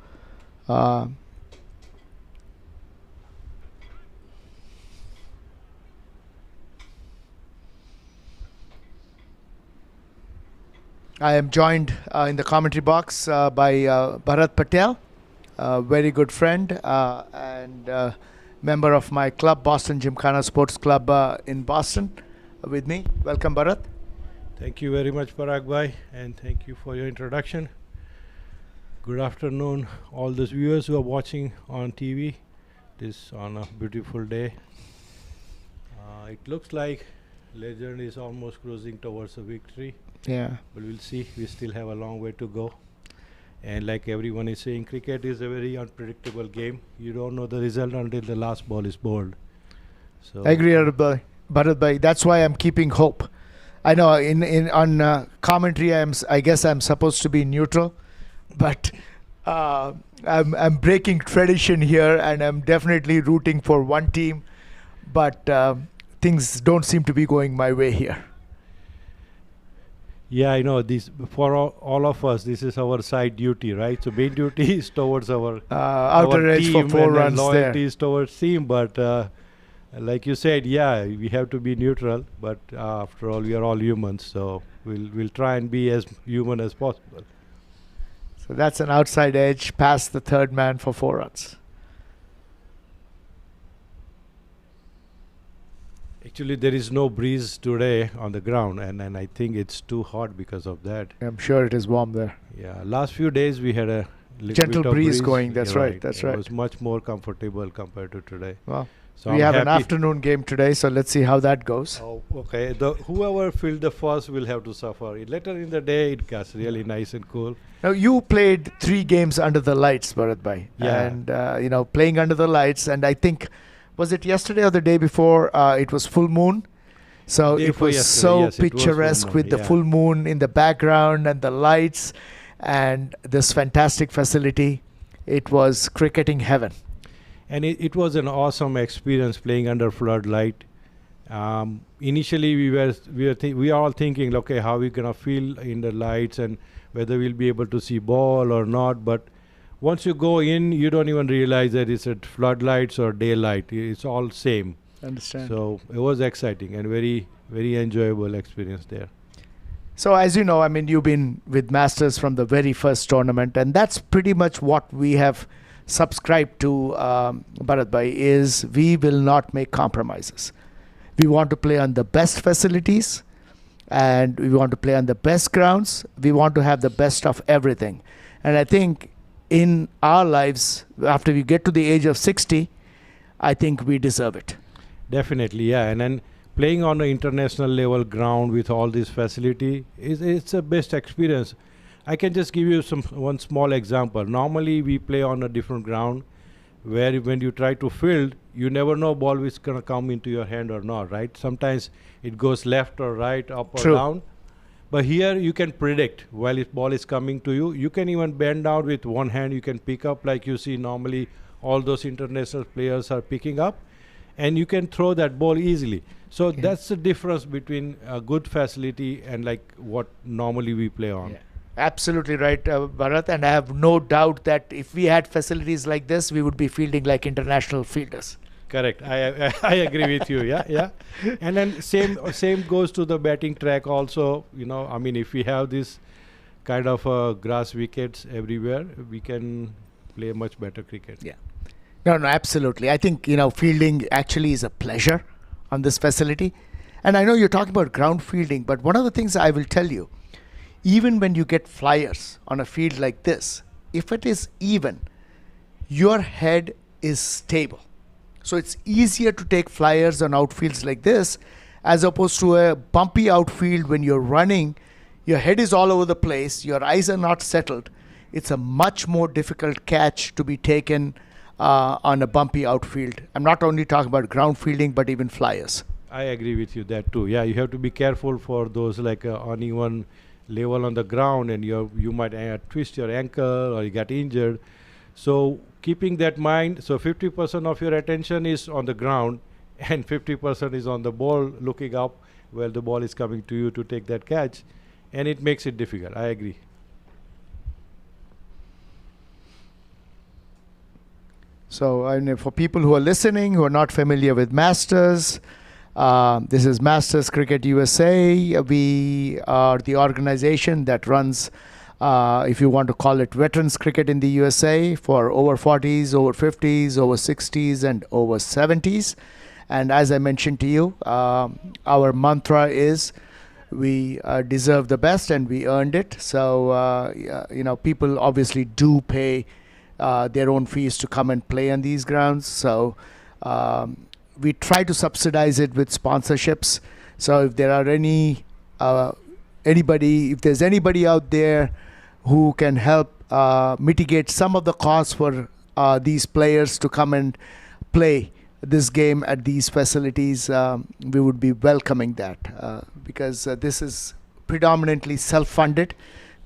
I am joined in the commentary box by Bharat Patel, a very good friend and member of my club, Boston Gymkhana Sports Club in Boston, with me. Welcome, Bharat. Thank you very much, Parag Bhai, and thank you for your introduction. Good afternoon, all those viewers who are watching on TV this on a beautiful day. It looks like Legend is almost cruising towards a victory. Yeah. But we'll see. We still have a long way to go. And like everyone is saying, cricket is a very unpredictable game. You don't know the result until the last ball is bowled. So I agree, Bharat Bhai. That's why I'm keeping hope. I know on commentary, I guess I'm supposed to be neutral, but I'm breaking tradition here, and I'm definitely rooting for one team. But things don't seem to be going my way here. Yeah, I know this for all of us. This is our side duty, right? So main duty is towards our outer edge for 4 runs loyalty there. is towards team. But like you said, yeah, we have to be neutral. But after all, we are all humans, so we'll try and be as human as possible. So that's an outside edge past the third man for 4 runs. Actually, there is no breeze today on the ground, and I think it's too hot because of that. I'm sure it is warm there. Yeah, last few days we had a little Gentle bit of breeze going, that's You're right, that's It right. was much more comfortable compared to today. Well, So we I'm have an happy. afternoon game today, so let's see how that goes. Oh, okay. Whoever filled the first will have to suffer. Later in the day, it gets really nice and cool. Now, you played 3 games under the lights, Bharat Bhai. Yeah. And, playing under the lights, and I think, was it yesterday or the day before, it was full moon? So Day it before was yesterday, so yes, it was full picturesque moon, with the yeah. full moon in the background and the lights and this fantastic facility. It was cricketing heaven. And it was an awesome experience playing under floodlight. Initially, we are all thinking, okay, how we gonna feel in the lights and whether we'll be able to see ball or not. But once you go in, you don't even realize that it's at floodlights or daylight. It's all same. Understand. So it was exciting and very, very enjoyable experience there. So as you know, I mean, you've been with Masters from the very first tournament, and that's pretty much what we have subscribed to, Bharat Bhai, is we will not make compromises. We want to play on the best facilities, and we want to play on the best grounds. We want to have the best of everything. And I think in our lives, after we get to the age of 60, I think we deserve it. Definitely, yeah. And then playing on an international level ground with all this facility it's a best experience. I can just give you one small example. Normally we play on a different ground where when you try to field, you never know ball is gonna come into your hand or not, right? Sometimes it goes left or right, up or True. down. But here you can predict while the ball is coming to you. You can even bend down with one hand. You can pick up like you see normally all those international players are picking up, and you can throw that ball easily. So that's the difference between a good facility and like what normally we play on. Yeah. Absolutely right, Bharat. And I have no doubt that if we had facilities like this, we would be fielding like international fielders. Correct. I agree with you. Yeah, yeah. And then same goes to the batting track also. I mean, if we have this kind of grass wickets everywhere, we can play much better cricket. Yeah. No, absolutely. I think, fielding actually is a pleasure on this facility. And I know you're talking about ground fielding, but one of the things I will tell you, even when you get flyers on a field like this, if it is even, your head is stable. So it's easier to take flyers on outfields like this as opposed to a bumpy outfield when you're running, your head is all over the place, your eyes are not settled. It's a much more difficult catch to be taken on a bumpy outfield. I'm not only talking about ground fielding, but even flyers. I agree with you that too. Yeah, you have to be careful for those like uneven level on the ground, and you might twist your ankle or you get injured. So keeping that mind, so 50% of your attention is on the ground and 50% is on the ball, looking up where the ball is coming to you to take that catch, and it makes it difficult. I agree. So for people who are listening, who are not familiar with Masters, this is Masters Cricket USA. We are the organization that runs, if you want to call it, veterans cricket in the USA for over 40s, over 50s, over 60s, and over 70s. And as I mentioned to you, our mantra is we deserve the best and we earned it. So, people obviously do pay their own fees to come and play on these grounds. So we try to subsidize it with sponsorships. So if there are if there's anybody out there who can help mitigate some of the costs for these players to come and play this game at these facilities, we would be welcoming that because this is predominantly self-funded.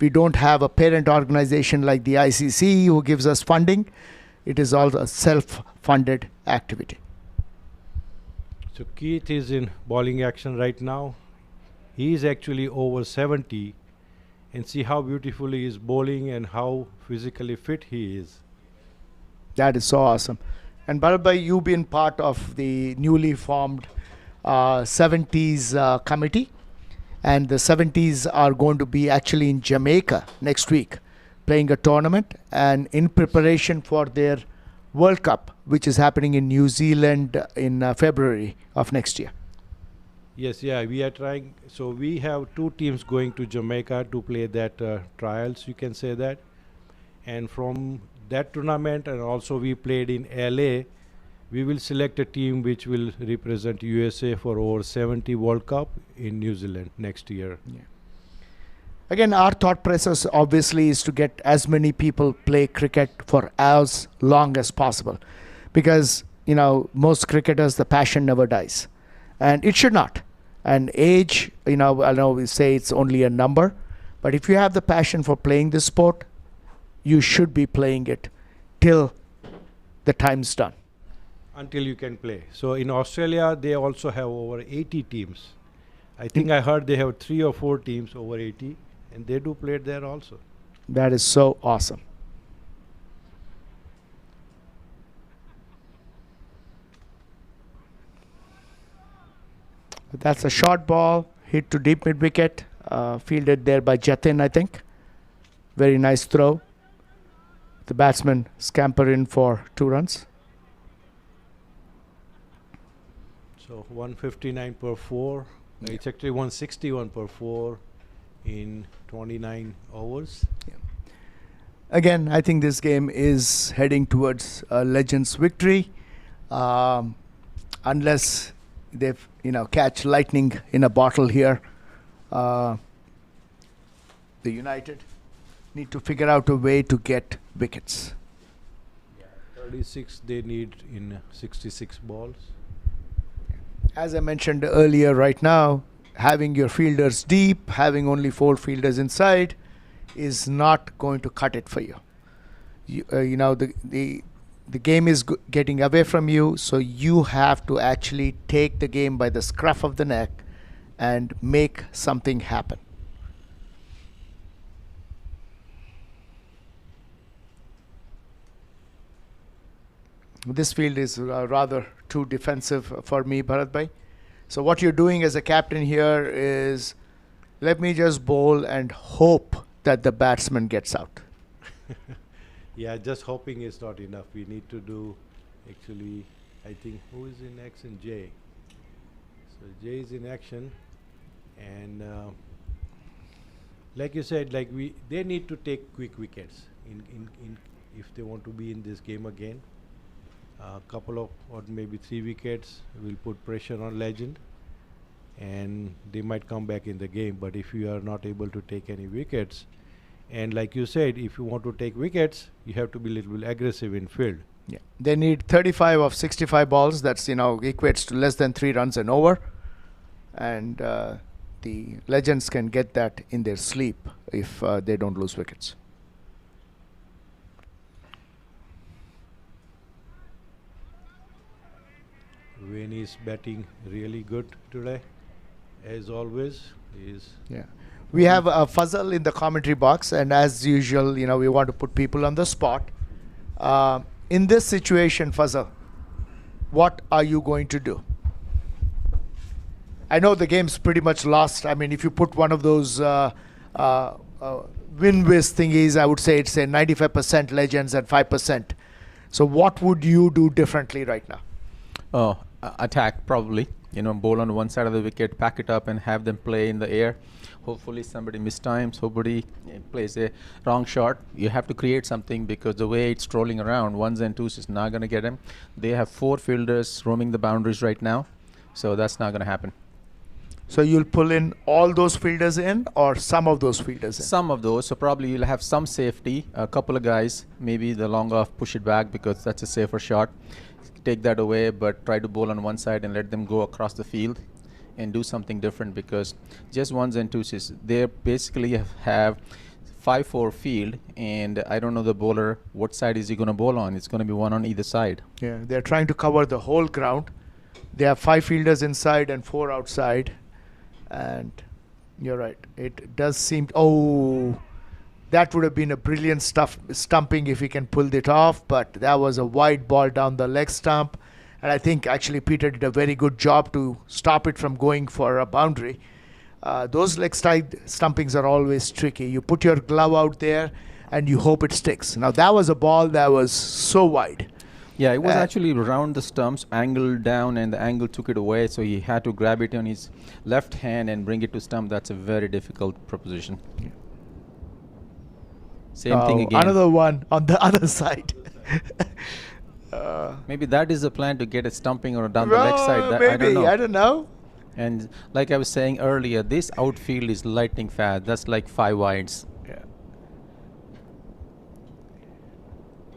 We don't have a parent organization like the ICC who gives us funding. It is all a self-funded activity. So Keith is in bowling action right now. He is actually over 70, and see how beautifully he is bowling and how physically fit he is. That is so awesome. And Bharat Bhai, you've been part of the newly formed 70s committee. And the 70s are going to be actually in Jamaica next week, playing a tournament and in preparation for their World Cup, which is happening in New Zealand in February of next year. Yes, yeah, we are trying. So we have two teams going to Jamaica to play that trials, you can say that. And from that tournament, and also we played in LA, we will select a team which will represent USA for over 70 World Cup in New Zealand next year. Yeah. Again, our thought process obviously is to get as many people play cricket for as long as possible, because most cricketers, the passion never dies, and it should not. And age, I know we say it's only a number, but if you have the passion for playing this sport, you should be playing it till the time's done. Until you can play. So in Australia, they also have over 80 teams. I think I heard they have 3 or 4 teams over 80, and they do play there also. That is so awesome. That's a short ball, hit to deep mid wicket, fielded there by Jatin, I think. Very nice throw. The batsman scamper in for 2 runs. So 159 per 4. It's actually 161 per 4 in 29 overs. Yeah. Again, I think this game is heading towards a Legends victory, unless they catch lightning in a bottle here. The United need to figure out a way to get wickets. 36 they need in 66 balls. As I mentioned earlier, right now, having your fielders deep, having only 4 fielders inside, is not going to cut it for you. The game is getting away from you, so you have to actually take the game by the scruff of the neck and make something happen. This field is rather too defensive for me, Bharat Bhai. So what you're doing as a captain here is, let me just bowl and hope that the batsman gets out. Yeah, just hoping is not enough. We need to do, actually, I think, who is in action? Jay. So Jay is in action, and like you said, they need to take quick wickets in if they want to be in this game again. A couple of, or maybe 3 wickets will put pressure on Legend, and they might come back in the game. But if you are not able to take any wickets, and like you said, if you want to take wickets, you have to be a little bit aggressive in field. Yeah, they need 35 of 65 balls. That's equates to less than 3 runs an over, and the Legends can get that in their sleep if they don't lose wickets. Wayne is batting really good today, as always. Yeah. We have a Fazal in the commentary box, and as usual, we want to put people on the spot. In this situation, Fazal, what are you going to do? I know the game's pretty much lost. I mean, if you put one of those win-whiz thingies, I would say it's a 95% Legends and 5%. So what would you do differently right now? Oh, attack probably. Bowl on one side of the wicket, pack it up, and have them play in the air. Hopefully somebody mistimes, somebody plays a wrong shot. You have to create something, because the way it's trolling around, 1s and 2s is not going to get them. They have 4 fielders roaming the boundaries right now, so that's not going to happen. So you'll pull in all those fielders in, or some of those fielders in? Some of those. So probably you'll have some safety, a couple of guys, maybe the long off, push it back because that's a safer shot. Take that away, but try to bowl on one side and let them go across the field and do something different, because just 1s and 2s, they basically have 5-4 field, and I don't know the bowler, what side is he going to bowl on? It's going to be one on either side. Yeah, they're trying to cover the whole ground. They have 5 fielders inside and 4 outside. And you're right. It does seem... Oh, that would have been a brilliant stumping if he can pull it off. But that was a wide ball down the leg stump. And I think actually Peter did a very good job to stop it from going for a boundary. Those leg side stumpings are always tricky. You put your glove out there and you hope it sticks. Now that was a ball that was so wide. Yeah, it was actually around the stumps, angled down, and the angle took it away. So he had to grab it on his left hand and bring it to stump. That's a very difficult proposition. Same thing again. Another one on the other side. Maybe that is the plan, to get a stumping or down the leg side. That, Maybe, I don't know. And like I was saying earlier, this outfield is lightning fast. That's like 5 wides.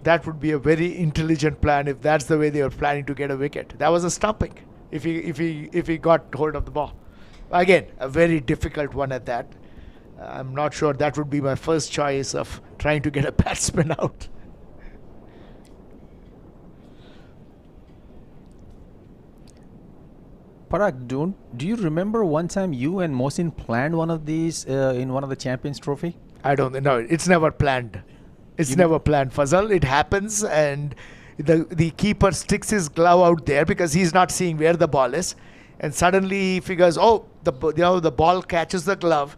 That would be a very intelligent plan if that's the way they were planning to get a wicket. That was a stumping if he got hold of the ball. Again, a very difficult one at that. I'm not sure that would be my first choice of trying to get a batsman out. Parag, do you remember one time you and Mohsin planned one of these in one of the Champions Trophy? I don't know. It's never planned. It's never planned, Fazal. It happens, and the keeper sticks his glove out there because he's not seeing where the ball is, and suddenly he figures, oh, the ball catches the glove,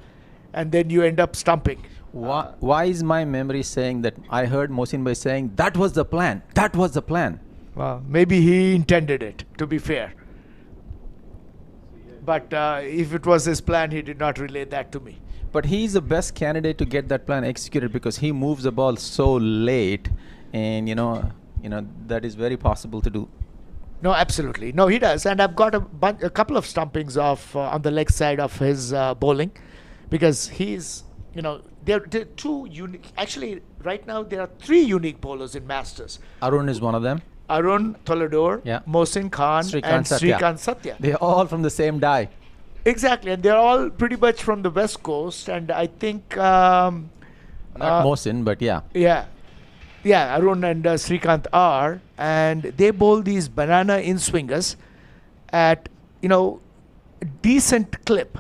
and then you end up stumping. Why is my memory saying that I heard Mohsin Bhai saying that was the plan? That was the plan. Well, maybe he intended it, to be fair. But if it was his plan, he did not relay that to me. But he's the best candidate to get that plan executed because he moves the ball so late, and that is very possible to do. No, absolutely. No, he does. And I've got a couple of stumpings off on the leg side of his bowling, because he's, there are two unique. Actually, right now there are 3 unique bowlers in Masters. Arun is one of them. Arun Tolador, Mohsin Khan, and Srikanth Satya. They're all from the same die. Exactly, and they're all pretty much from the West Coast, and I think not Mohsin, but yeah. Yeah, Arun and Srikanth are, and they bowl these banana in-swingers at decent clip,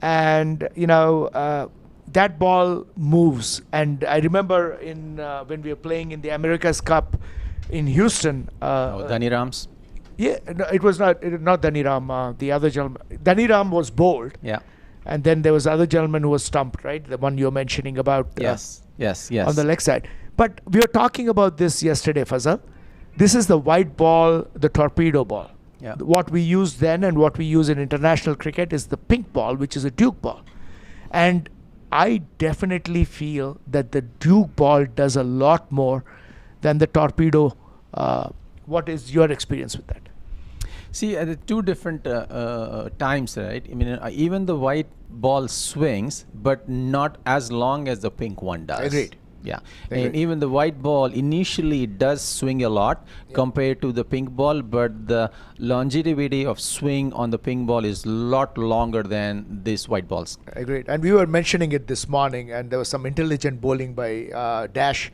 and that ball moves. And I remember when we were playing in the America's Cup in Houston. Dhani Rams. Yeah, no, it was not Dhani Ram. The other gentleman, Dhani Ram was bowled. Yeah. And then there was the other gentleman who was stumped, right? The one you're mentioning about. Yes. On the leg side. But we were talking about this yesterday, Fazal. This is the white ball, the torpedo ball. Yeah. What we use then and what we use in international cricket is the pink ball, which is a Duke ball. And I definitely feel that the Duke ball does a lot more than the torpedo. What is your experience with that? See, at the 2 different times, right? I mean, even the white ball swings, but not as long as the pink one does. Agreed. Yeah. And even the white ball initially does swing a lot compared to the pink ball, but the longevity of swing on the pink ball is a lot longer than these white balls. Agreed. And we were mentioning it this morning, and there was some intelligent bowling by Dash,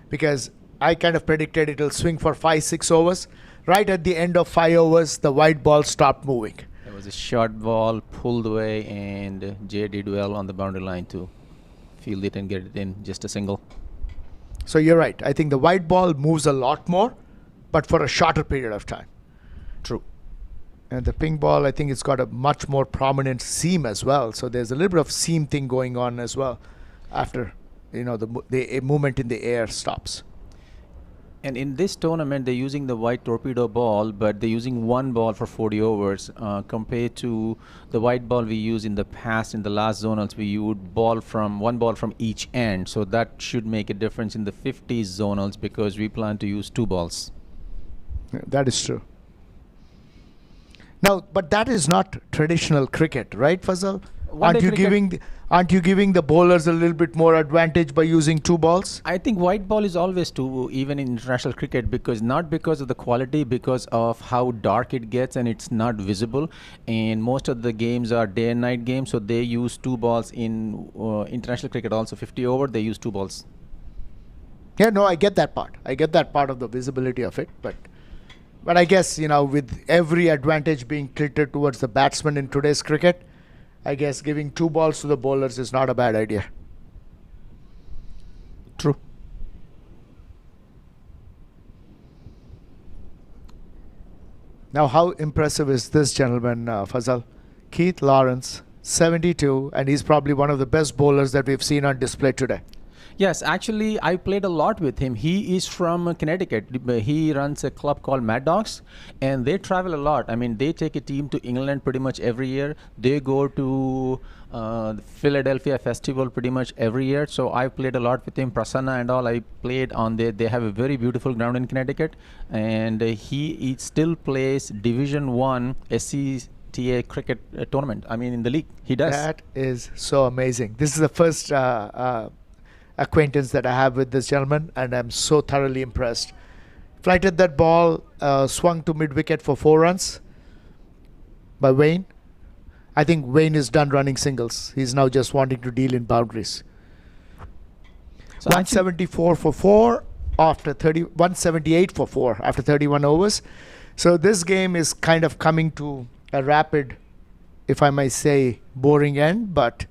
because I kind of predicted it'll swing for 5-6 overs. Right at the end of 5 overs, the white ball stopped moving. There was a short ball pulled away, and Jay did well on the boundary line to field it and get it in, just a single. So you're right. I think the white ball moves a lot more, but for a shorter period of time. True. And the pink ball, I think it's got a much more prominent seam as well. So there's a little bit of seam thing going on as well after, the movement in the air stops. And in this tournament, they're using the white torpedo ball, but they're using 1 ball for 40 overs compared to the white ball we use in the past. In the last zonals, we would ball from 1 ball from each end. So that should make a difference in the 50s zonals, because we plan to use 2 balls. Yeah, that is true. Now, but that is not traditional cricket, right, Fazal? Aren't you giving the bowlers a little bit more advantage by using 2 balls? I think white ball is always 2, even in international cricket, not because of the quality, because of how dark it gets and it's not visible. And most of the games are day and night games, so they use 2 balls in international cricket. Also 50 over, they use 2 balls. Yeah, no, I get that part. I get that part of the visibility of it, but I guess, with every advantage being tilted towards the batsman in today's cricket, I guess giving 2 balls to the bowlers is not a bad idea. True. Now, how impressive is this gentleman, Fazal? Keith Lawrence, 72, and he's probably one of the best bowlers that we've seen on display today. Yes, actually, I played a lot with him. He is from Connecticut. He runs a club called Mad Dogs, and they travel a lot. I mean, they take a team to England pretty much every year. They go to the Philadelphia Festival pretty much every year. So I played a lot with him. Prasanna and all, I played on there. They have a very beautiful ground in Connecticut, and he still plays Division 1 SCTA cricket tournament. I mean, in the league, he does. That is so amazing. This is the first acquaintance that I have with this gentleman, and I'm so thoroughly impressed. Flighted that ball, swung to mid-wicket for 4 runs by Wayne. I think Wayne is done running singles. He's now just wanting to deal in boundaries. So 174 for 4 after 178 for 4 after 31 overs. So this game is kind of coming to a rapid, if I may say, boring end, but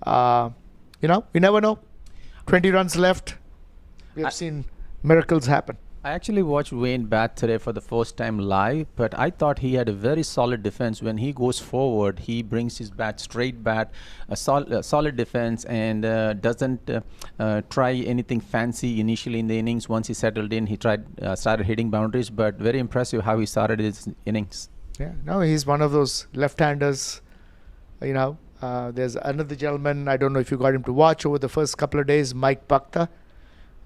you never know. 20 runs left. We have seen miracles happen. I actually watched Wayne bat today for the first time live, but I thought he had a very solid defense. When he goes forward, he brings his bat straight bat, a solid defense, and doesn't try anything fancy initially in the innings. Once he settled in, he started hitting boundaries, but very impressive how he started his innings. Yeah, no, he's one of those left-handers. There's another gentleman, I don't know if you got him to watch over the first couple of days, Mike Bhakta,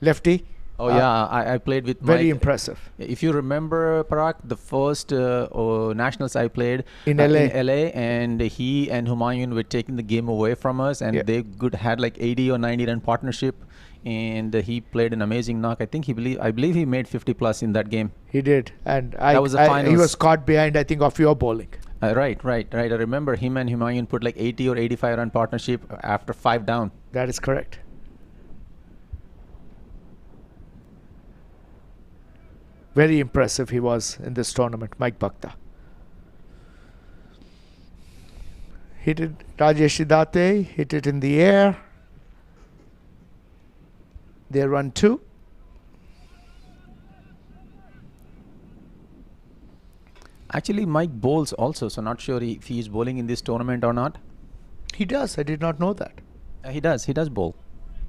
lefty. Oh yeah, I played with very Mike. Impressive. If you remember, Parag, the first nationals I played in LA. And he and Humayun were taking the game away from us, and they had like 80 or 90 run partnership, and he played an amazing knock. I believe he made 50 plus in that game. He did, and that was the finals. He was caught behind, I think, of your bowling. Right. I remember him and Humayun put like 80 or 85 run partnership after 5 down. That is correct. Very impressive he was in this tournament, Mike Bhakta. Hit it, Rajesh Idate, hit it in the air. They run 2. Actually, Mike bowls also, so not sure if he is bowling in this tournament or not. He does. I did not know that. He does bowl.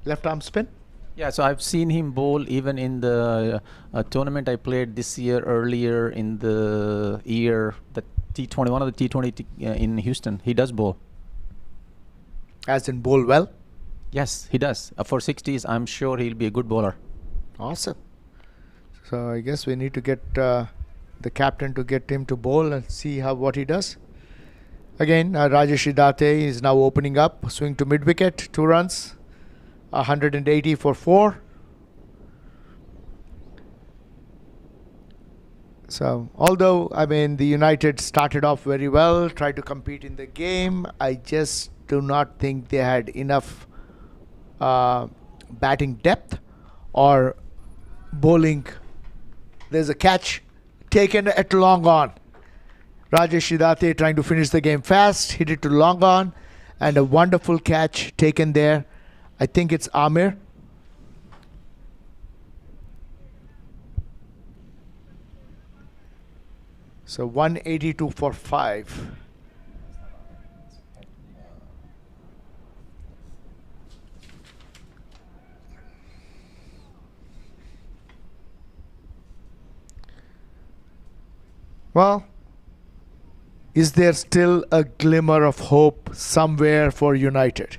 Left arm spin? Yeah, so I've seen him bowl even in the tournament I played this year, earlier in the year, the T20, one of the T20 in Houston. He does bowl. As in bowl well? Yes, he does. For 60s, I'm sure he'll be a good bowler. Awesome. So I guess we need to get the captain to get him to bowl and see what he does. Again, Rajesh Idate is now opening up. Swing to mid-wicket, 2 runs. 180 for 4. So, although, the United started off very well, tried to compete in the game, I just do not think they had enough batting depth or bowling. There's a catch taken at long on. Rajesh Idate trying to finish the game fast, hit it to long on, and a wonderful catch taken there. I think it's Amir. So 182 for 5. Well, is there still a glimmer of hope somewhere for United?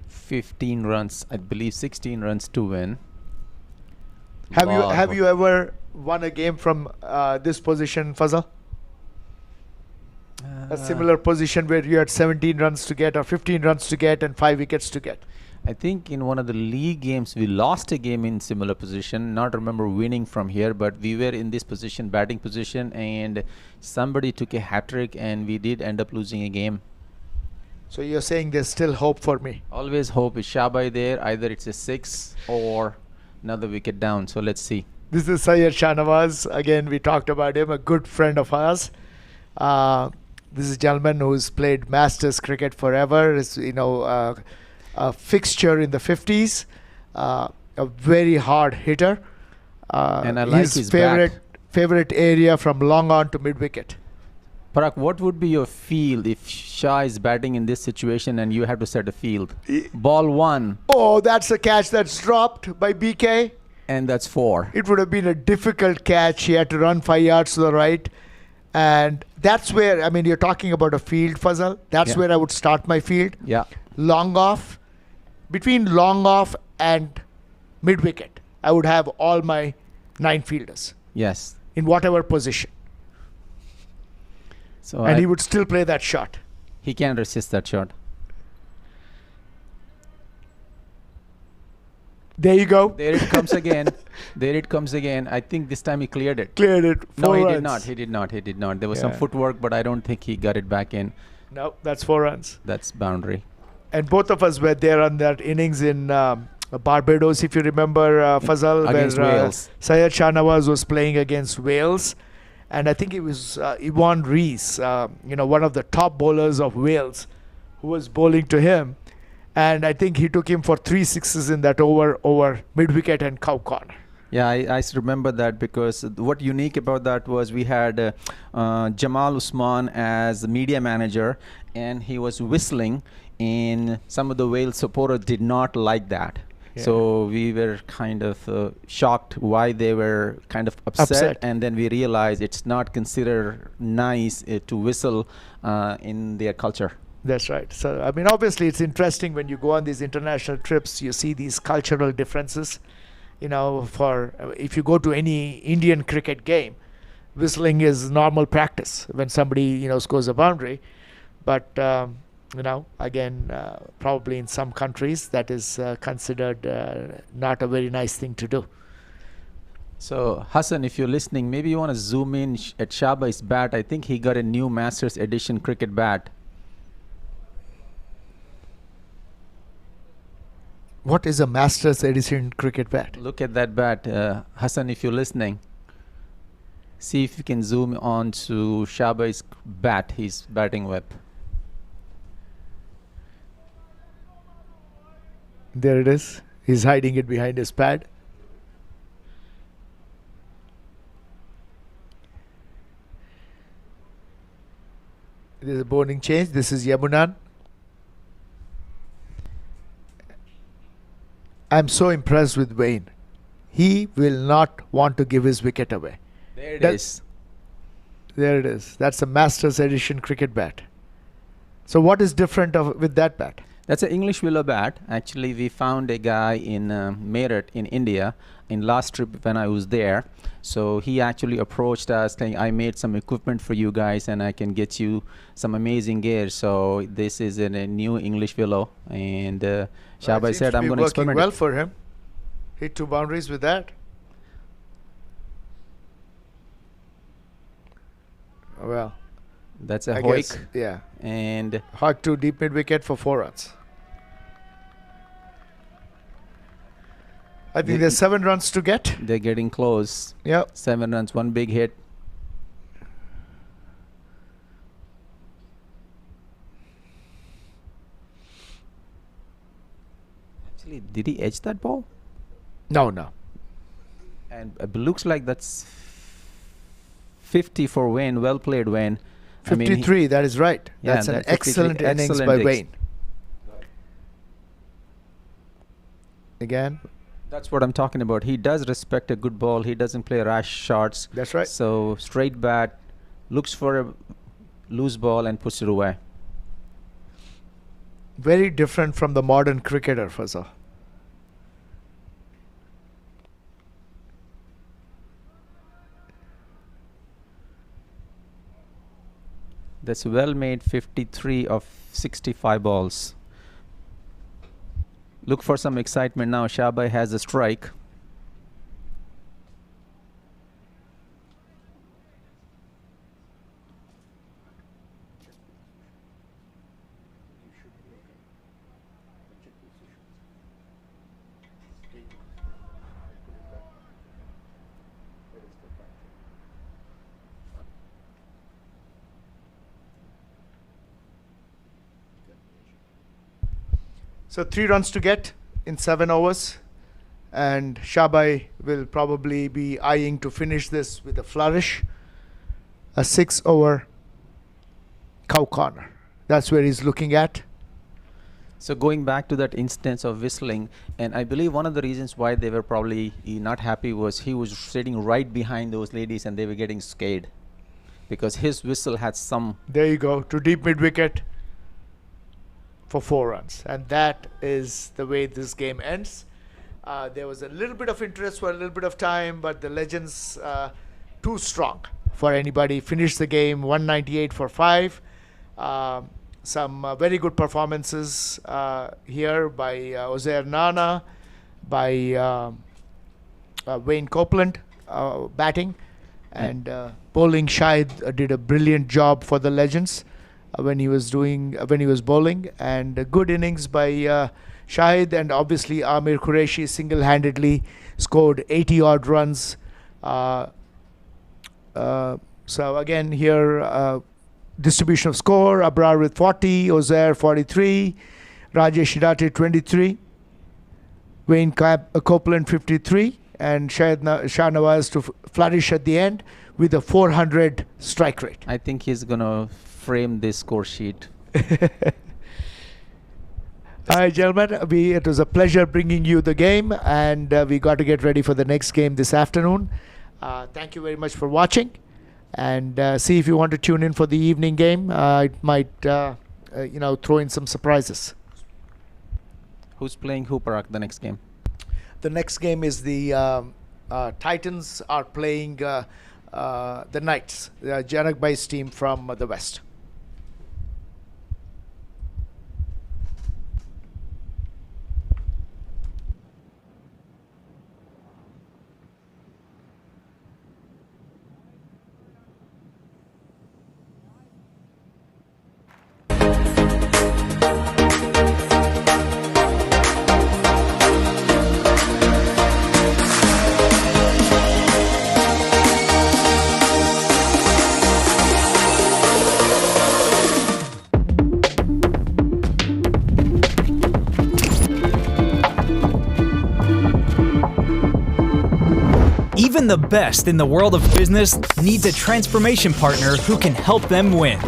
15 runs, I believe 16 runs to win. Have you ever won a game from this position, Fazal? A similar position where you had 17 runs to get or 15 runs to get and 5 wickets to get? I think in one of the league games we lost a game in similar position. Not remember winning from here, but we were in this position, batting position, and somebody took a hat trick and we did end up losing a game. So you're saying there's still hope for me? Always hope. Is Shabai there? Either it's a 6 or another wicket down. So let's see. This is Syed Shahnawaz. Again, we talked about him, a good friend of ours. This is a gentleman who's played Masters cricket forever. Is a fixture in the 50s. A very hard hitter. And I like his favorite area from long on to mid wicket. Parag, what would be your field if Shah is batting in this situation and you have to set a field? Ball 1. Oh, that's a catch that's dropped by BK. And that's 4. It would have been a difficult catch. He had to run 5 yards to the right. And that's where, I mean, you're talking about a field, Fazal. That's where I would start my field. Yeah. Long off. Between long off and mid wicket, I would have all my 9 fielders. Yes. In whatever position. So and he would still play that shot. He can't resist that shot. There you go. There it comes again. There it comes again. I think this time he cleared it. Cleared it. No, 4 he runs. did not. He did not. He did not. There was some Yeah. footwork, but I don't think he got it back in. No, that's 4 runs. That's boundary. And both of us were there on that innings in Barbados, if you remember, Fazal, Against where Wales. Syed Shahnawaz was playing against Wales. And I think it was Yvonne Rees, one of the top bowlers of Wales, who was bowling to him. And I think he took him for 3 sixes in that over mid-wicket and cow corner. Yeah, I remember that because what unique about that was we had Jamal Usman as the media manager, and he was whistling, and some of the Wales supporters did not like that. Yeah. So we were kind of shocked why they were kind of upset. And then we realized it's not considered nice to whistle in their culture. That's right. So, I mean, obviously, it's interesting when you go on these international trips, you see these cultural differences. If you go to any Indian cricket game, whistling is normal practice when somebody, scores a boundary. But, again, probably in some countries that is considered not a very nice thing to do. So, Hassan, if you're listening, maybe you want to zoom in at Shaba's bat. I think he got a new Masters Edition cricket bat. What is a Masters Edition cricket bat? Look at that bat. Hassan, if you're listening, see if you can zoom on to Shaba's bat he's batting with. There it is. He's hiding it behind his pad. There's a bowling change. This is Yamunan. I'm so impressed with Wayne. He will not want to give his wicket away. There it is. There it is. That's a Masters Edition cricket bat. So what is different with that bat? That's an English willow bat. Actually, we found a guy in Meerut in India in last trip when I was there. So he actually approached us saying, I made some equipment for you guys and I can get you some amazing gear. So this is a new English willow. And Shaba said, I'm going to experiment. Working well for him. Hit 2 boundaries with that. Well, that's a I hoik. guess, yeah. And hot to deep mid wicket for 4 runs. I think there's 7 runs to get. They're getting close. Yep. 7 runs, 1 big hit. Actually, did he edge that ball? No. And it looks like that's 50 for Wayne. Well played, Wayne. 53, that is right. Yeah, that's an excellent innings excellent by innings. Wayne. Again. That's what I'm talking about. He does respect a good ball. He doesn't play rash shots. That's right. So straight bat, looks for a loose ball and puts it away. Very different from the modern cricketer, Fazal. That's well made 53 of 65 balls. Look for some excitement now. Shabai has a strike. So 3 runs to get in 7 overs. And Shabai will probably be eyeing to finish this with a flourish. A 6 over cow corner. That's where he's looking at. So going back to that instance of whistling, and I believe one of the reasons why they were probably not happy was he was sitting right behind those ladies and they were getting scared because his whistle had some. There you go, to deep mid wicket for 4 runs. And that is the way this game ends. There was a little bit of interest for a little bit of time, but the Legends, too strong for anybody, finished the game 198 for 5. Some very good performances here by Ozair Nana, by Wayne Copeland batting, and bowling. Shahid did a brilliant job for the Legends when he was bowling, and a good innings by Shahid, and obviously Amir Qureshi single-handedly scored 80 odd runs. So again here, distribution of score: Abrar with 40, Ozair 43, Rajesh Hidate 23, Wayne Copeland 53, and Shah Nawaz to flourish at the end with a 400 strike rate. I think he's going to frame this score sheet. All right, gentlemen, it was a pleasure bringing you the game, and we got to get ready for the next game this afternoon. Thank you very much for watching, and see if you want to tune in for the evening game. It might, throw in some surprises. Who's playing who, Parag, the next game? The next game is the Titans are playing the Knights, Janak Bhai's team from the West. Even the best in the world of business needs a transformation partner who can help them win.